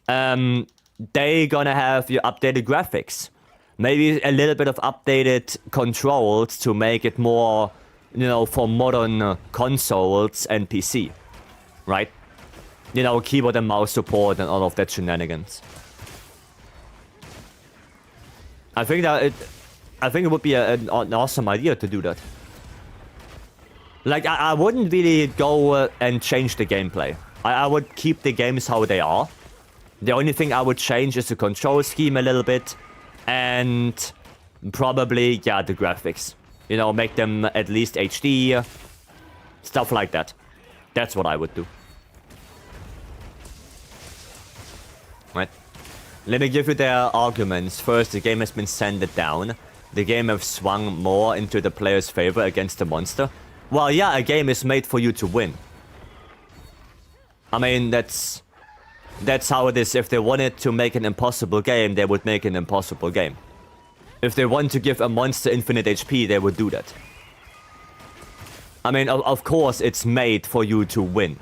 they gonna have your updated graphics. Maybe a little bit of updated controls to make it more, you know, for modern consoles and PC. Right? You know, keyboard and mouse support and all of that shenanigans. I think it would be an awesome idea to do that. Like, I wouldn't really go and change the gameplay. I would keep the games how they are. The only thing I would change is the control scheme a little bit. And probably, yeah, the graphics. You know, make them at least HD. Stuff like that. That's what I would do. Right. Let me give you their arguments. First, the game has been sanded down. The game has swung more into the player's favor against the monster. Well, yeah, a game is made for you to win. I mean, that's how it is. If they wanted to make an impossible game, they would make an impossible game. If they want to give a monster infinite HP, they would do that. I mean, of course, it's made for you to win.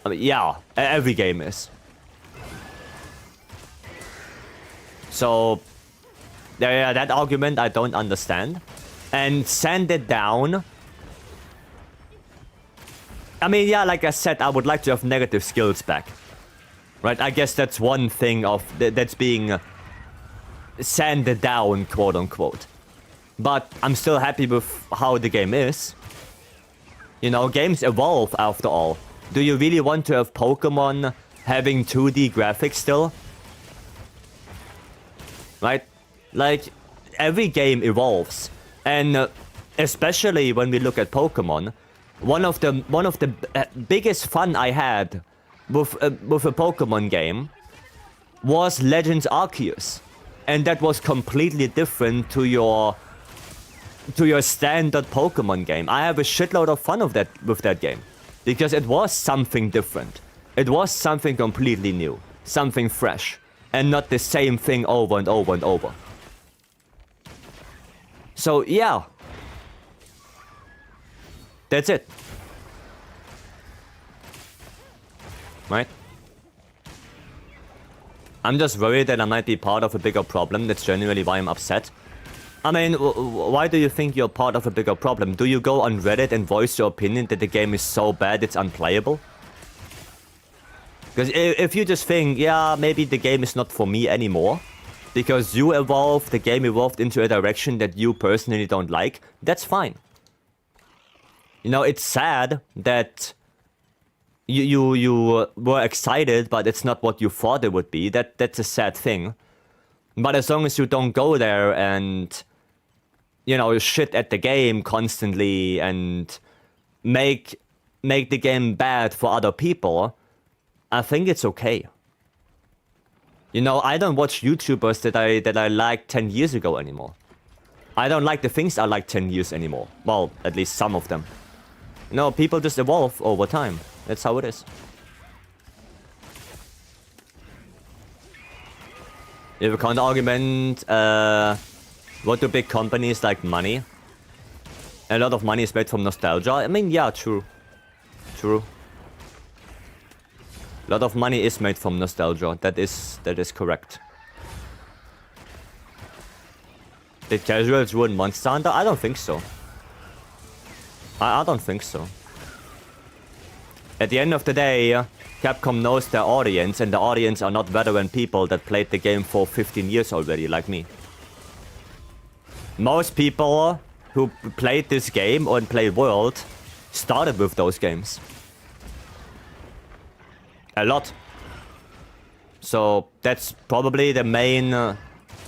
I mean, yeah, every game is. So, yeah, that argument I don't understand. And sand it down. I mean, yeah, like I said, I would like to have negative skills back. Right? I guess that's one thing of that's being sanded down, quote unquote. But I'm still happy with how the game is. You know, games evolve after all. Do you really want to have Pokemon having 2D graphics still? Right? Like, every game evolves. And especially when we look at Pokemon, one of the biggest fun I had with a Pokemon game was Legends Arceus. And that was completely different to your standard Pokemon game. I have a shitload of fun with that game. Because it was something different. It was something completely new. Something fresh. And not the same thing over and over and over. So, yeah. That's it. Right? I'm just worried that I might be part of a bigger problem. That's genuinely why I'm upset. I mean, why do you think you're part of a bigger problem? Do you go on Reddit and voice your opinion that the game is so bad it's unplayable? Because if you just think, yeah, maybe the game is not for me anymore, because you evolved, the game evolved into a direction that you personally don't like, that's fine. You know, it's sad that you were excited, but it's not what you thought it would be. That's a sad thing. But as long as you don't go there and, you know, shit at the game constantly and make the game bad for other people, I think it's okay. You know, I don't watch YouTubers that I liked 10 years ago anymore. I don't like the things I liked 10 years anymore. Well, at least some of them. No, people just evolve over time. That's how it is. You have a counter argument, what do big companies like money? A lot of money is made from nostalgia. I mean, yeah, true. True. A lot of money is made from nostalgia. That is correct. Did casuals ruin Monster Hunter? I don't think so. I don't think so. At the end of the day, Capcom knows their audience, and the audience are not veteran people that played the game for 15 years already, like me. Most people who played this game or played World started with those games. A lot. So that's probably the main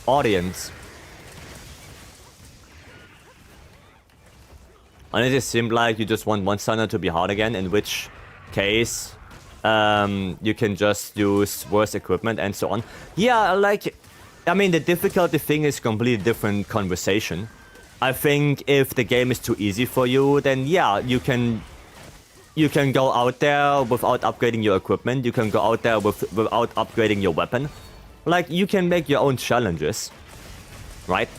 audience. And it just seemed like you just want Monster Hunter to be hard again, in which case you can just use worse equipment and so on. Yeah, like, I mean, the difficulty thing is completely different conversation. I think if the game is too easy for you, then yeah, you can go out there without upgrading your equipment. You can go out there without upgrading your weapon. Like, you can make your own challenges, right?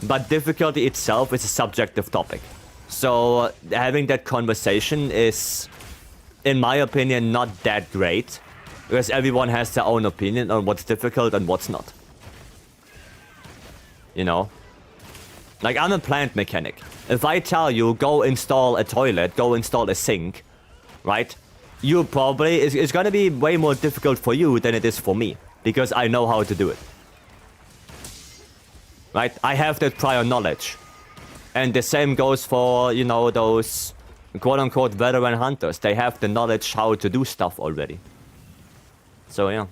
But difficulty itself is a subjective topic. So having that conversation is, in my opinion, not that great. Because everyone has their own opinion on what's difficult and what's not. You know? Like, I'm a plant mechanic. If I tell you, go install a toilet, go install a sink, right? You probably, it's gonna be way more difficult for you than it is for me. Because I know how to do it. Right? I have that prior knowledge. And the same goes for, you know, those quote-unquote veteran hunters. They have the knowledge how to do stuff already. So, yeah.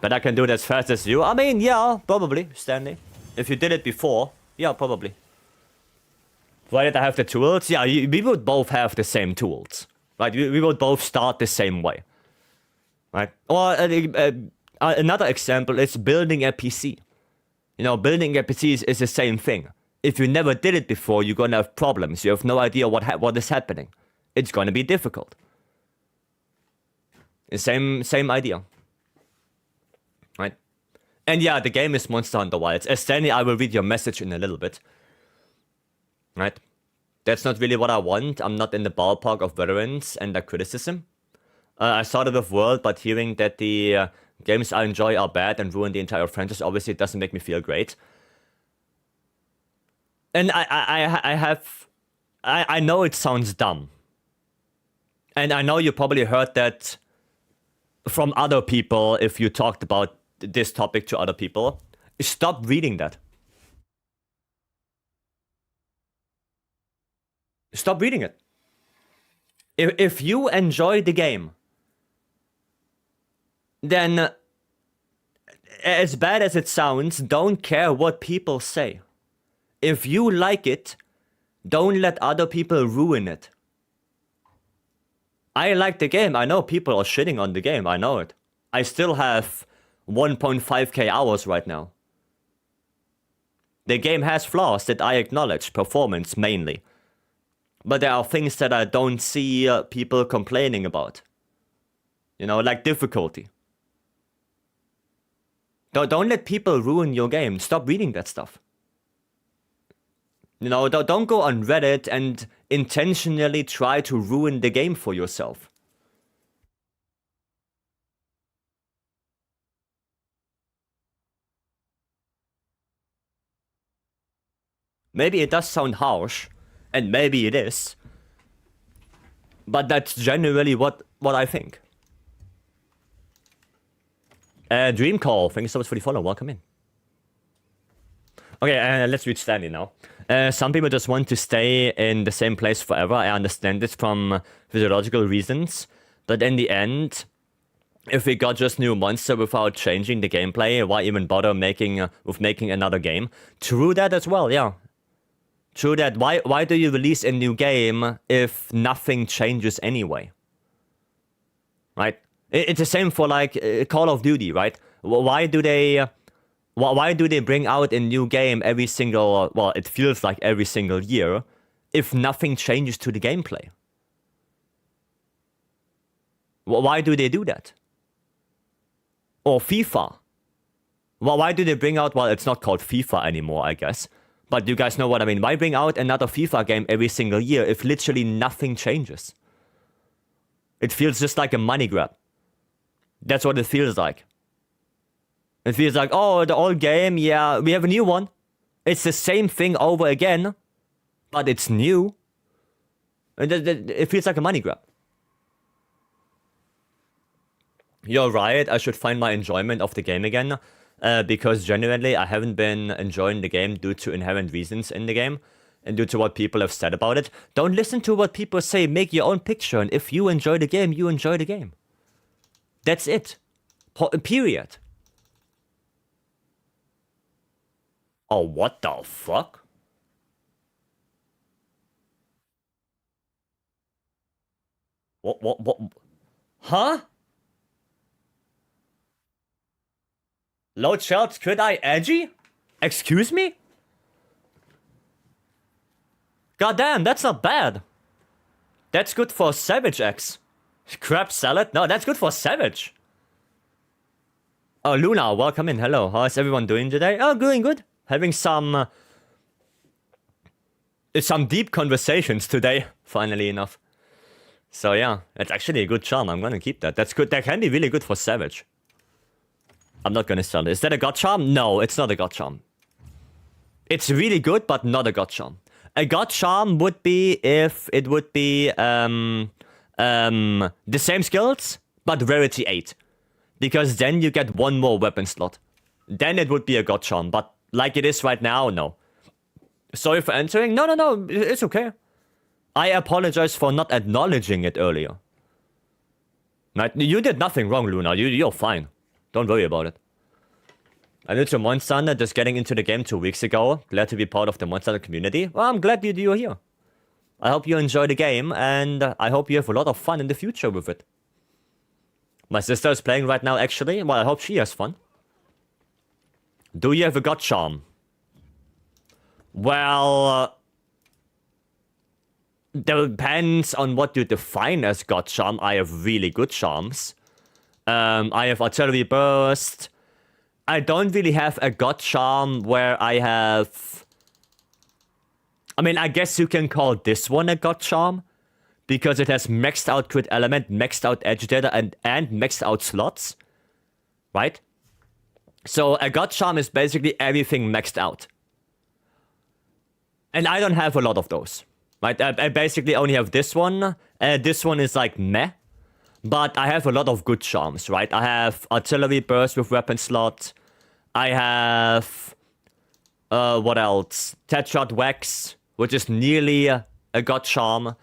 But I can do it as fast as you? I mean, yeah, probably, Stanley. If you did it before, yeah, probably. Why did I have the tools? Yeah, we would both have the same tools. Right? We would both start the same way. Right? Or another example is building a PC. You know, building a PC is the same thing. If you never did it before, you're gonna have problems. You have no idea what is happening. It's gonna be difficult. The same idea. Right? And yeah, the game is Monster Hunter Wilds. Stanley, I will read your message in a little bit. right? That's not really what I want. I'm not in the ballpark of veterans and the criticism. I started with World, but hearing that the games I enjoy are bad and ruin the entire franchise, obviously it doesn't make me feel great. And I know it sounds dumb. And I know you probably heard that from other people if you talked about this topic to other people. Stop reading that. Stop reading it. If you enjoy the game, then, as bad as it sounds, don't care what people say. If you like it, don't let other people ruin it. I like the game. I know people are shitting on the game. I know it. I still have 1.5k hours right now. The game has flaws that I acknowledge, performance mainly. But there are things that I don't see people complaining about. You know, like difficulty. Don't let people ruin your game. Stop reading that stuff. You know, don't go on Reddit and intentionally try to ruin the game for yourself. Maybe it does sound harsh, and maybe it is. But that's generally what I think. Dream Call, thank you so much for the follow. Welcome in. Okay, let's read Stanley now. Some people just want to stay in the same place forever. I understand this from physiological reasons. But in the end, if we got just new monster without changing the gameplay, why even bother making another game? True that as well, yeah. True that. Why do you release a new game if nothing changes anyway? Right? It's the same for like Call of Duty, right? Why do they bring out a new game every single, well, it feels like every single year, if nothing changes to the gameplay? Why do they do that? Or FIFA. Well, why do they bring out, well, it's not called FIFA anymore, I guess. But you guys know what I mean. Why bring out another FIFA game every single year if literally nothing changes? It feels just like a money grab. That's what it feels like. It feels like, oh, the old game, yeah, we have a new one. It's the same thing over again, but it's new. It feels like a money grab. You're right, I should find my enjoyment of the game again, because genuinely I haven't been enjoying the game due to inherent reasons in the game, and due to what people have said about it. Don't listen to what people say, make your own picture, and if you enjoy the game, you enjoy the game. That's it. Period. Oh, what the fuck? What? Huh? Load shelves, could I edgy? Excuse me? Goddamn, that's not bad. That's good for Savage X. Crab salad? No, that's good for Savage. Oh, Luna, welcome in. Hello. How is everyone doing today? Oh, doing good. Having some deep conversations today, funnily enough. So yeah, it's actually a good charm. I'm gonna keep that. That's good. That can be really good for Savage. I'm not gonna sell it. Is that a god charm? No, it's not a god charm. It's really good, but not a god charm. A god charm would be if it would be the same skills, but rarity 8. Because then you get one more weapon slot. Then it would be a god charm, but like it is right now, no. Sorry for entering. No, it's okay. I apologize for not acknowledging it earlier. Right? You did nothing wrong, Luna. You're fine. Don't worry about it. I knew to Monster Hunter just getting into the game 2 weeks ago. Glad to be part of the Monster Hunter community. Well, I'm glad you're here. I hope you enjoy the game, and I hope you have a lot of fun in the future with it. My sister is playing right now, actually. Well, I hope she has fun. Do you have a god charm? Well, depends on what you define as god charm. I have really good charms. I have artillery burst. I don't really have a god charm where I have I mean, I guess you can call this one a God Charm, because it has maxed out crit element, maxed out agitator, and maxed out slots, right? So a God Charm is basically everything maxed out. And I don't have a lot of those, right? I basically only have this one. This one is like meh. But I have a lot of good charms, right? I have artillery burst with weapon slot. I have... what else? Tetrad Wax, which is nearly a God Charm.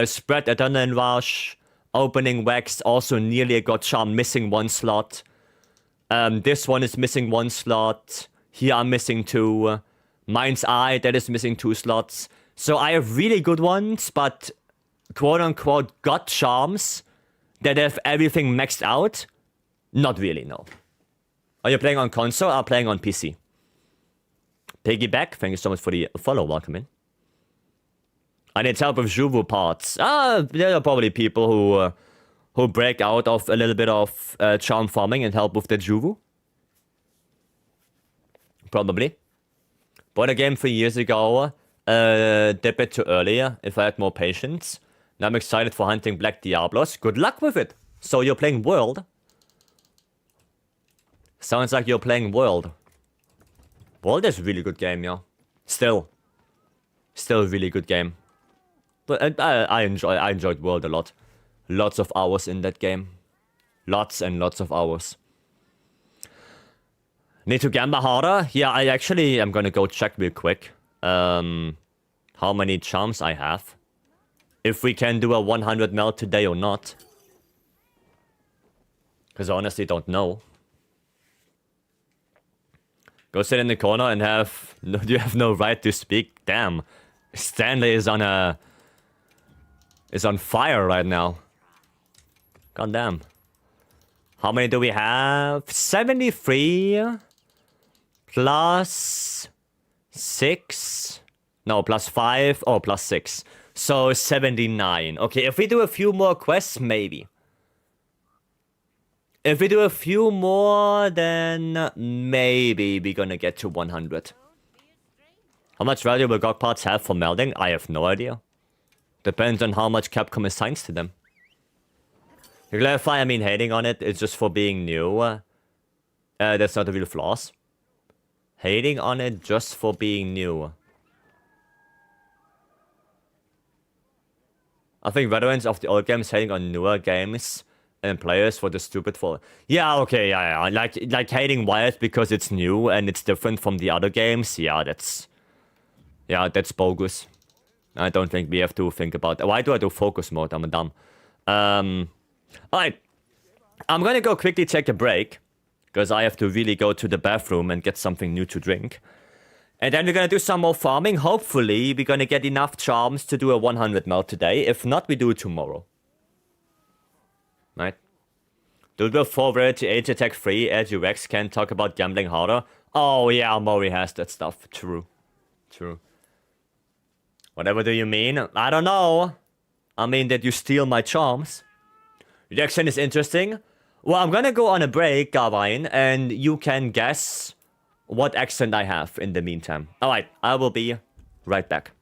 Spread Adrenaline Rush. Opening Wax, also nearly a God Charm, missing one slot. This one is missing one slot. Here I'm missing two. Mind's Eye, that is missing 2 slots. So I have really good ones, but quote-unquote God Charms that have everything maxed out? Not really, no. Are you playing on console or playing on PC? Piggyback, thank you so much for the follow, welcome in. I need help with Juvu parts. There are probably people who break out of a little bit of charm farming and help with the Juvu. Probably. Bought a game 3 years ago, a bit too early, if I had more patience. Now I'm excited for hunting Black Diablos. Good luck with it! So you're playing World? Sounds like you're playing World. World is a really good game, yeah. Still a really good game. But I enjoyed World a lot. Lots of hours in that game. Lots and lots of hours. Need to gamble harder? Yeah, I actually am gonna go check real quick. How many charms I have. If we can do a 100 melt today or not. Because I honestly don't know. Go sit in the corner and have... No, you have no right to speak. Damn. Stanley is on fire right now. God damn. How many do we have? 73... Plus 6. No, plus 5. Oh, plus 6. So 79. Okay, if we do a few more quests, maybe. If we do a few more, then maybe we're gonna get to 100. How much value will GOG parts have for melding? I have no idea. Depends on how much Capcom assigns to them. To clarify, I mean hating on it. It's just for being new. That's not the real flaws. Hating on it just for being new. I think veterans of the old games hating on newer games and players for the stupid fall. Yeah, okay, yeah. Like hating Wild because it's new and it's different from the other games. Yeah, that's bogus. I don't think we have to think about that. Why do I do focus mode? I'm dumb. Alright. I'm gonna go quickly take a break. Because I have to really go to the bathroom and get something new to drink. And then we're gonna do some more farming. Hopefully, we're gonna get enough charms to do a 100 melt today. If not, we do it tomorrow. Right? Dual 4 Rarity Age Attack 3, Rex can talk about gambling harder. Oh yeah, Mori has that stuff. True. True. Whatever do you mean? I don't know. I mean that you steal my charms. Reaction is interesting. Well, I'm gonna go on a break, Garvine, and you can guess what accent I have in the meantime. Alright, I will be right back.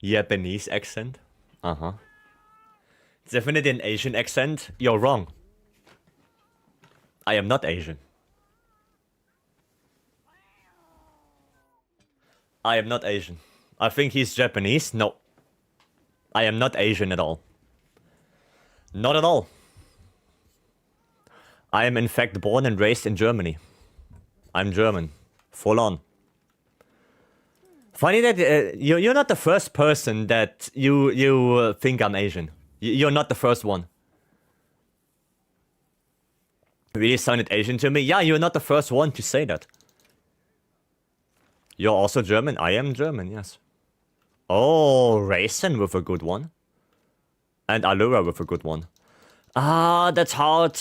Japanese accent. Uh-huh. It's definitely an Asian accent. You're wrong. I am not Asian. I am not Asian. I think he's Japanese. No. I am not Asian at all. Not at all. I am in fact born and raised in Germany. I'm German. Full on. Funny that you're not the first person that you think I'm Asian. You're not the first one. Really sounded Asian to me? Yeah, you're not the first one to say that. You're also German? I am German, yes. Oh, Raisin with a good one. And Allura with a good one. Ah, that's hard.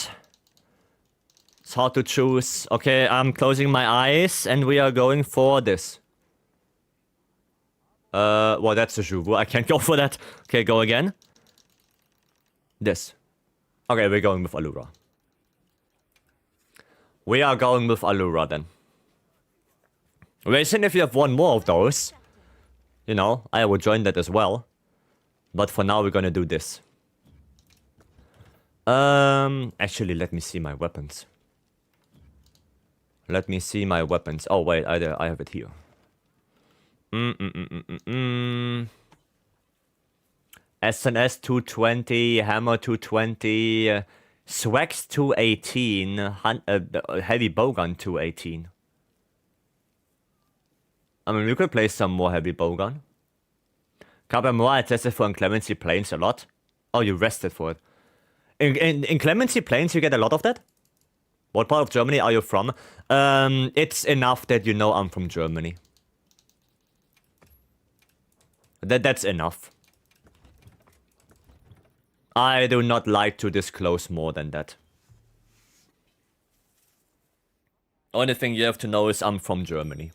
It's hard to choose. Okay, I'm closing my eyes and we are going for this. Well, that's a Juvu. I can't go for that. Okay, go again. This. Okay, we're going with Allura. We are going with Allura then. Raisin, if you have one more of those, you know, I will join that as well. But for now, we're gonna do this. Actually, let me see my weapons. Let me see my weapons. Oh, wait, I have it here. SNS 220, Hammer 220, Swags 218, Heavy Bowgun 218. I mean, we could play some more Heavy Bowgun. Cabamora, I tested for in Clemency Plains a lot. Oh, you rested for it. In Clemency Plains, you get a lot of that? What part of Germany are you from? It's enough that you know I'm from Germany. That's enough. I do not like to disclose more than that. Only thing you have to know is I'm from Germany.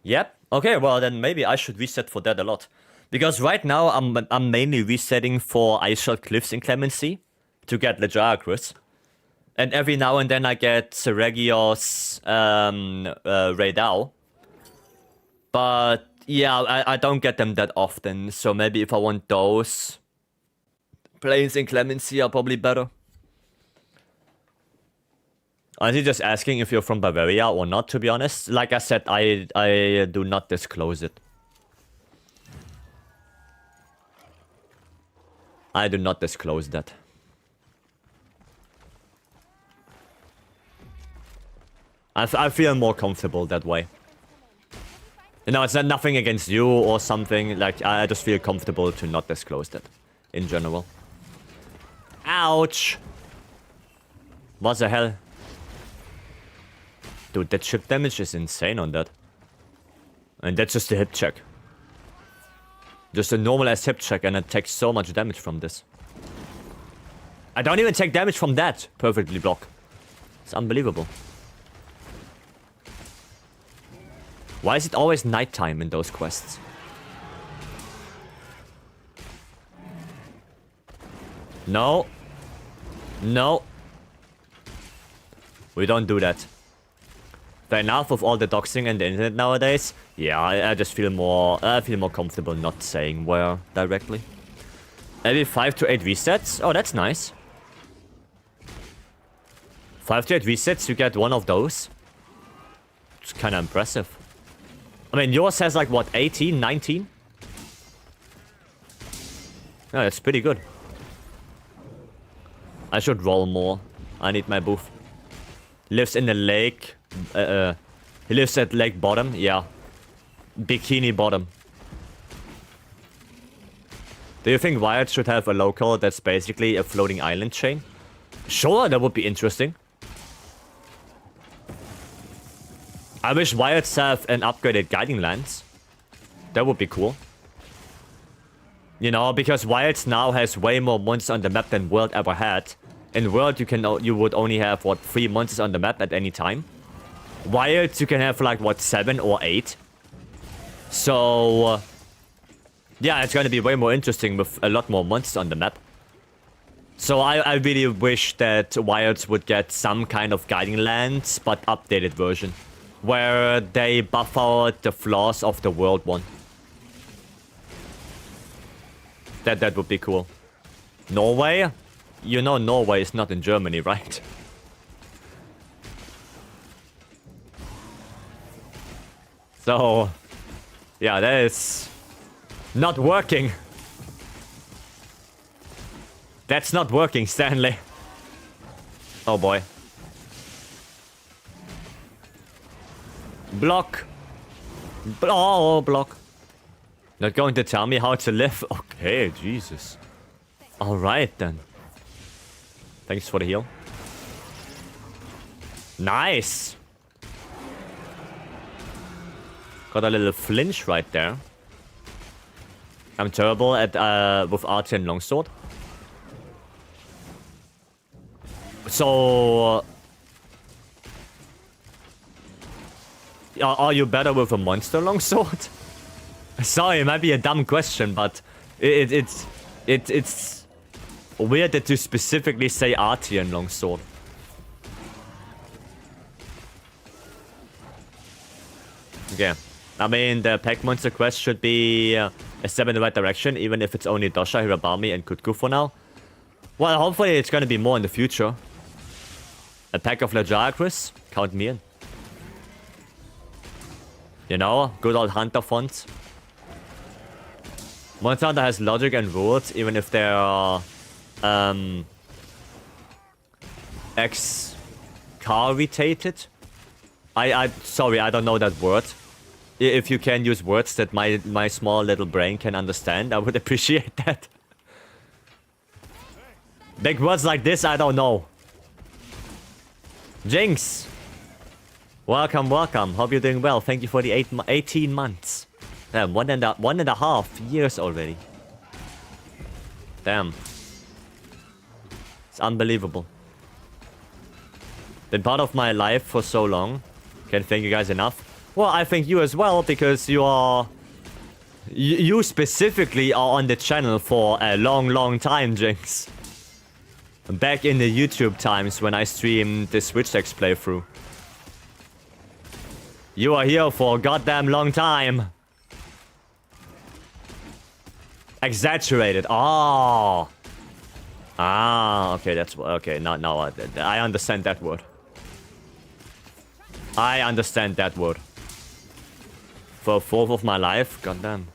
Yep. Okay, well then maybe I should reset for that a lot. Because right now I'm mainly resetting for Iceshell Cliffs in Clemency to get Legiacris. And every now and then I get Seregios, Raidao. But yeah, I don't get them that often. So maybe if I want those, planes in Clemency are probably better. Honestly, just asking if you're from Bavaria or not, to be honest. Like I said, I do not disclose it. I do not disclose that. I feel more comfortable that way. You know, it's not nothing against you or something. Like, I just feel comfortable to not disclose that. In general. Ouch! What the hell? Dude, that chip damage is insane on that. And that's just a hip check. Just a normal ass hip check and it takes so much damage from this. I don't even take damage from that. Perfectly block. It's unbelievable. Why is it always nighttime in those quests? No. No. We don't do that. Fair enough with all the doxing and the internet nowadays. Yeah, I just feel more comfortable not saying where directly. Every 5 to 8 resets. Oh, that's nice. 5 to 8 resets, you get one of those. It's kind of impressive. I mean, yours has like, what, 18, 19? Yeah, that's pretty good. I should roll more. I need my booth. Lives in the lake. He lives at lake bottom. Yeah. Bikini bottom. Do you think Wyatt should have a local that's basically a floating island chain? Sure, that would be interesting. I wish Wyatts have an upgraded guiding lance. That would be cool. You know, because Wyatts now has way more monsters on the map than World ever had. In World, you would only have, what, 3 monsters on the map at any time. Wyatts, you can have, like, what, 7 or 8. So, yeah, it's gonna be way more interesting with a lot more monsters on the map. So I really wish that Wyatts would get some kind of guiding lance, but updated version. Where they buff out the flaws of the World one. That would be cool. Norway? You know Norway is not in Germany, right? So, yeah, that is not working. That's not working, Stanley. Oh boy. Block. Oh, block. Not going to tell me how to live? Okay, Jesus. Alright then. Thanks for the heal. Nice. Got a little flinch right there. I'm terrible at with archer and longsword. So, are you better with a monster longsword? Sorry, it might be a dumb question, but it's weird that you specifically say archer and longsword. Okay. I mean, the pack monster quest should be a step in the right direction, even if it's only Dosha, Hirabami, and Kutku for now. Well, hopefully it's gonna be more in the future. A pack of Lajaris, count me in. You know, good old Hunter fonts. Monster Hunter has logic and rules, even if they are X-caritated. Sorry, I don't know that word. If you can use words that my small little brain can understand, I would appreciate that. Big words like this, I don't know. Jinx! Welcome, welcome. Hope you're doing well. Thank you for the 18 months. Damn, one and a half years already. Damn. It's unbelievable. Been part of my life for so long. Can't thank you guys enough. Well, I thank you as well, because you are... You specifically are on the channel for a long time, Jinx. Back in the YouTube times when I streamed the Switch X playthrough. You are here for a goddamn long time. Exaggerated. Oh. Ah, okay, that's... Okay, now I understand that word. I understand that word. For a fourth of my life? Goddamn.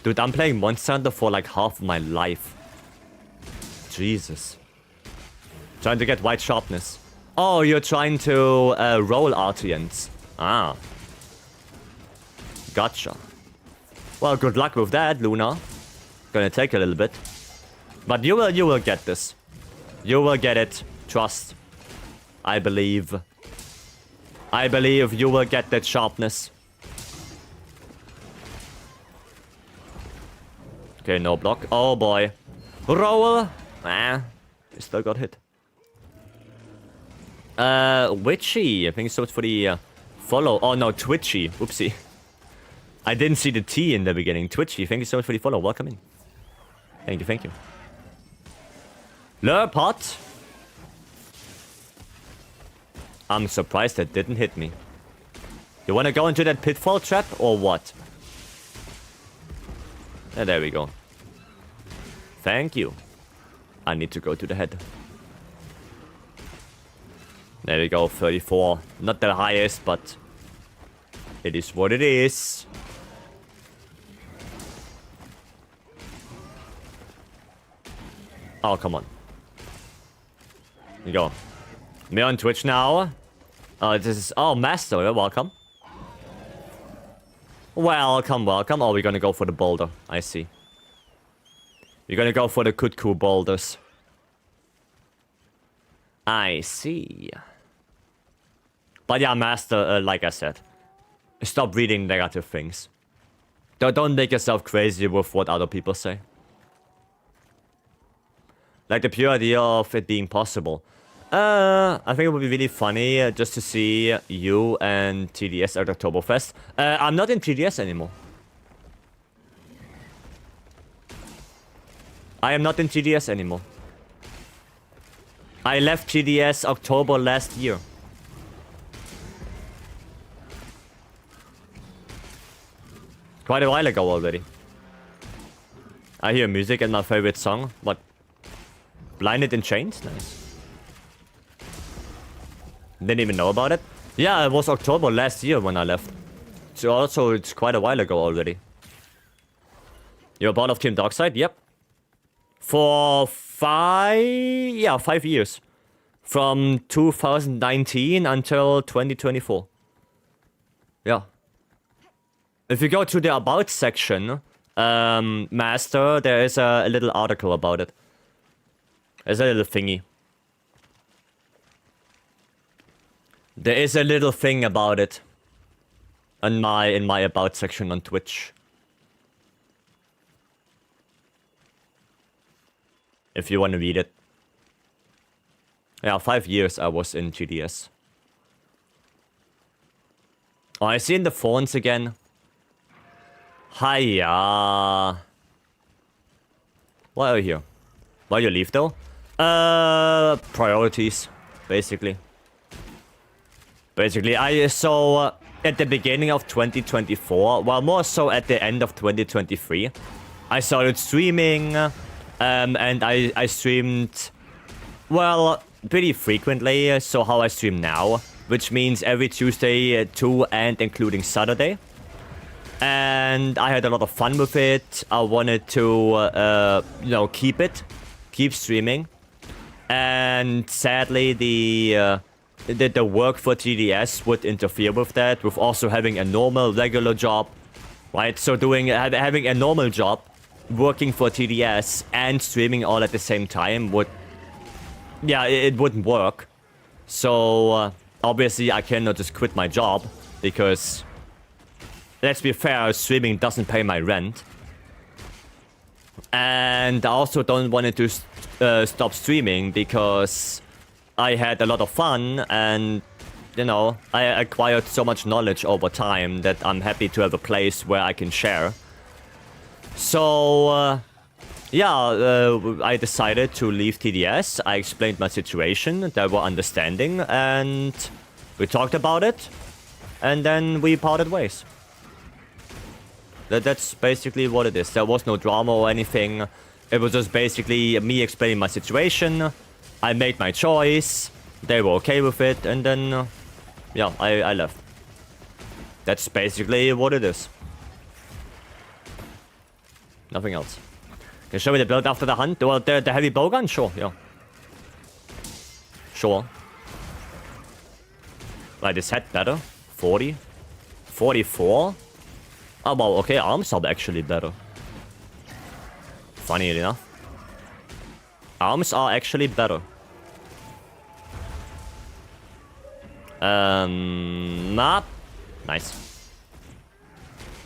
Dude, I'm playing Monster Hunter for like half my life. Jesus. Trying to get white sharpness. Oh, you're trying to roll Artians. Ah. Gotcha. Well, good luck with that, Luna. Gonna take a little bit. But you will get this. You will get it. Trust. I believe. I believe you will get that sharpness. Okay, no block. Oh boy. Roll. Ah. He still got hit. Witchy. Thank you so much for the follow. Oh no, Twitchy. Oopsie. I didn't see the T in the beginning. Twitchy, thank you so much for the follow. Welcome in. Thank you, thank you. Lurpot. I'm surprised that didn't hit me. You wanna go into that pitfall trap or what? There we go. Thank you. I need to go to the head. There we go, 34. Not the highest, but it is what it is. Oh, come on. There you go. Me on Twitch now. Oh, this is... Oh, Master, welcome. Welcome, welcome. Oh, we're gonna go for the boulder. I see. We're gonna go for the Kutku boulders. I see. But yeah, Master, like I said, stop reading negative things. Don't make yourself crazy with what other people say. Like the pure idea of it being possible. I think it would be really funny just to see you and TDS at Oktoberfest. I'm not in TDS anymore. I am not in TDS anymore. I left TDS October last year. Quite a while ago already. I hear music and my favorite song. What? Blinded in Chains? Nice. Didn't even know about it. Yeah, it was October last year when I left. So also, it's quite a while ago already. You're part of Team Darkside? Yep. For 5 years. From 2019 until 2024. Yeah. If you go to the About section, Master, there is a little article about it. There's a little thingy. There is a little thing about it. In my About section on Twitch. If you want to read it. Yeah, 5 years I was in GDS. Oh, I see in the phones again. Hiya. Why are you here? Why you leave though? Priorities, basically. I saw at the beginning of 2024, well, more so at the end of 2023, I started streaming, and I streamed, well, pretty frequently, so how I stream now, which means every Tuesday to and including Saturday. And I had a lot of fun with it. I wanted to, keep streaming. And sadly, the work for TDS would interfere with that, with also having a normal, regular job, right? So having a normal job, working for TDS and streaming all at the same time would, yeah, it wouldn't work. So obviously I cannot just quit my job because, let's be fair, streaming doesn't pay my rent. And I also don't want to stop streaming because I had a lot of fun and, you know, I acquired so much knowledge over time that I'm happy to have a place where I can share. So, I decided to leave TDS. I explained my situation, they were understanding, and we talked about it, and then we parted ways. That's basically what it is. There was no drama or anything. It was just basically me explaining my situation. I made my choice. They were okay with it, and then, I left. That's basically what it is. Nothing else. Can you show me the build after the hunt? Well, the heavy bowgun? Sure, yeah. Sure. Right, is head better? 40? 44? Oh, well, okay, arms are actually better. Funny enough. Arms are actually better. Map. Nice.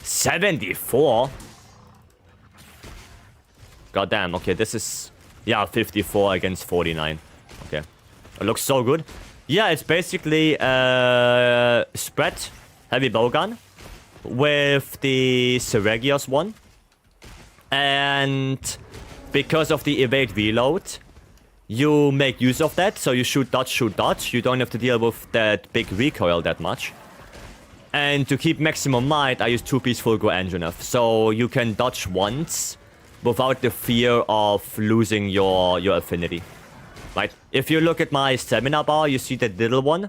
74? Goddamn, okay, this is... Yeah, 54 against 49. Okay. It looks so good. Yeah, it's basically spread heavy bowgun with the Seregios one. And because of the evade reload, you make use of that. So you shoot, dodge. You don't have to deal with that big recoil that much. And to keep maximum might, I use 2-piece Fulgur Engine. So you can dodge once without the fear of losing your affinity. Right? If you look at my stamina bar, you see that little one.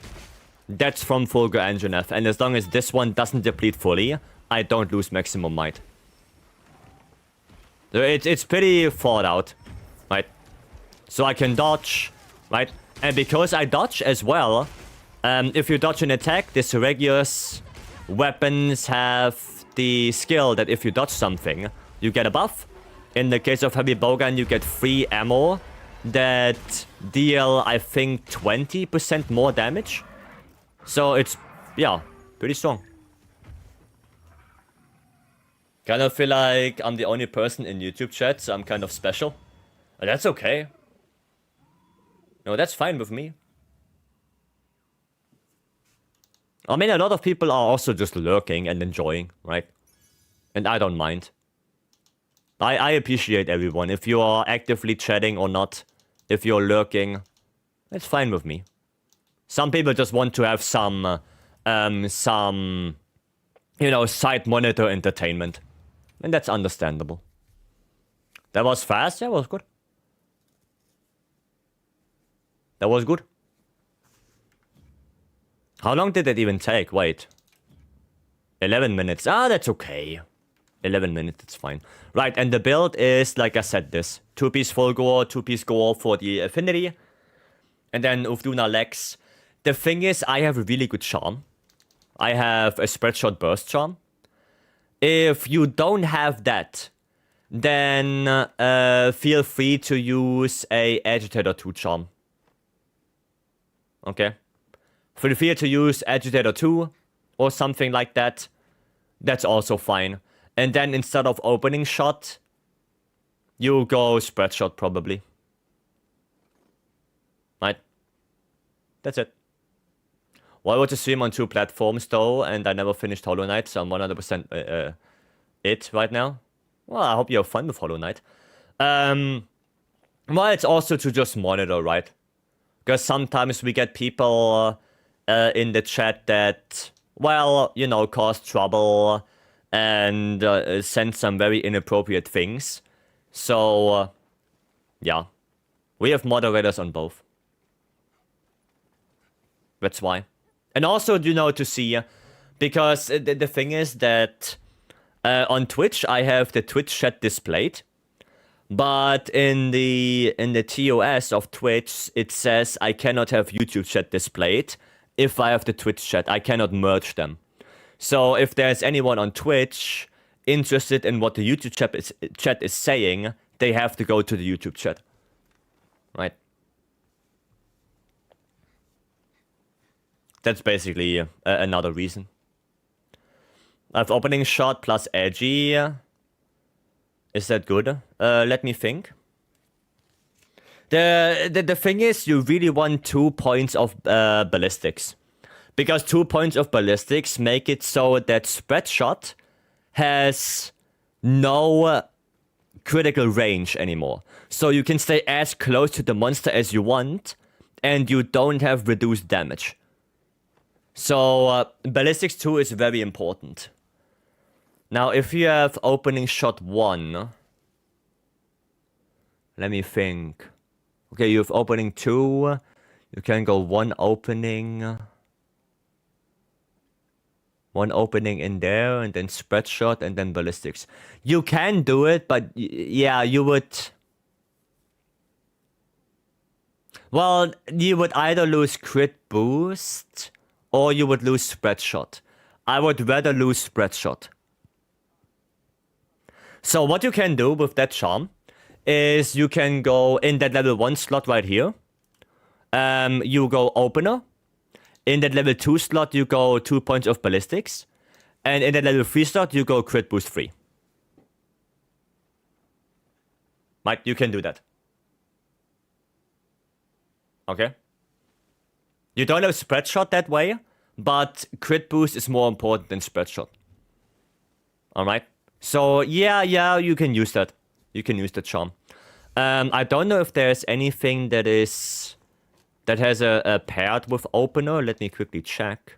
That's from Fulgur Engine. And as long as this one doesn't deplete fully, I don't lose maximum might. So it's pretty thought out. Right? So I can dodge. Right? And because I dodge as well, if you dodge an attack, the Seregios weapons have the skill that if you dodge something, you get a buff. In the case of heavy bowgun, you get free ammo that deal, I think, 20% more damage. So it's, yeah, pretty strong. Kind of feel like I'm the only person in YouTube chat, so I'm kind of special. But that's okay. No, that's fine with me. I mean, a lot of people are also just lurking and enjoying, right? And I don't mind. I appreciate everyone. If you are actively chatting or not, if you're lurking, it's fine with me. Some people just want to have some, you know, side monitor entertainment. And that's understandable. That was fast. Yeah, was good. That was good. How long did it even take? Wait. 11 minutes. Ah, that's okay. 11 minutes, it's fine. Right, and the build is, like I said, this. 2-piece full gore, 2-piece gore for the affinity. And then Uvduna Lex. The thing is, I have a really good charm. I have a spreadshot burst charm. If you don't have that, then feel free to use a Agitator 2 charm. Okay? Feel free to use Agitator 2 or something like that. That's also fine. And then instead of opening shot, you go spread shot probably. Right? That's it. Well, I was to stream on 2 platforms though, and I never finished Hollow Knight, so I'm 100% it right now. Well, I hope you have fun with Hollow Knight. Well, it's also to just monitor, right? Because sometimes we get people in the chat that, well, you know, cause trouble and send some very inappropriate things. So, yeah. We have moderators on both. That's why. And also, you know, to see, because the thing is that on Twitch, I have the Twitch chat displayed. But in the TOS of Twitch, it says I cannot have YouTube chat displayed if I have the Twitch chat. I cannot merge them. So if there's anyone on Twitch interested in what the YouTube chat is saying, they have to go to the YouTube chat. Right? That's basically another reason. I have opening shot plus edgy. Is that good? Let me think. The thing is, you really want 2 points of ballistics. Because 2 points of ballistics make it so that spread shot has no critical range anymore. So you can stay as close to the monster as you want, and you don't have reduced damage. So ballistics 2 is very important. Now, if you have opening shot 1, let me think. Okay, you have opening 2. You can go one opening in there, and then spread shot, and then ballistics. You can do it, but yeah, you would... Well, you would either lose crit boost, or you would lose spread shot. I would rather lose spread shot. So what you can do with that charm is you can go in that level 1 slot right here. You go opener. In that level 2 slot, you go 2 points of ballistics. And in that level 3 slot, you go crit boost 3. Right, you can do that. Okay. You don't have spread shot that way, but crit boost is more important than spread shot. Alright. So, yeah, you can use that. You can use the charm. I don't know if there's anything that has a paired with opener. Let me quickly check.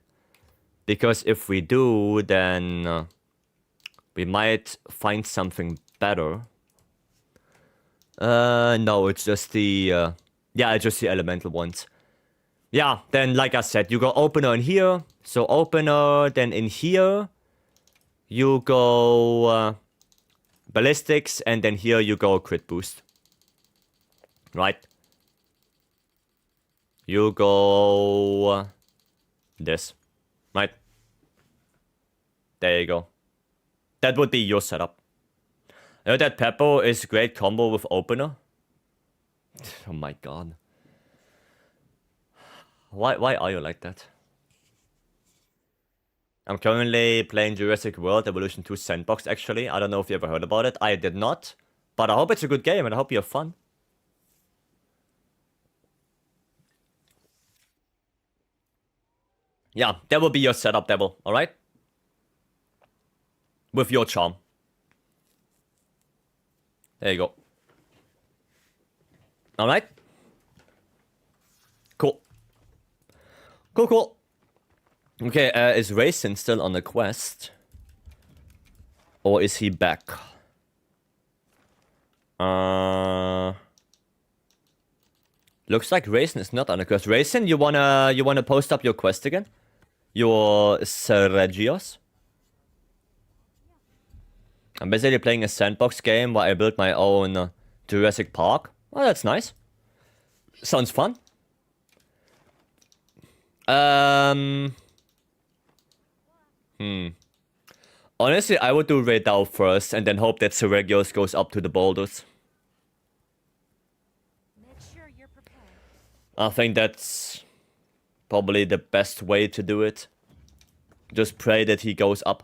Because if we do, then we might find something better. No, it's just the... yeah, it's just the elemental ones. Yeah, then like I said, you go opener in here. So opener, then in here, you go ballistics, and then here you go crit boost. Right? You go this. Right? There you go. That would be your setup. You know that Peppo is great combo with opener? Oh my god. Why are you like that? I'm currently playing Jurassic World Evolution 2 Sandbox, actually. I don't know if you ever heard about it. I did not. But I hope it's a good game, and I hope you have fun. Yeah, that will be your setup, Devil, alright? With your charm. There you go. Alright? Cool. Cool. Okay, is Raisin still on the quest? Or is he back? Looks like Raisin is not on a quest. Raisin, you wanna post up your quest again? Your Sergios? I'm basically playing a sandbox game where I built my own Jurassic Park. Oh, that's nice. Sounds fun. Honestly, I would do Raidao first and then hope that Sergios goes up to the boulders. Make sure you're prepared. I think that's probably the best way to do it. Just pray that he goes up.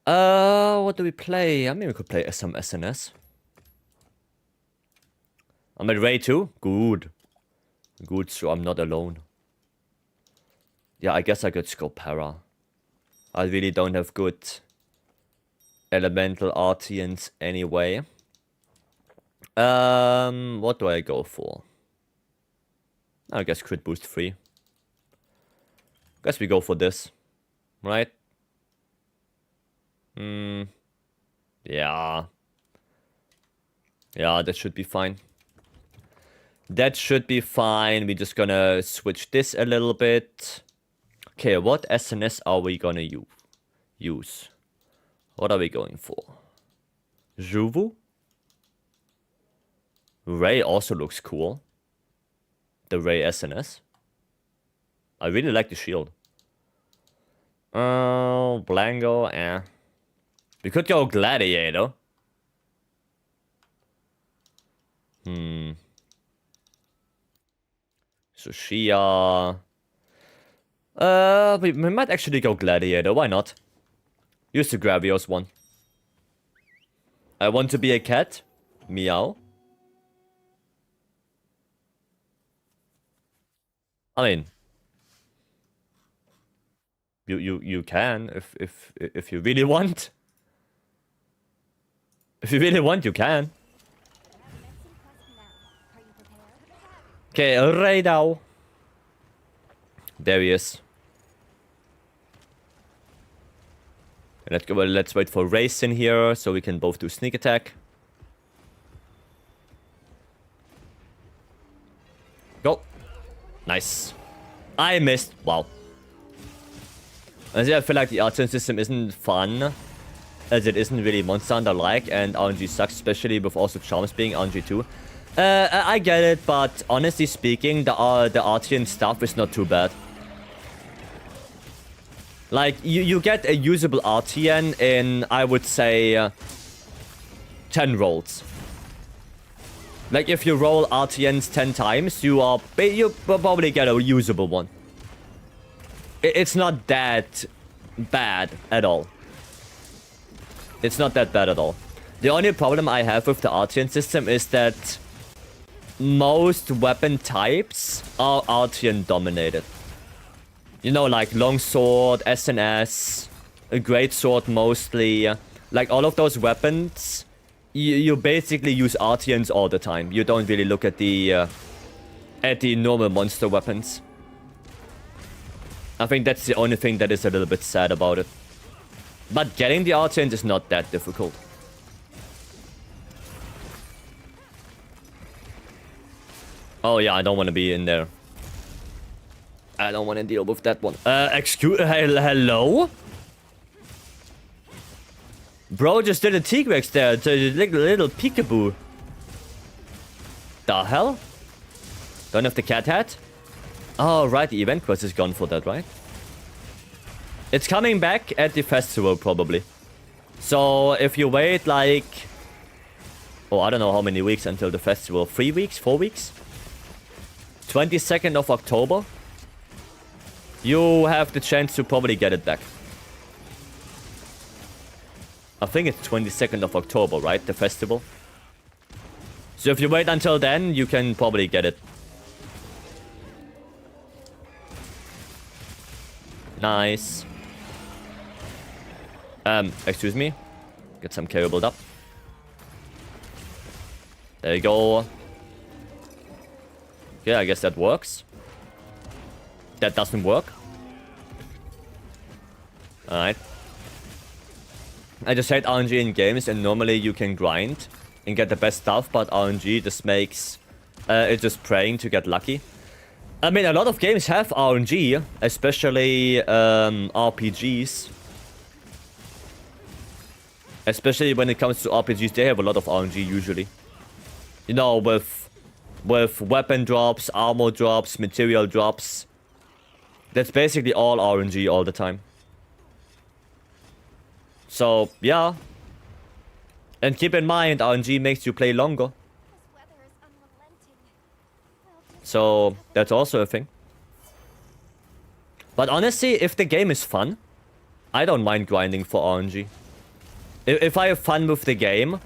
What do we play? I mean, we could play some SNS. I'm at Ray 2? Good. Good, so I'm not alone. Yeah, I guess I could go Para. I really don't have good elemental Artians anyway. What do I go for? I guess crit boost 3. Guess we go for this. Right? Yeah. Yeah, that should be fine. That should be fine. We're just gonna switch this a little bit. Okay, what SNS are we gonna use? What are we going for? Juvu? Ray also looks cool. The Ray SNS. I really like the shield. Blanco, eh. We could go Gladiator. So Shia. We might actually go Gladiator, why not? Use the Gravios one. I want to be a cat. Meow. I mean, you can if you really want. If you really want, you can. Okay, right now. There he is. Let's go. Let's wait for Raisin here so we can both do sneak attack. Go. Nice. I missed. Wow. Honestly, I feel like the Artisan system isn't fun, as it isn't really Monster Hunter-like, and RNG sucks, especially with also Charms being RNG too. I get it, but honestly speaking, the Artian stuff is not too bad. Like, you get a usable Artian in, I would say, 10 rolls. Like, if you roll Artians 10 times, you probably get a usable one. It's not that bad at all. It's not that bad at all. The only problem I have with the Artian system is that most weapon types are Artian dominated. You know, like longsword, SNS, a greatsword mostly. Like all of those weapons, you basically use Artians all the time. You don't really look at the normal monster weapons. I think that's the only thing that is a little bit sad about it. But getting the Artians is not that difficult. Oh yeah, I don't want to be in there. I don't want to deal with that one. Hello? Bro just did a T-Rex there. The little peekaboo. The hell? Don't have the cat hat? Oh, right. The event quest is gone for that, right? It's coming back at the festival, probably. So, if you wait, like... Oh, I don't know how many weeks until the festival. 3 weeks? 4 weeks? 22nd of October? You have the chance to probably get it back. I think it's 22nd of October, right? The festival. So if you wait until then, you can probably get it. Nice. Excuse me. Get some carry build up. There you go. Yeah, I guess that works. That doesn't work. Alright. I just hate RNG in games, and normally you can grind and get the best stuff, but RNG just makes it just praying to get lucky. I mean, a lot of games have RNG, especially RPGs. Especially when it comes to RPGs, they have a lot of RNG usually. You know, with weapon drops, armor drops, material drops. That's basically all RNG all the time. So, yeah. And keep in mind, RNG makes you play longer. This weather is unrelenting. We'll just So, that's also a thing. But honestly, if the game is fun, I don't mind grinding for RNG. If I have fun with the game,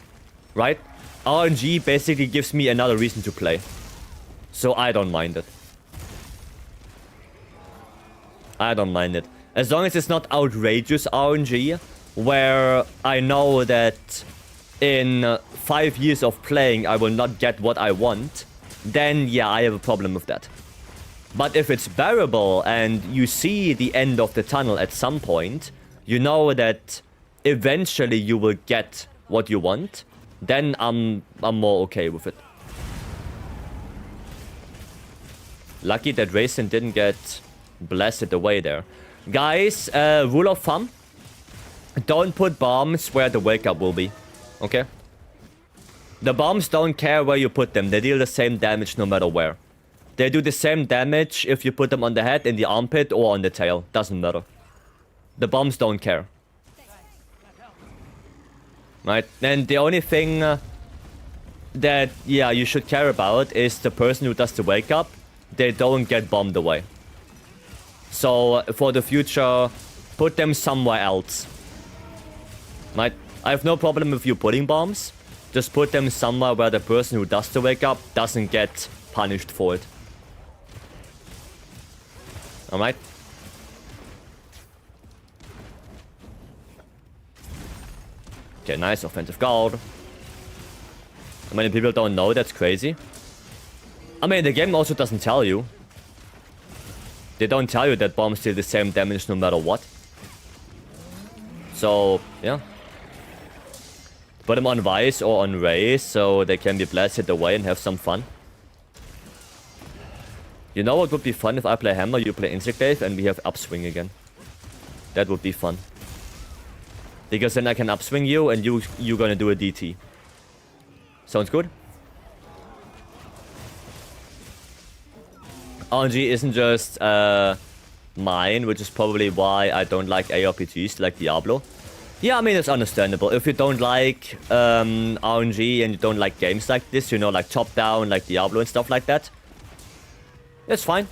right? RNG basically gives me another reason to play. So I don't mind it. I don't mind it. As long as it's not outrageous RNG, where I know that in 5 years of playing I will not get what I want, then yeah, I have a problem with that. But if it's bearable and you see the end of the tunnel at some point, you know that eventually you will get what you want, then I'm more okay with it. Lucky that Raisin didn't get blasted away there. Guys, rule of thumb, don't put bombs where the wake up will be. Okay? The bombs don't care where you put them. They deal the same damage no matter where. They do the same damage if you put them on the head, in the armpit, or on the tail. Doesn't matter. The bombs don't care. Right? And the only thing that, yeah, you should care about is the person who does the wake up. They don't get bombed away. So, for the future, put them somewhere else. Right? I have no problem with you putting bombs. Just put them somewhere where the person who does the wake up doesn't get punished for it. Alright? Okay, nice offensive guard. How many people don't know? That's crazy. I mean, the game also doesn't tell you. They don't tell you that bombs deal the same damage no matter what. So, yeah. Put them on Vice or on Raise so they can be blasted away and have some fun. You know what would be fun if I play Hammer, you play Insectglaive, and we have upswing again. That would be fun. Because then I can upswing you and you're gonna do a DT. Sounds good? RNG isn't just mine, which is probably why I don't like ARPGs like Diablo. Yeah, I mean, it's understandable. If you don't like RNG and you don't like games like this, you know, like top-down, like Diablo and stuff like that, it's fine.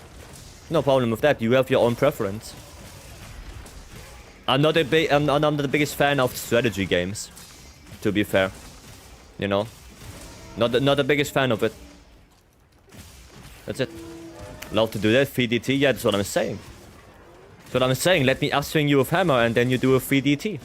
No problem with that. You have your own preference. I'm not the biggest fan of strategy games, to be fair. You know, not the biggest fan of it. That's it. Love to do that. 3DT, yeah, that's what I'm saying. That's what I'm saying. Let me upswing you with hammer and then you do a 3DT.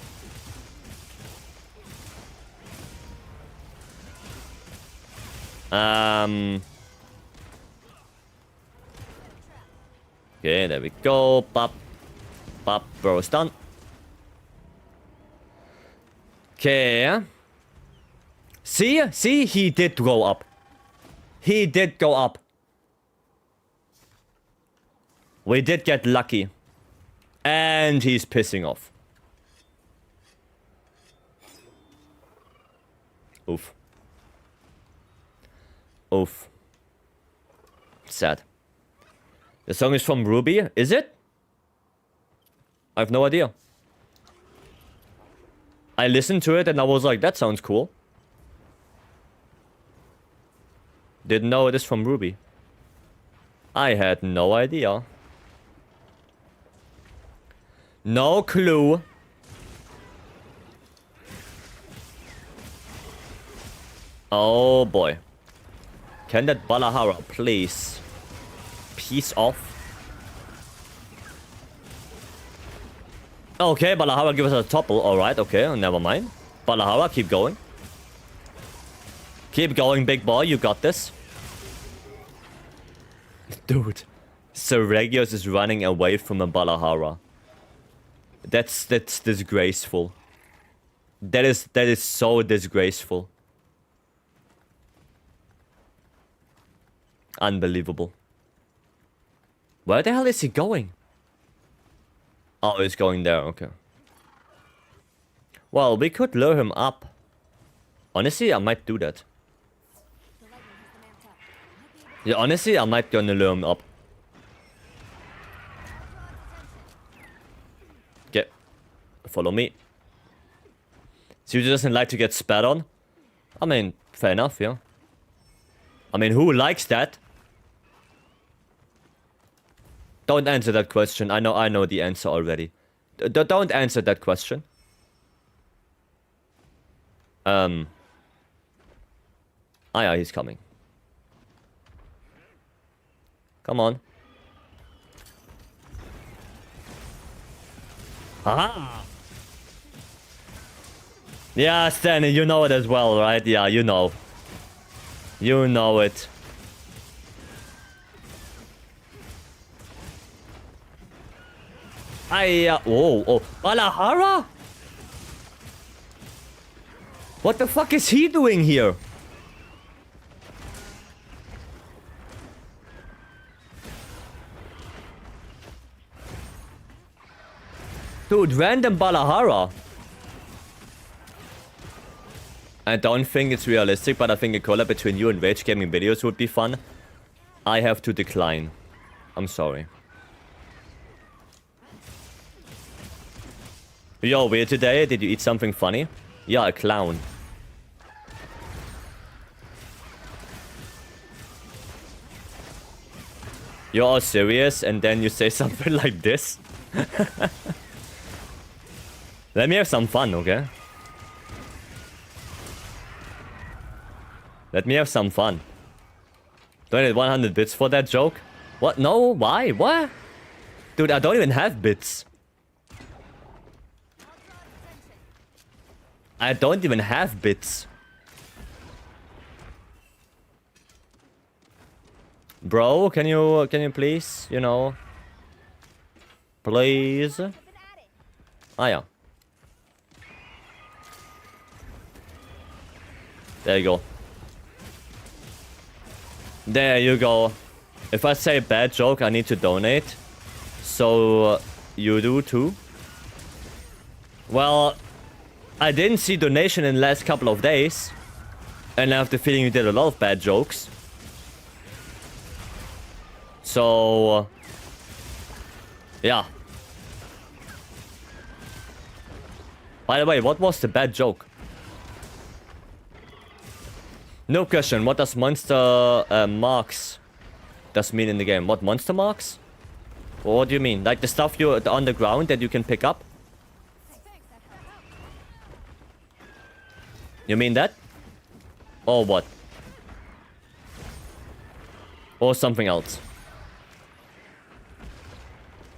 Okay, there we go. Bop. Bop, bro, stun. Okay. See, he did go up. He did go up. We did get lucky. And he's pissing off. Oof. Oof. Sad. The song is from Ruby, is it? I have no idea. I listened to it and I was like, that sounds cool. Didn't know it is from Ruby. I had no idea. No clue. Oh boy. Can that Balahara please piece off? Okay, Balahara give us a topple. Alright, okay, never mind. Balahara, keep going. Keep going, big boy, you got this. Dude, Seregios is running away from a Balahara. That's disgraceful. That is so disgraceful. Unbelievable. Where the hell is he going? Oh, he's going there, okay. Well, we could lure him up. Honestly, I might do that. The lightning has them amped up. Might be able Yeah, honestly, I might gonna lure him up. Get. Follow me. So he doesn't like to get spat on? I mean, fair enough, yeah. I mean, who likes that? Don't answer that question. I know the answer already. Don't answer that question. Ah yeah, he's coming. Come on. Aha! Yeah, Stanley, you know it as well, right? Yeah, you know. You know it. Oh, Balahara? What the fuck is he doing here? Dude, random Balahara. I don't think it's realistic, but I think a collab between you and Rage Gaming Videos would be fun. I have to decline. I'm sorry. Yo, weird today. Did you eat something funny? Yeah, a clown. You're all serious and then you say something like this? Let me have some fun, okay? Let me have some fun. Do I need 100 bits for that joke? What? No? Why? What? Dude, I don't even have bits. I don't even have bits. Bro, can you please, you know... Please? Ah, yeah. There you go. There you go. If I say a bad joke, I need to donate. So, you do too? Well, I didn't see donation in the last couple of days. And I have the feeling you did a lot of bad jokes. So... yeah. By the way, what was the bad joke? No question, what does monster marks does mean in the game? What, monster marks? Or what do you mean? Like the stuff you on the ground that you can pick up? You mean that? Or what? Or something else?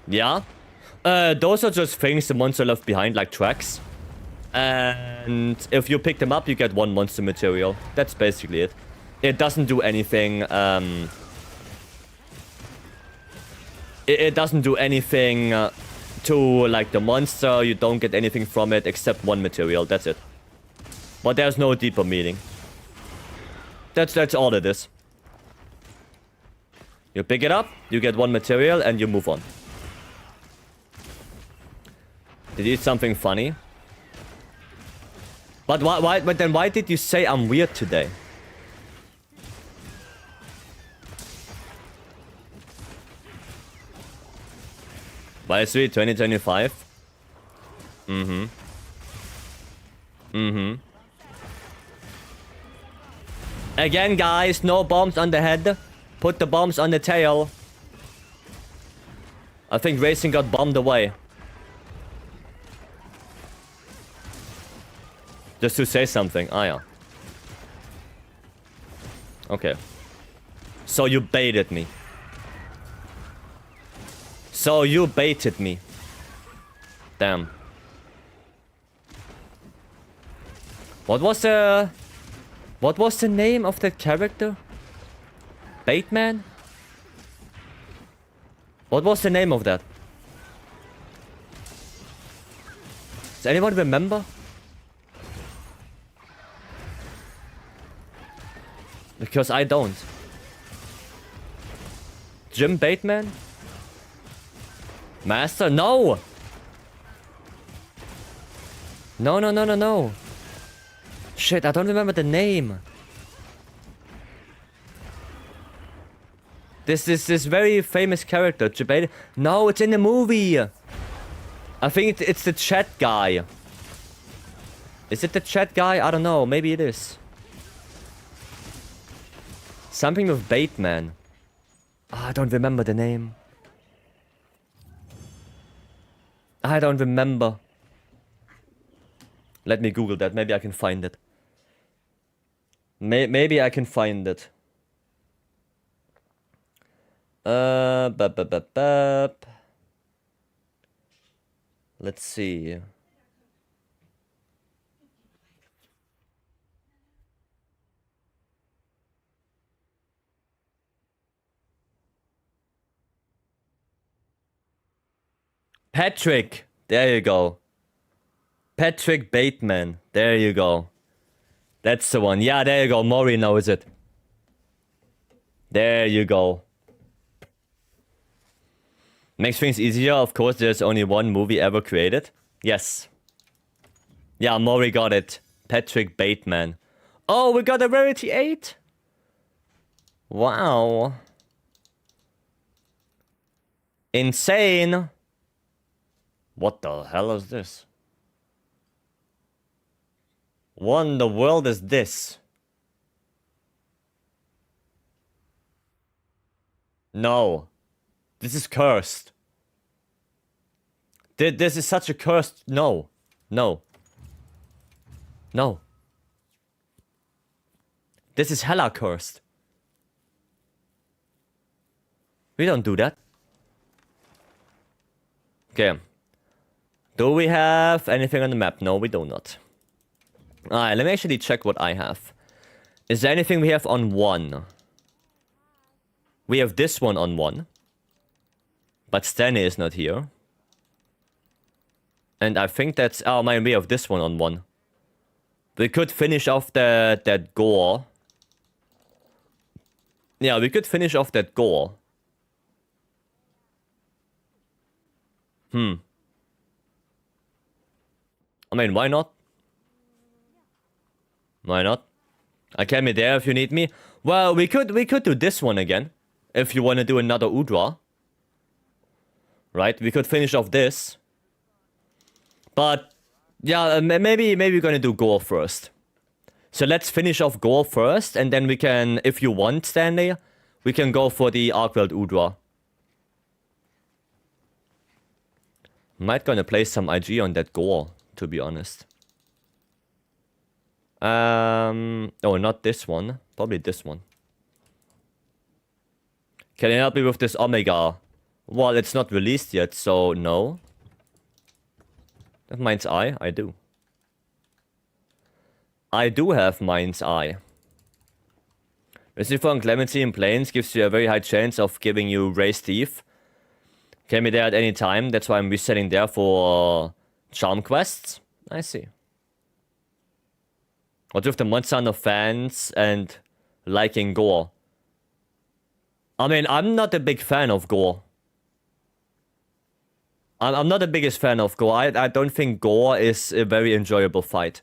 Yeah? Those are just things the monster left behind, like tracks. And if you pick them up, you get one monster material. That's basically it. It doesn't do anything, it doesn't do anything to, like, the monster. You don't get anything from it except one material. That's it. But there's no deeper meaning. That's all it is. You pick it up, you get one material, and you move on. Did you eat something funny? But why did you say I'm weird today? By 2025? Mm-hmm. Mm-hmm. Again, guys, no bombs on the head. Put the bombs on the tail. I think racing got bombed away. Just to say something. Ah, yeah. Okay. So you baited me. So you baited me. Damn. What was the name of that character? Baitman? What was the name of that? Does anyone remember? Because I don't. Jim Bateman? Master? No! No, no, no, no, no. Shit, I don't remember the name. This very famous character, Jim Bateman. No, it's in the movie. I think it's the chat guy. Is it the chat guy? I don't know. Maybe it is. Something with Bateman. Oh, I don't remember the name. I don't remember. Let me Google that. Maybe I can find it. Maybe I can find it. Bup, bup, bup, bup. Let's see. Patrick. There you go. Patrick Bateman. There you go. That's the one. Yeah, there you go. Maury knows it. There you go. Makes things easier. Of course, there's only one movie ever created. Yes. Yeah, Maury got it. Patrick Bateman. Oh, we got a rarity 8? Wow. Insane. What the hell is this? What in the world is this? No. This is cursed. This is such a cursed... No. No. No. This is hella cursed. We don't do that. Okay. Do we have anything on the map? No, we do not. Alright, let me actually check what I have. Is there anything we have on 1? We have this one on 1. But Stanley is not here. And I think that's... Oh man, we have this one on 1. We could finish off that gore. Yeah, we could finish off that gore. I mean, why not? Why not? I can be there if you need me. Well, we could do this one again. If you want to do another Udra. Right? We could finish off this. But, yeah, maybe we're gonna do Gore first. So let's finish off Gore first, and then we can, if you want, Stanley, we can go for the Arkweld Udra. Might gonna play some IG on that Gore, to be honest. Oh, not this one. Probably this one. Can you help me with this Omega? Well, it's not released yet, so no. Have Mind's Eye? I do. I do have Mind's Eye. Lucifer and Clemency in Plains gives you a very high chance of giving you Raise Thief. Can be there at any time, that's why I'm resetting there for charm quests. I see. What with the Monster Hunter fans and liking Gore? I mean, I'm not a big fan of Gore. I'm not the biggest fan of Gore. I don't think Gore is a very enjoyable fight.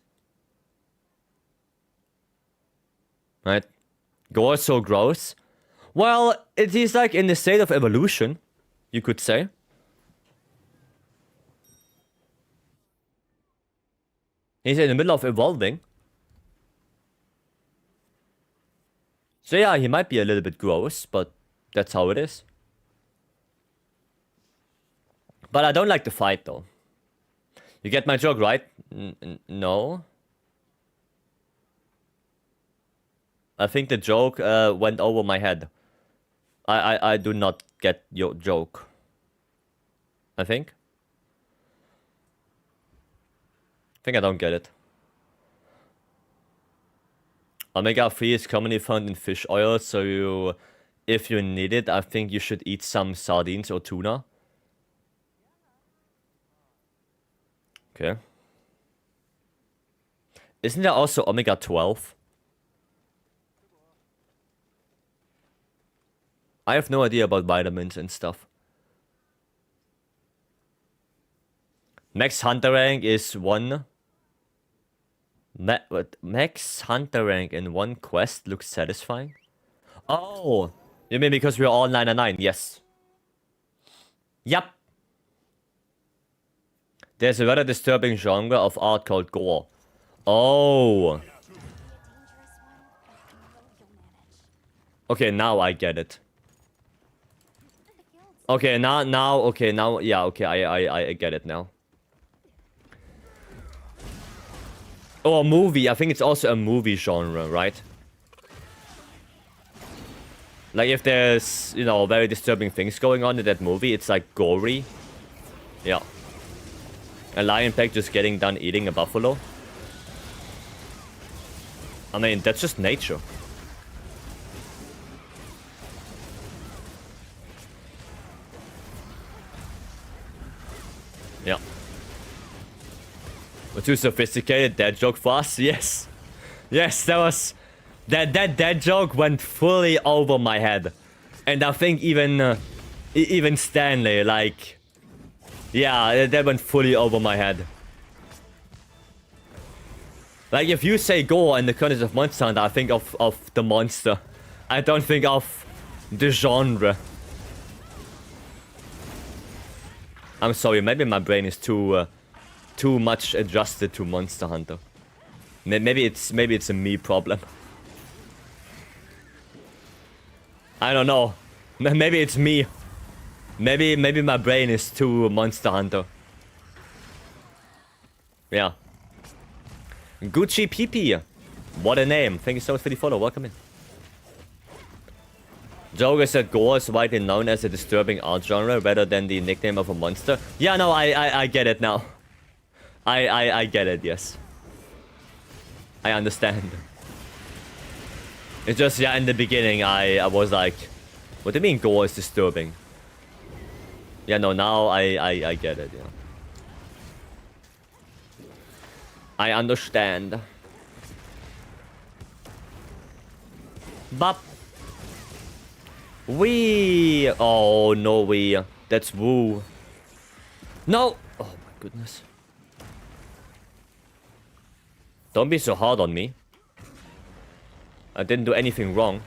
Right? Gore is so gross. Well, it is like in the state of evolution, you could say. He's in the middle of evolving. So yeah, he might be a little bit gross, but that's how it is. But I don't like the fight, though. You get my joke, right? No. I think the joke went over my head. I do not get your joke. I think I don't get it. Omega-3 is commonly found in fish oil, so if you need it, I think you should eat some sardines or tuna. Okay. Isn't there also Omega-12? I have no idea about vitamins and stuff. Max Hunter rank is one. Max Hunter rank in one quest looks satisfying. Oh, you mean because we're all 999? Yes. Yep. There's a rather disturbing genre of art called gore. Oh. Okay, now I get it. Okay, now, yeah, okay, I get it now. Oh, a movie. I think it's also a movie genre, right? Like, if there's, you know, very disturbing things going on in that movie, it's like gory. Yeah. A lion pack just getting done eating a buffalo. I mean, that's just nature. Yeah. We're too sophisticated. Dad joke for us? Yes. Yes, that was... That joke went fully over my head. And I think even Stanley, like... Yeah, that went fully over my head. Like, if you say gore in the context of Monster Hunter, I think of the monster. I don't think of the genre. I'm sorry, maybe my brain is too much adjusted to Monster Hunter. Maybe it's a me problem. I don't know. Maybe it's me. Maybe my brain is too Monster Hunter. Yeah. Gucci PP. What a name. Thank you so much for the follow. Welcome in. Joker said gore is widely known as a disturbing art genre rather than the nickname of a monster. Yeah, no, I get it now. I get it, yes. I understand. It's just, yeah, in the beginning, I was like, what do you mean gore is disturbing? Yeah, no, now I get it, yeah. I understand. Bop. Oh, no, that's woo. No! Oh, my goodness. Don't be so hard on me. I didn't do anything wrong.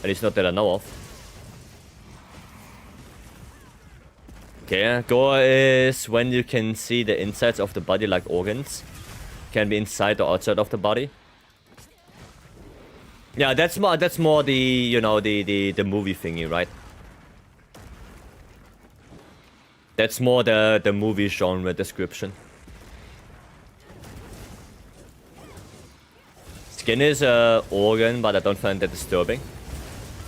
At least not that I know of. Okay, gore is when you can see the insides of the body like organs. Can be inside or outside of the body. Yeah, that's more the, you know, the movie thingy, right? That's more the movie genre description. Skin is a organ, but I don't find that disturbing.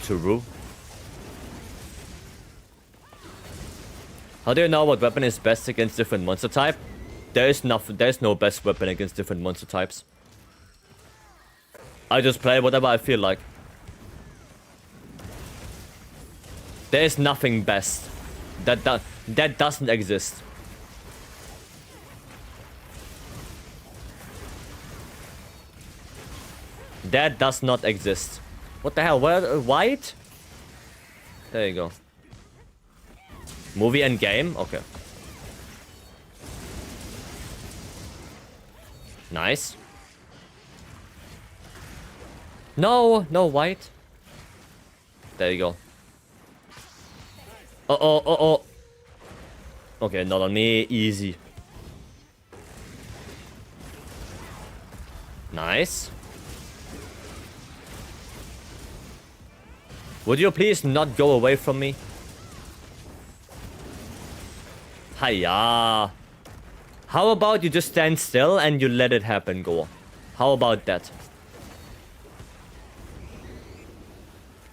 True. How do you know what weapon is best against different monster type? There's no best weapon against different monster types. I just play whatever I feel like. There is nothing best. That doesn't exist. That does not exist. What the hell? Where? White? There you go. Movie and game? Okay. Nice. No, no white. There you go. Uh-oh. Okay, not on me. Easy. Nice. Would you please not go away from me? Hiya. How about you just stand still and you let it happen, Gore? How about that?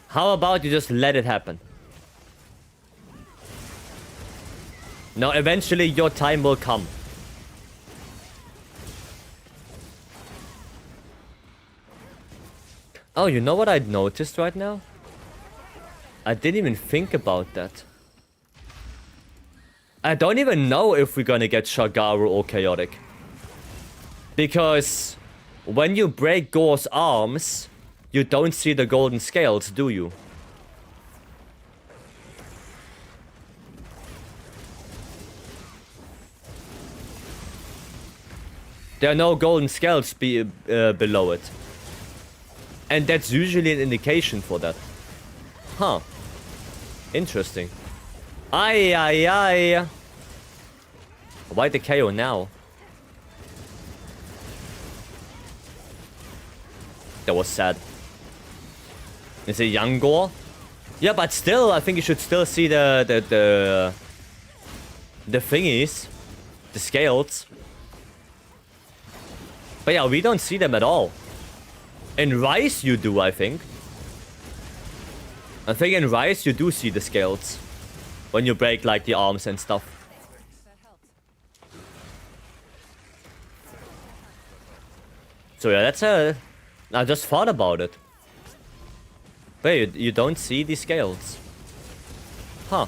How about you just let it happen? Now, eventually your time will come. Oh, you know what I noticed right now? I didn't even think about that. I don't even know if we're gonna get Shagaru or Chaotic. Because when you break Gore's arms, you don't see the golden scales, do you? There are no golden scales below it. And that's usually an indication for that. Huh. Interesting. Aye. Why the KO now? That was sad. Is it Youngor? Yeah, but still, I think you should still see the thingies. The scales. But yeah, we don't see them at all. In Rise you do, I think. I think in Rise you do see the scales. When you break like the arms and stuff. So yeah, that's a... I just thought about it. Wait, you don't see the scales. Huh.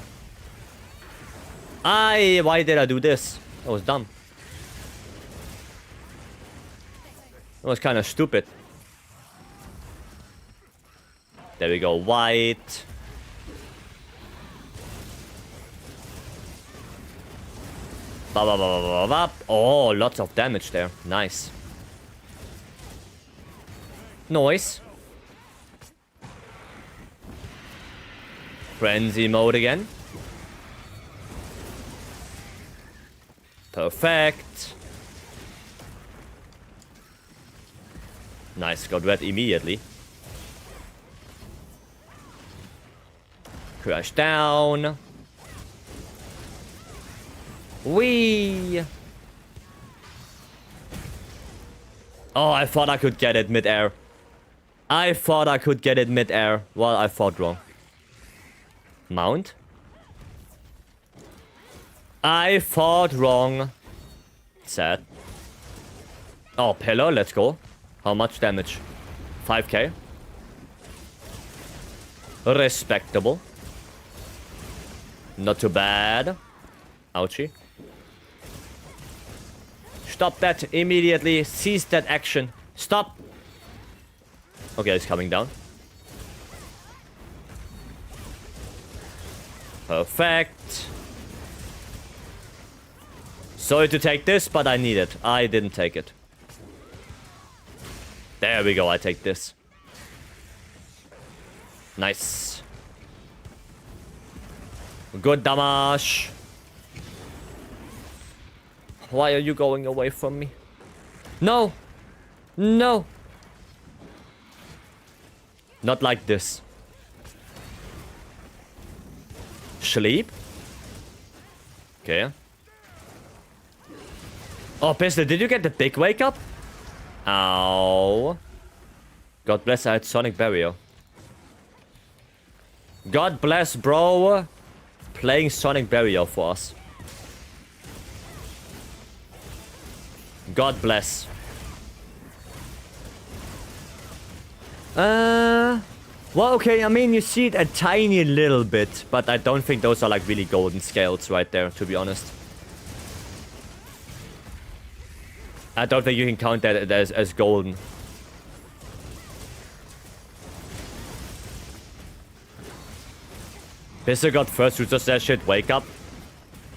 Why did I do this? That was dumb. That was kind of stupid. There we go, white. Oh, lots of damage there. Nice. Noise. Frenzy mode again. Perfect. Nice, got red immediately. Crash down. Whee! Oh, I thought I could get it mid-air. I thought I could get it mid-air. Well, I thought wrong. Mount? I thought wrong. Sad. Oh, pillar, let's go. How much damage? 5k. Respectable. Not too bad. Ouchie. Stop that immediately. Cease that action. Stop. Okay, it's coming down. Perfect. Sorry to take this, but I need it. I didn't take it. There we go, I take this. Nice. Good damage. Why are you going away from me? No! No! Not like this. Sleep? Okay. Oh, Pistol, did you get the big wake up? Ow. God bless, I had Sonic Barrier. God bless, bro. Playing Sonic Barrier for us. God bless. Well, okay, I mean, you see it a tiny little bit, but I don't think those are like really golden scales right there, to be honest. I don't think you can count that as golden. Pistol got first, who just that shit, wake up.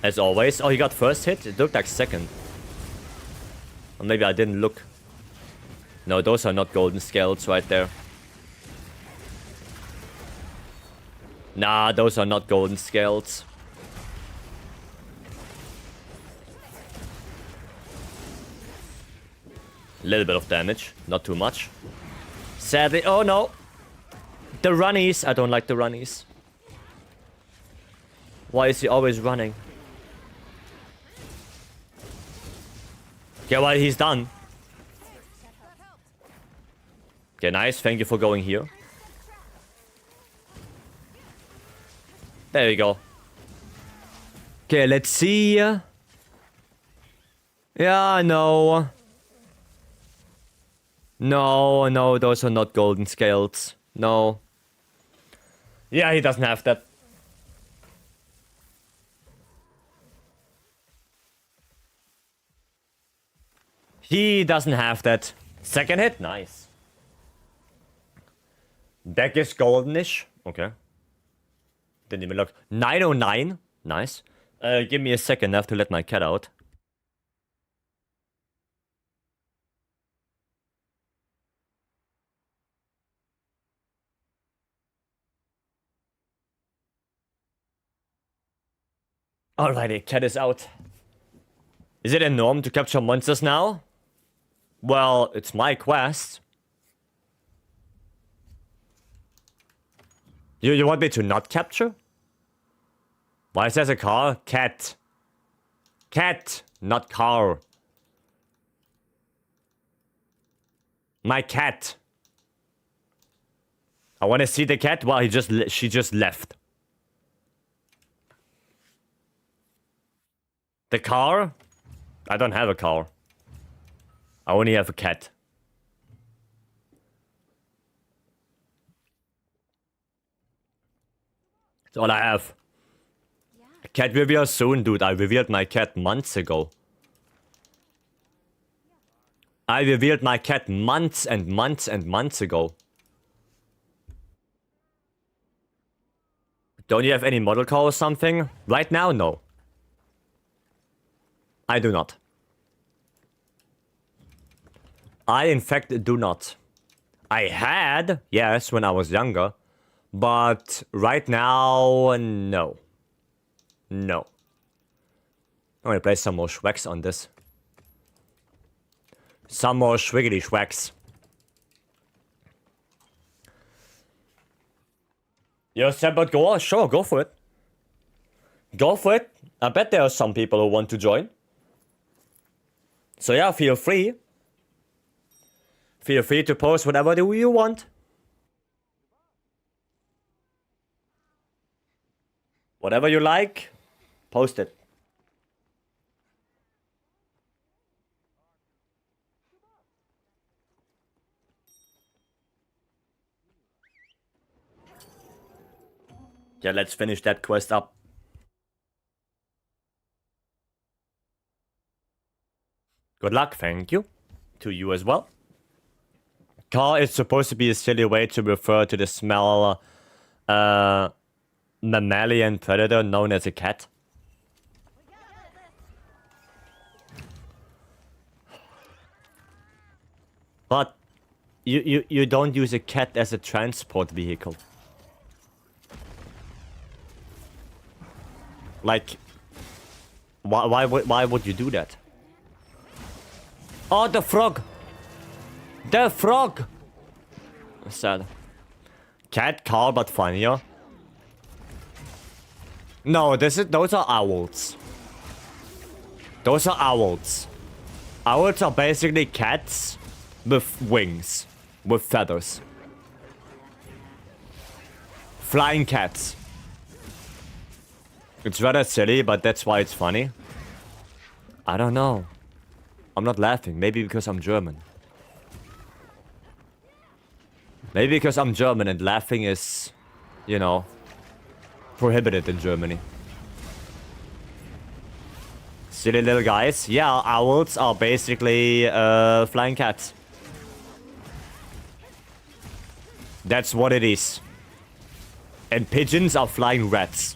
As always. Oh, he got first hit? It looked like second. Or maybe I didn't look. No, those are not golden scales right there. Nah, those are not golden scales. A little bit of damage, not too much. Sadly, oh no! The runnies, I don't like the runnies. Why is he always running? Okay, well, he's done. Okay, nice, thank you for going here. There we go. Okay, let's see. Yeah, no. No, those are not golden scales. No. Yeah, he doesn't have that. He doesn't have that. Second hit? Nice. Deck is goldenish. Okay. Didn't even look. 909. Nice. Give me a second. I have to let my cat out. Alrighty, cat is out. Is it a norm to capture monsters now? Well, it's my quest. You want me to not capture? Why says a car? Cat. Cat, not car. My cat. I want to see the cat. Well, she just left. The car? I don't have a car. I only have a cat. That's all I have. Yeah. Cat reveal soon, dude. I revealed my cat months ago. I revealed my cat months and months and months ago. Don't you have any model call or something? Right now, no. I do not. I, in fact, do not. I had, yes, when I was younger. But right now, no. No. I'm gonna play some more Schwecks on this. Some more Schwiggity Schwecks. You're sad about Goa? Sure, go for it. Go for it. I bet there are some people who want to join. So yeah, feel free. Feel free to post whatever you want. Whatever you like, post it. Yeah, let's finish that quest up. Good luck, thank you. To you as well. Car is supposed to be a silly way to refer to the smell mammalian predator known as a cat. But you don't use a cat as a transport vehicle. Like, why would you do that? Oh, the frog! The frog! Sad. Cat, car, but funnier. No, those are owls. Those are owls. Owls are basically cats with wings, with feathers. Flying cats. It's rather silly, but that's why it's funny. I don't know. I'm not laughing. Maybe because I'm German. Maybe because I'm German and laughing is, you know, prohibited in Germany. Silly little guys. Yeah, owls are basically flying cats. That's what it is. And pigeons are flying rats.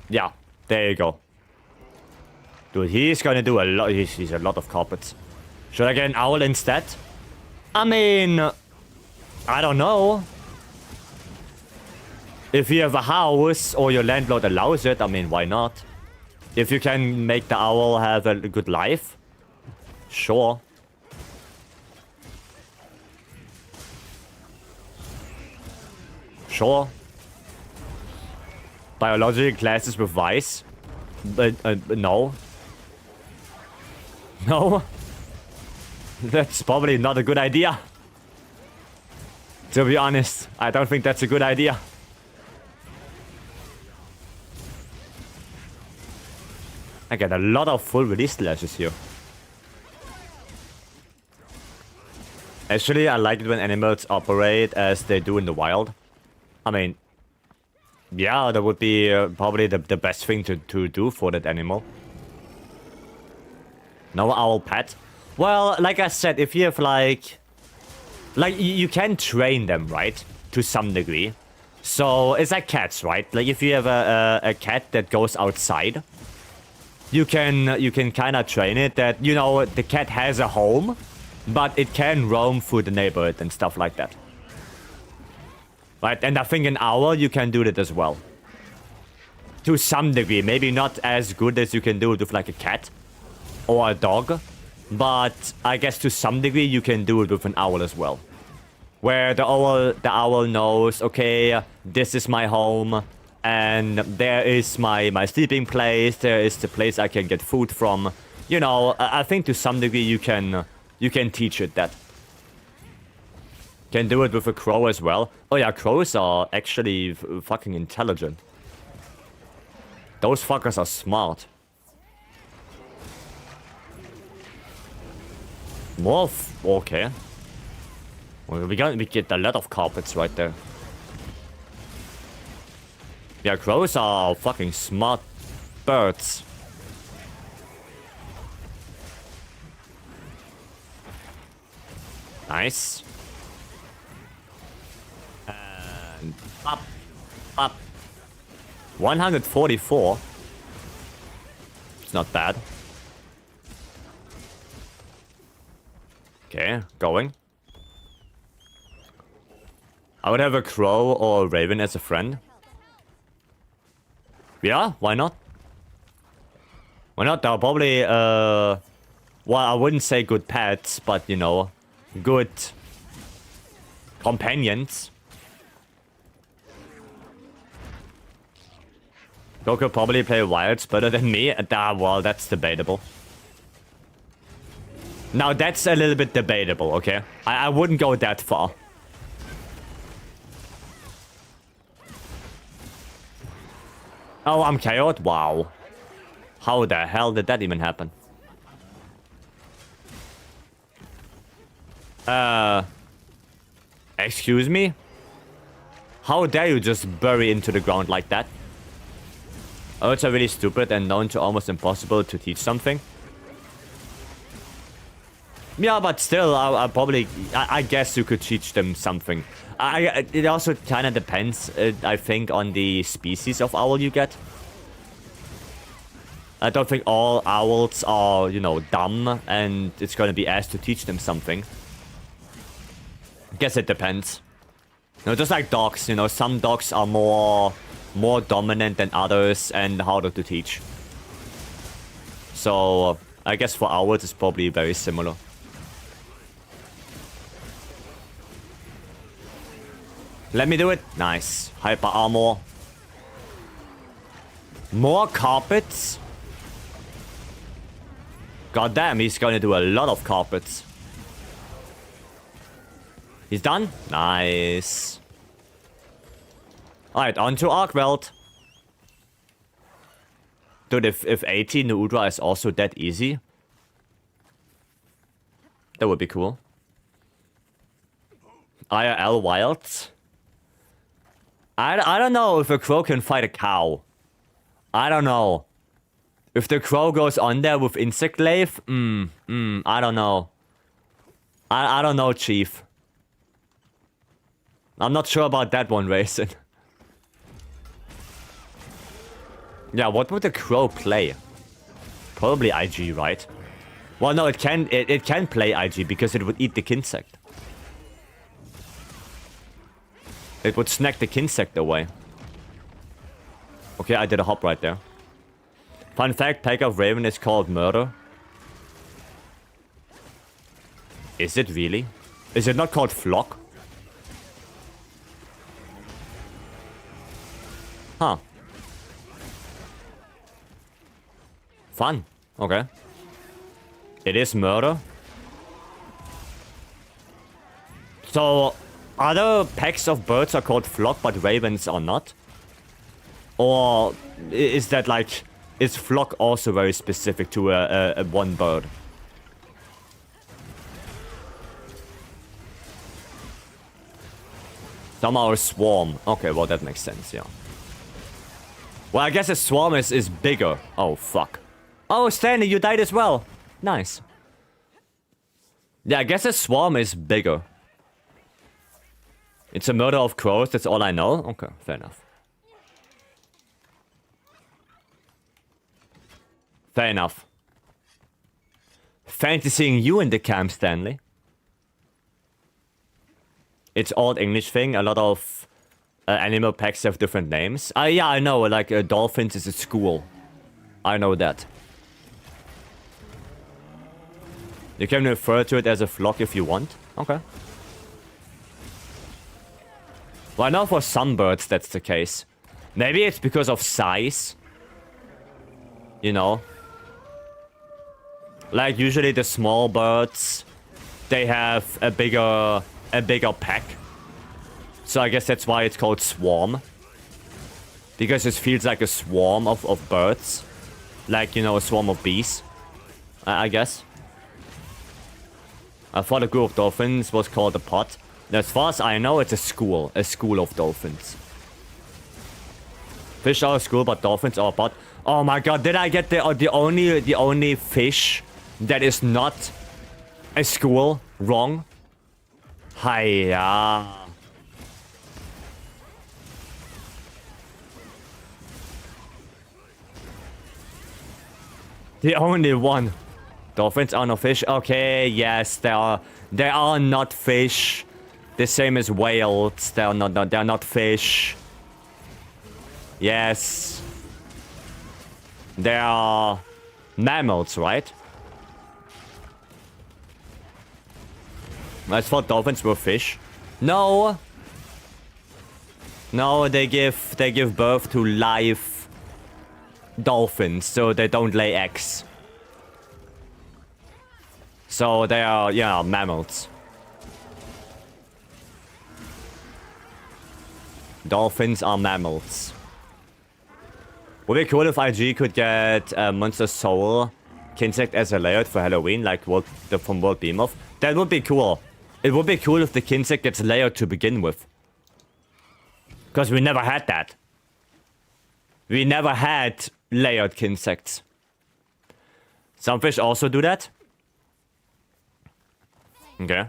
Yeah, there you go. Dude, he's gonna do a lot. He's a lot of carpets. Should I get an owl instead? I mean, I don't know. If you have a house or your landlord allows it, I mean, why not? If you can make the owl have a good life, sure. Sure. Biology classes with Vice? But, no. No. That's probably not a good idea. To be honest, I don't think that's a good idea. I get a lot of full release slashes here. Actually, I like it when animals operate as they do in the wild. I mean, yeah, that would be probably the best thing to do for that animal. No owl pet. Well, like I said, if you have like you can train them, right? To some degree. So it's like cats, right? Like if you have a cat that goes outside, you can kind of train it that, you know, the cat has a home, but it can roam through the neighborhood and stuff like that. Right? And I think an owl, you can do that as well. To some degree. Maybe not as good as you can do it with like a cat or a dog. But I guess to some degree you can do it with an owl as well. Where the owl knows, okay, this is my home, and there is my sleeping place, there is the place I can get food from. You know, I think to some degree you can teach it that. Can do it with a crow as well. Oh yeah, crows are actually fucking intelligent. Those fuckers are smart. More okay. Well, we get a lot of carpets right there. Yeah, crows are fucking smart birds. Nice. And up. 144. It's not bad. Okay, going. I would have a crow or a raven as a friend. Yeah, why not? Why not? They're probably, well, I wouldn't say good pets, but, you know, good companions. Go could probably play wilds better than me. Well, that's debatable. Now, that's a little bit debatable, okay? I wouldn't go that far. Oh, I'm KO'd? Wow. How the hell did that even happen? Excuse me? How dare you just bury into the ground like that? Oh, it's really stupid and known to almost impossible to teach something. Yeah, but still, I guess you could teach them something. It also kind of depends, I think, on the species of owl you get. I don't think all owls are, you know, dumb, and it's gonna be asked to teach them something. I guess it depends. You know, just like dogs, you know, some dogs are more dominant than others and harder to teach. So, I guess for owls it's probably very similar. Let me do it. Nice. Hyper armor. More carpets? God damn, he's gonna do a lot of carpets. He's done? Nice. Alright, on to Arkwelt. Dude, if 80 Nuudra is also that easy, that would be cool. IRL wilds? I don't know if a crow can fight a cow. I don't know. If the crow goes on there with insect glaive, I don't know. I don't know, Chief. I'm not sure about that one, Raisin. Yeah, what would the crow play? Probably IG, right? Well, no, it can play IG because it would eat the insect. It would snack the insect away. Okay, I did a hop right there. Fun fact, pack of raven is called murder. Is it really? Is it not called flock? Huh. Fun. Okay. It is murder. So, other packs of birds are called flock, but ravens are not? Or is that like... Is flock also very specific to a one bird? Some are a swarm. Okay, well that makes sense, yeah. Well, I guess a swarm is bigger. Oh, fuck. Oh, Stanley, you died as well. Nice. Yeah, I guess a swarm is bigger. It's a murder of crows, that's all I know. Okay, fair enough. Fair enough. Fancy seeing you in the camp, Stanley. It's old English thing. A lot of animal packs have different names. Yeah, I know. Like dolphins is a school. I know that. You can refer to it as a flock if you want. Okay. Well, I know for some birds that's the case. Maybe it's because of size. You know. Like usually the small birds, they have a bigger pack. So I guess that's why it's called swarm. Because it feels like a swarm of birds. Like, you know, a swarm of bees. I guess. I thought a group of dolphins was called a pod. As far as I know, it's a school of dolphins. Fish are a school, but dolphins are a pod. Oh my god, did I get the only fish that is not a school wrong? Hiya. The only one. Dolphins are no fish. Okay, yes, they are not fish. The same as whales. They're not fish. Yes. They are mammals, right? I thought dolphins were fish. No. No, they give birth to live dolphins, so they don't lay eggs. So they are, yeah, mammals. Dolphins are mammals. Would be cool if IG could get Monster Soul Kinsect as a layout for Halloween, like from World Behemoth. That would be cool. It would be cool if the Kinsect gets layered to begin with. Because we never had that. We never had layered Kinsects. Some fish also do that. Okay.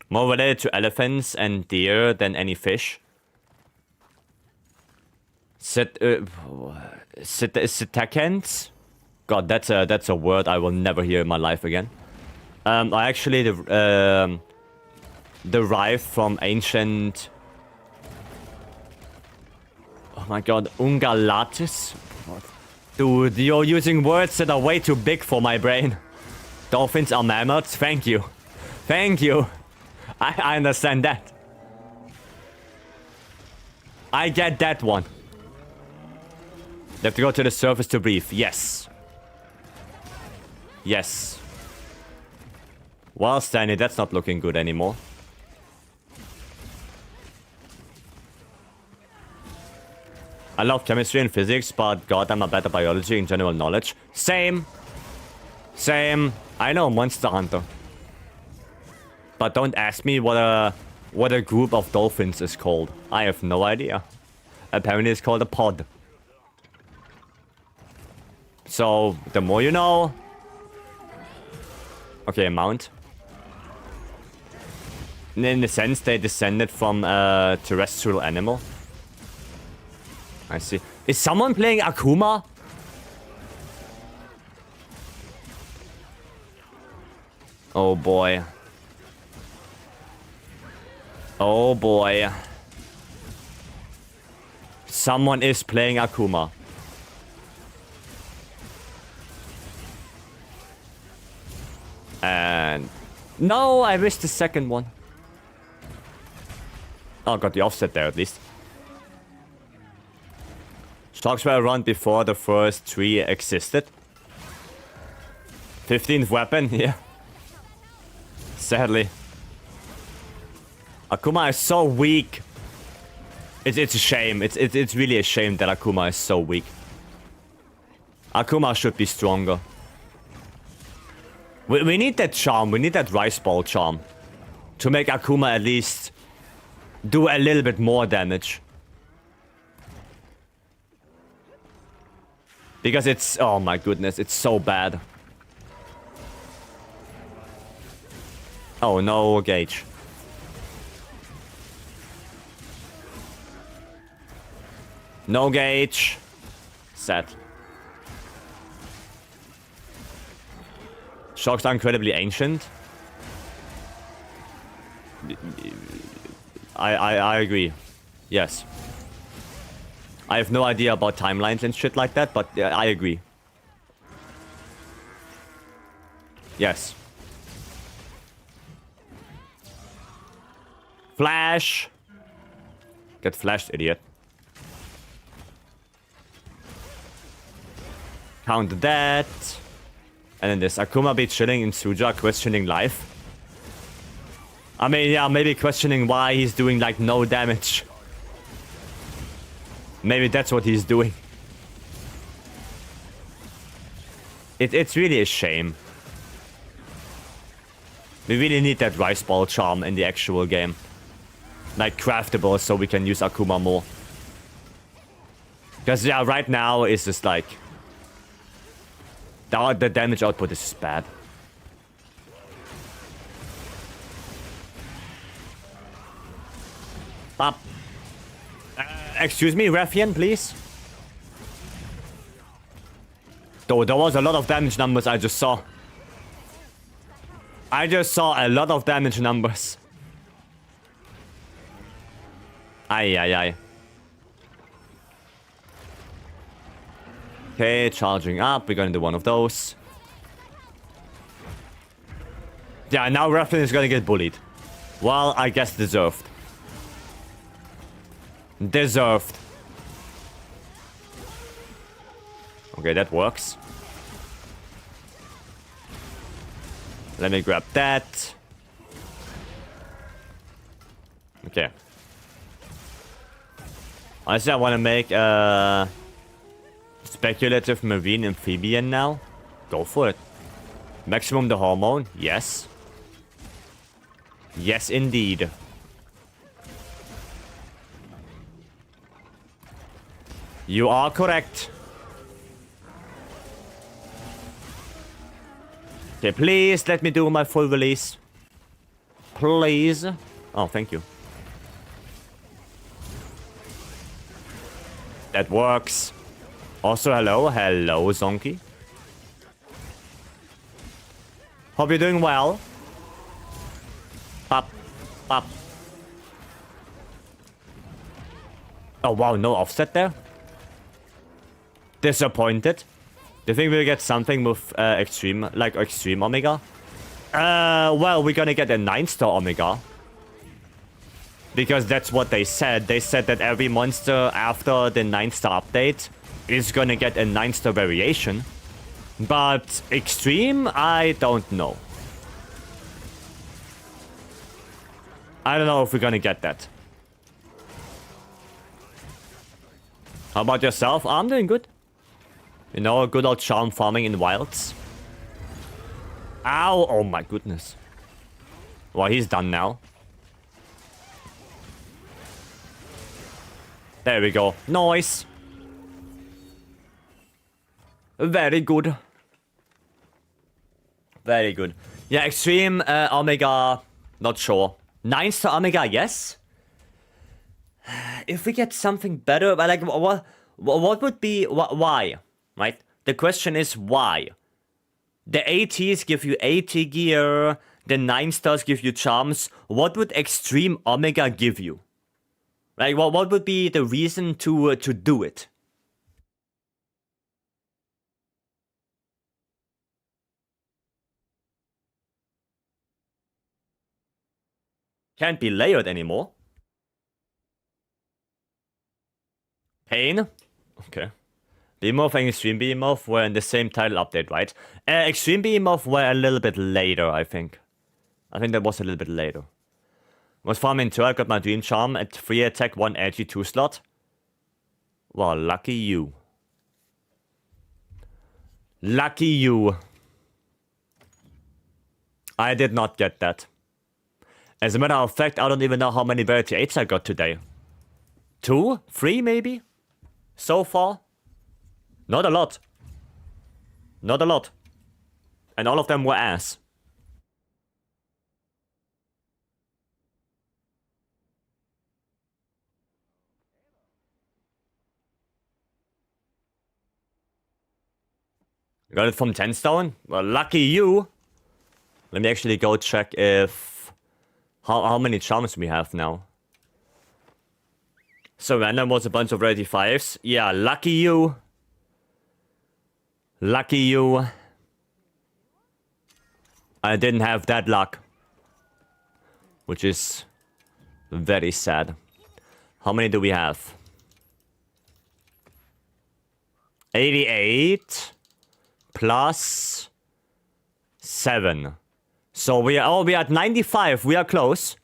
More related to elephants and deer than any fish. Cetacans? God, that's a word I will never hear in my life again. I actually derived from ancient... Oh my god, Ungalatis? Dude, you're using words that are way too big for my brain. Dolphins are mammals? Thank you. Thank you. I understand that. I get that one. They have to go to the surface to breathe. Yes. Yes. Well, Stanley, that's not looking good anymore. I love chemistry and physics, but god, I'm a better biology and general knowledge. Same. Same. I know Monster Hunter. But don't ask me what a group of dolphins is called. I have no idea. Apparently it's called a pod. So, the more you know. Okay, a mount. In the sense they descended from a terrestrial animal. I see. Is someone playing Akuma? Oh boy. Oh boy. Someone is playing Akuma. And... No, I missed the second one. Oh, got the offset there at least. Sharks were around before the first tree existed. 15th weapon, yeah. Sadly. Akuma is so weak. It's a shame. It's really a shame that Akuma is so weak. Akuma should be stronger. We need that charm. We need that rice ball charm. To make Akuma at least do a little bit more damage. Because it's... Oh my goodness, it's so bad. Oh, no gauge. No gauge. Sad. Shocks are incredibly ancient. I agree. Yes. I have no idea about timelines and shit like that, but I agree. Yes. Flash! Get flashed, idiot. Count that. And then this Akuma be chilling in Suja, questioning life. I mean, yeah, maybe questioning why he's doing, like, no damage. Maybe that's what he's doing. It's really a shame. We really need that rice ball charm in the actual game. Like, craftable so we can use Akuma more. Because, yeah, right now it's just like... The damage output is just bad. Up. Excuse me, Raffian, please. Though there was a lot of damage numbers I just saw. I just saw a lot of damage numbers. Aye. Okay, charging up. We're gonna do one of those. Yeah, now Raffian is gonna get bullied. Well, I guess deserved. Deserved. Okay, that works. Let me grab that. Okay. Honestly, I want to make a speculative marine amphibian now. Go for it. Maximum the hormone. Yes. Yes, indeed. You are correct. Okay, please let me do my full release. Please. Oh, thank you. That works. Also, hello. Hello, Zonky. Hope you're doing well. Pop. Pop. Oh, wow. No offset there. Disappointed. Do you think we'll get something with extreme, like extreme Omega? Well, we're gonna get a 9-star Omega. Because that's what they said. They said that every monster after the 9-star update is gonna get a 9-star variation. But extreme, I don't know. I don't know if we're gonna get that. How about yourself? I'm doing good. You know, a good old charm farming in wilds. Ow! Oh my goodness. Well, he's done now. There we go. Nice. Very good. Very good. Yeah, extreme Omega, not sure. 9-star Omega, yes. If we get something better, but like, what would be, why? Right? The question is why? The ATs give you AT gear, the 9-stars give you charms. What would Extreme Omega give you? Like, what would be the reason to do it? Can't be layered anymore. Pain? Okay. Beam-Off and Extreme Beam-Off were in the same title update, right? Extreme Beam-Off were a little bit later, I think. I think that was a little bit later. Was farming 2, I got my Dream Charm at 3 attack, 1 edgy 2 slot. Well, lucky you. Lucky you. I did not get that. As a matter of fact, I don't even know how many Verity 8s I got today. 2? 3 maybe? So far? Not a lot. Not a lot. And all of them were ass. Got it from 10 stone? Well, lucky you. Let me actually go check if... How many charms we have now. So random was a bunch of rarity 5s. Yeah, lucky you. Lucky you. I didn't have that luck. Which is very sad. How many do we have? 88 plus 7. So we are at 95. We are close.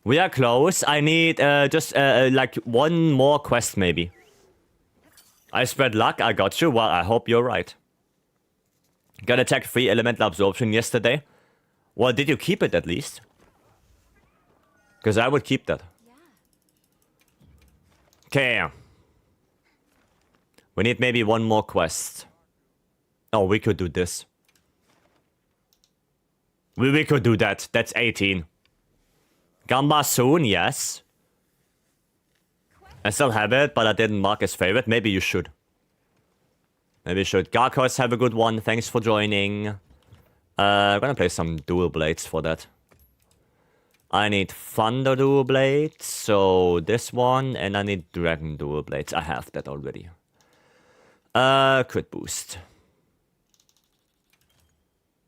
We are close. I need just like one more quest maybe. I spread luck. I got you. Well, I hope you're right. Got attack 3 elemental absorption yesterday. Well, did you keep it at least? Because I would keep that. Okay. We need maybe one more quest. Oh, we could do this. We could do that. That's 18. Gamba soon, yes. I still have it, but I didn't mark as favorite. Maybe you should. Maybe you should. Garkos, have a good one. Thanks for joining. I'm gonna play some dual blades for that. I need Thunder dual blades, so this one, and I need Dragon dual blades. I have that already. Crit boost.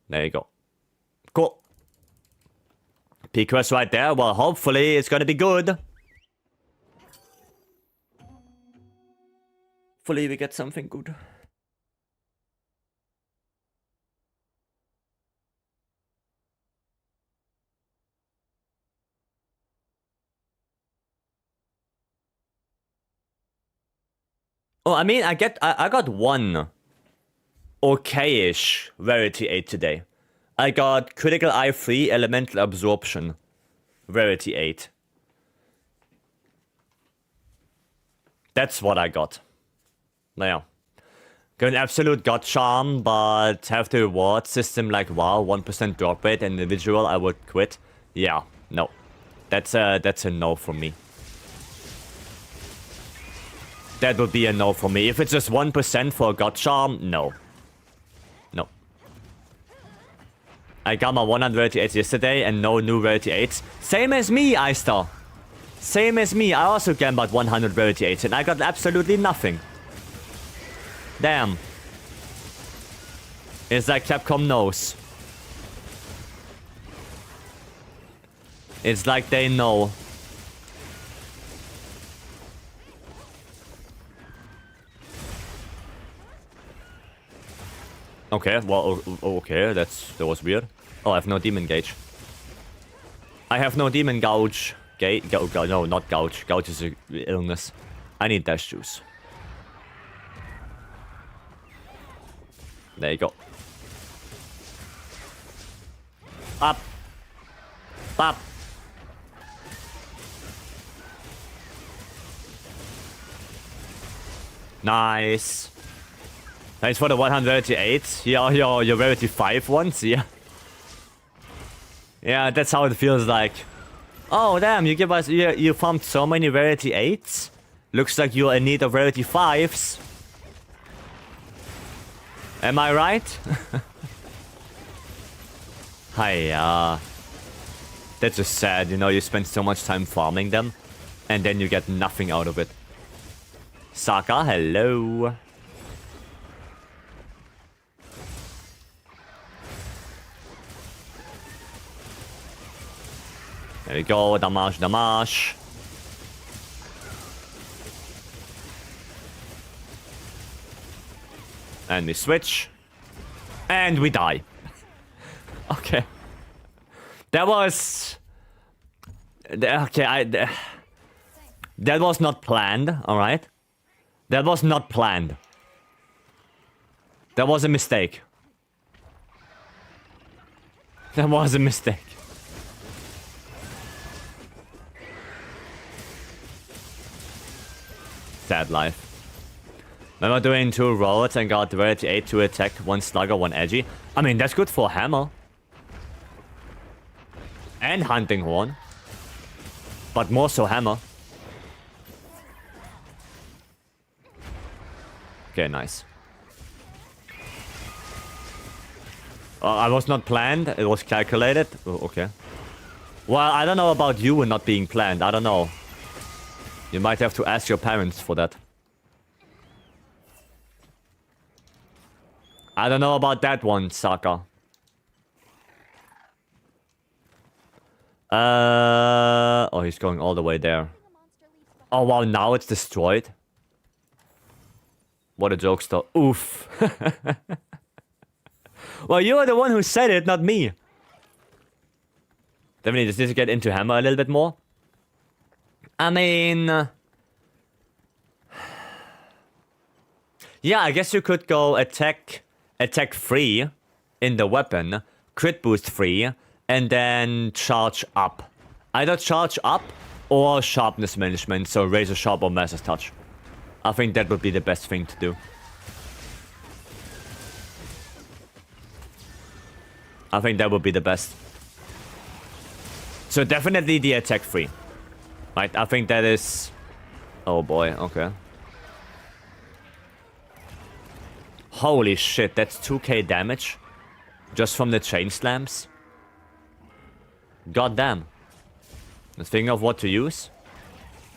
There you go. Cool. P-quest right there. Well, hopefully it's gonna be good. Hopefully we get something good. Oh, I mean, I got one okay-ish rarity 8 today. I got critical eye 3 elemental absorption rarity 8. That's what I got. Now, got an absolute god charm, but have the reward system like wow, 1% drop rate and individual, I would quit. Yeah, no. That's a no from me. That would be a no for me. If it's just 1% for a god charm, no. No. I got my 138 yesterday and no new rarity 8s. Same as me, Eistar. Same as me. I also gambled 100 rarity 8s and I got absolutely nothing. Damn. It's like Capcom knows. It's like they know. Okay, well, okay, that was weird. Oh, I have no demon gauge. I have no demon gouge. No, not gouge. Gouge is an illness. I need dash juice. There you go. Up. Up. Nice. Thanks for the 138. Here are your rarity 5 ones, yeah. Yeah, that's how it feels like. Oh, damn, you found so many rarity 8s. Looks like you're in need of rarity 5s. Am I right? Hiya. That's just sad, you know, you spend so much time farming them, and then you get nothing out of it. Saka, hello. There we go, damage, damage. And we switch. And we die. Okay. That was... Okay, that was not planned, alright? That was not planned. That was a mistake. That was a mistake. Sad life. Remember doing 2 rolls and got rarity 8 to attack, 1 slugger, 1 edgy? I mean, that's good for hammer. And hunting horn. But more so hammer. Okay, nice. I was not planned. It was calculated. Oh, okay. Well, I don't know about you and not being planned. I don't know. You might have to ask your parents for that. I don't know about that one, Saka. Oh, he's going all the way there. Oh, wow, now it's destroyed. What a jokester. Oof. Well, you are the one who said it, not me. Definitely, does this get into hammer a little bit more? I mean... yeah, I guess you could go attack free in the weapon, crit boost free, and then charge up. Either charge up or sharpness management, so razor sharp or master's touch. I think that would be the best thing to do. I think that would be the best. So definitely the attack free. Right, I think that is... oh boy, okay. Holy shit, that's 2k damage. Just from the chain slams. God damn. Let's think of what to use.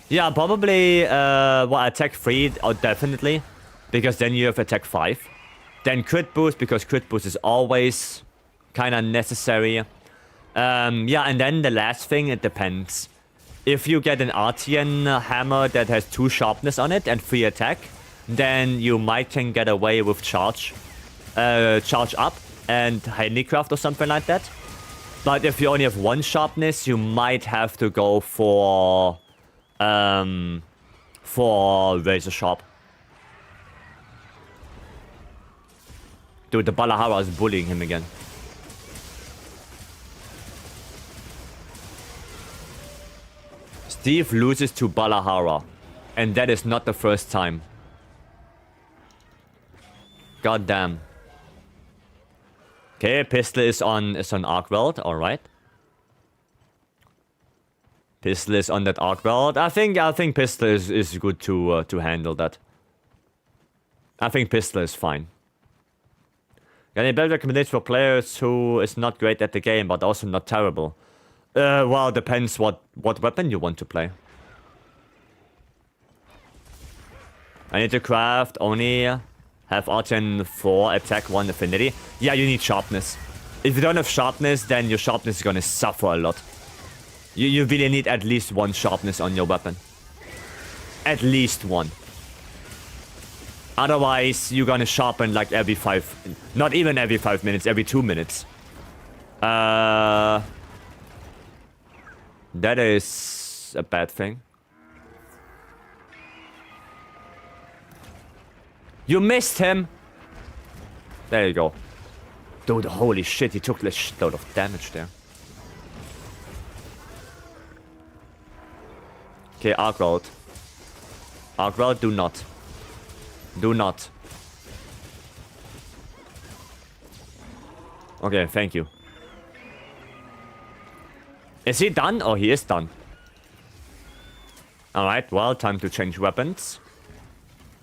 Yeah, probably well, attack 3, oh, definitely. Because then you have attack 5. Then crit boost, because crit boost is always kind of necessary. Yeah, and then the last thing, it depends. If you get an Artian hammer that has 2 sharpness on it and 3 attack, then you might can get away with charge up and handicraft or something like that. But if you only have 1 sharpness, you might have to go for razor sharp. Dude, the Balahara is bullying him again. Steve loses to Balahara, and that is not the first time. God damn. Okay, pistol is on arc weld, alright. Pistol is on that arc weld. I think pistol is good to handle that. I think pistol is fine. Any better recommendations for players who is not great at the game but also not terrible? Well, depends what weapon you want to play. I need to craft only have Artian 4, attack 1, affinity. Yeah, you need sharpness. If you don't have sharpness, then your sharpness is gonna suffer a lot. You really need at least 1 sharpness on your weapon. At least 1. Otherwise, you're gonna sharpen like every 5... not even every 5 minutes, every 2 minutes. That is a bad thing. You missed him! There you go. Dude, holy shit, he took a shitload of damage there. Okay, arc weld. Arc weld, do not. Do not. Okay, thank you. Is he done? Oh, he is done. Alright, well, time to change weapons.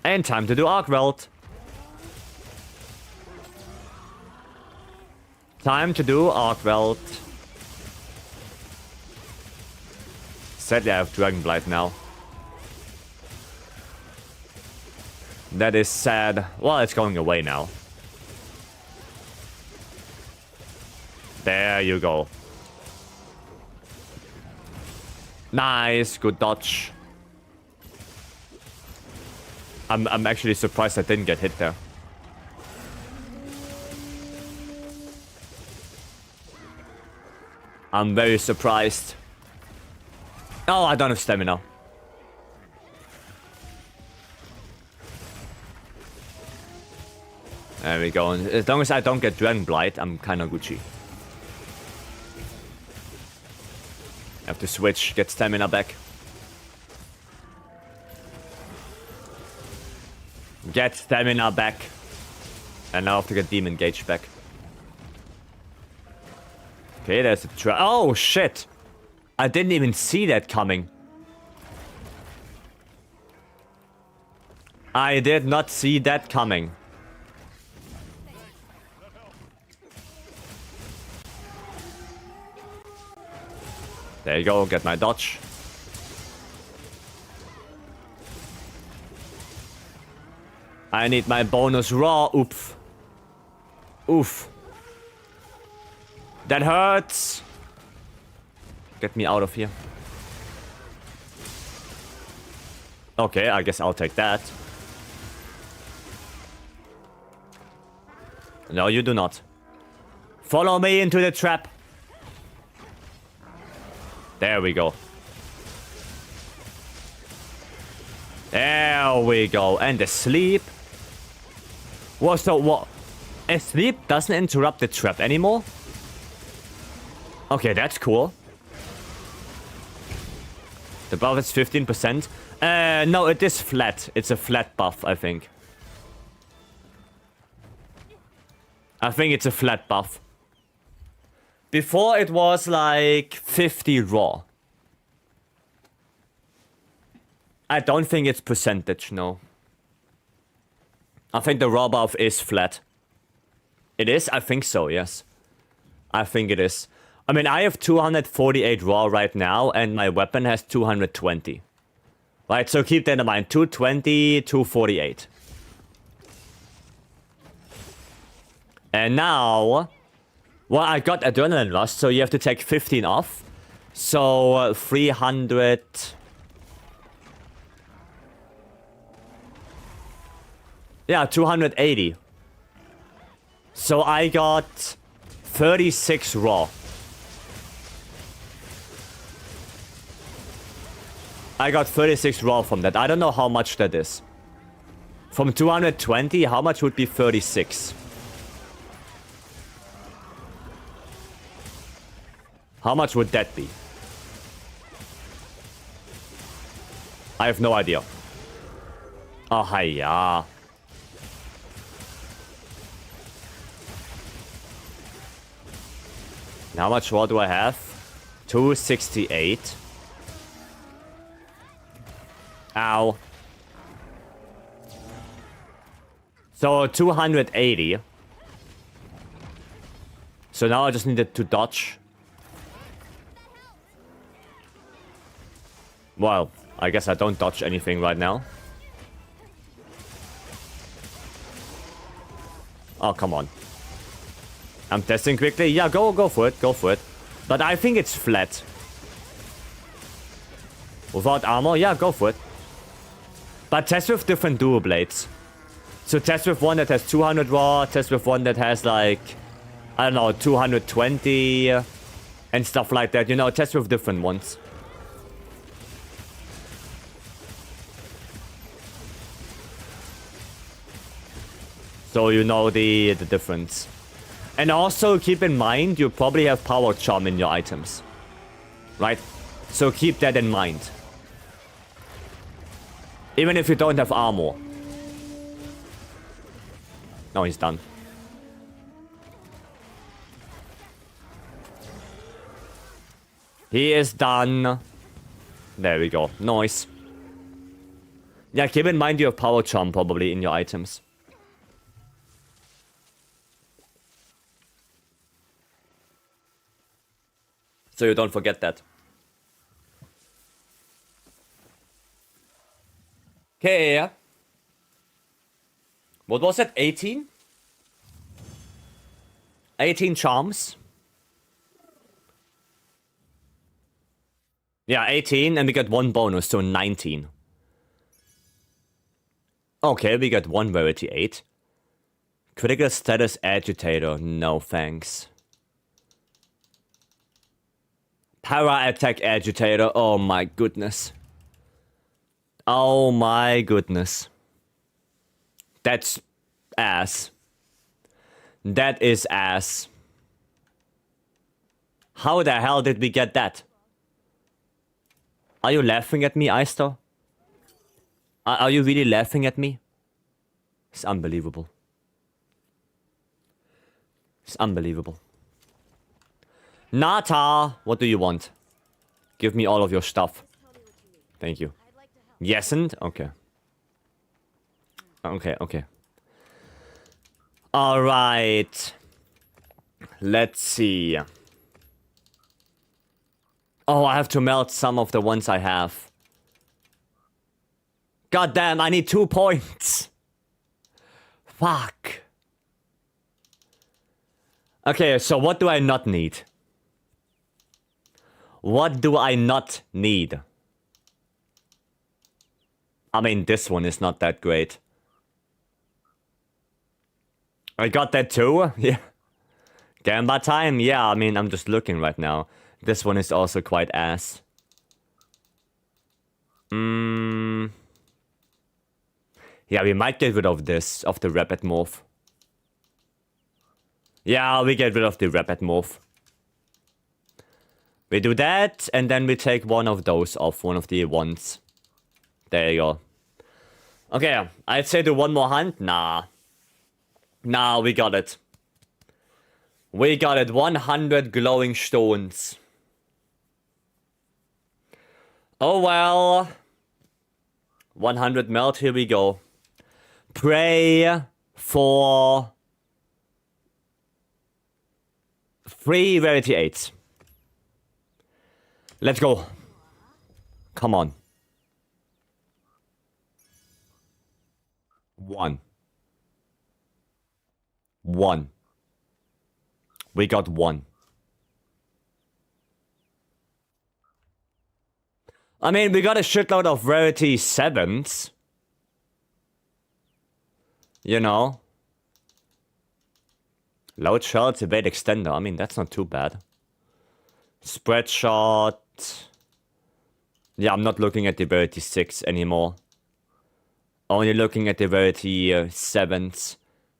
And time to do arc weld. Time to do arc weld. Sadly, I have Dragon Blight now. That is sad. Well, it's going away now. There you go. Nice, good dodge. I'm actually surprised I didn't get hit there. I'm very surprised. Oh, I don't have stamina. There we go. And as long as I don't get Dragon Blight, I'm kind of Gucci. Have to switch, get stamina back. Get stamina back. And now I have to get Demon Gauge back. Okay, there's a trap. Oh, shit! I didn't even see that coming. I did not see that coming. There you go, get my dodge. I need my bonus raw. Oof. Oof. That hurts. Get me out of here. Okay, I guess I'll take that. No, you do not. Follow me into the trap. There we go. There we go. And the sleep. What? So what? A sleep doesn't interrupt the trap anymore? Okay, that's cool. The buff is 15%. No, it is flat. It's a flat buff, I think. I think it's a flat buff. Before it was like 50 raw. I don't think it's percentage, no. I think the raw buff is flat. It is? I think so, yes. I think it is. I mean, I have 248 raw right now, and my weapon has 220. Right, so keep that in mind. 220, 248. And now... Well, I got adrenaline rush, so you have to take 15 off. So, 300... Yeah, 280. So I got 36 raw. I got 36 raw from that. I don't know how much that is. From 220, how much would be 36? How much would that be? I have no idea. Oh, hiya. How much raw do I have? 268. Ow. So 280. So now I just needed to dodge. Well, I guess I don't dodge anything right now. Oh, come on. I'm testing quickly. Yeah, go for it. Go for it. But I think it's flat. Without armor? Yeah, go for it. But test with different dual blades. So test with one that has 200 raw. Test with one that has like, I don't know, 220. And stuff like that. You know, test with different ones. So you know the difference. And also keep in mind, you probably have power charm in your items. Right? So keep that in mind. Even if you don't have armor. No, he's done. He is done. There we go. Nice. Yeah, keep in mind you have power charm probably in your items. So you don't forget that. Okay. What was it? 18? 18 charms. Yeah, 18, and we got one bonus, so 19. Okay, we got one rarity 8. Critical status agitator. No thanks. Para attack agitator. Oh my goodness. Oh my goodness. That's ass. That is ass. How the hell did we get that? Are you laughing at me, Eister? Are you really laughing at me? It's unbelievable. It's unbelievable. Nata, what do you want? Give me all of your stuff. Thank you. Yesn't? Okay. Okay. Alright. Let's see. Oh, I have to melt some of the ones I have. God damn, I need 2 points. Fuck. Okay, so what do I not need? What do I not need? I mean, this one is not that great. I got that too? Yeah. Gamba time? Yeah, I mean, I'm just looking right now. This one is also quite ass. Yeah, we might get rid of this, of the rapid morph. Yeah, we get rid of the rapid morph. We do that, and then we take one of those off, one of the ones. There you go. Okay, I'd say do one more hunt. Nah. Nah, we got it. We got it. 100 glowing stones. Oh well. 100 melt, here we go. Pray for 3 rarity 8s. Let's go. Come on. 1. 1. We got 1. I mean, we got a shitload of rarity 7s. You know. Loud shells, evade extender. I mean, that's not too bad. Spread shot. Yeah, I'm not looking at the rarity 6 anymore. Only looking at the rarity 7s.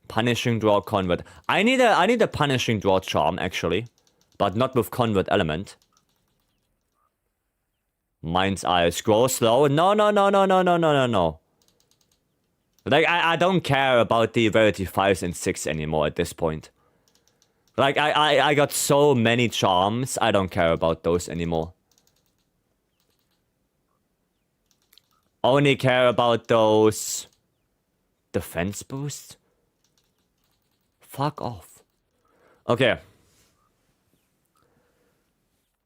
Punishing draw convert. I need a punishing draw charm actually, but not with convert element. Mind's eye. Scroll slow. No. Like I don't care about the rarity 5s and 6 anymore at this point. Like I got so many charms. I don't care about those anymore. Only care about those defense boosts. Fuck off. Okay.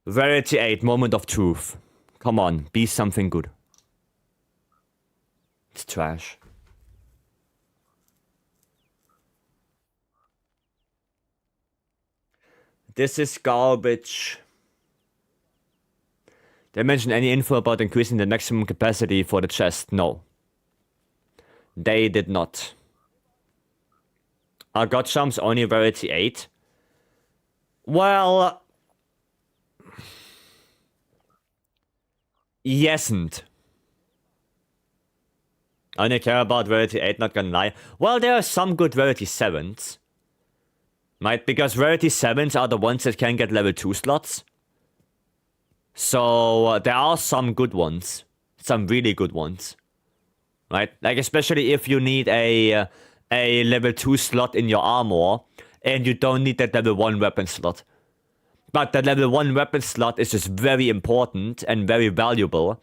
Rarity 8, moment of truth. Come on, be something good. It's trash. This is garbage. They mention any info about increasing the maximum capacity for the chest? No. They did not. Our god charms only rarity 8. Well, yesn't. I only care about rarity 8, not gonna lie. Well, there are some good rarity 7s. Right? Because rarity 7s are the ones that can get level 2 slots. So, there are some good ones. Some really good ones. Right? Like, especially if you need a level 2 slot in your armor, and you don't need that level 1 weapon slot. But the level 1 weapon slot is just very important and very valuable,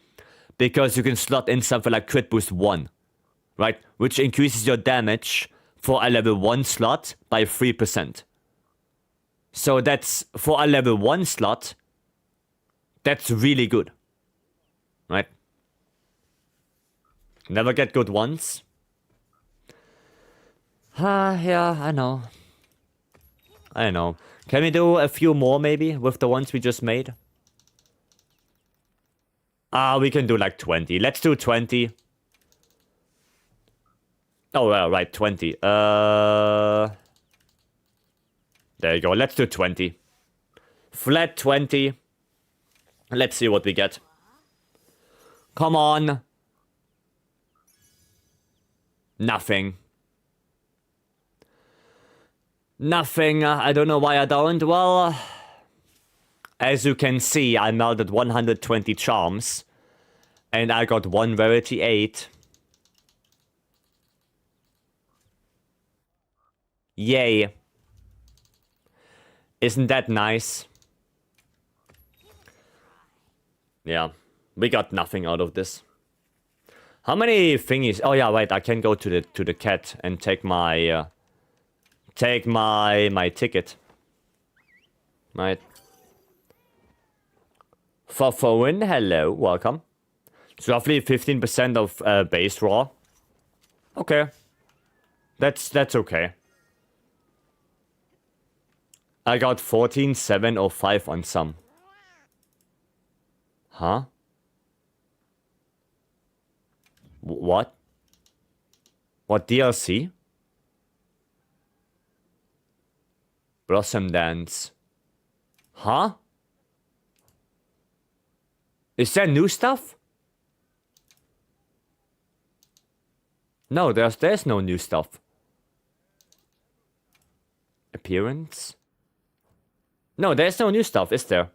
because you can slot in something like Crit Boost 1, right? Which increases your damage for a level 1 slot by 3%. So that's, for a level 1 slot, that's really good, right? Never get good ones. Yeah, I know. I know. Can we do a few more, maybe, with the ones we just made? We can do like 20. Let's do 20. Oh, well, right, 20. There you go. Let's do 20. Flat 20. Let's see what we get. Come on. Nothing. Nothing. I don't know why I don't. Well, as you can see, I melted 120 charms. And I got 1 rarity 8. Yay. Isn't that nice? Yeah. We got nothing out of this. How many thingies? Oh yeah, wait, I can go to the cat and take my my ticket. Right. Foreign, hello, welcome. It's roughly 15% of base raw. Okay. That's okay. I got 14, 7, or 5 on some. Huh? What? What DLC? Blossom Dance. Huh? Is there new stuff? No, there's no new stuff. Appearance? No, there's no new stuff, is there?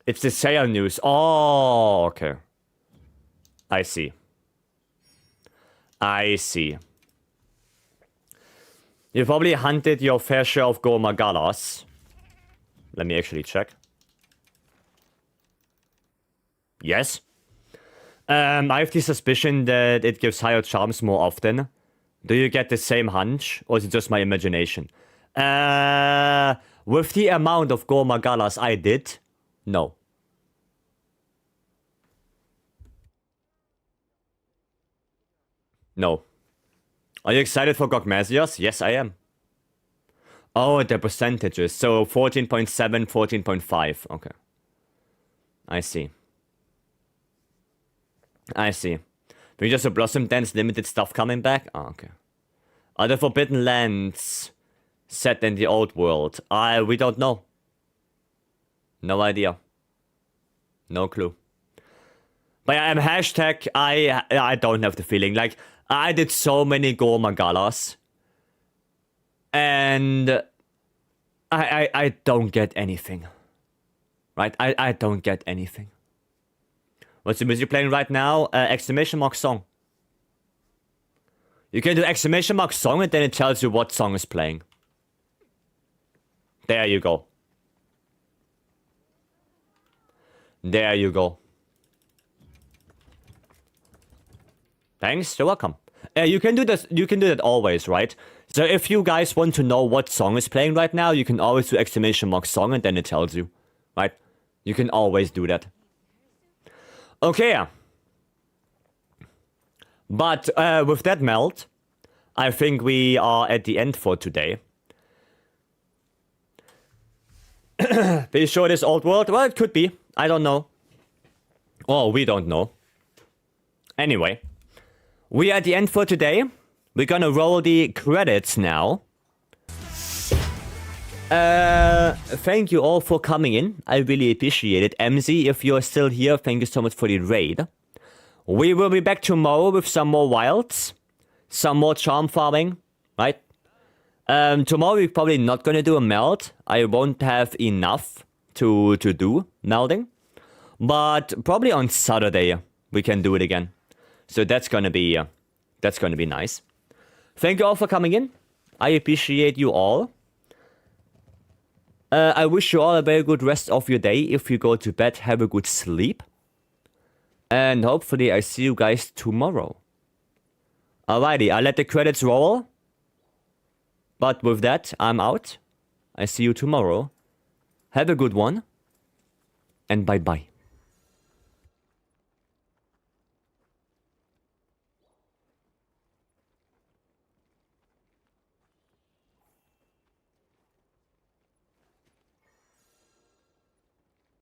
It's the sale news. Oh, okay. I see. I see. You probably hunted your fair share of Gormagalas. Let me actually check. Yes. I have the suspicion that it gives higher charms more often. Do you get the same hunch, or is it just my imagination? With the amount of Gormagalas I did, no. No. Are you excited for Gogmasios? Yes, I am. Oh, the percentages. So 14.7, 14.5. Okay. I see. I see. We just a Blossom Dance limited stuff coming back? Oh, okay. Are the Forbidden Lands set in the old world? We don't know. No idea. No clue. But hashtag, I don't have the feeling. Like, I did so many Gormagalas. And I don't get anything. Right? I don't get anything. What's the music playing right now? Exclamation mark song. You can do exclamation mark song and then it tells you what song is playing. There you go. There you go. Thanks, you're welcome. You can do this. You can do that always, right? So if you guys want to know what song is playing right now, you can always do exclamation mark song and then it tells you, right? You can always do that. Okay. But with that melt, I think we are at the end for today. Are you sure it is old world? Well, it could be. I don't know. Oh, we don't know. Anyway, we are at the end for today. We're gonna roll the credits now. Thank you all for coming in. I really appreciate it. MZ, if you're still here, thank you so much for the raid. We will be back tomorrow with some more wilds. Some more charm farming, right? Tomorrow we're probably not gonna do a meld. I won't have enough to do melding. But probably on Saturday we can do it again. So that's gonna be nice. Thank you all for coming in. I appreciate you all. I wish you all a very good rest of your day. If you go to bed, have a good sleep. And hopefully I see you guys tomorrow. Alrighty, I'll let the credits roll. But with that, I'm out. I see you tomorrow. Have a good one. And bye-bye.